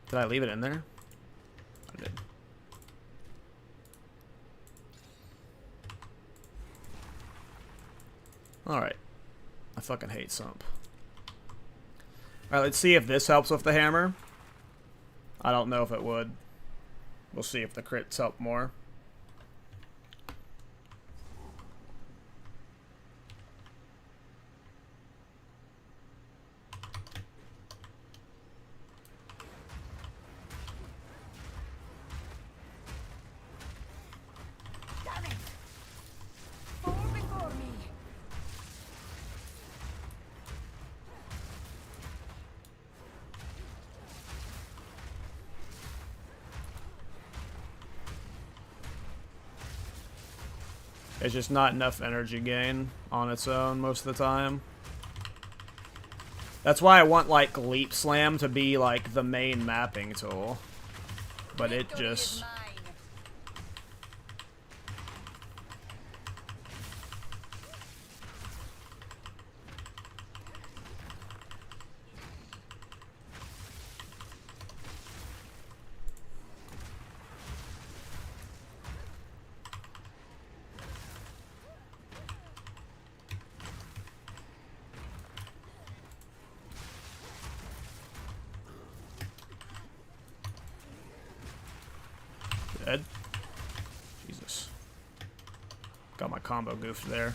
Did I leave it in there? I did. Alright. I fucking hate Sump. Alright, let's see if this helps with the hammer. I don't know if it would. We'll see if the crits help more. Damn it! Fall before me. It's just not enough energy gain on its own most of the time. That's why I want, like, Leap Slam to be, like, the main mapping tool. But it Victory is just... mine. Dead. Jesus. Got my combo goofed there.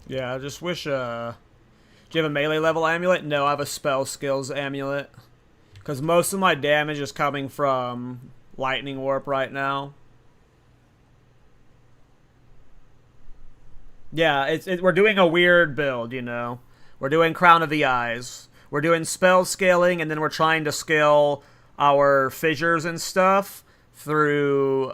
Yeah, I just wish, do you have a melee level amulet? No, I have a spell skills amulet. Because most of my damage is coming from lightning warp right now. Yeah, we're doing a weird build, you know. We're doing Crown of the Eyes. we're doing spell scaling, and then we're trying to scale our fissures and stuff through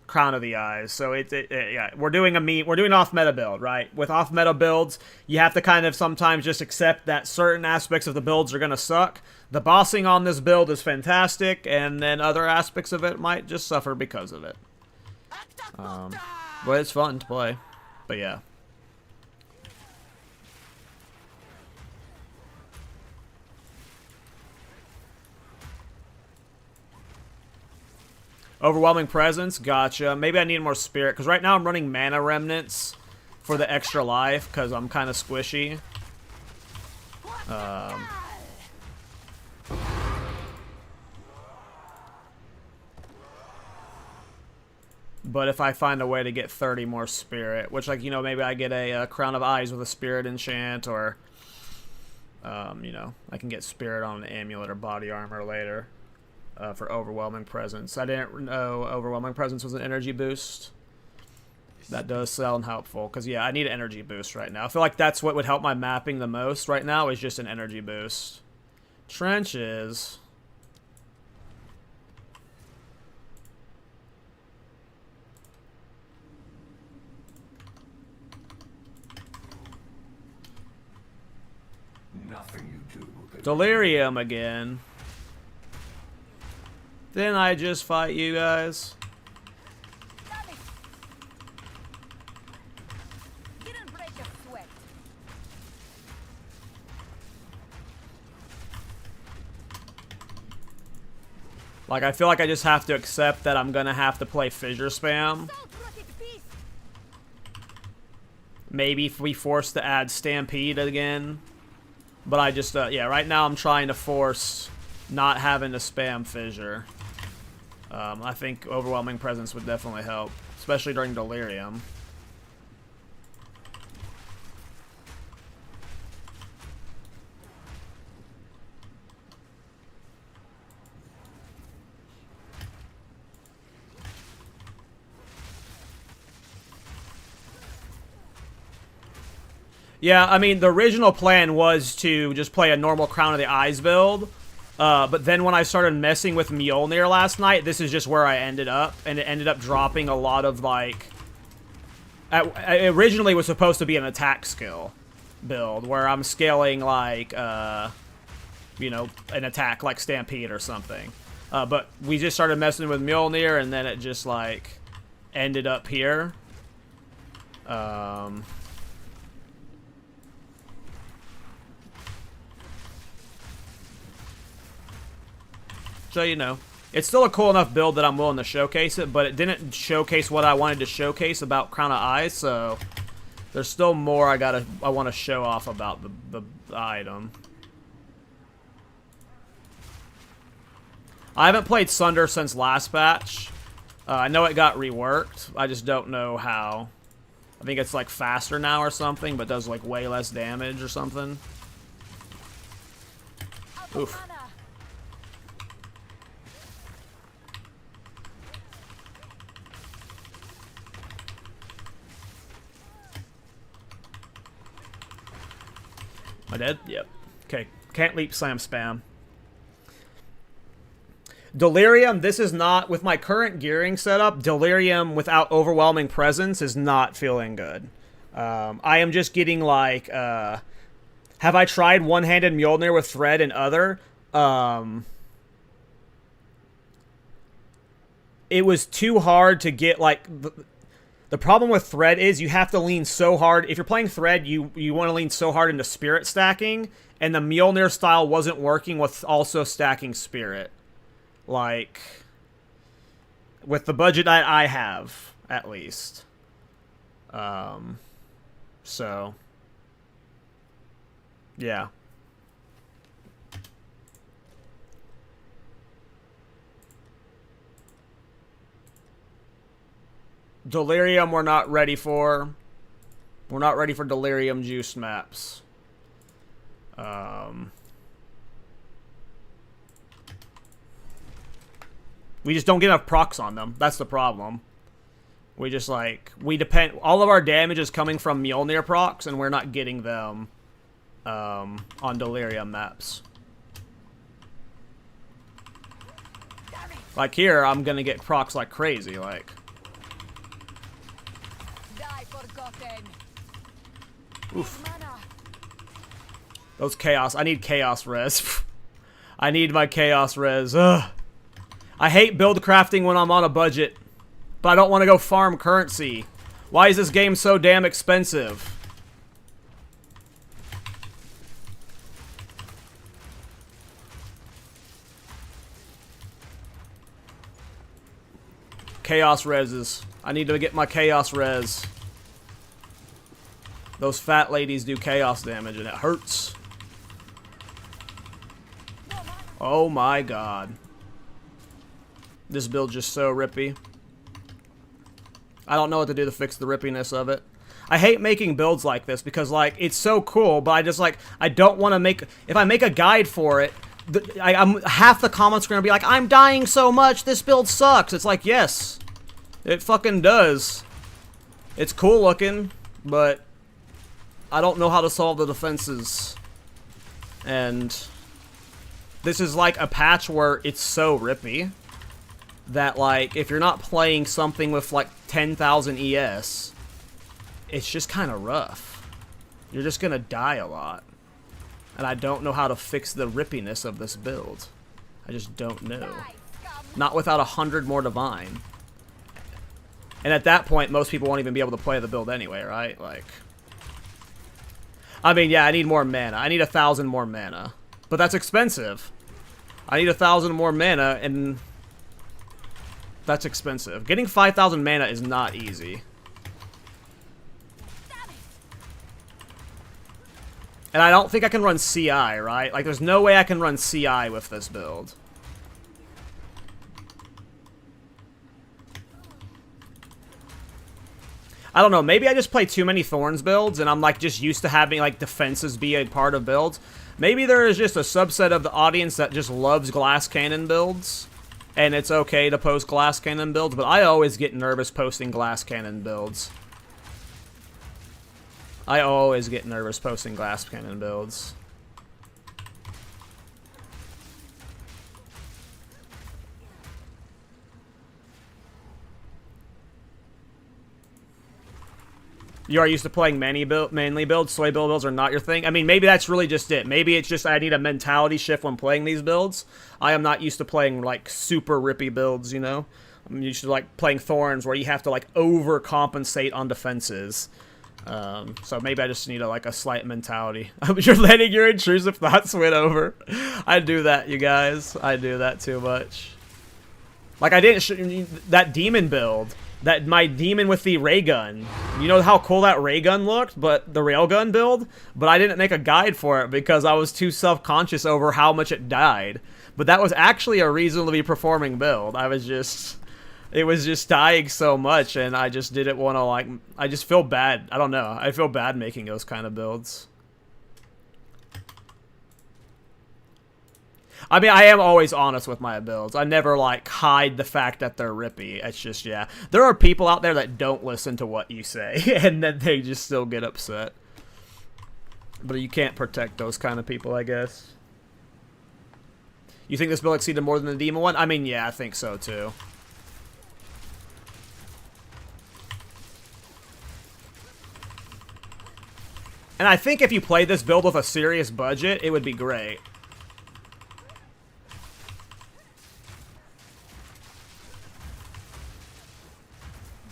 Crown of the Eyes. So yeah, we're doing off meta build, right? With off meta builds, you have to kind of sometimes just accept that certain aspects of the builds are gonna suck. The bossing on this build is fantastic, and then other aspects of it might just suffer because of it. But it's fun to play. But yeah. Overwhelming Presence, gotcha. Maybe I need more Spirit, because right now I'm running Mana Remnants for the extra life, because I'm kind of squishy. But if I find a way to get 30 more Spirit, which, like, you know, maybe I get a Crown of Eyes with a Spirit enchant, or, you know, I can get Spirit on an Amulet or Body Armor later. For Overwhelming Presence. I didn't know Overwhelming Presence was an energy boost. That does sound helpful, because yeah, I need an energy boost right now. I feel like that's what would help my mapping the most right now, is just an energy boost. Trenches. Nothing you do. Delirium again. Didn't I just fight you guys? Didn't break a sweat. Like, I feel like I just have to accept that I'm gonna have to play fissure spam. Maybe if we force to add Stampede again. But I just, yeah, right now I'm trying to force not having to spam fissure. I think Overwhelming Presence would definitely help, especially during Delirium. Yeah, I mean, the original plan was to just play a normal Crown of the Eyes build. But then when I started messing with Mjolnir last night, this is just where I ended up. And it ended up dropping a lot of, like... It originally was supposed to be an attack skill build, where I'm scaling, like, you know, an attack like Stampede or something. But we just started messing with Mjolnir, and then it just, like, ended up here. So, you know, it's still a cool enough build that I'm willing to showcase it, but it didn't showcase what I wanted to showcase about Crown of Eyes, so there's still more I want to show off about the item. I haven't played Sunder since last patch. I know it got reworked. I just don't know how. I think it's like faster now or something, but does like way less damage or something. Oof. Am I dead? Yep. Okay. Can't leap slam spam. Delirium, this is not, with my current gearing setup, Delirium without Overwhelming Presence is not feeling good. I am just getting like, have I tried one-handed Mjolnir with Thread and other? It was too hard to get, like, the problem with Thread is you have to lean so hard. If you're playing Thread, you want to lean so hard into Spirit stacking, and the Mjolnir style wasn't working with also stacking Spirit. Like, with the budget that I have, at least. So, yeah. Delirium we're not ready for. We're not ready for Delirium juice maps. We just don't get enough procs on them. That's the problem. We just, like, we depend... All of our damage is coming from Mjolnir procs, and we're not getting them on Delirium maps. Like here, I'm gonna get procs like crazy, like. Die forgotten. Oof. Mana. Those chaos. I need chaos res. I need my chaos res. Ugh. I hate build crafting when I'm on a budget, but I don't want to go farm currency. Why is this game so damn expensive? Chaos reses. I need to get my chaos res. Those fat ladies do chaos damage and it hurts. Oh my god. This build's just so rippy. I don't know what to do to fix the rippiness of it. I hate making builds like this because, like, it's so cool, but I just, like, I don't want to make... If I make a guide for it, half the comments are going to be like, I'm dying so much, this build sucks. It's like, yes, it fucking does. It's cool looking, but I don't know how to solve the defenses. And this is like a patch where it's so rippy that, like, if you're not playing something with, like, 10,000 ES, it's just kind of rough. You're just gonna die a lot. And I don't know how to fix the rippiness of this build. I just don't know. Not without 100 more divine. And at that point, most people won't even be able to play the build anyway, right? Like, I mean, yeah, I need more mana. I need 1,000 more mana. But that's expensive. I need 1,000 more mana, and that's expensive. Getting 5,000 mana is not easy. And I don't think I can run CI, right? Like, there's no way I can run CI with this build. I don't know, maybe I just play too many Thorns builds, and I'm, like, just used to having, like, defenses be a part of builds. Maybe there is just a subset of the audience that just loves glass cannon builds, and it's okay to post glass cannon builds, but I always get nervous posting glass cannon builds. I always get nervous posting glass cannon builds. You are used to playing mainly builds, soy builds are not your thing. I mean, maybe that's really just it. Maybe it's just I need a mentality shift when playing these builds. I am not used to playing, like, super rippy builds, you know? I'm used to, like, playing Thorns where you have to, like, overcompensate on defenses. So maybe I just need a slight mentality. You're letting your intrusive thoughts win over. I do that, you guys. I do that too much. Like, I didn't that demon build. My demon with the ray gun. You know how cool that ray gun looked? But the railgun build? But I didn't make a guide for it because I was too self-conscious over how much it died. But that was actually a reasonably performing build. It was just dying so much, and I just didn't want to, like... I just feel bad. I don't know. I feel bad making those kind of builds. I mean, I am always honest with my builds. I never, like, hide the fact that they're rippy. It's just, yeah. There are people out there that don't listen to what you say, and then they just still get upset. But you can't protect those kind of people, I guess. You think this build exceeded more than the demon one? I mean, yeah, I think so, too. And I think if you played this build with a serious budget, it would be great.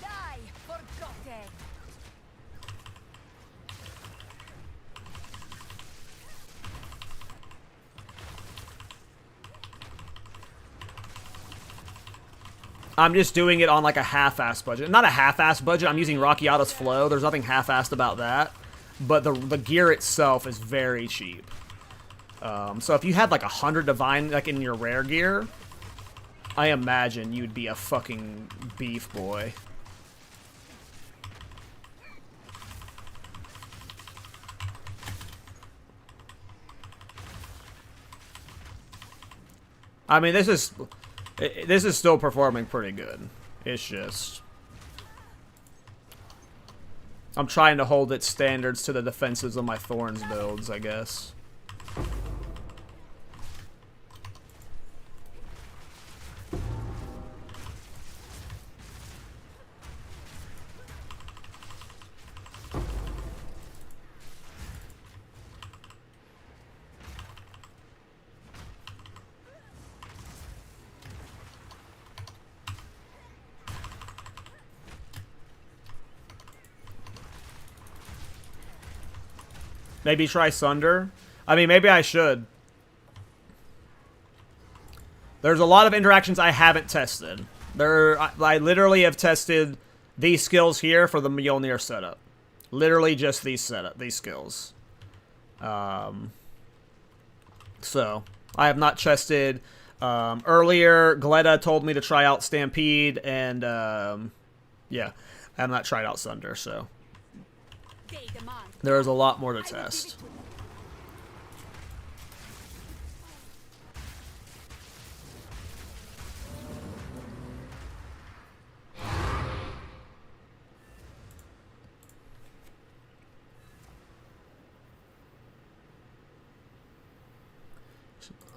Die forgotten. I'm just doing it on, like, a half-assed budget. Not a half-assed budget. I'm using Rockiata's Flow. There's nothing half-assed about that. But the gear itself is very cheap. So if you had, like, 100 divine, like, in your rare gear, I imagine you'd be a fucking beef boy. I mean, this is still performing pretty good. It's just... I'm trying to hold its standards to the defenses of my Thorns builds, I guess. Maybe try Sunder. I mean, maybe I should. There's a lot of interactions I haven't tested. I literally have tested these skills here for the Mjolnir setup. Literally just these skills. So, I have not tested. Earlier, Gleda told me to try out Stampede, and yeah, I have not tried out Sunder, so. There is a lot more to test.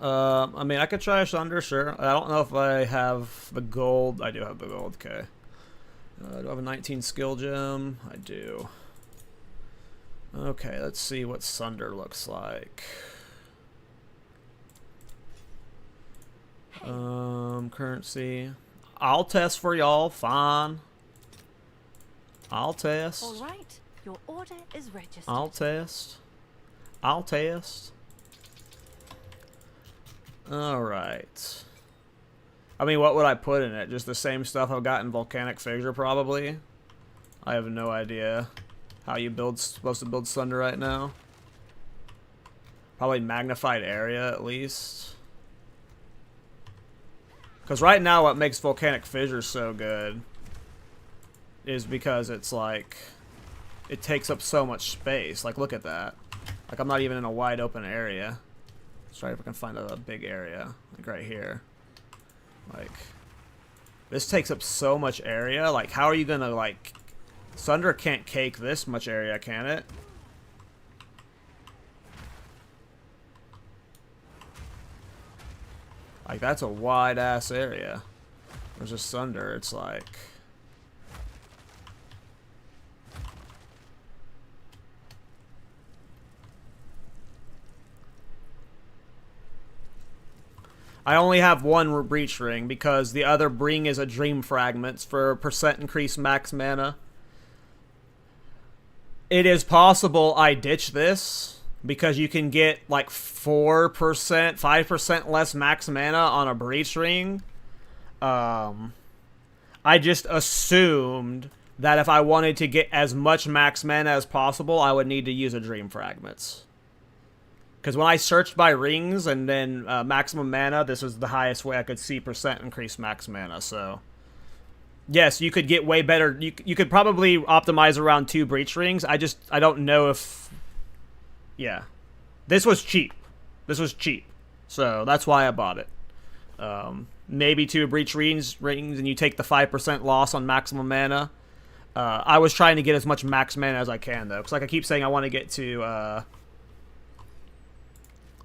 I mean, I could try Sunder, sure. I don't know if I have the gold. I do have the gold, okay. Do I have a 19 skill gem? I do. Okay, let's see what Sunder looks like. Currency. I'll test for y'all, fine. I'll test. All right, your order is registered. I'll test. I'll test. Alright. I mean, what would I put in it? Just the same stuff I've got in Volcanic Fissure, probably? I have no idea how you supposed to build Sunder right now. Probably Magnified Area, at least. Because right now what makes Volcanic Fissure so good is because it's like, it takes up so much space. Like, look at that. Like, I'm not even in a wide open area. Let's try if I can find a big area. Like, right here. Like, this takes up so much area. Like, how are you gonna, like... Sunder can't cake this much area, can it? Like, that's a wide-ass area. There's a Sunder, it's like... I only have one Breach Ring because the other ring is a Dream Fragments for % increased max mana. It is possible I ditch this because you can get like 4%, 5% less max mana on a Breach Ring. I just assumed that if I wanted to get as much max mana as possible, I would need to use a Dream Fragments. Because when I searched by rings and then maximum mana, this was the highest way I could see % increased max mana, so... Yes, you could get way better... You could probably optimize around 2 Breach Rings. I don't know if... Yeah. This was cheap. This was cheap. So, that's why I bought it. Maybe 2 Breach rings and you take the 5% loss on maximum mana. I was trying to get as much max mana as I can, though. Because like I keep saying, I want to get to...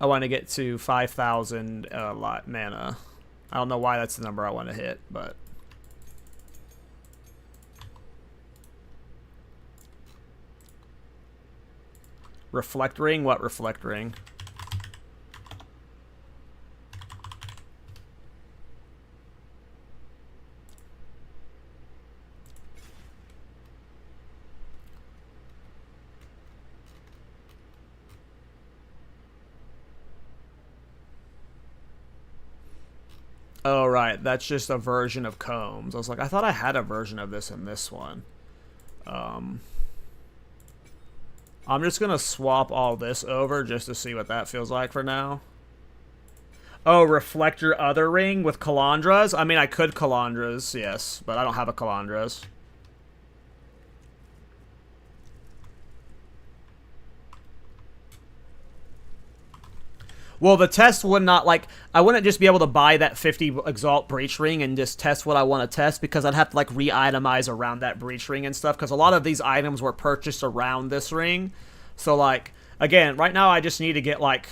I want to get to 5,000 mana. I don't know why that's the number I want to hit, but... Reflect Ring? What Reflect Ring? Oh, right. That's just a version of Combs. I was like, I thought I had a version of this in this one. I'm just going to swap all this over just to see what that feels like for now. Oh, reflect your other ring with Calandras? I mean, I could Calandras, yes, but I don't have a Calandras. Well, the test would not, like, I wouldn't just be able to buy that 50 Exalt Breach Ring and just test what I want to test, because I'd have to, like, re-itemize around that Breach Ring and stuff, because a lot of these items were purchased around this ring. So, like, again, right now I just need to get, like,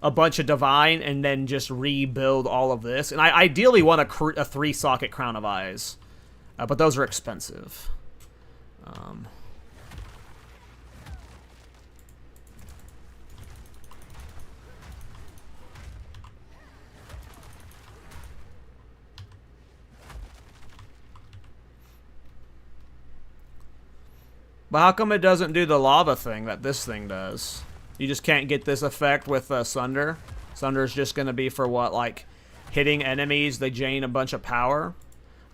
a bunch of Divine and then just rebuild all of this. And I ideally want a 3-socket Crown of Eyes, but those are expensive. But how come it doesn't do the lava thing that this thing does? You just can't get this effect with Sunder? Sunder's just going to be for what, like, hitting enemies, they gain a bunch of power?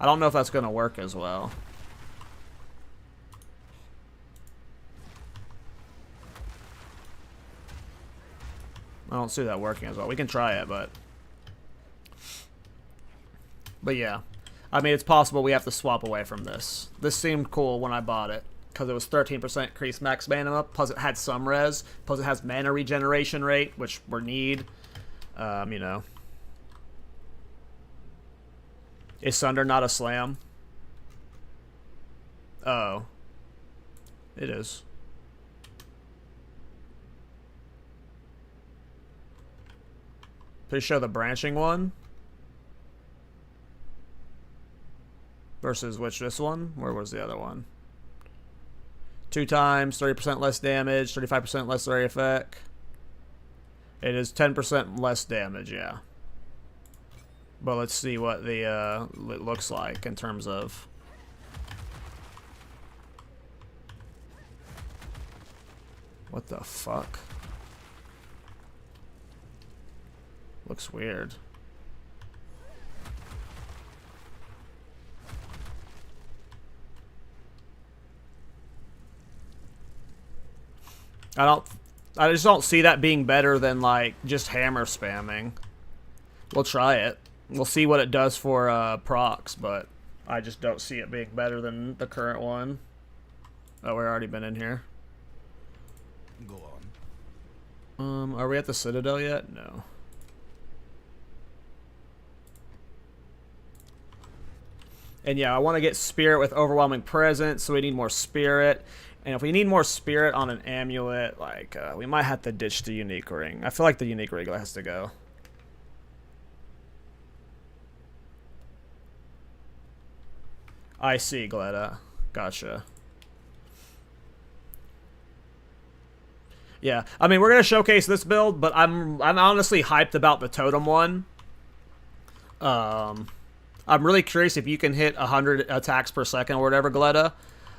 I don't know if that's going to work as well. I don't see that working as well. We can try it, but yeah. I mean, it's possible we have to swap away from this. This seemed cool when I bought it, because it was 13% increased max mana, plus it had some res, plus it has mana regeneration rate, which we need. You know. Is Sunder not a slam? Oh. It is. Please show the branching one. Versus which, this one? Where was the other one? 2 times, 30% less damage, 35% less area effect. It is 10% less damage, yeah. But let's see what the it looks like in terms of... What the fuck? Looks weird. I just don't see that being better than, like, just hammer spamming. We'll try it. We'll see what it does for procs, but I just don't see it being better than the current one. Oh, we've already been in here. Go on. Are we at the Citadel yet? No. And yeah, I want to get Spirit with Overwhelming Presence, so we need more Spirit. And if we need more Spirit on an amulet, like, we might have to ditch the Unique Ring. I feel like the Unique Ring has to go. I see, Gleda. Gotcha. Yeah, I mean, we're gonna showcase this build, but I'm honestly hyped about the Totem one. I'm really curious if you can hit 100 attacks per second or whatever, Gleda.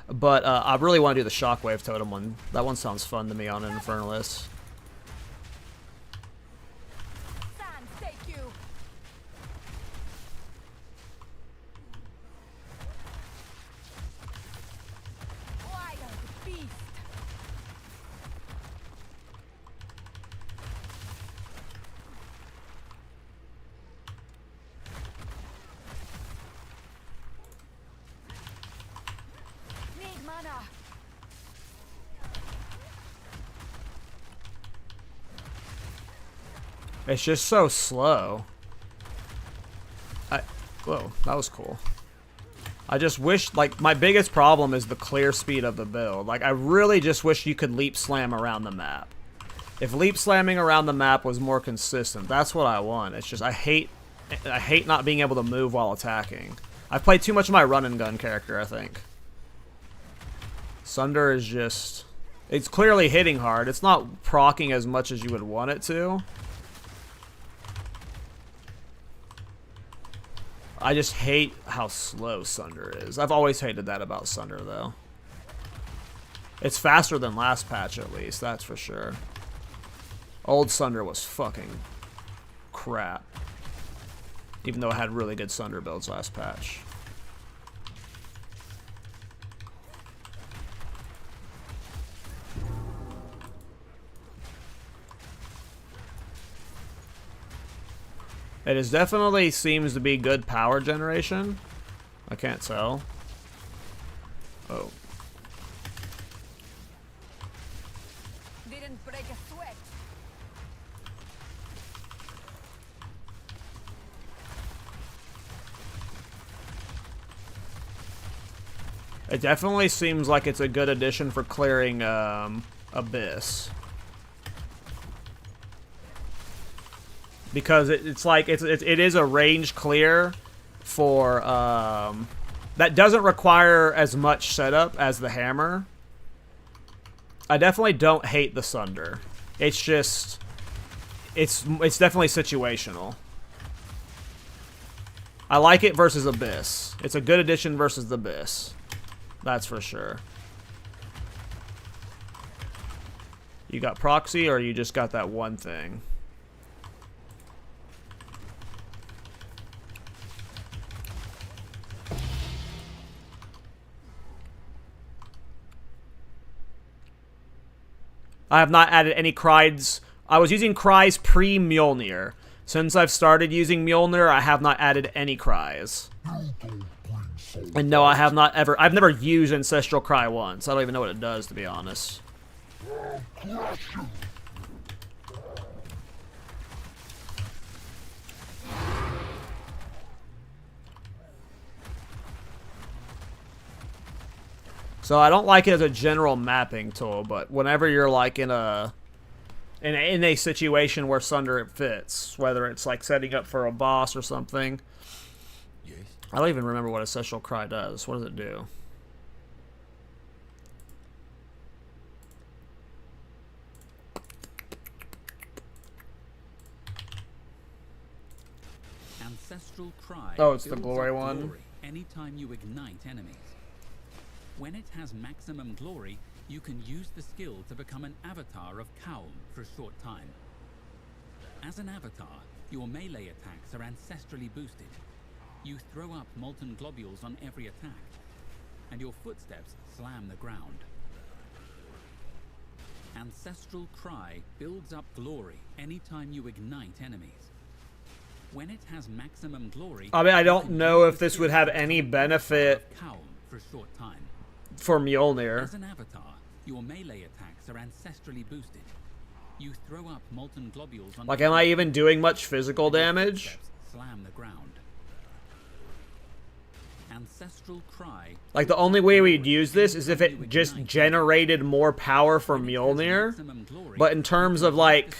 But I really want to do the Shockwave Totem one. That one sounds fun to me on an Infernalist. Sand, take you. Wild beast. Need mana. It's just so slow. Whoa, that was cool. I just wish, like, my biggest problem is the clear speed of the build. Like, I really just wish you could leap slam around the map. If leap slamming around the map was more consistent, that's what I want. It's just, I hate not being able to move while attacking. I've played too much of my run and gun character, I think. Sunder is just... It's clearly hitting hard. It's not proccing as much as you would want it to. I just hate how slow Sunder is. I've always hated that about Sunder, though. It's faster than last patch, at least. That's for sure. Old Sunder was fucking crap. Even though it had really good Sunder builds last patch. It is definitely seems to be good power generation. I can't tell. Oh. Didn't break a sweat. It definitely seems like it's a good addition for clearing Abyss. Because it's like it is a range clear for that doesn't require as much setup as the hammer. I definitely don't hate the Sunder. It's just it's definitely situational. I like it versus Abyss. It's a good addition versus the Abyss. That's for sure. You got proxy or you just got that one thing? I have not added any Cries. I was using Cries pre-Mjolnir. Since I've started using Mjolnir, I have not added any Cries. And no, I have not ever... I've never used Ancestral Cry once. I don't even know what it does, to be honest. So I don't like it as a general mapping tool, but whenever you're like in a situation where Sunder it fits, whether it's like setting up for a boss or something. Yes. I don't even remember what Ancestral Cry does. What does it do? Ancestral Cry. Oh, it's the builds glory up one. glory anytime you ignite enemies. When it has maximum glory, you can use the skill to become an avatar of Kaum for a short time. As an avatar, your melee attacks are ancestrally boosted. You throw up molten globules on every attack, and your footsteps slam the ground. Ancestral Cry builds up glory anytime you ignite enemies. When it has maximum glory, I mean, I you don't can know use if the this would skill have to any become an avatar of benefit Kaum for a short time. for Mjolnir. As an avatar, your melee attacks are ancestrally boosted. You throw up molten globules on Like, am I even doing much physical damage? footsteps slam the ground. Ancestral Cry. Like, the only way we'd use this is if it just generated more power for Mjolnir. But in terms of, like...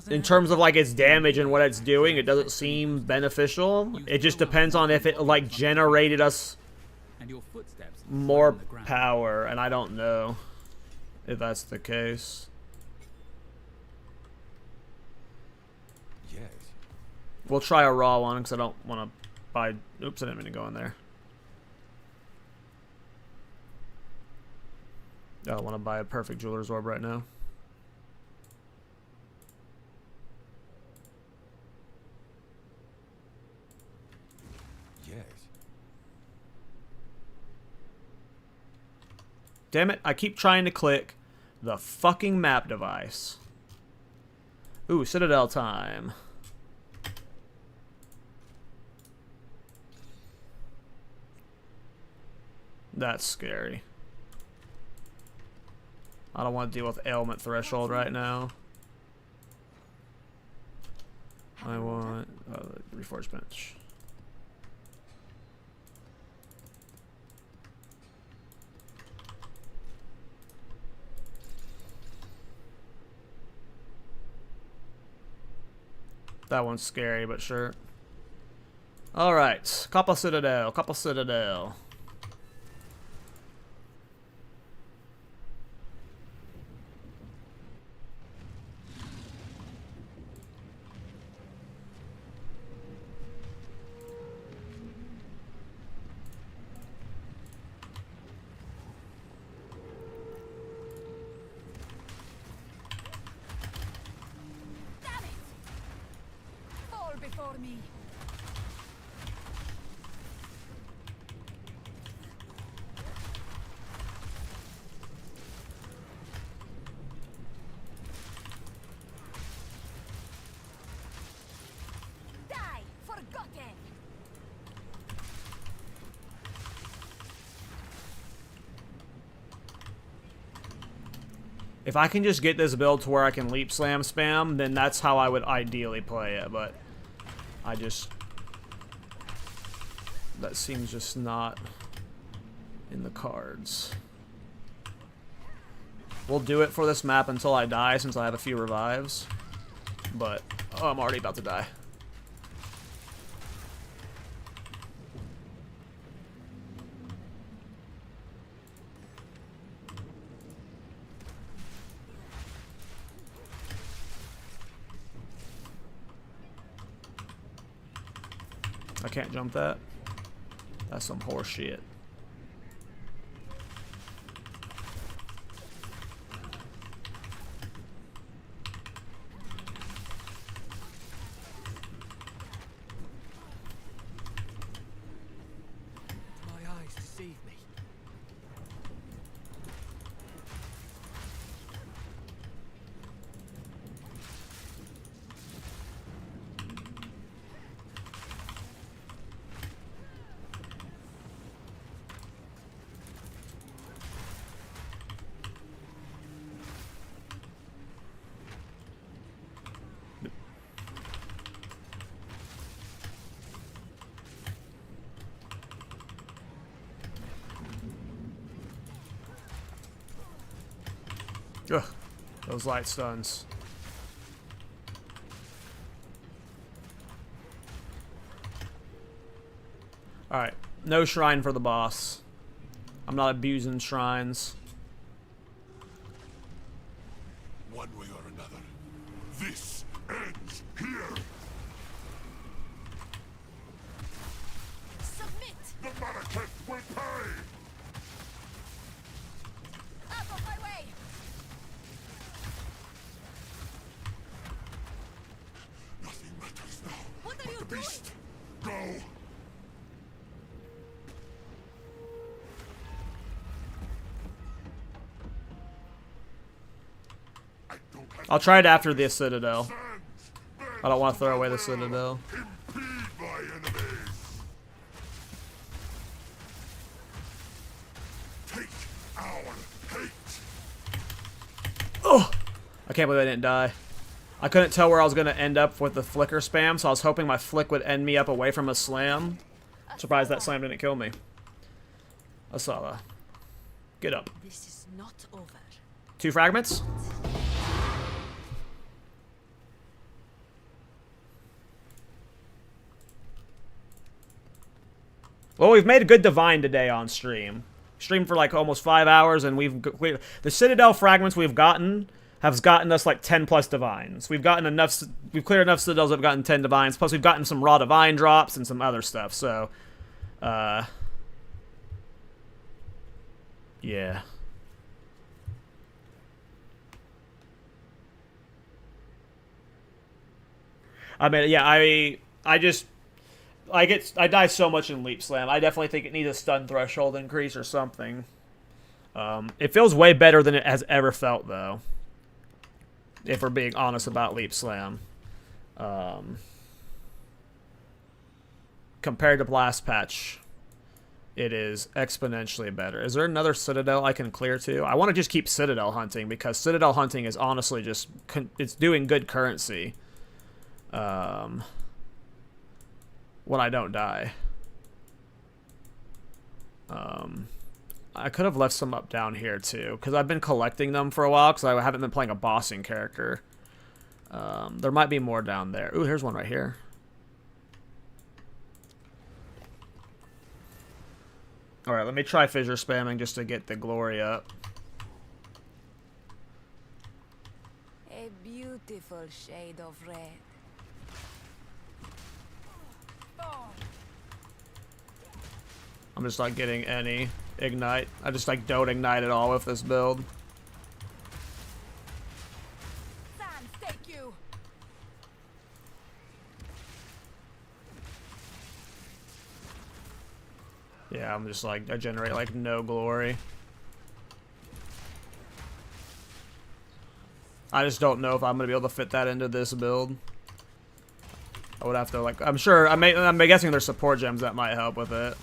In terms of, like, its damage and what it's doing, it doesn't seem beneficial. It just depends on if it, like, generated us more power, and I don't know if that's the case. Yes. We'll try a raw one, because I don't want to buy... Oops, I didn't mean to go in there. I don't want to buy a perfect Jeweler's Orb right now. Yes. Damn it, I keep trying to click the fucking map device. Ooh, Citadel time. That's scary. I don't want to deal with ailment threshold right now. I want Reforged Bench. That one's scary, but sure. Alright, couple Citadel, couple Citadel. Before me. Die, forgotten. If I can just get this build to where I can leap slam spam, then that's how I would ideally play it, but I just... that seems just not in the cards. We'll do it for this map until I die, since I have a few revives. But, oh, I'm already about to die. I can't jump that. That's some horse shit. My eyes deceive me. Ugh, those light stuns. Alright, no shrine for the boss. I'm not abusing shrines. One way or another, this ends here. Submit! The Malekith will pay. Out of my way! Nothing matters now. What are but you the doing? beast. Go. I don't have I'll try it after the Citadel. sands. I don't want to throw away the Citadel. Impede my enemies. Take our hate. Oh! I can't believe I didn't die. I couldn't tell where I was going to end up with the flicker spam, so I was hoping my flick would end me up away from a slam. Surprised that slam didn't kill me. Asala. Get up. This is not over. 2 fragments? Well, we've made a good divine today on stream. Streamed for like almost 5 hours, and we've cleared the Citadel fragments we've gotten has gotten us like 10 plus divines. We've gotten enough. We've cleared enough Citadels. We've gotten 10 divines. Plus, we've gotten some raw divine drops and some other stuff. So, yeah. I mean, yeah. I die so much in Leap Slam. I definitely think it needs a stun threshold increase or something. It feels way better than it has ever felt, though. If we're being honest about Leap Slam. Compared to Blast Patch, it is exponentially better. Is there another Citadel I can clear to? I want to just keep Citadel hunting, because Citadel hunting is honestly just... it's doing good currency. When I don't die. I could have left some up down here too, because I've been collecting them for a while, because I haven't been playing a bossing character. There might be more down there. Ooh, here's one right here. Alright, let me try fissure spamming just to get the glory up. A beautiful shade of red. I'm just not getting any ignite. I just like don't ignite at all with this build. Sans, take you. Yeah, I'm just like, I generate like no glory. I just don't know if I'm gonna be able to fit that into this build. I would have to like, I'm sure, I'm guessing there's support gems that might help with it.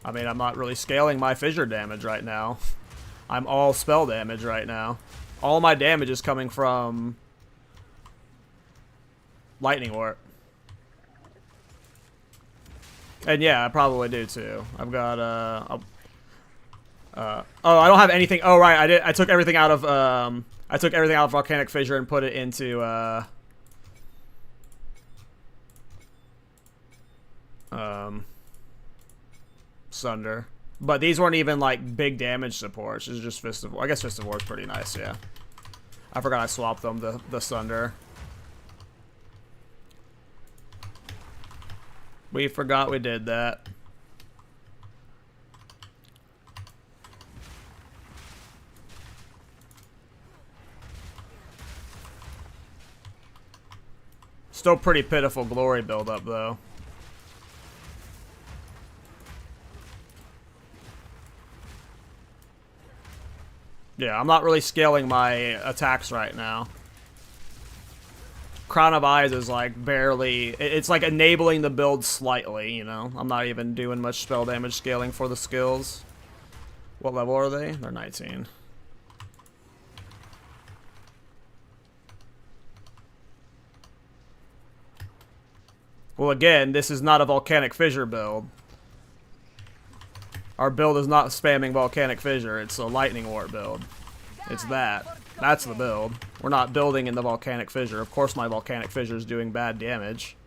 I mean, I'm not really scaling my fissure damage right now. I'm all spell damage right now. All my damage is coming from lightning wart. And yeah, I probably do too. I've got oh, I don't have anything. Oh right, I took everything out of I took everything out of volcanic fissure and put it into Sunder. But these weren't even like big damage supports. This is just Fist of War. I guess Fist of War is pretty nice, yeah. I forgot I swapped them, the Sunder. We forgot we did that. Still pretty pitiful glory buildup though. Yeah, I'm not really scaling my attacks right now. Crown of Eyes is like barely, it's like enabling the build slightly, you know? I'm not even doing much spell damage scaling for the skills. What level are they? They're 19. Well, again, this is not a Volcanic Fissure build. Our build is not spamming Volcanic Fissure, it's a Lightning Wart build. It's that. That's the build. We're not building in the Volcanic Fissure. Of course my Volcanic Fissure is doing bad damage.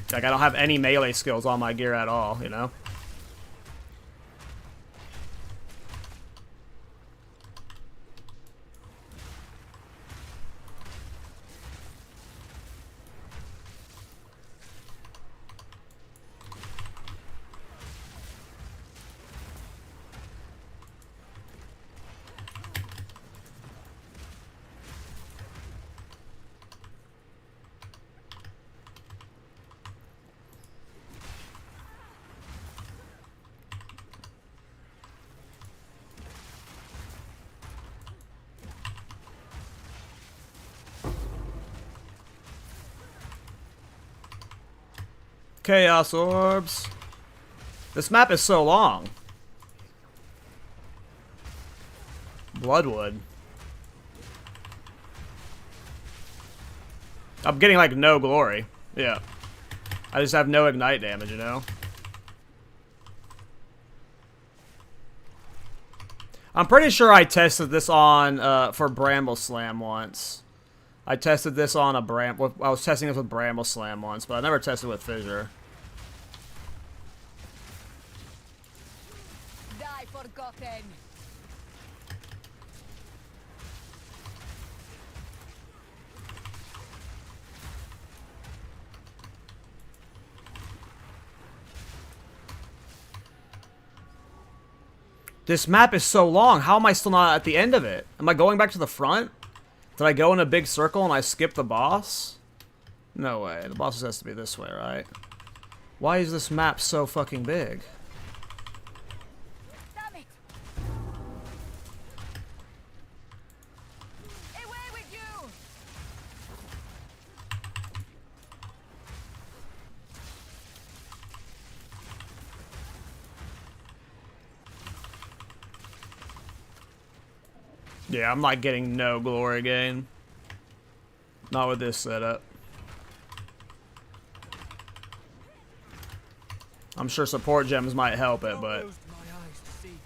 Like, I don't have any melee skills on my gear at all, you know? Chaos Orbs. This map is so long. Bloodwood. I'm getting like no glory. Yeah. I just have no ignite damage, you know? I'm pretty sure I tested this on for Bramble Slam once. I tested this on a I was testing this with Bramble Slam once, but I never tested with Fissure. Die forgotten. This map is so long. How am I still not at the end of it? Am I going back to the front? Did I go in a big circle and I skip the boss? No way. The boss has to be this way, right? Why is this map so fucking big? Damn it. Away with you. Yeah, I'm like getting no glory gain. Not with this setup. I'm sure support gems might help it, but Closed my eyes to see me.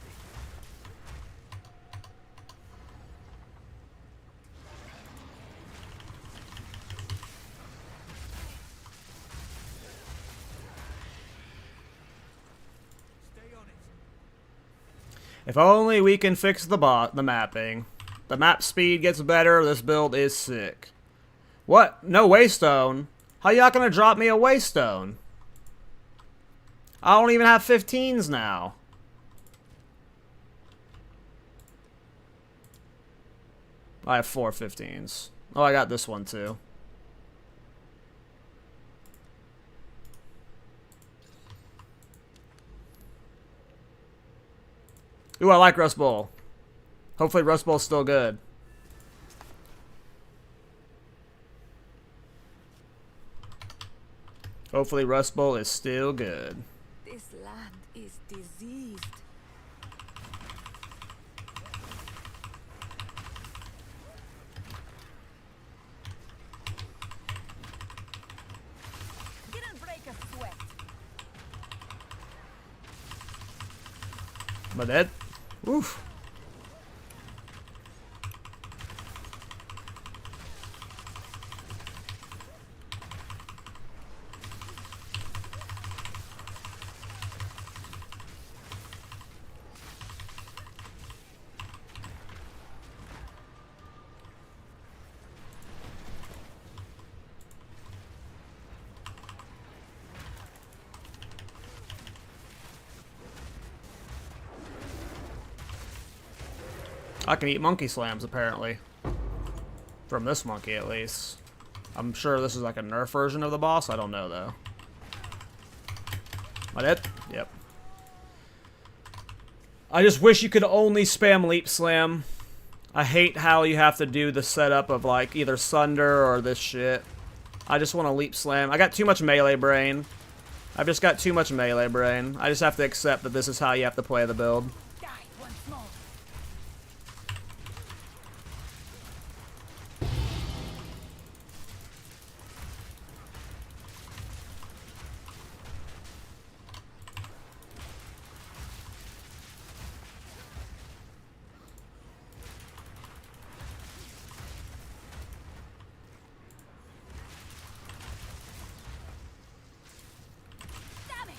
Stay on it. if only we can fix the mapping. The map speed gets better. This build is sick. What? No waystone? How y'all gonna drop me a waystone? I don't even have 15s now. I have 4 15s. Oh, I got this one too. Ooh, I like Rust Bowl. Hopefully Rust Bowl's still good. Hopefully Rust Bowl is still good. This land is diseased. Didn't break a sweat. Am I dead? Oof. I can eat monkey slams, apparently. From this monkey, at least. I'm sure this is like a nerf version of the boss. I don't know, though. Am I dead? Yep. I just wish you could only spam leap slam. I hate how you have to do the setup of, like, either Sunder or this shit. I just want to leap slam. I got too much melee brain. I've just got too much melee brain. I just have to accept that this is how you have to play the build. Die once more. Damn it!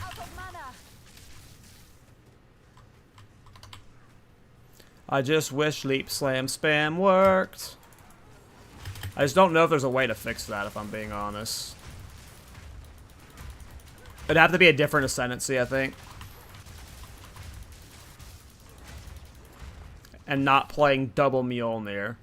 Out of mana. I just wish leap slam spam worked. I just don't know if there's a way to fix that, if I'm being honest. It'd have to be a different ascendancy, I think. And not playing double Mjolnir.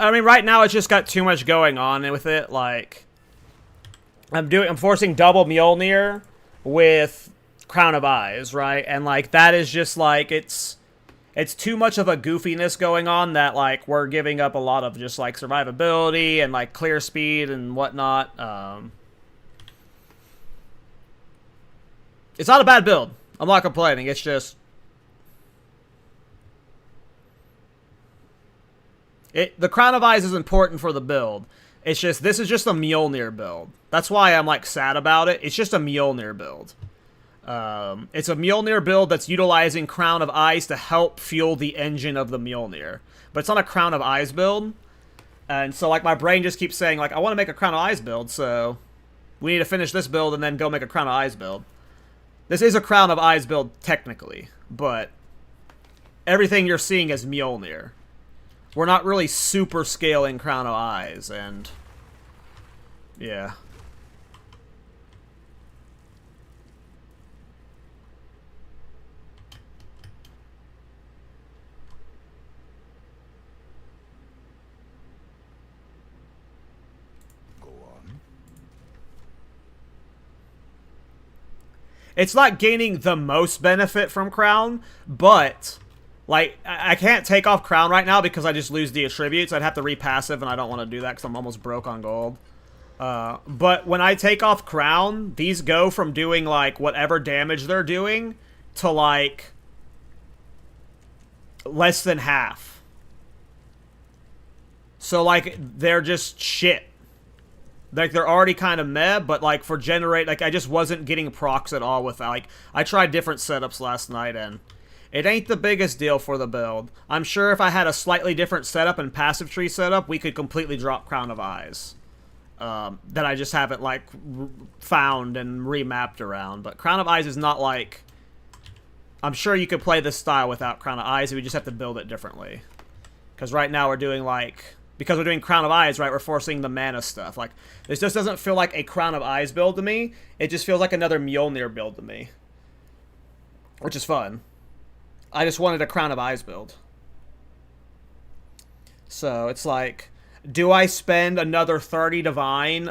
I mean, right now it's just got too much going on with it. Like, I'm forcing double Mjolnir with Crown of Eyes, right? And like that is just like it's too much of a goofiness going on that like we're giving up a lot of just like survivability and like clear speed and whatnot. It's not a bad build. I'm not complaining. It's just the Crown of Eyes is important for the build. It's just, this is just a Mjolnir build. That's why I'm, like, sad about it. It's just a Mjolnir build. It's a Mjolnir build that's utilizing Crown of Eyes to help fuel the engine of the Mjolnir. But it's not a Crown of Eyes build. And so, like, my brain just keeps saying, like, I want to make a Crown of Eyes build, so we need to finish this build and then go make a Crown of Eyes build. This is a Crown of Eyes build, technically, but everything you're seeing is Mjolnir. We're not really super scaling Crown of Eyes, and yeah. Go on. It's not gaining the most benefit from Crown, but like, I can't take off Crown right now because I just lose the attributes. I'd have to repassive, and I don't want to do that because I'm almost broke on gold. But when I take off Crown, these go from doing, like, whatever damage they're doing to, like, less than half. So, like, they're just shit. Like, they're already kind of meh, but, like, for generate, like, I just wasn't getting procs at all with, like, I tried different setups last night, and it ain't the biggest deal for the build. I'm sure if I had a slightly different setup and passive tree setup, we could completely drop Crown of Eyes. That I just haven't, like, found and remapped around. But Crown of Eyes is not, like... I'm sure you could play this style without Crown of Eyes, we just have to build it differently. Because right now we're doing, like... Because we're doing Crown of Eyes, right, we're forcing the mana stuff. Like, this just doesn't feel like a Crown of Eyes build to me. It just feels like another Mjolnir build to me. Which is fun. I just wanted a Crown of Eyes build. So, it's like... Do I spend another 30 Divine,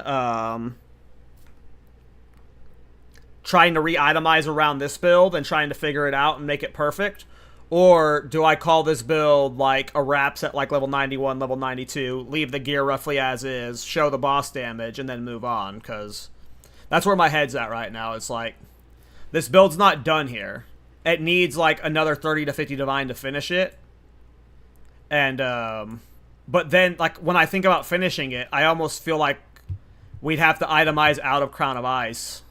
trying to re-itemize around this build and trying to figure it out and make it perfect? Or do I call this build, like, a Wraps at, like, level 91, level 92, leave the gear roughly as is, show the boss damage, and then move on? Because that's where my head's at right now. It's like, this build's not done here. It needs, like, another 30 to 50 Divine to finish it. And, but then, like, when I think about finishing it, I almost feel like we'd have to itemize out of Crown of Eyes.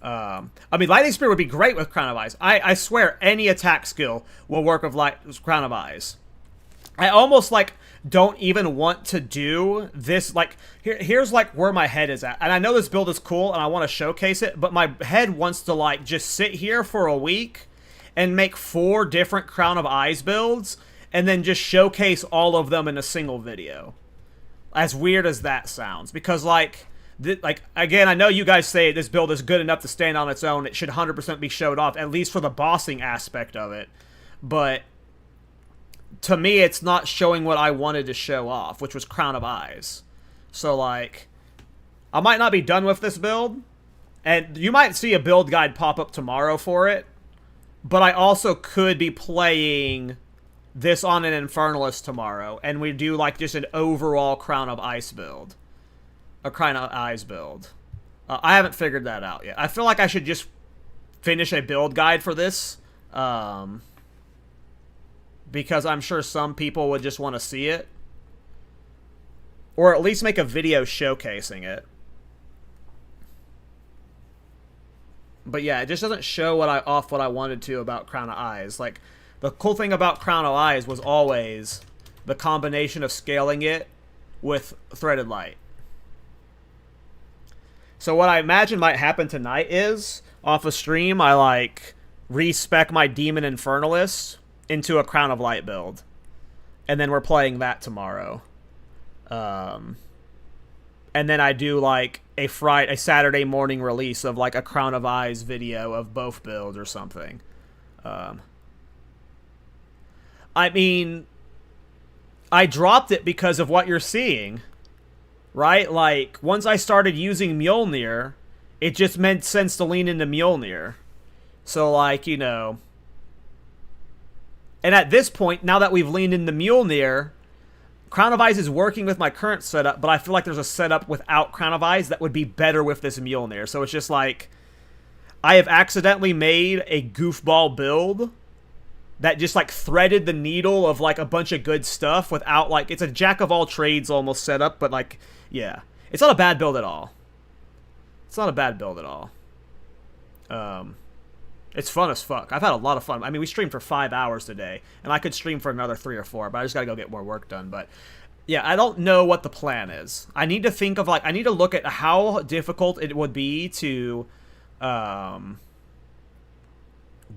I mean, Lightning Spear would be great with Crown of Eyes. I swear, any attack skill will work with Crown of Eyes. I almost, like, don't even want to do this, like, here's, like, where my head is at. And I know this build is cool, and I want to showcase it, but my head wants to, like, just sit here for a week and make 4 different Crown of Eyes builds, and then just showcase all of them in a single video. As weird as that sounds. Because, like... again, I know you guys say this build is good enough to stand on its own. It should 100% be showed off, at least for the bossing aspect of it. But to me, it's not showing what I wanted to show off, which was Crown of Eyes. So, like, I might not be done with this build, and you might see a build guide pop up tomorrow for it, but I also could be playing this on an Infernalist tomorrow, and we do, like, just an overall Crown of Ice build. A Crown of Eyes build. I haven't figured that out yet. I feel like I should just finish a build guide for this. Because I'm sure some people would just want to see it. Or at least make a video showcasing it. But yeah, it just doesn't show what I wanted to about Crown of Eyes. Like, the cool thing about Crown of Eyes was always the combination of scaling it with Threaded Light. So what I imagine might happen tonight is, off a stream, I, like, respec my Demon Infernalist into a Crown of Light build. And then we're playing that tomorrow. And then I do, like, a Saturday morning release of, like, a Crown of Eyes video of both builds or something. I mean, I dropped it because of what you're seeing. Right? Like, once I started using Mjolnir, it just made sense to lean into Mjolnir. So, like, you know... And at this point, now that we've leaned into Mjolnir, Crown of Eyes is working with my current setup, but I feel like there's a setup without Crown of Eyes that would be better with this Mjolnir. So it's just like... I have accidentally made a goofball build that just, like, threaded the needle of, like, a bunch of good stuff without, like... It's a jack-of-all-trades almost setup, but, like... Yeah. It's not a bad build at all. It's not a bad build at all. It's fun as fuck. I've had a lot of fun. I mean, we streamed for 5 hours today, and I could stream for another 3 or 4, but I just gotta go get more work done. But, yeah, I don't know what the plan is. I need to think of, like... I need to look at how difficult it would be to,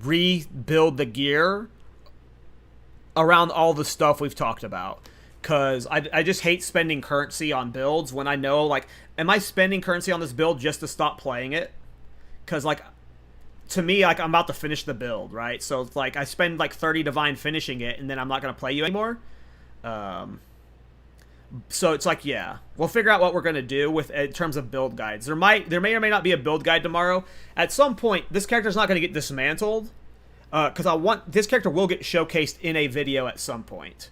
rebuild the gear around all the stuff we've talked about. Because I just hate spending currency on builds when I know, like, am I spending currency on this build just to stop playing it? Because, like, to me, like, I'm about to finish the build, right? So, it's like, I spend, like, 30 Divine finishing it, and then I'm not going to play you anymore. So, it's like, yeah. We'll figure out what we're going to do with in terms of build guides. There may or may not be a build guide tomorrow. At some point, this character's not going to get dismantled. Because this character will get showcased in a video at some point.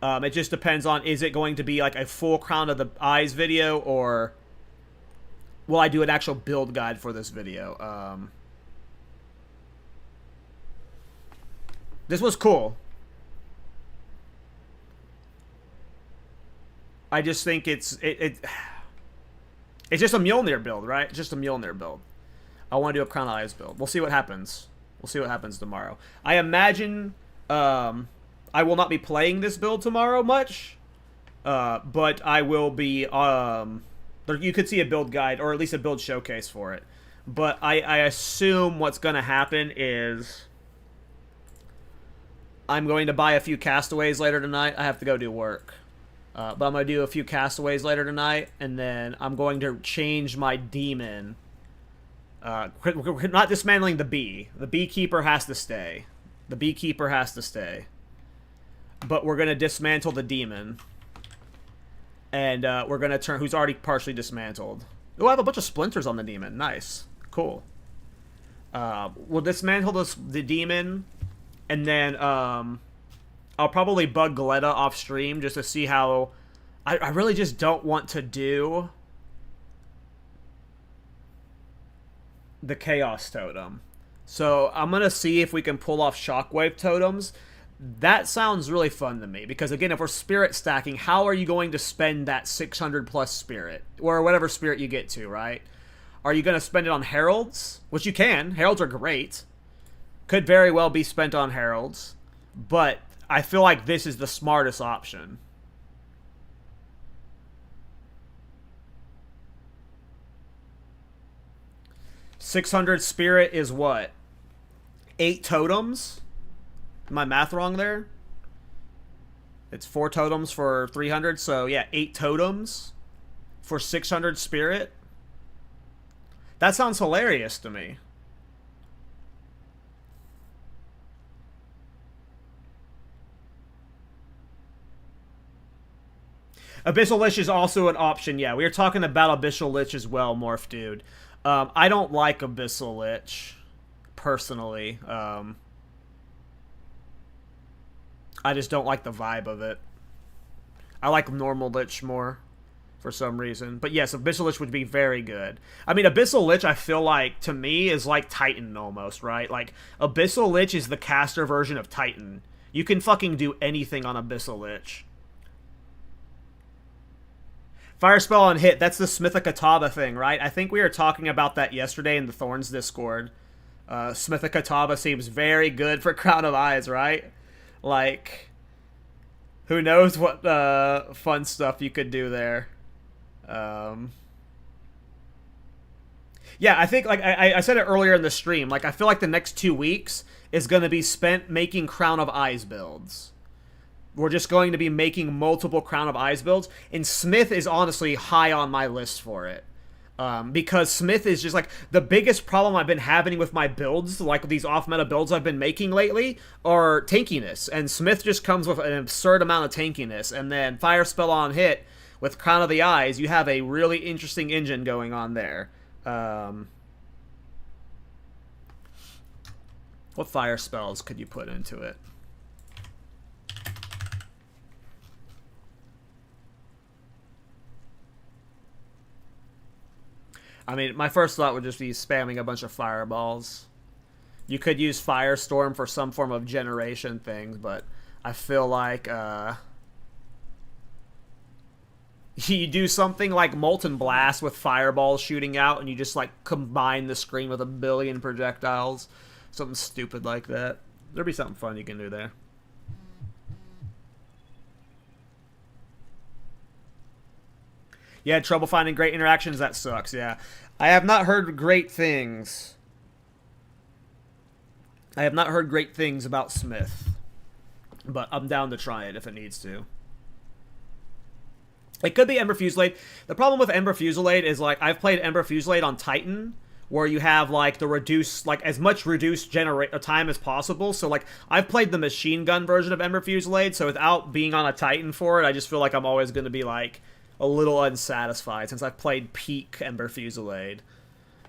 It just depends on, is it going to be like a full Crown of the Eyes video, or will I do an actual build guide for this video? This was cool. I just think It's just a Mjolnir build, right? It's just a Mjolnir build. I want to do a Crown of Eyes build. We'll see what happens. We'll see what happens tomorrow. I imagine I will not be playing this build tomorrow much, but I will be. You could see a build guide or at least a build showcase for it. But I assume what's going to happen is I'm going to buy a few castaways later tonight. I have to go do work. But I'm going to do a few castaways later tonight, and then I'm going to change my demon. We're not dismantling the bee. The beekeeper has to stay. The beekeeper has to stay. But we're going to dismantle the demon. And we're going to turn... Who's already partially dismantled. Oh, I have a bunch of splinters on the demon. Nice. Cool. We'll dismantle the demon, and then I'll probably bug Galetta off stream just to see how... I really just don't want to do the Chaos Totem. So I'm going to see if we can pull off Shockwave Totems. That sounds really fun to me, because again, if we're spirit stacking, how are you going to spend that 600 plus spirit, or whatever spirit you get to, right? Are you going to spend it on heralds? Which you can. Heralds are great. Could very well be spent on heralds, but I feel like this is the smartest option. $600 spirit is what? 8 totems? Am my math wrong there? It's 4 totems for 300, so yeah, 8 totems for 600 spirit. That sounds hilarious to me. Abyssal Lich is also an option, yeah. We were talking about Abyssal Lich as well, Morph Dude. I don't like Abyssal Lich, personally. I just don't like the vibe of it. I like normal Lich more, for some reason. But yes, Abyssal Lich would be very good. I mean, Abyssal Lich, I feel like, to me, is like Titan almost, right? Like, Abyssal Lich is the caster version of Titan. You can fucking do anything on Abyssal Lich. Fire spell on hit, that's the Smithakataba thing, right? I think we were talking about that yesterday in the Thorns Discord. Smithakataba seems very good for Crown of Eyes, right? Like, who knows what fun stuff you could do there. Yeah, I think, like, I said it earlier in the stream, like, I feel like the next 2 weeks is going to be spent making Crown of Eyes builds. We're just going to be making multiple Crown of Eyes builds, and Smith is honestly high on my list for it. Because Smith is just, like, the biggest problem I've been having with my builds, like these off-meta builds I've been making lately, are tankiness. And Smith just comes with an absurd amount of tankiness. And then Fire Spell on hit with Crown of the Eyes, you have a really interesting engine going on there. What fire spells could you put into it? I mean, my first thought would just be spamming a bunch of fireballs. You could use Firestorm for some form of generation thing, but I feel like you do something like Molten Blast with fireballs shooting out, and you just like combine the screen with a billion projectiles. Something stupid like that. There'd be something fun you can do there. Yeah, trouble finding great interactions, that sucks, yeah. I have not heard great things. I have not heard great things about Smith. But I'm down to try it if it needs to. It could be Ember Fusillade. The problem with Ember Fusillade is, like, I've played Ember Fusillade on Titan, where you have, like, the reduced, like, as much reduced time as possible. So, like, I've played the machine gun version of Ember Fusillade, so without being on a Titan for it, I just feel like I'm always going to be, like, a little unsatisfied since I've played peak Ember Fusillade.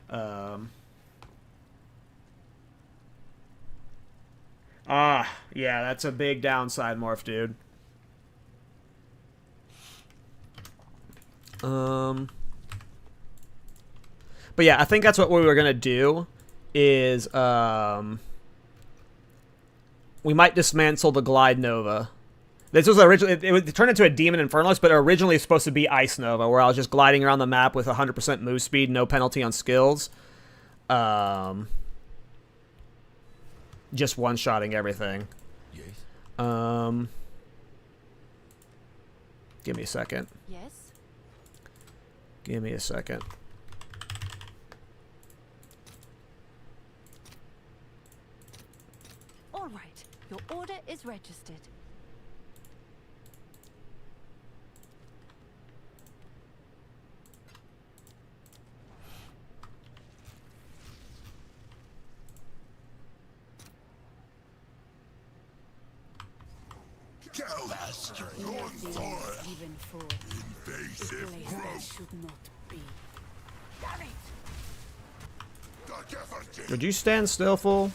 Yeah, that's a big downside, Morph Dude. But yeah, I think that's what we were gonna do. Is we might dismantle the Glide Nova, This was originally, it turned into a Demon Infernalist, but originally it's supposed to be Ice Nova, where I was just gliding around the map with 100% move speed, no penalty on skills. Just one-shotting everything. Yes. Give me a second. Yes? Give me a second. All right. Your order is registered. Even for a place that should not be. Damn it! Would you stand still, fool?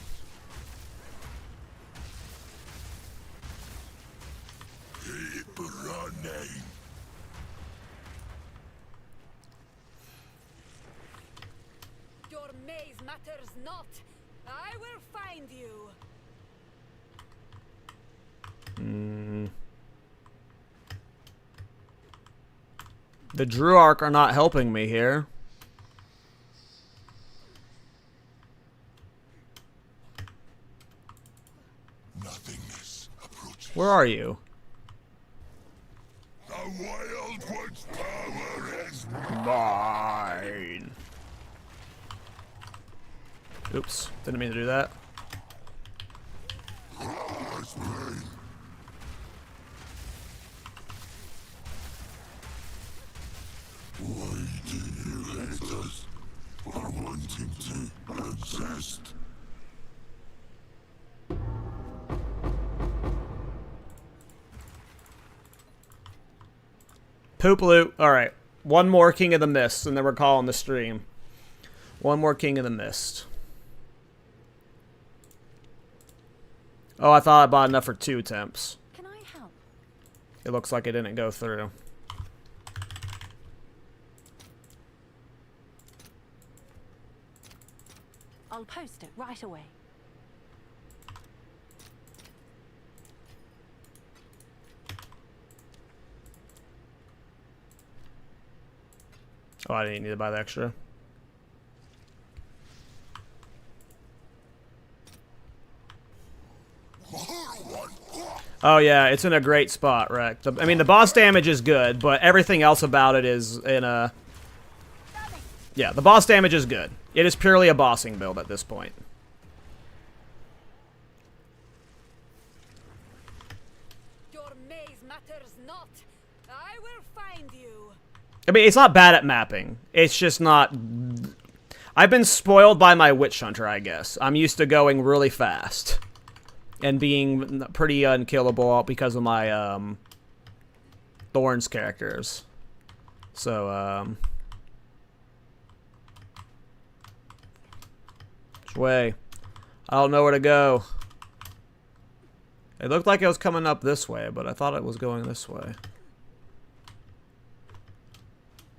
Keep running. Your maze matters not. I will find you. The Druarch are not helping me here. Nothingness approaches. Where are you? The Wild One's power is Mine. Oops, didn't mean to do that. ours, mine. Why do you hate us for wanting to exist? Poop loot. Alright. One more King of the Mist, and then we're calling the stream. One more King of the Mist. Oh, I thought I bought enough for 2 attempts. Can I help? It looks like it didn't go through. I'll post it right away. Oh, I didn't need to buy the extra. Oh yeah, it's in a great spot, Rick. I mean, the boss damage is good, but everything else about it is in a... Yeah, the boss damage is good. It is purely a bossing build at this point. Your maze matters not. I will find you. I mean, it's not bad at mapping. It's just not... I've been spoiled by my Witch Hunter, I guess. I'm used to going really fast. And being pretty unkillable because of my, Thorns characters. So, which way? I don't know where to go. It looked like it was coming up this way, but I thought it was going this way.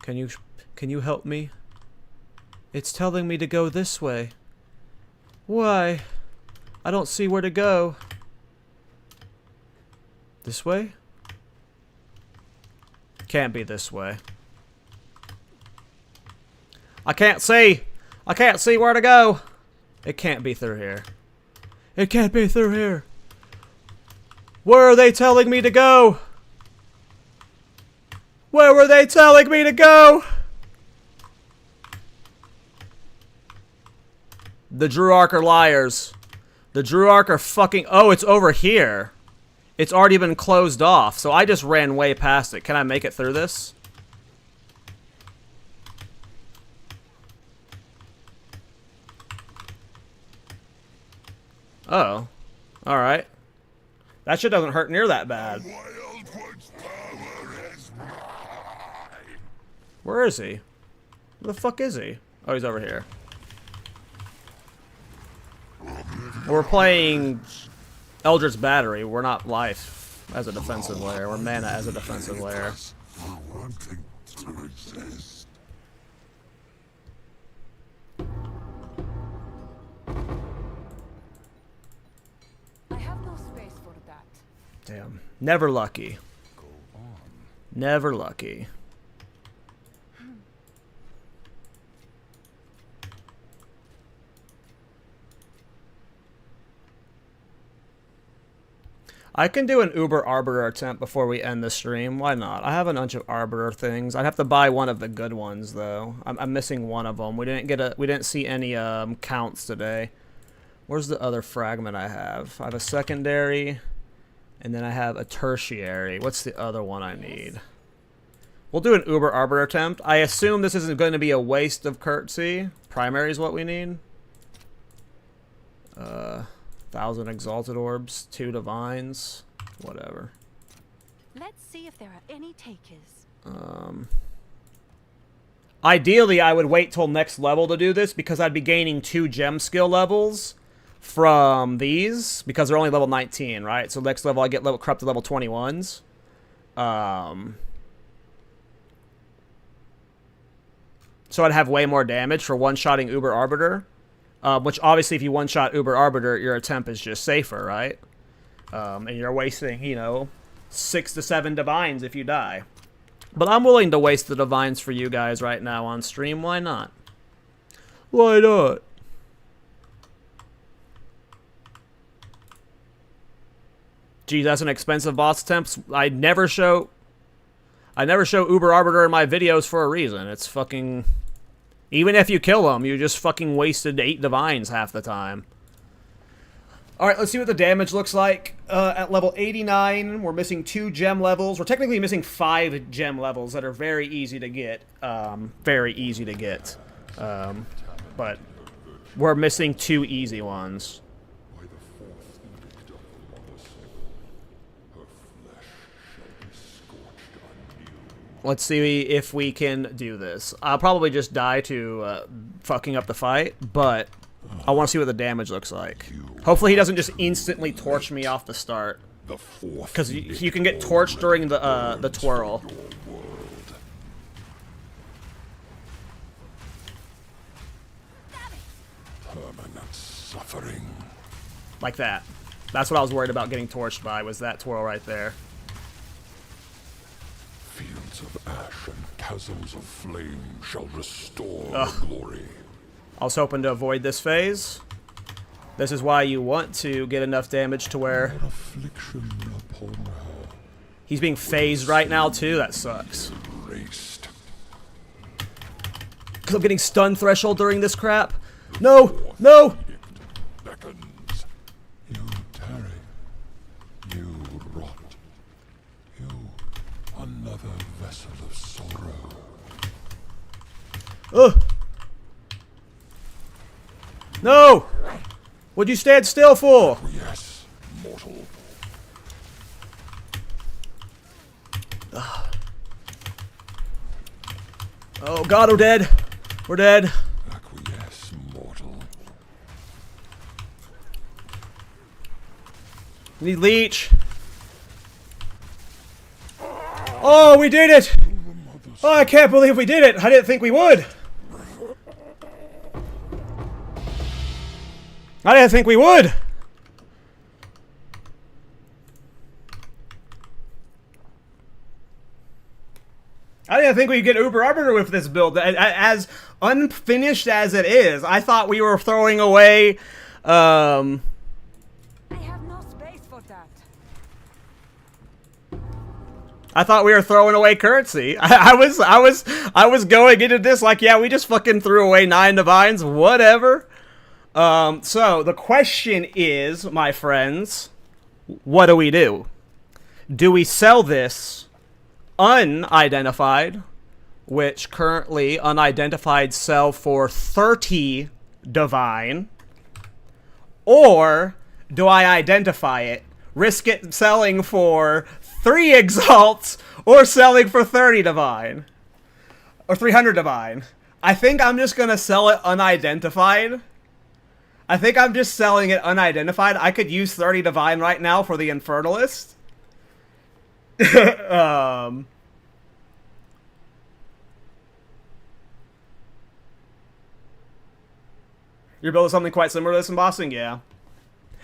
Can you help me? It's telling me to go this way. Why? I don't see where to go. This way? Can't be this way. I can't see! I can't see where to go! It can't be through here. It can't be through here. Where are they telling me to go? Where were they telling me to go? The Druarch are liars. The Druarch are fucking... Oh, it's over here. It's already been closed off, so I just ran way past it. Can I make it through this? Oh. Alright. That shit doesn't hurt near that bad. Wild One's power is mine. Where is he? Where the fuck is he? Oh, he's over here. We're playing Eldritch Battery. We're not life as a defensive layer. We're mana as a defensive layer. For wanting to exist. I have no space for that. Damn. Never lucky. Go on. Never lucky. I can do an Uber Arbiter attempt before we end the stream. Why not? I have a bunch of Arbiter things. I'd have to buy one of the good ones though. I'm missing one of them. We didn't see any counts today. Where's the other fragment I have? I have a secondary, and then I have a tertiary. What's the other one I need? We'll do an Uber Arbiter attempt. I assume this isn't going to be a waste of curtsy. Primary is what we need. 1,000 exalted orbs, 2 divines, whatever. Let's see if there are any takers. Ideally, I would wait till next level to do this because I'd be gaining 2 gem skill levels from these because they're only level 19, right? So next level I get level corrupted level 21s. So I'd have way more damage for one-shotting Uber Arbiter. Which obviously, if you one-shot Uber Arbiter, your attempt is just safer, right? And you're wasting, you know, 6 to 7 divines if you die. But I'm willing to waste the divines for you guys right now on stream. Why not? Why not? Geez, that's an expensive boss attempt. I never show Uber Arbiter in my videos for a reason. It's fucking... Even if you kill them, you just fucking wasted 8 divines half the time. Alright, let's see what the damage looks like. At level 89, we're missing 2 gem levels. We're technically missing 5 gem levels that are very easy to get. Very easy to get. But we're missing 2 easy ones. Let's see if we can do this. I'll probably just die to fucking up the fight, but I want to see what the damage looks like. Hopefully he doesn't just instantly torch me off the start. Because you can get torched during the twirl. Permanent suffering. Like that. That's what I was worried about getting torched by, was that twirl right there. Fields of ash and chasms of flame shall restore the glory. I was hoping to avoid this phase. This is why you want to get enough damage to where... Affliction upon her. He's being phased right now too, that sucks. Erased. Because I'm getting stun threshold during this crap. No! No! Beckons. You tarry. You rot. You, another vessel of sorrow. Ugh! No! What'd you stand still for? Yes, mortal. Oh god, we're dead. We're dead. Acquiesce, mortal. Need leech. Oh, we did it! Oh, I can't believe we did it! I didn't think we would! I didn't think we would! I didn't think we'd get Uber Arbiter with this build. As unfinished as it is, I thought we were throwing away, I have no space for that. I thought we were throwing away currency. I was going into this like, yeah, we just fucking threw away 9 divines, whatever. So the question is, my friends, what do we do? Do we sell this unidentified, which currently unidentified sell for 30 divine, or do I identify it, risk it selling for 3 exalts, or selling for 30 divine, or 300 divine? I think I'm just gonna sell it unidentified. I think I'm just selling it unidentified. I could use 30 divine right now for the Infernalist. You're building something quite similar to this in bossing? Yeah.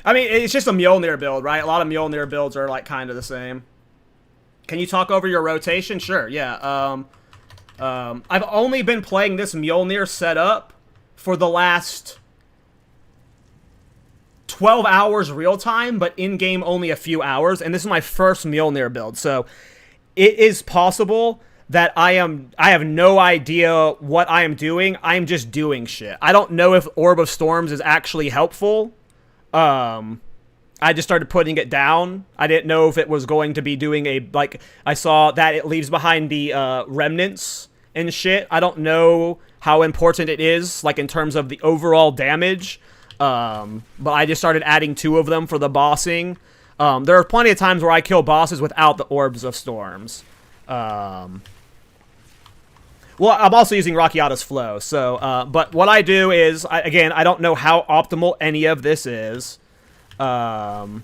I mean, it's just a Mjolnir build, right? A lot of Mjolnir builds are, like, kind of the same. Can you talk over your rotation? Sure, yeah. I've only been playing this Mjolnir setup for the last 12 hours real time, but in-game only a few hours, and this is my first Mjolnir build, so it is possible that I have no idea what I am doing. I'm just doing shit. I don't know if Orb of Storms is actually helpful. I just started putting it down. I didn't know if it was going to be doing a, like, I saw that it leaves behind the remnants and shit. I don't know how important it is, like, in terms of the overall damage. But I just started adding 2 of them for the bossing. There are plenty of times where I kill bosses without the Orbs of Storms. Well, I'm also using Rakiata's Flow, so, but what I do is, again, I don't know how optimal any of this is. Doom's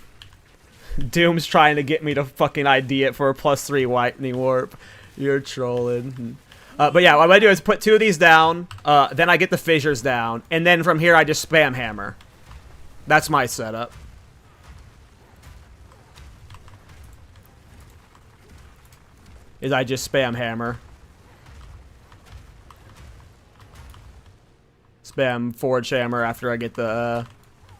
trying to get me to fucking ID it for a +3 Lightning Warp. You're trolling. But yeah, what I do is put 2 of these down, then I get the fissures down, and then from here I just spam hammer. That's my setup. Is I just spam hammer. Spam forward hammer after I get the,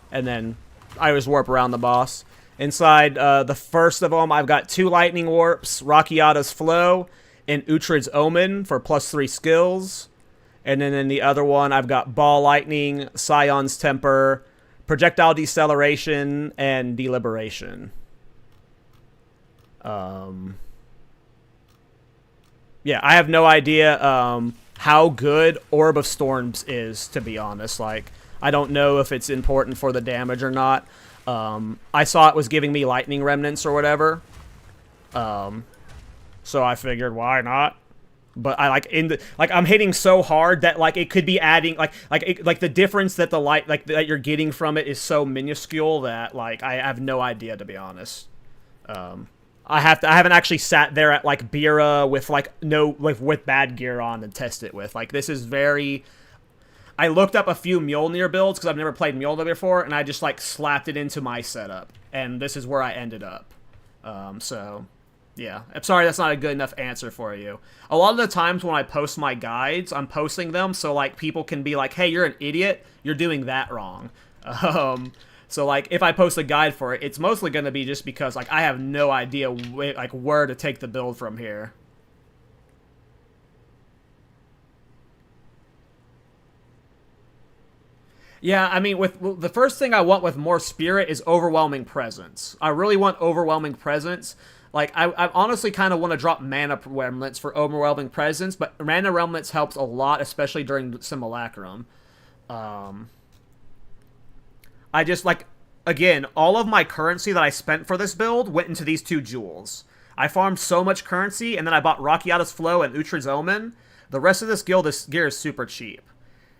and then I just warp around the boss. Inside the first of them, I've got 2 lightning warps, Rakiata's Flow, and Uhtred's Omen for +3 skills. And then in the other one, I've got Ball Lightning, Scion's Temper, Projectile Deceleration, and Deliberation. Yeah, I have no idea how good Orb of Storms is, to be honest. Like, I don't know if it's important for the damage or not. I saw it was giving me lightning remnants or whatever. So I figured, why not? But I I'm hitting so hard that like it could be adding like the difference that the light that you're getting from it is so minuscule that like I have no idea, to be honest. I haven't actually sat there at like Bira with with bad gear on and test it with. Like, this is very. I looked up a few Mjolnir builds because I've never played Mjolnir before, and I just like slapped it into my setup, and this is where I ended up. So, yeah. I'm sorry that's not a good enough answer for you. A lot of the times when I post my guides, I'm posting them so like people can be like, "Hey, you're an idiot. You're doing that wrong." So like if I post a guide for it, it's mostly going to be just because like I have no idea like where to take the build from here. Yeah, I mean, with the first thing I want with more spirit is overwhelming presence. I really want overwhelming presence. Like, I honestly kind of want to drop mana remnants for overwhelming presence, but mana remnants helps a lot, especially during Simulacrum. I just, like, again, all of my currency that I spent for this build went into these 2 jewels. I farmed so much currency, and then I bought Rakiata's Flow and Uhtred's Omen. The rest of this gear is super cheap.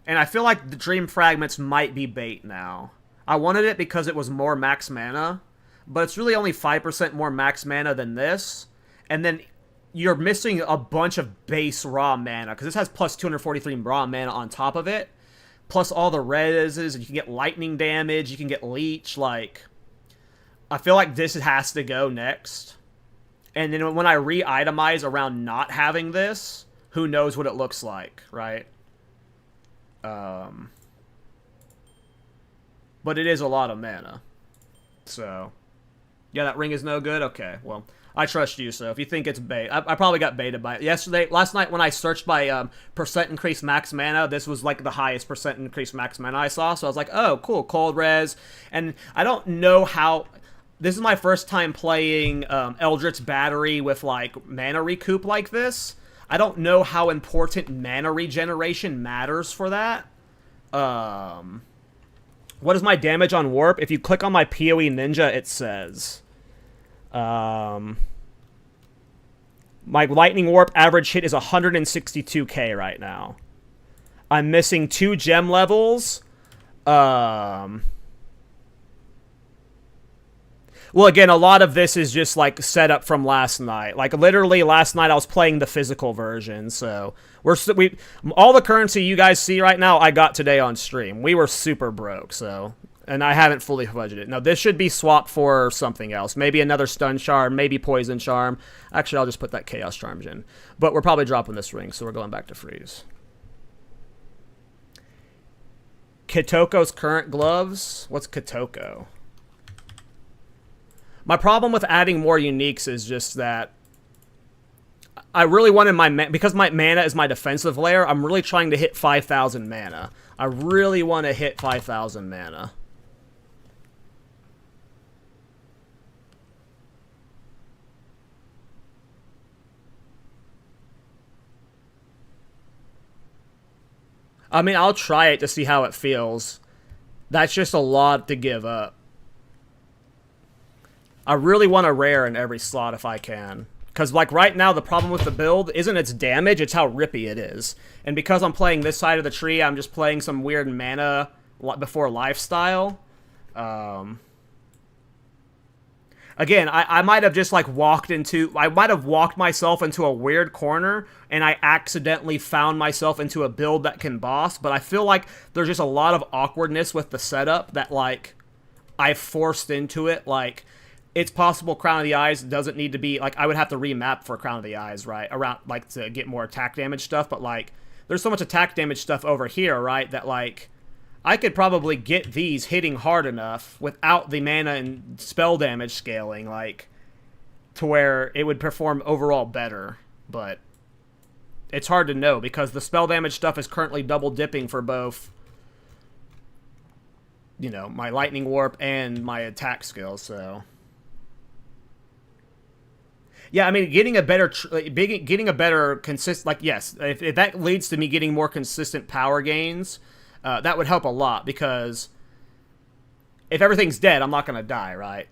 And I feel like the Dream Fragments might be bait now. I wanted it because it was more max mana, but it's really only 5% more max mana than this. And then you're missing a bunch of base raw mana, because this has plus 243 raw mana on top of it, plus all the reses, and you can get lightning damage, you can get leech, like... I feel like this has to go next. And then when I re-itemize around not having this, who knows what it looks like, right? But it is a lot of mana. So, yeah, that ring is no good? Okay, well, I trust you, so if you think it's bait. I probably got baited by it. Last night when I searched by percent increase max mana, this was like the highest percent increase max mana I saw, so I was like, oh, cool, cold res. And I don't know how... This is my first time playing Eldritch Battery with, like, mana recoup like this. I don't know how important mana regeneration matters for that. What is my damage on Warp? If you click on my PoE Ninja, it says... my Lightning Warp average hit is 162k right now. I'm missing 2 gem levels. Well, again, a lot of this is just, like, set up from last night. Like, literally, last night I was playing the physical version, so... all the currency you guys see right now, I got today on stream. We were super broke, so... And I haven't fully budgeted. Now, this should be swapped for something else. Maybe another stun charm, maybe poison charm. Actually, I'll just put that chaos charms in. But we're probably dropping this ring, so we're going back to freeze. Kitoko's current gloves? What's Kitoko? My problem with adding more uniques is just that I really wanted my... Because my mana is my defensive layer, I'm really trying to hit 5,000 mana. I really want to hit 5,000 mana. I mean, I'll try it to see how it feels. That's just a lot to give up. I really want a rare in every slot if I can. Because, like, right now, the problem with the build isn't its damage, it's how rippy it is. And because I'm playing this side of the tree, I'm just playing some weird mana before lifestyle. Again, I might have just, like, I might have walked myself into a weird corner, and I accidentally found myself into a build that can boss, but I feel like there's just a lot of awkwardness with the setup that, like, I forced into it. Like, it's possible Crown of the Eyes doesn't need to be, like, I would have to remap for Crown of the Eyes, right, around, like, to get more attack damage stuff, but, like, there's so much attack damage stuff over here, right, that, like, I could probably get these hitting hard enough without the mana and spell damage scaling, like, to where it would perform overall better. But it's hard to know because the spell damage stuff is currently double dipping for both, you know, my lightning warp and my attack skill. So yeah, I mean, getting a better consistent, like, yes, if that leads to me getting more consistent power gains. That would help a lot, because if everything's dead, I'm not going to die, right?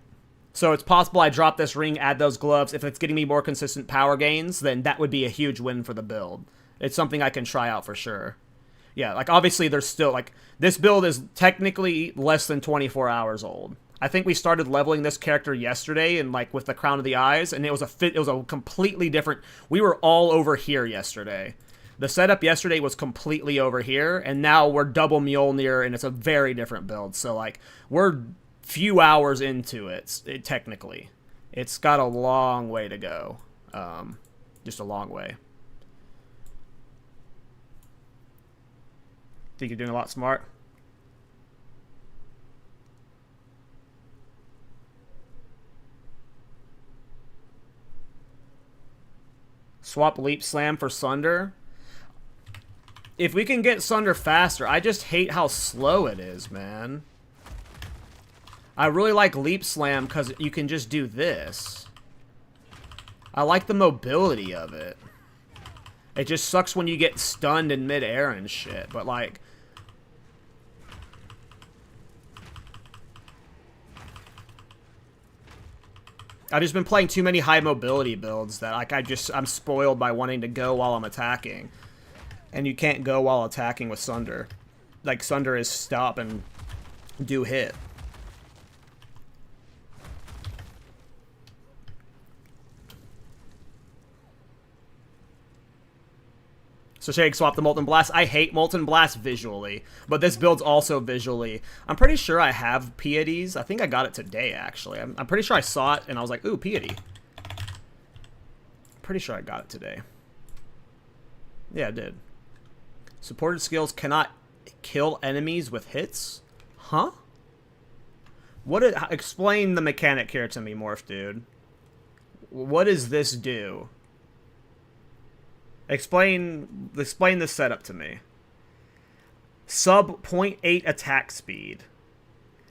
So it's possible I drop this ring, add those gloves. If it's getting me more consistent power gains, then that would be a huge win for the build. It's something I can try out for sure. Yeah, like, obviously there's still, like, this build is technically less than 24 hours old. I think we started leveling this character yesterday, and, like, with the Crown of the Eyes, and it was a completely different... We were all over here yesterday. The setup yesterday was completely over here, and now we're double Mjolnir, and it's a very different build. So, like, we're few hours into it, technically. It's got a long way to go. Just a long way. Think you're doing a lot smart? Swap Leap Slam for Sunder. If we can get Sunder faster, I just hate how slow it is, man. I really like Leap Slam because you can just do this. I like the mobility of it. It just sucks when you get stunned in midair and shit, but, like... I've just been playing too many high mobility builds that, like, I'm spoiled by wanting to go while I'm attacking. And you can't go while attacking with Sunder. Like, Sunder is stop and do hit. So Shake swap the Molten Blast. I hate Molten Blast visually, but this build's also visually. I'm pretty sure I have Pieties. I think I got it today, actually. I'm pretty sure I saw it, and I was like, ooh, Piety. Pretty sure I got it today. Yeah, I did. Supported skills cannot kill enemies with hits? Huh? Explain the mechanic here to me, Morph Dude. What does this do? Explain this setup to me. Sub 0.8 attack speed.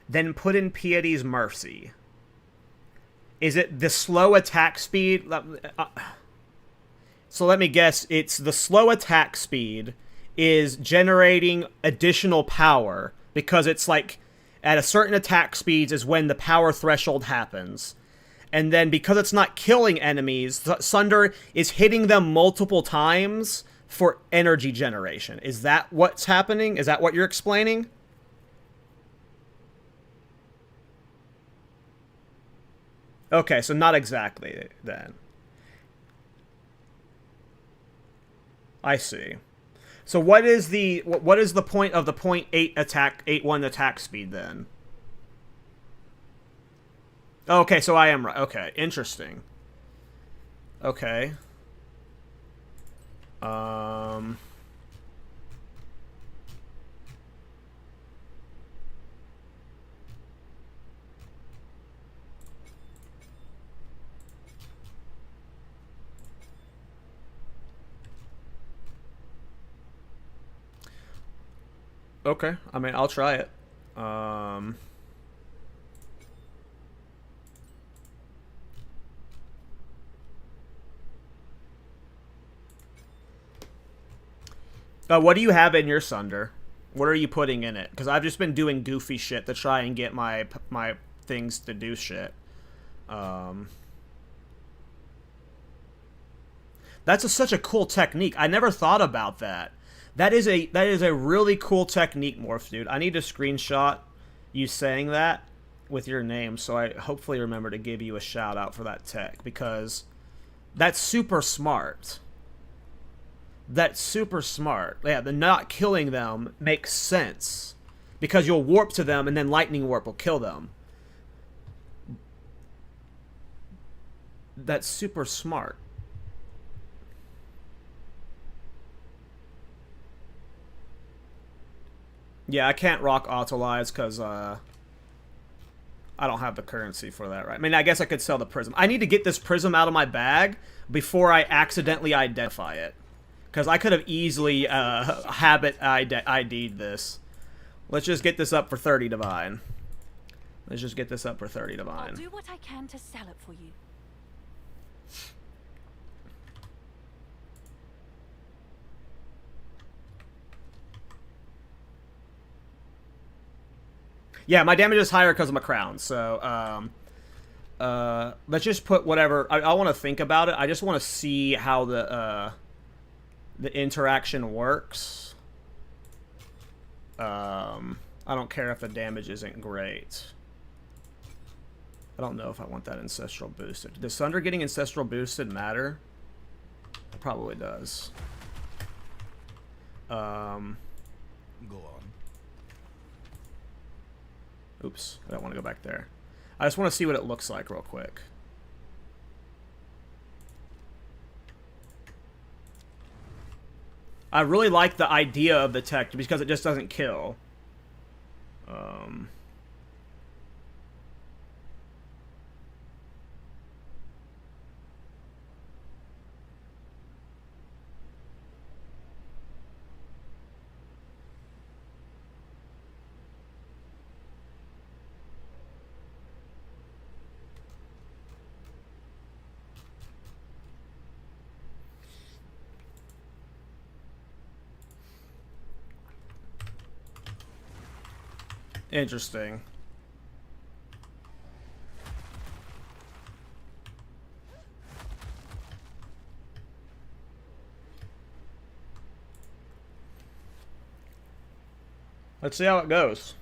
Then put in Piety's Mercy. Is it the slow attack speed? So let me guess. It's the slow attack speed is generating additional power, because it's like at a certain attack speeds is when the power threshold happens. And then because it's not killing enemies, Sunder is hitting them multiple times for energy generation. Is that what's happening? Is that what you're explaining? Okay, so not exactly then. I see. So what is the point of the 0.8 attack 8.1 attack speed then? Okay, so I am right. Okay, interesting. Okay. Okay, I mean, I'll try it. What do you have in your Sunder? What are you putting in it? Because I've just been doing goofy shit to try and get my things to do shit. That's such a cool technique. I never thought about that. That is a really cool technique, Morph dude. I need to screenshot you saying that with your name, so I hopefully remember to give you a shout out for that tech, because that's super smart. That's super smart. Yeah, the not killing them makes sense, because you'll warp to them and then lightning warp will kill them. That's super smart. Yeah, I can't rock Autolize because I don't have the currency for that, right? I mean, I guess I could sell the prism. I need to get this prism out of my bag before I accidentally identify it, because I could have easily habit ID'd this. Let's just get this up for 30 divine. Let's just get this up for 30 I'll divine. do what I can to sell it for you. Yeah, my damage is higher because of my crown, so let's just put whatever. I want to think about it. I just want to see how the interaction works. I don't care if the damage isn't great. I don't know if I want that ancestral boosted. Does Sunder getting ancestral boosted matter? It probably does. Go on. Oops, I don't want to go back there. I just want to see what it looks like real quick. I really like the idea of the tech because it just doesn't kill. Interesting. Let's see how it goes.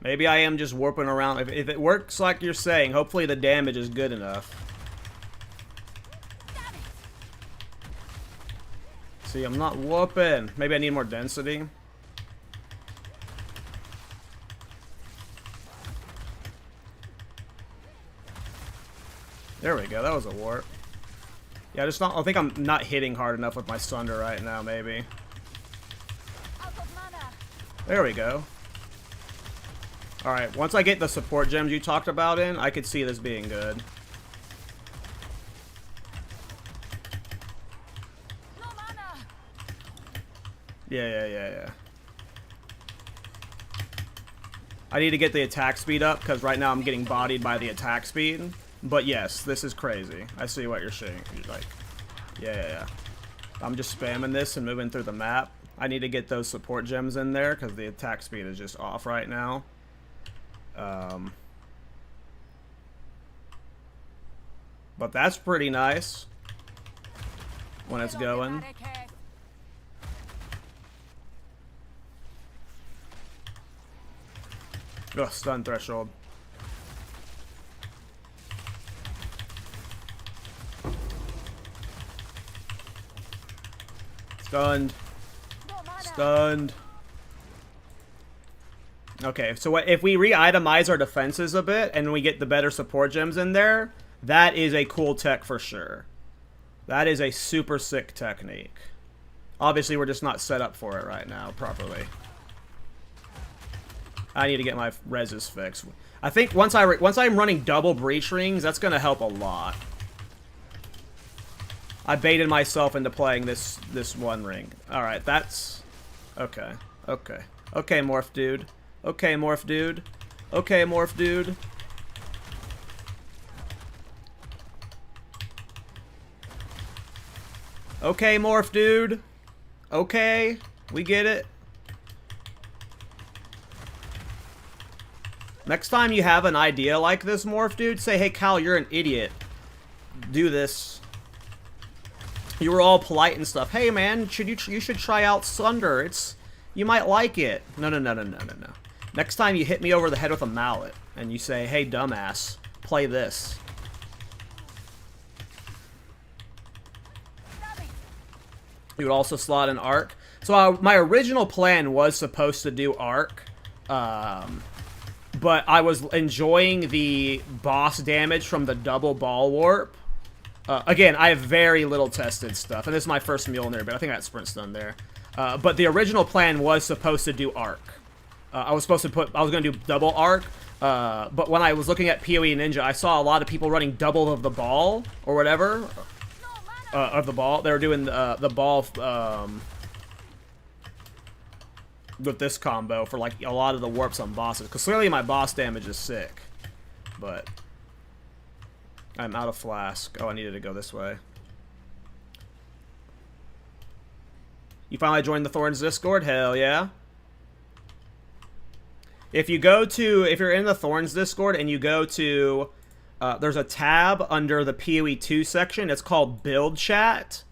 Maybe I am just warping around. If it works like you're saying, hopefully the damage is good enough. See, I'm not warping. Maybe I need more density. There we go. That was a warp. Yeah, I think I'm not hitting hard enough with my Sunder right now, maybe. There we go. Alright, once I get the support gems you talked about in, I could see this being good. Yeah. I need to get the attack speed up, because right now I'm getting bodied by the attack speed. But yes, this is crazy. I see what you're saying. You're like, yeah. I'm just spamming this and moving through the map. I need to get those support gems in there because the attack speed is just off right now. But that's pretty nice when it's going. Ugh, stun threshold. Stunned. Stunned. Okay, so if we re-itemize our defenses a bit and we get the better support gems in there, that is a cool tech for sure. That is a super sick technique. Obviously, we're just not set up for it right now properly. I need to get my reses fixed. I think once I'm running double breach rings, that's going to help a lot. I baited myself into playing this one ring. All right, that's okay. Okay. Okay, morph dude. Okay, morph dude. Okay, morph dude. Okay, morph dude. Okay, we get it. Next time you have an idea like this, morph dude, say, hey, Kall, you're an idiot. Do this. You were all polite and stuff. Hey, man, you should try out Sunder. You might like it. No. Next time you hit me over the head with a mallet and you say, hey, dumbass, play this. You would also slot an arc. So my original plan was supposed to do arc, but I was enjoying the boss damage from the double ball warp. Again, I have very little tested stuff, and this is my first Mjolnir, but I think I got sprint stun there. But the original plan was supposed to do arc. I was going to do double arc, but when I was looking at PoE Ninja, I saw a lot of people running double of the ball, or whatever, of the ball. They were doing the ball with this combo for like a lot of the warps on bosses, because clearly my boss damage is sick, but I'm out of flask. Oh, I needed to go this way. You finally joined the Thorns Discord? Hell yeah. If you're in the Thorns Discord and you go to, there's a tab under the PoE 2 section. It's called Build Chat.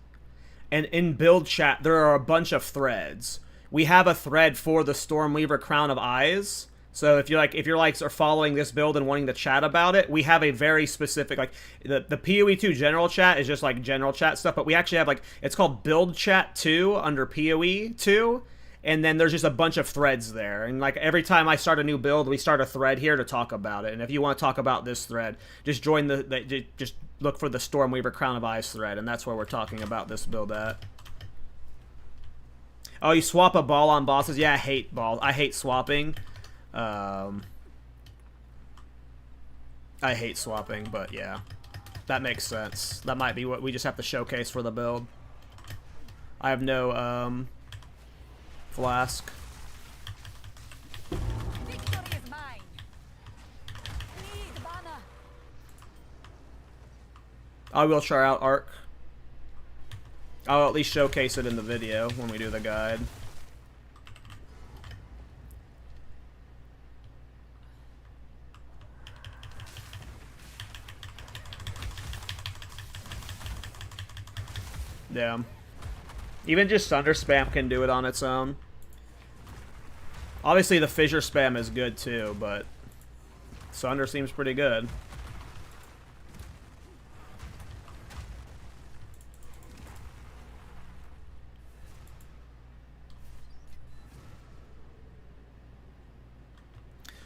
And in Build Chat, there are a bunch of threads. We have a thread for the Stormweaver Crown of Eyes. So if you're following this build and wanting to chat about it, we have a very specific, like, the PoE 2 general chat is just like general chat stuff, but we actually have, like, it's called Build Chat 2 under PoE 2, and then there's just a bunch of threads there. And like every time I start a new build, we start a thread here to talk about it. And if you want to talk about this thread, just join just look for the Stormweaver Crown of Eyes thread, and that's where we're talking about this build at. Oh, you swap a ball on bosses? Yeah, I hate balls. I hate swapping. I hate swapping, but yeah, that makes sense. That might be what we just have to showcase for the build. I have no flask. Victory is mine. Lead, banner. I will try out arc. I'll at least showcase it in the video when we do the guide. Yeah. Even just Sunder spam can do it on its own. Obviously the fissure spam is good too, but Sunder seems pretty good.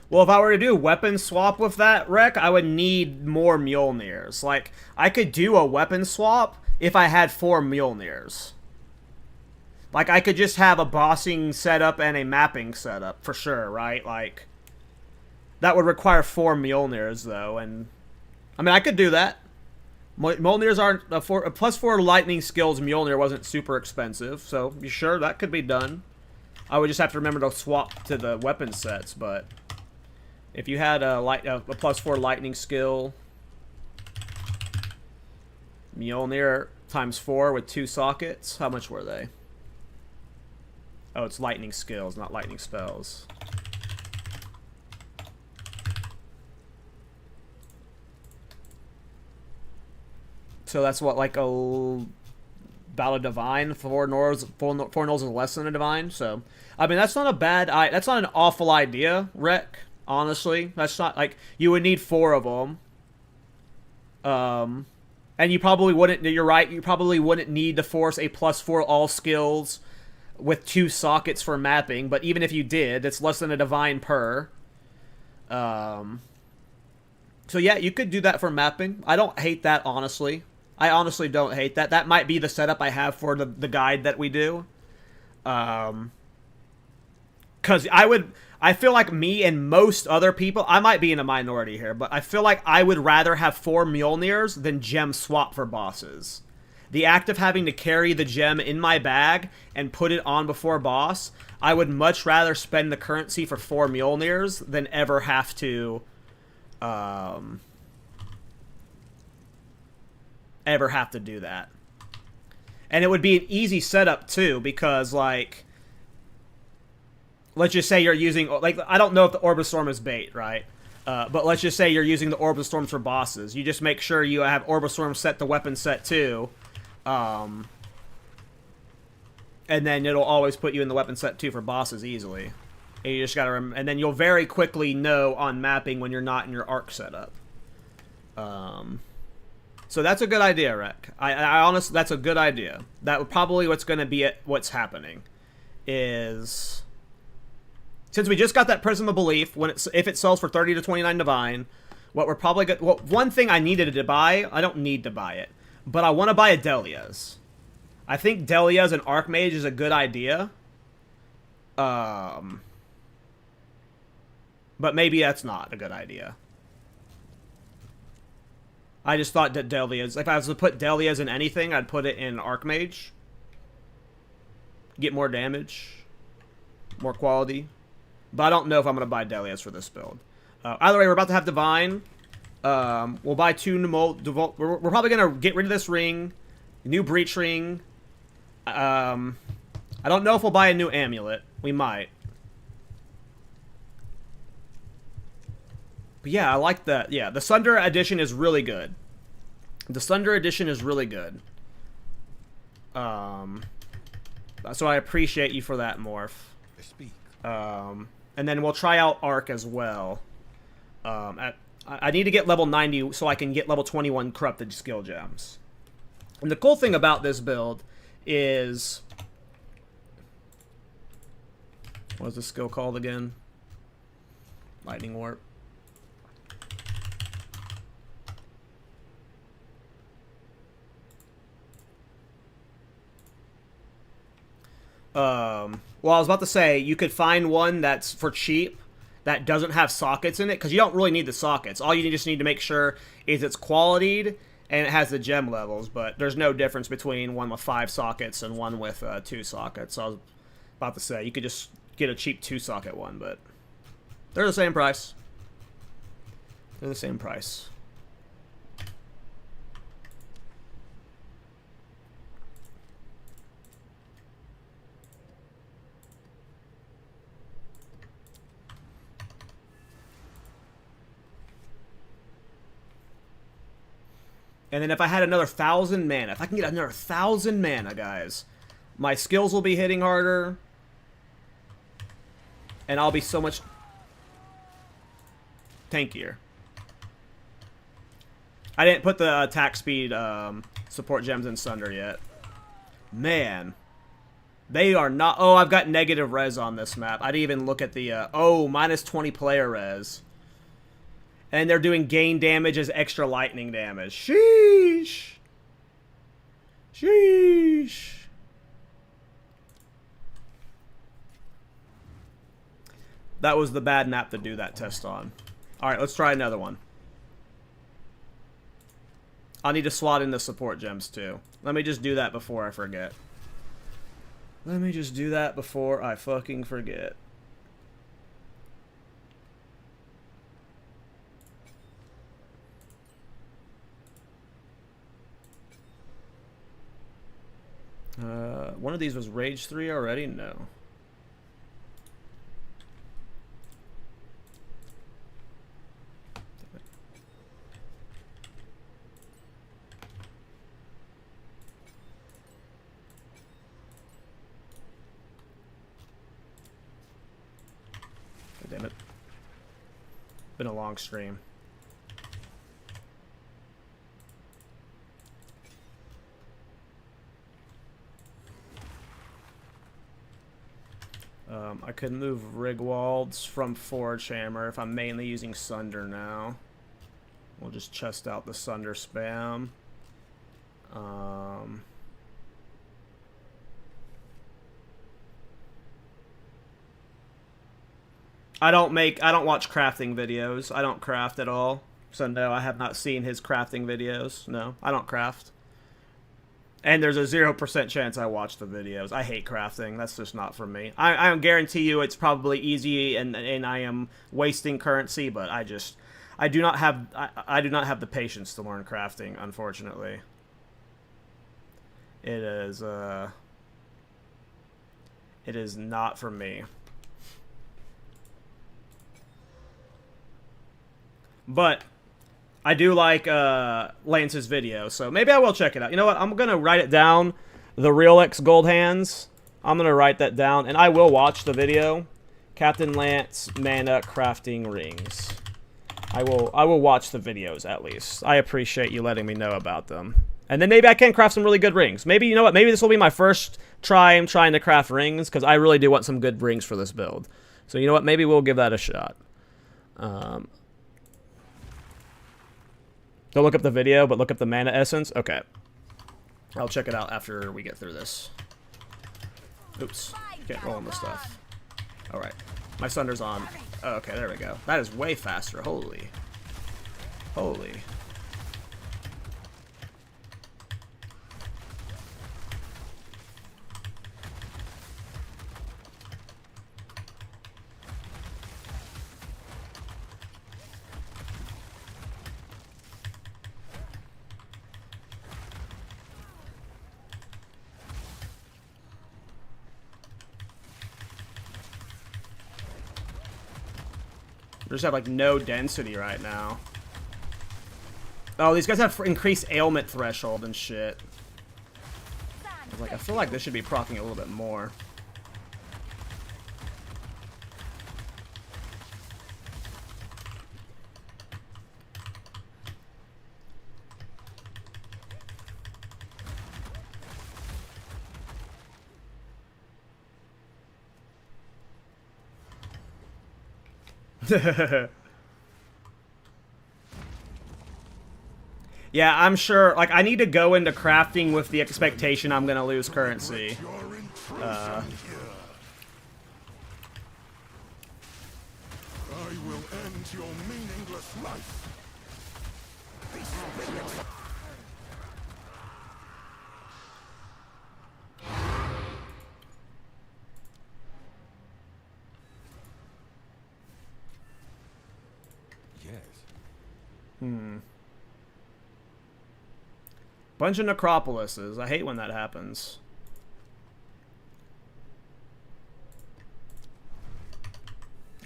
Well, if I were to do a weapon swap with that wreck, I would need more Mjolnirs. Like, I could do a weapon swap if I had 4 Mjolnirs. Like, I could just have a bossing setup and a mapping setup, for sure, right? Like, that would require 4 Mjolnirs, though, and... I mean, I could do that. Mjolnirs aren't... a plus 4 lightning skills Mjolnir wasn't super expensive, so, sure, that could be done. I would just have to remember to swap to the weapon sets, but... If you had a plus 4 lightning skill, Mjolnir times 4 with 2 sockets, how much were they? Oh, it's lightning skills, not lightning spells. So that's what, like a Battle of Divine, 4 Nulls is less than a Divine. So, I mean, that's not a bad, that's not an awful idea, Rec. Honestly, that's not, like, you would need 4 of them. And you probably wouldn't, you're right, you probably wouldn't need to force a plus 4 all skills with 2 sockets for mapping, but even if you did, it's less than a divine per. So yeah, you could do that for mapping. I don't hate that, honestly. I honestly don't hate that. That might be the setup I have for the guide that we do. Because I feel like me and most other people, I might be in a minority here, but I feel like I would rather have 4 Mjolnirs than gem swap for bosses. The act of having to carry the gem in my bag and put it on before boss, I would much rather spend the currency for 4 Mjolnirs than ever have to, do that. And it would be an easy setup too, because like, let's just say you're using, like, I don't know if the Orb of Storm is bait, right? But let's just say you're using the Orb of Storms for bosses. You just make sure you have Orb of Storm set to weapon set too. And then it'll always put you in the weapon set 2 for bosses easily. And you just gotta and then you'll very quickly know on mapping when you're not in your arc setup. So that's a good idea, Rek. I honestly, that's a good idea. That would probably what's going to be what's happening is, since we just got that Prism of Belief, if it sells for 30 to 29 divine, what we're probably going, well, one thing I needed to buy, I don't need to buy it, but I want to buy a Delia's. I think Delia's and Archmage is a good idea. But maybe that's not a good idea. I just thought that Delia's, if I was to put Delia's in anything, I'd put it in Archmage. Get more damage. More quality. But I don't know if I'm going to buy Delia's for this build. Either way, we're about to have Divine. We'll buy 2 We're probably going to get rid of this ring. New Breach Ring. I don't know if we'll buy a new Amulet. We might. But yeah, I like that. Yeah, the Sunder edition is really good. The Sunder edition is really good. So I appreciate you for that, Morph. Speak. And then we'll try out Arc as well. I need to get level 90 so I can get level 21 Corrupted Skill Gems. And the cool thing about this build is... What is this skill called again? Lightning Warp. Well, I was about to say, you could find one that's for cheap that doesn't have sockets in it, because you don't really need the sockets. All you just need to make sure is it's qualityed and it has the gem levels, but there's no difference between one with 5 sockets and one with 2 sockets. So I was about to say, you could just get a cheap 2-socket one, but they're the same price. They're the same price. And then if I had another 1,000 mana, if I can get another 1,000 mana, guys, my skills will be hitting harder. And I'll be so much tankier. I didn't put the attack speed support gems in Sunder yet. Man. They are not... Oh, I've got negative res on this map. I didn't even look at the... oh, minus 20 player res. And they're doing gain damage as extra lightning damage. Sheesh. Sheesh. That was the bad map to do that test on. Alright, let's try another one. I'll need to slot in the support gems too. Let me just do that before I forget. Let me just do that before I fucking forget. One of these was Rage 3 already? No. God damn it. Been a long stream. I could move Rigwalds from Forge Hammer if I'm mainly using Sunder now. We'll just chest out the Sunder spam. I don't watch crafting videos. I don't craft at all. So no, I have not seen his crafting videos. No, I don't craft. And there's a 0% chance I watch the videos. I hate crafting. That's just not for me. I guarantee you it's probably easy and I am wasting currency, but I do not have the patience to learn crafting, unfortunately. It is not for me. But I do like Lance's video, so maybe I will check it out. You know what? I'm going to write it down. The Real X Gold Hands. I'm going to write that down, and I will watch the video. Captain Lance Mana Crafting Rings. I will watch the videos, at least. I appreciate you letting me know about them. And then maybe I can craft some really good rings. Maybe, you know what? Maybe this will be my first try. I'm trying to craft rings, because I really do want some good rings for this build. So, you know what? Maybe we'll give that a shot. Don't look up the video, but look up the mana essence. Okay. I'll check it out after we get through this. Oops. Can't roll on this stuff. Alright. My Sunder's on. Oh, okay, there we go. That is way faster. Holy. Holy. We just have like no density right now. Oh, these guys have increased ailment threshold and shit. I feel like this should be proccing a little bit more. Yeah, I'm sure, like, I need to go into crafting with the expectation I'm gonna lose currency. I will end your meaningless life. Bunch of necropolises. I hate when that happens.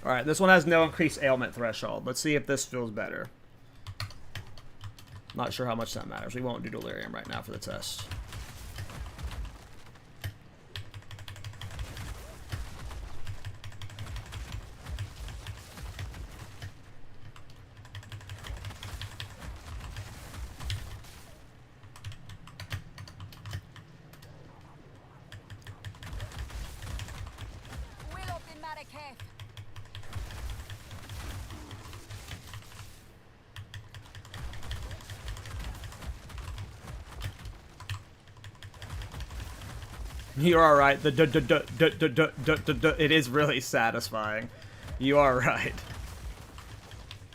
Alright, this one has no increased ailment threshold. Let's see if this feels better. Not sure how much that matters. We won't do delirium right now for the test. You're alright. It is really satisfying. You are right.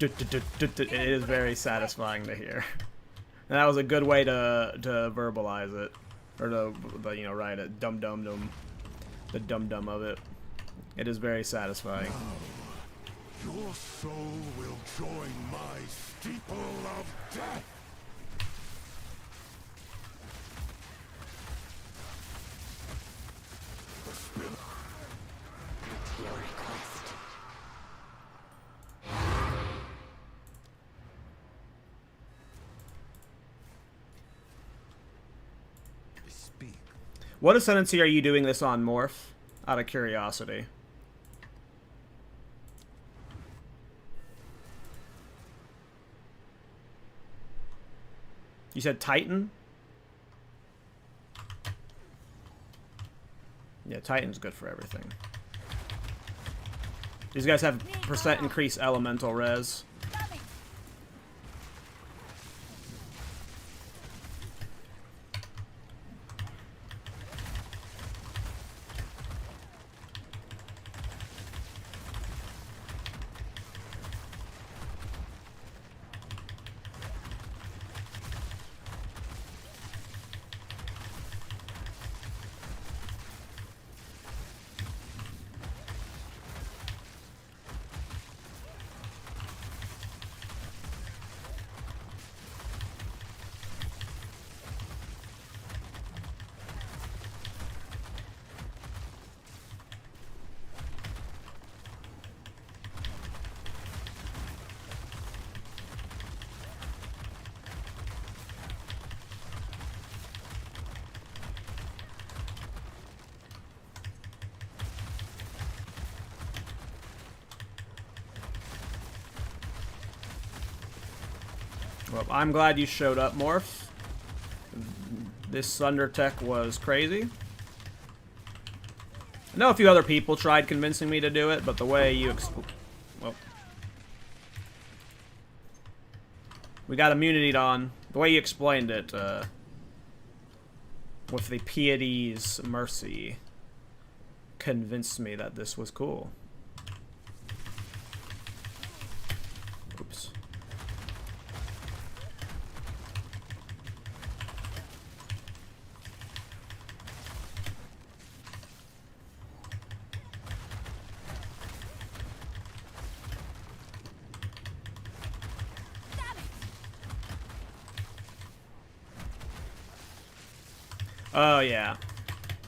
It is very satisfying to hear. And that was a good way to verbalize it. Or to, you know, write it. Dum-dum-dum. The dum-dum of it. It is very satisfying. Your soul will join my steeple of death. Your request. Speak. What ascendancy are you doing this on, Morph? Out of curiosity. You said Titan? Yeah, Titan's good for everything. These guys have percent increased elemental res. Well, I'm glad you showed up, Morph. This Sunder tech was crazy. I know a few other people tried convincing me to do it, but the way you well, we got immunity on. The way you explained it, with the Piety's mercy, convinced me that this was cool. Oops. Oh yeah,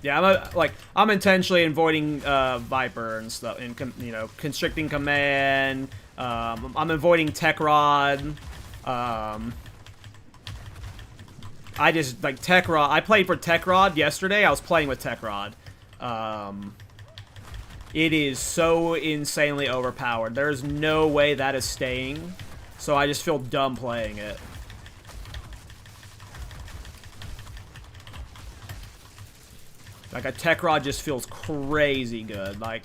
yeah. I'm intentionally avoiding Viper and stuff, and you know, constricting command. I'm avoiding Tech Rod. I just like Tech Rod. I played for Tech Rod yesterday. I was playing with Tech Rod. It is so insanely overpowered. There's no way that is staying. So I just feel dumb playing it. Like, a Tech Rod just feels crazy good. Like,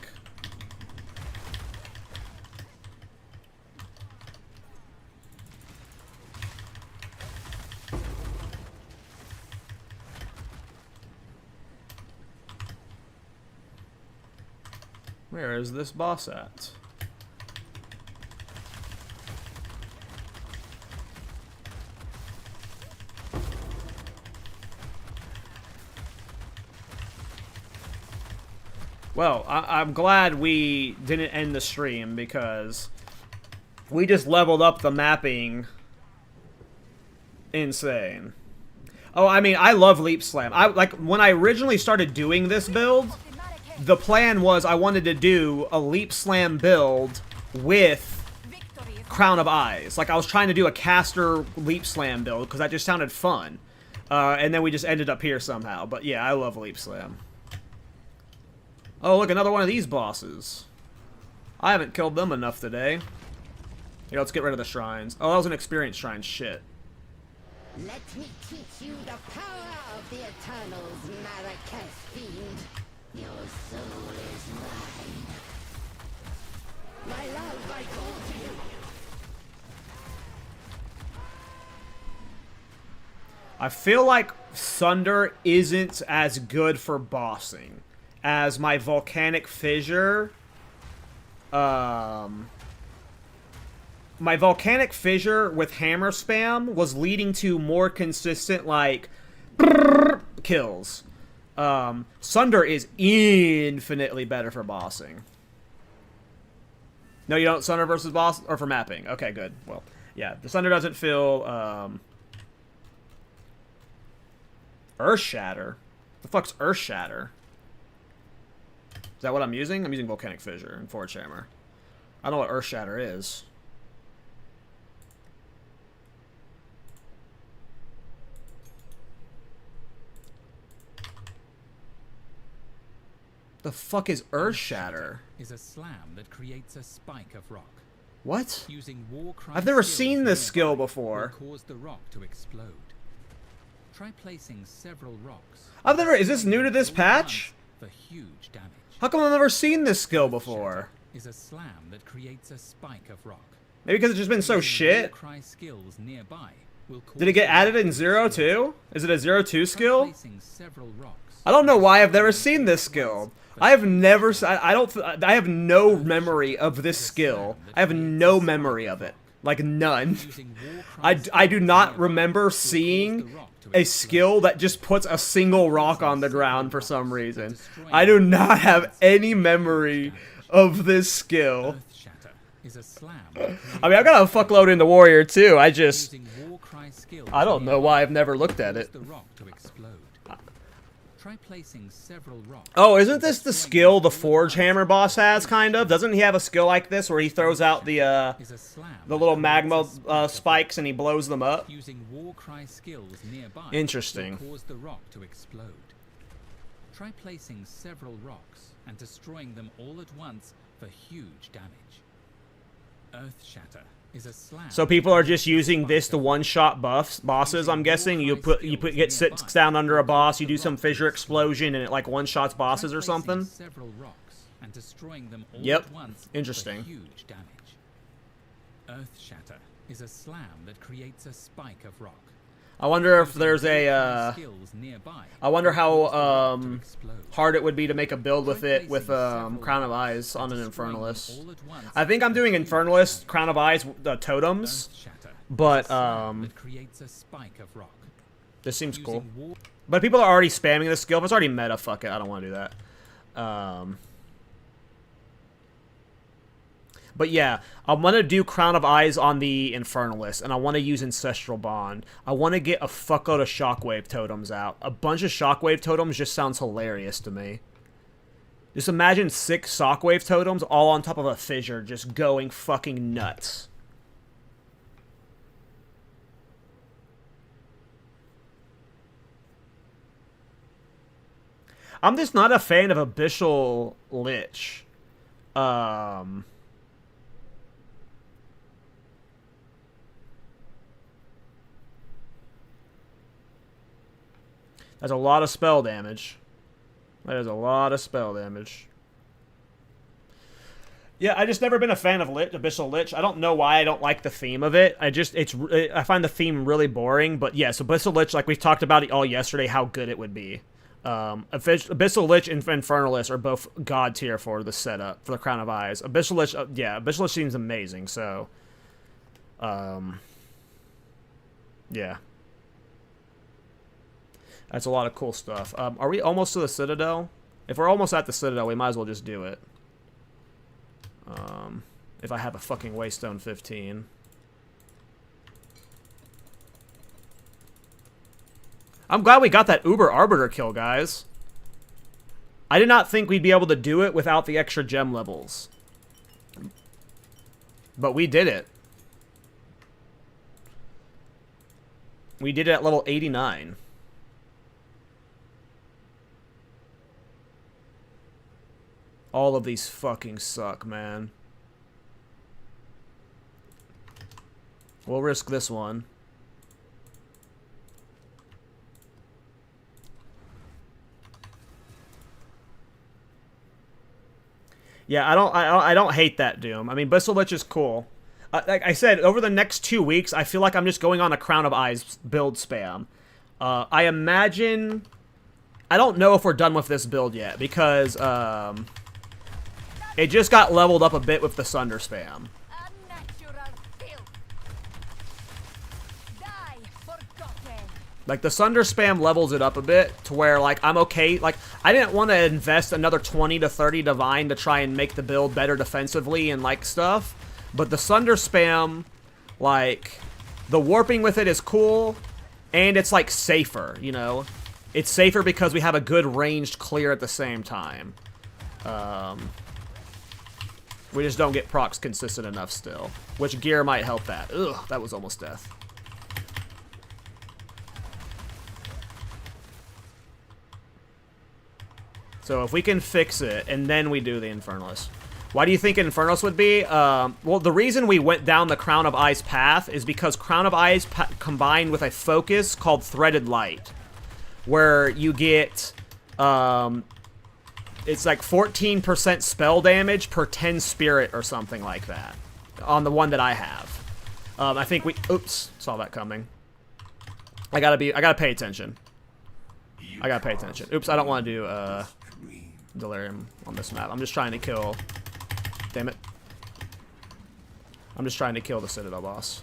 where is this boss at? Well, I'm glad we didn't end the stream because we just leveled up the mapping insane. Oh, I mean, I love Leap Slam. Like, when I originally started doing this build, the plan was I wanted to do a Leap Slam build with Crown of Eyes. Like, I was trying to do a caster Leap Slam build because that just sounded fun. And then we just ended up here somehow. But yeah, I love Leap Slam. Oh, look, another one of these bosses. I haven't killed them enough today. Here, let's get rid of the shrines. Oh, that was an experience shrine. Shit. Let me teach you the power of the Eternals, Marrakesh Fiend. Your soul is mine. My love, I call to you. I feel like Sunder isn't as good for bossing as my Volcanic Fissure. My Volcanic Fissure with hammer spam was leading to more consistent, like, kills. Sunder is infinitely better for bossing. No, you don't Sunder versus boss? Or for mapping. Okay, good. Well, yeah. The Sunder doesn't feel, Earth Shatter? The fuck's Earth Shatter? Is that what I'm using? I'm using Volcanic Fissure and Forge Hammer. I don't know what Earth Shatter is. The fuck is Earth Shatter? Is a slam that creates a spike of rock. What? Using Warcry I've never skills seen this skill nearby before. will cause the rock to explode. Try placing several rocks. Is this new to this patch? For huge damage. How come I've never seen this skill before? is a slam that creates a spike of rock. Maybe because it's just been so Using shit. Warcry skills nearby will cause Did it get the added rock in to 0 explode. too? Is it a 0-2 Try skill? placing several rocks I don't know why I've never seen this skill. I have never. I have no memory of this skill. I have no memory of it. Like none. using Warcry I do skills not nearby remember will cause the seeing rock to a explode. skill that just puts a single rock on the ground for some reason. I do not have any memory of this skill. Earth Shatter is a slam. I mean, I've got a fuckload in the warrior too. I just. Using Warcry skills I don't know why I've never looked at cause it. the rock to explode. Try placing several rocks. Oh, isn't this the skill the Forge Hammer boss has, kind of? Doesn't he have a skill like this where he throws out the Is a slam little that magma creates a spike of spikes and he blows them up? Using Warcry skills nearby Interesting. will cause the rock to explode. Try placing several rocks and destroying them all at once for huge damage. Earth Shatter is a slam. So people are just using this to one-shot bosses. I'm guessing sits down under a boss, you do some fissure explosion, and it like one-shots bosses or something. Several rocks and destroying them all Yep. at once Interesting. for huge damage. Earth Shatter is a slam that creates a spike of rock. I wonder if Using there's Warcry a. skills nearby I wonder will cause the rock to how explode. hard it would be to make a build with Try it with placing several Crown of rocks Eyes on and an destroying them Infernalist. all at once I think I'm for doing huge Infernalist, damage. Crown of Eyes, totems, Earth Shatter but is a slam that creates a spike of rock. this seems cool. Using war- But people are already spamming this skill. If it's already meta, fuck it. I don't want to do that. But yeah, I want to do Crown of Eyes on the Infernalist, and I want to use Ancestral Bond. I want to get a fuckload of Shockwave totems out. A bunch of Shockwave totems just sounds hilarious to me. Just imagine 6 Shockwave totems all on top of a fissure just going fucking nuts. I'm just not a fan of Abyssal Lich. That's a lot of spell damage. That is a lot of spell damage. Yeah, I just never been a fan of Abyssal Lich. I don't know why I don't like the theme of it. I find the theme really boring. But yeah, so Abyssal Lich, like we talked about it all yesterday, how good it would be. Abyssal Lich and Infernalist are both god tier for the setup for the Crown of Eyes. Abyssal Lich, yeah, Abyssal Lich seems amazing. So, yeah. That's a lot of cool stuff. Are we almost to the Citadel? If we're almost at the Citadel, we might as well just do it. If I have a fucking Waystone 15. I'm glad we got that Uber Arbiter kill, guys. I did not think we'd be able to do it without the extra gem levels. But we did it. We did it at level 89. All of these fucking suck, man. We'll risk this one. Yeah, I don't hate that Doom. I mean, Abyssal Lich is cool. Like I said, over the next 2 weeks, I feel like I'm just going on a Crown of Eyes build spam. I imagine... I don't know if we're done with this build yet, because it just got leveled up a bit with the Sunder spam. Like, the Sunder spam levels it up a bit to where, like, I'm okay. Like, I didn't want to invest another 20 to 30 Divine to try and make the build better defensively and, like, stuff. But the Sunder spam, like, the warping with it is cool, and it's, like, safer, you know? It's safer because we have a good ranged clear at the same time. We just don't get procs consistent enough still. Which gear might help that. Ugh, that was almost death. So if we can fix it, and then we do the Infernalist. Why do you think Infernalist would be? Well, the reason we went down the Crown of Eyes path is because Crown of Eyes combined with a focus called Threaded Light. Where you get... it's like 14% spell damage per 10 spirit or something like that on the one that I have. I think we, oops, saw that coming. I gotta pay attention. I gotta pay attention. Oops, I don't want to do Delirium on this map. I'm just trying to kill, damn it. I'm just trying to kill the Citadel boss.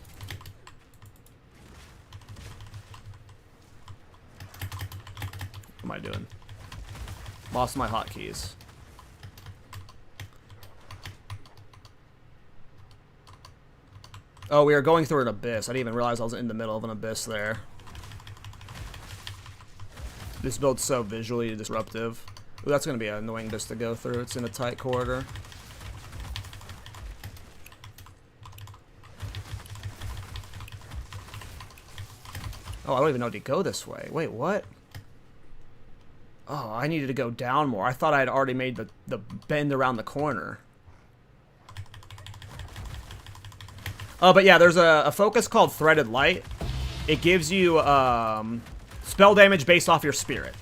What am I doing? Lost my hotkeys. Oh, we are going through an abyss. I didn't even realize I was in the middle of an abyss there. This build's so visually disruptive. Ooh, that's going to be annoying just to go through. It's in a tight corridor. Oh, I don't even know to go this way. Wait, what? Oh, I needed to go down more. I thought I had already made the bend around the corner. Oh, but yeah, there's a focus called Threaded Light. It gives you spell damage based off your spirit.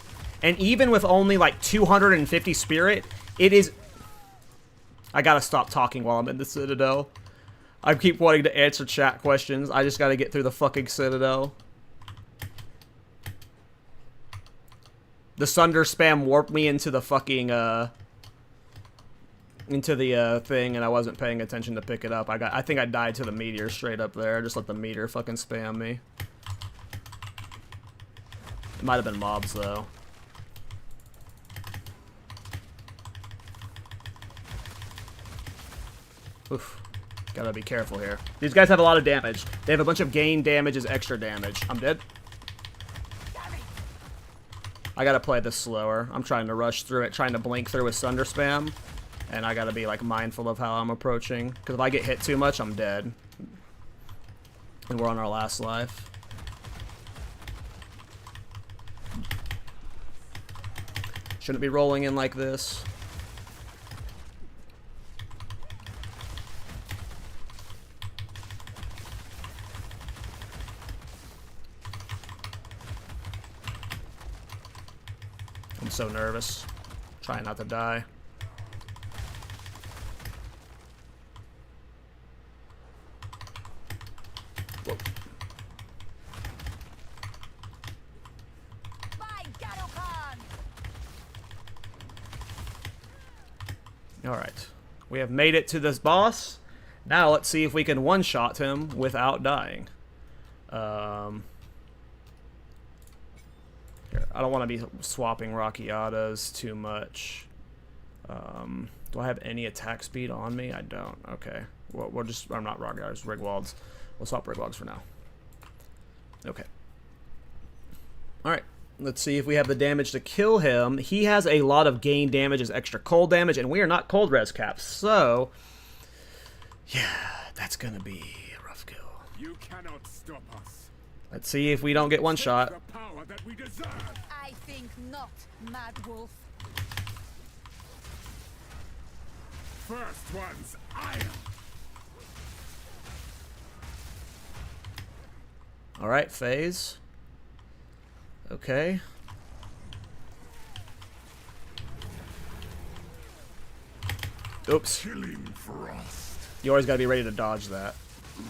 And even with only like 250 spirit, it is... I gotta stop talking while I'm in the Citadel. I keep wanting to answer chat questions. I just gotta get through the fucking Citadel. The Sunder spam warped me into the fucking, into the, thing, and I wasn't paying attention to pick it up. I think I died to the meteor straight up there. I just let the meteor fucking spam me. It might have been mobs, though. Oof. Gotta be careful here. These guys have a lot of damage. They have a bunch of gain damage as extra damage. I'm dead. I gotta play this slower. I'm trying to rush through it, trying to blink through with Sunder spam. And I gotta be like mindful of how I'm approaching. Because if I get hit too much, I'm dead. And we're on our last life. Shouldn't be rolling in like this. I'm so nervous. Trying not to die. Whoa. Alright. We have made it to this boss. Now let's see if we can one-shot him without dying. I don't want to be swapping Rockiatas too much. Do I have any attack speed on me? I don't. Okay. Well, we'll just... I'm not Rockiatas, Rigwalds. We'll swap Rigwalds for now. Okay. Alright. Let's see if we have the damage to kill him. He has a lot of gain damage as extra cold damage, and we are not cold res caps, so... yeah, that's gonna be a rough kill. You cannot stop us. Let's see if we don't get one shot. The power that we deserve. I think not, Mad Wolf. First one's iron. Alright, phase. Okay. Oops. Chilling frost. You always gotta be ready to dodge that.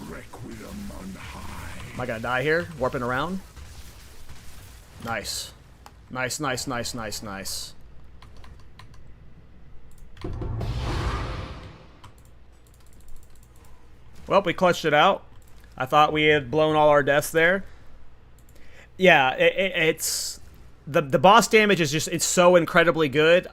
Requiem on high. Am I gonna die here? Warping around? Nice. Nice, nice, nice, nice, nice. Well, we clutched it out. I thought we had blown all our deaths there. Yeah, it's... The boss damage is just... It's so incredibly good.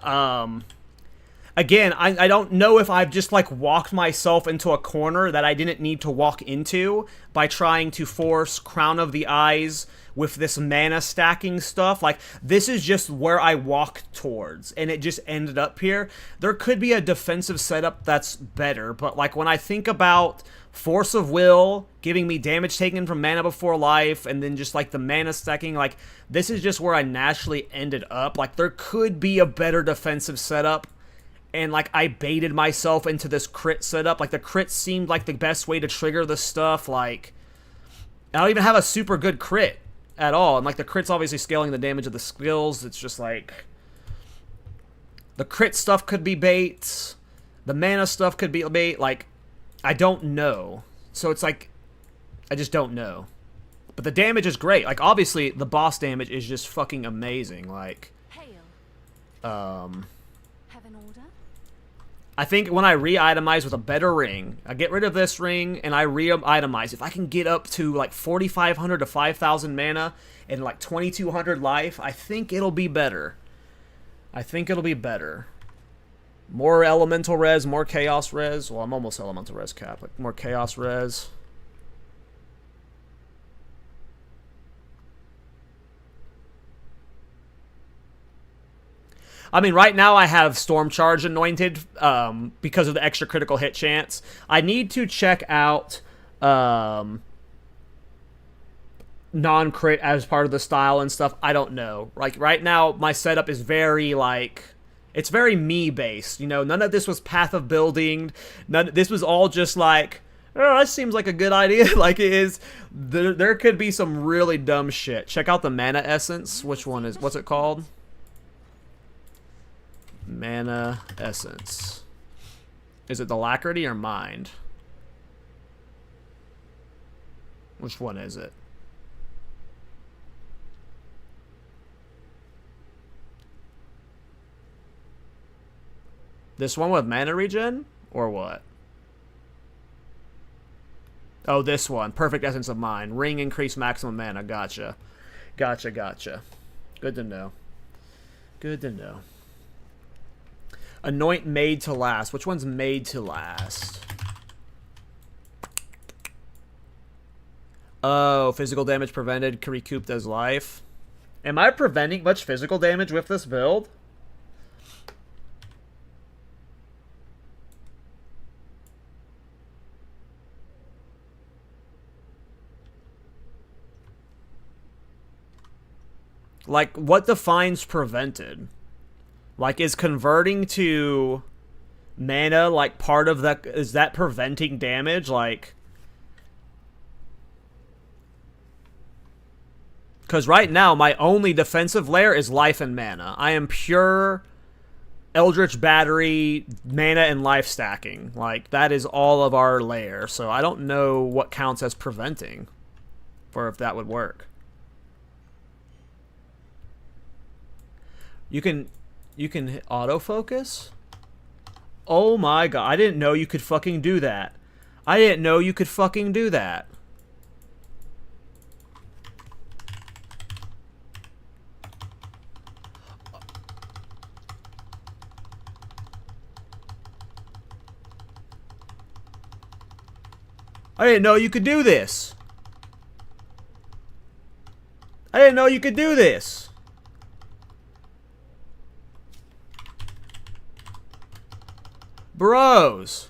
Again, I don't know if I've just, like, walked myself into a corner that I didn't need to walk into by trying to force Crown of the Eyes with this mana stacking stuff. Like, this is just where I walked towards, and it just ended up here. There could be a defensive setup that's better, but, like, when I think about Force of Will giving me damage taken from Mana Before Life, and then just, like, the mana stacking, like, this is just where I naturally ended up. Like, there could be a better defensive setup. And, like, I baited myself into this crit setup. Like, the crit seemed like the best way to trigger this stuff. Like, I don't even have a super good crit at all. And, like, the crit's obviously scaling the damage of the skills. It's just, like... The crit stuff could be bait. The mana stuff could be bait. Like, I don't know. So it's like, I just don't know. But the damage is great. Like, obviously, the boss damage is just fucking amazing. Like, Hail. Have an order? I think when I re-itemize with a better ring, I get rid of this ring and I re-itemize. If I can get up to like 4,500 to 5,000 mana and like 2,200 life, I think it'll be better. I think it'll be better. More elemental res, more chaos res. Well, I'm almost elemental res cap. Like more chaos res. I mean, right now I have Storm Charge anointed because of the extra critical hit chance. I need to check out non-crit as part of the style and stuff. I don't know. Like, right now, my setup is very, like... It's very me-based, you know? None of this was path of building. This was all just like... Oh, that seems like a good idea. Like, it is... There could be some really dumb shit. Check out the Mana Essence. Which one is... What's it called? Mana Essence. Is it the Rarity or Mind? Which one is it? This one with mana regen? Or what? Oh, this one. Perfect Essence of Mind. Ring increase maximum mana. Gotcha. Gotcha. Good to know. Good to know. Anoint made to last. Which one's made to last? Oh, physical damage prevented, recouped as life. Am I preventing much physical damage with this build? Like, what defines prevented? Like, is converting to mana, like, part of that? Is that preventing damage? Like, because right now, my only defensive layer is life and mana. I am pure Eldritch Battery, mana and life stacking. Like, that is all of our layer. So I don't know what counts as preventing, or if that would work. You can hit autofocus? Oh my god, I didn't know you could fucking do that. I didn't know you could fucking do that. I didn't know you could do this. I didn't know you could do this. Bros.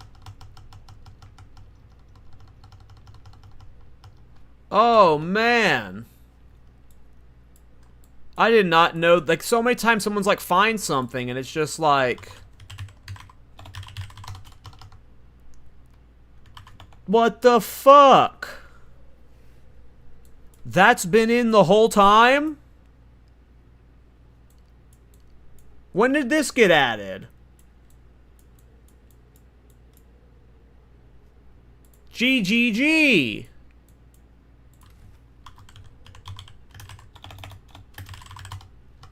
Oh, man. I did not know. Like, so many times someone's like, find something, and it's just like... What the fuck? That's been in the whole time? When did this get added? GGG.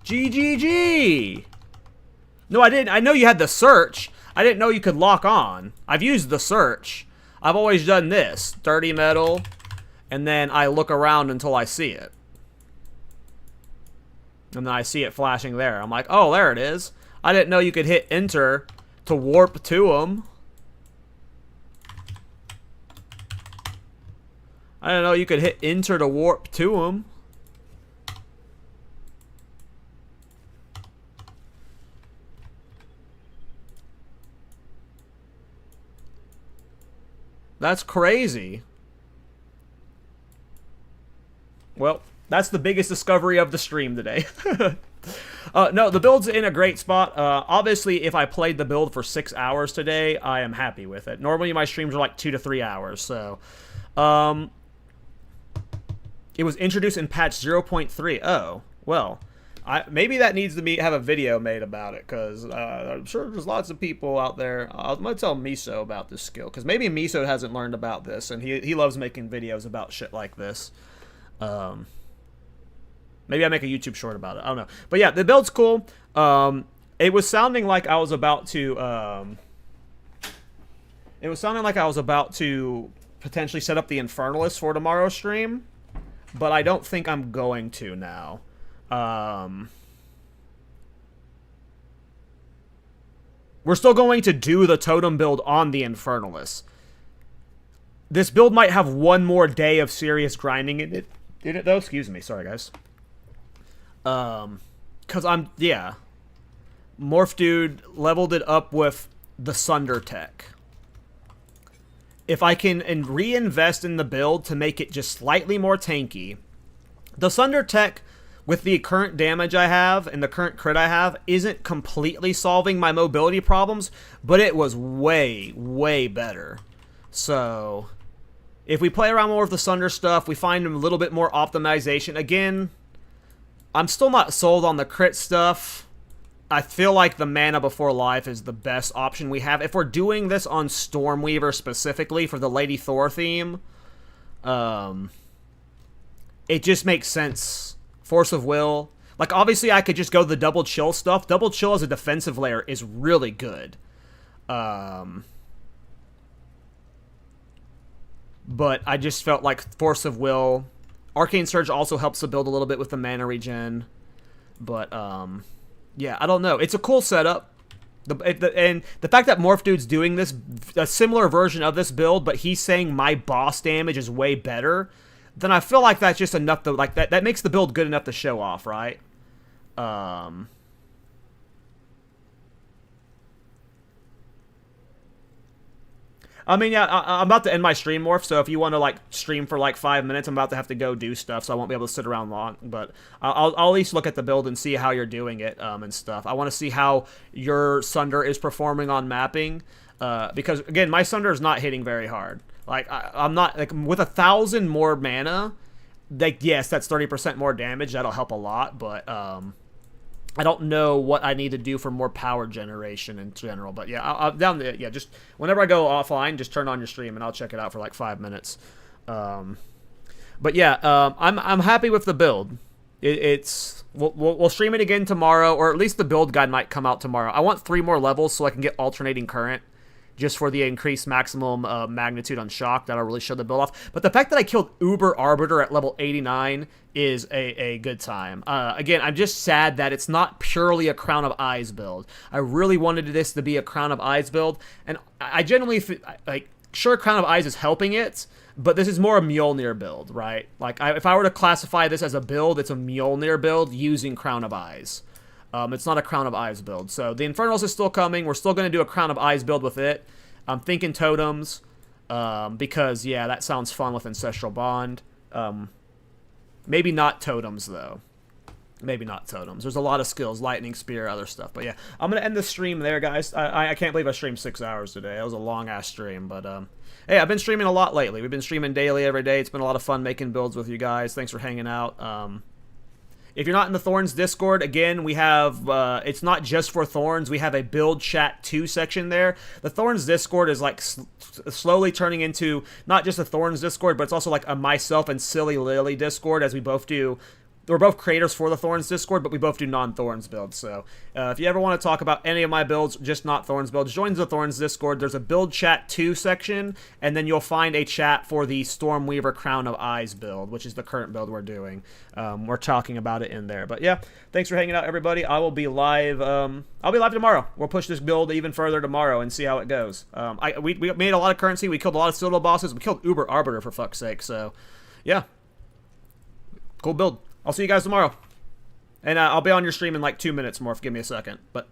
GGG. No, I didn't. I know you had the search. I didn't know you could lock on. I've used the search. I've always done this. 30 metal. And then I look around until I see it. And then I see it flashing there. I'm like, oh, there it is. I didn't know you could hit enter to warp to them. I didn't know you could hit enter to warp to him. That's crazy. Well, that's the biggest discovery of the stream today. No, the build's in a great spot. Obviously, if I played the build for 6 hours today, I am happy with it. Normally, my streams are like 2 to 3 hours, so... It was introduced in patch 0.3. Oh, well. Maybe that needs to have a video made about it, because I'm sure there's lots of people out there. I'm going to tell Miso about this skill, because maybe Miso hasn't learned about this, and he loves making videos about shit like this. Maybe I make a YouTube short about it. I don't know. But yeah, the build's cool. It was sounding like I was about to... potentially set up the Infernalist for tomorrow's stream, but I don't think I'm going to now. We're still going to do the totem build on the Infernalist. This build might have one more day of serious grinding in it though. Excuse me. Sorry, guys. Because yeah. Morph Dude leveled it up with the Sunder tech. If I can reinvest in the build to make it just slightly more tanky, the Sunder tech, with the current damage I have and the current crit I have, isn't completely solving my mobility problems, but it was way, way better. So, if we play around more with the Sunder stuff, we find a little bit more optimization. Again, I'm still not sold on the crit stuff. I feel like the Mana Before Life is the best option we have. If we're doing this on Stormweaver specifically for the Lady Thor theme, it just makes sense. Force of Will. Like, obviously, I could just go the Double Chill stuff. Double Chill as a defensive layer is really good. But I just felt like Force of Will. Arcane Surge also helps the build a little bit with the mana regen. But, yeah, I don't know. It's a cool setup. And the fact that Morph Dude's doing this, a similar version of this build, but he's saying my boss damage is way better, then I feel like that's just enough to, like, that makes the build good enough to show off, right? I mean, yeah, I'm about to end my stream, Morph, so if you want to, like, stream for, like, 5 minutes, I'm about to have to go do stuff, so I won't be able to sit around long, but I'll at least look at the build and see how you're doing it, and stuff. I want to see how your Sunder is performing on mapping, because, again, my Sunder is not hitting very hard. Like, I'm not, like, with 1,000 more mana, like, yes, that's 30% more damage, that'll help a lot, but, I don't know what I need to do for more power generation in general, but yeah, I'll down the, yeah, just whenever I go offline, just turn on your stream and I'll check it out for like 5 minutes. But yeah, I'm happy with the build. We'll stream it again tomorrow, or at least the build guide might come out tomorrow. I want 3 more levels so I can get alternating current, just for the increased maximum magnitude on shock. That'll really show the build off. But the fact that I killed Uber Arbiter at level 89 is a good time. Again, I'm just sad that it's not purely a Crown of Eyes build. I really wanted this to be a Crown of Eyes build, and I generally, like, sure, Crown of Eyes is helping it, but this is more a Mjolnir build, right? Like, if I were to classify this as a build, it's a Mjolnir build using Crown of Eyes. It's not a Crown of Eyes build. So the Infernals is still coming. We're still going to do a Crown of Eyes build with it. I'm thinking totems, because, yeah, that sounds fun with Ancestral Bond. Maybe not totems, though. Maybe not totems. There's a lot of skills, Lightning Spear, other stuff. But yeah, I'm going to end the stream there, guys. I can't believe I streamed 6 hours today. It was a long-ass stream, but, hey, I've been streaming a lot lately. We've been streaming daily every day. It's been a lot of fun making builds with you guys. Thanks for hanging out. If you're not in the Thorns Discord, again, we have, it's not just for Thorns, we have a Build Chat 2 section there. The Thorns Discord is, like, slowly turning into not just a Thorns Discord, but it's also, like, a myself and Silly Lily Discord, as we both do. We're both creators for the Thorns Discord, but we both do non-Thorns builds. So if you ever want to talk about any of my builds, just not Thorns builds, join the Thorns Discord. There's a Build Chat 2 section, and then you'll find a chat for the Stormweaver Crown of Eyes build, which is the current build we're doing. We're talking about it in there. But yeah, thanks for hanging out, everybody. I will be live. I'll be live tomorrow. We'll push this build even further tomorrow and see how it goes. We made a lot of currency. We killed a lot of Citadel bosses. We killed Uber Arbiter, for fuck's sake. So yeah, cool build. I'll see you guys tomorrow. And I'll be on your stream in like 2 minutes more. Give me a second. But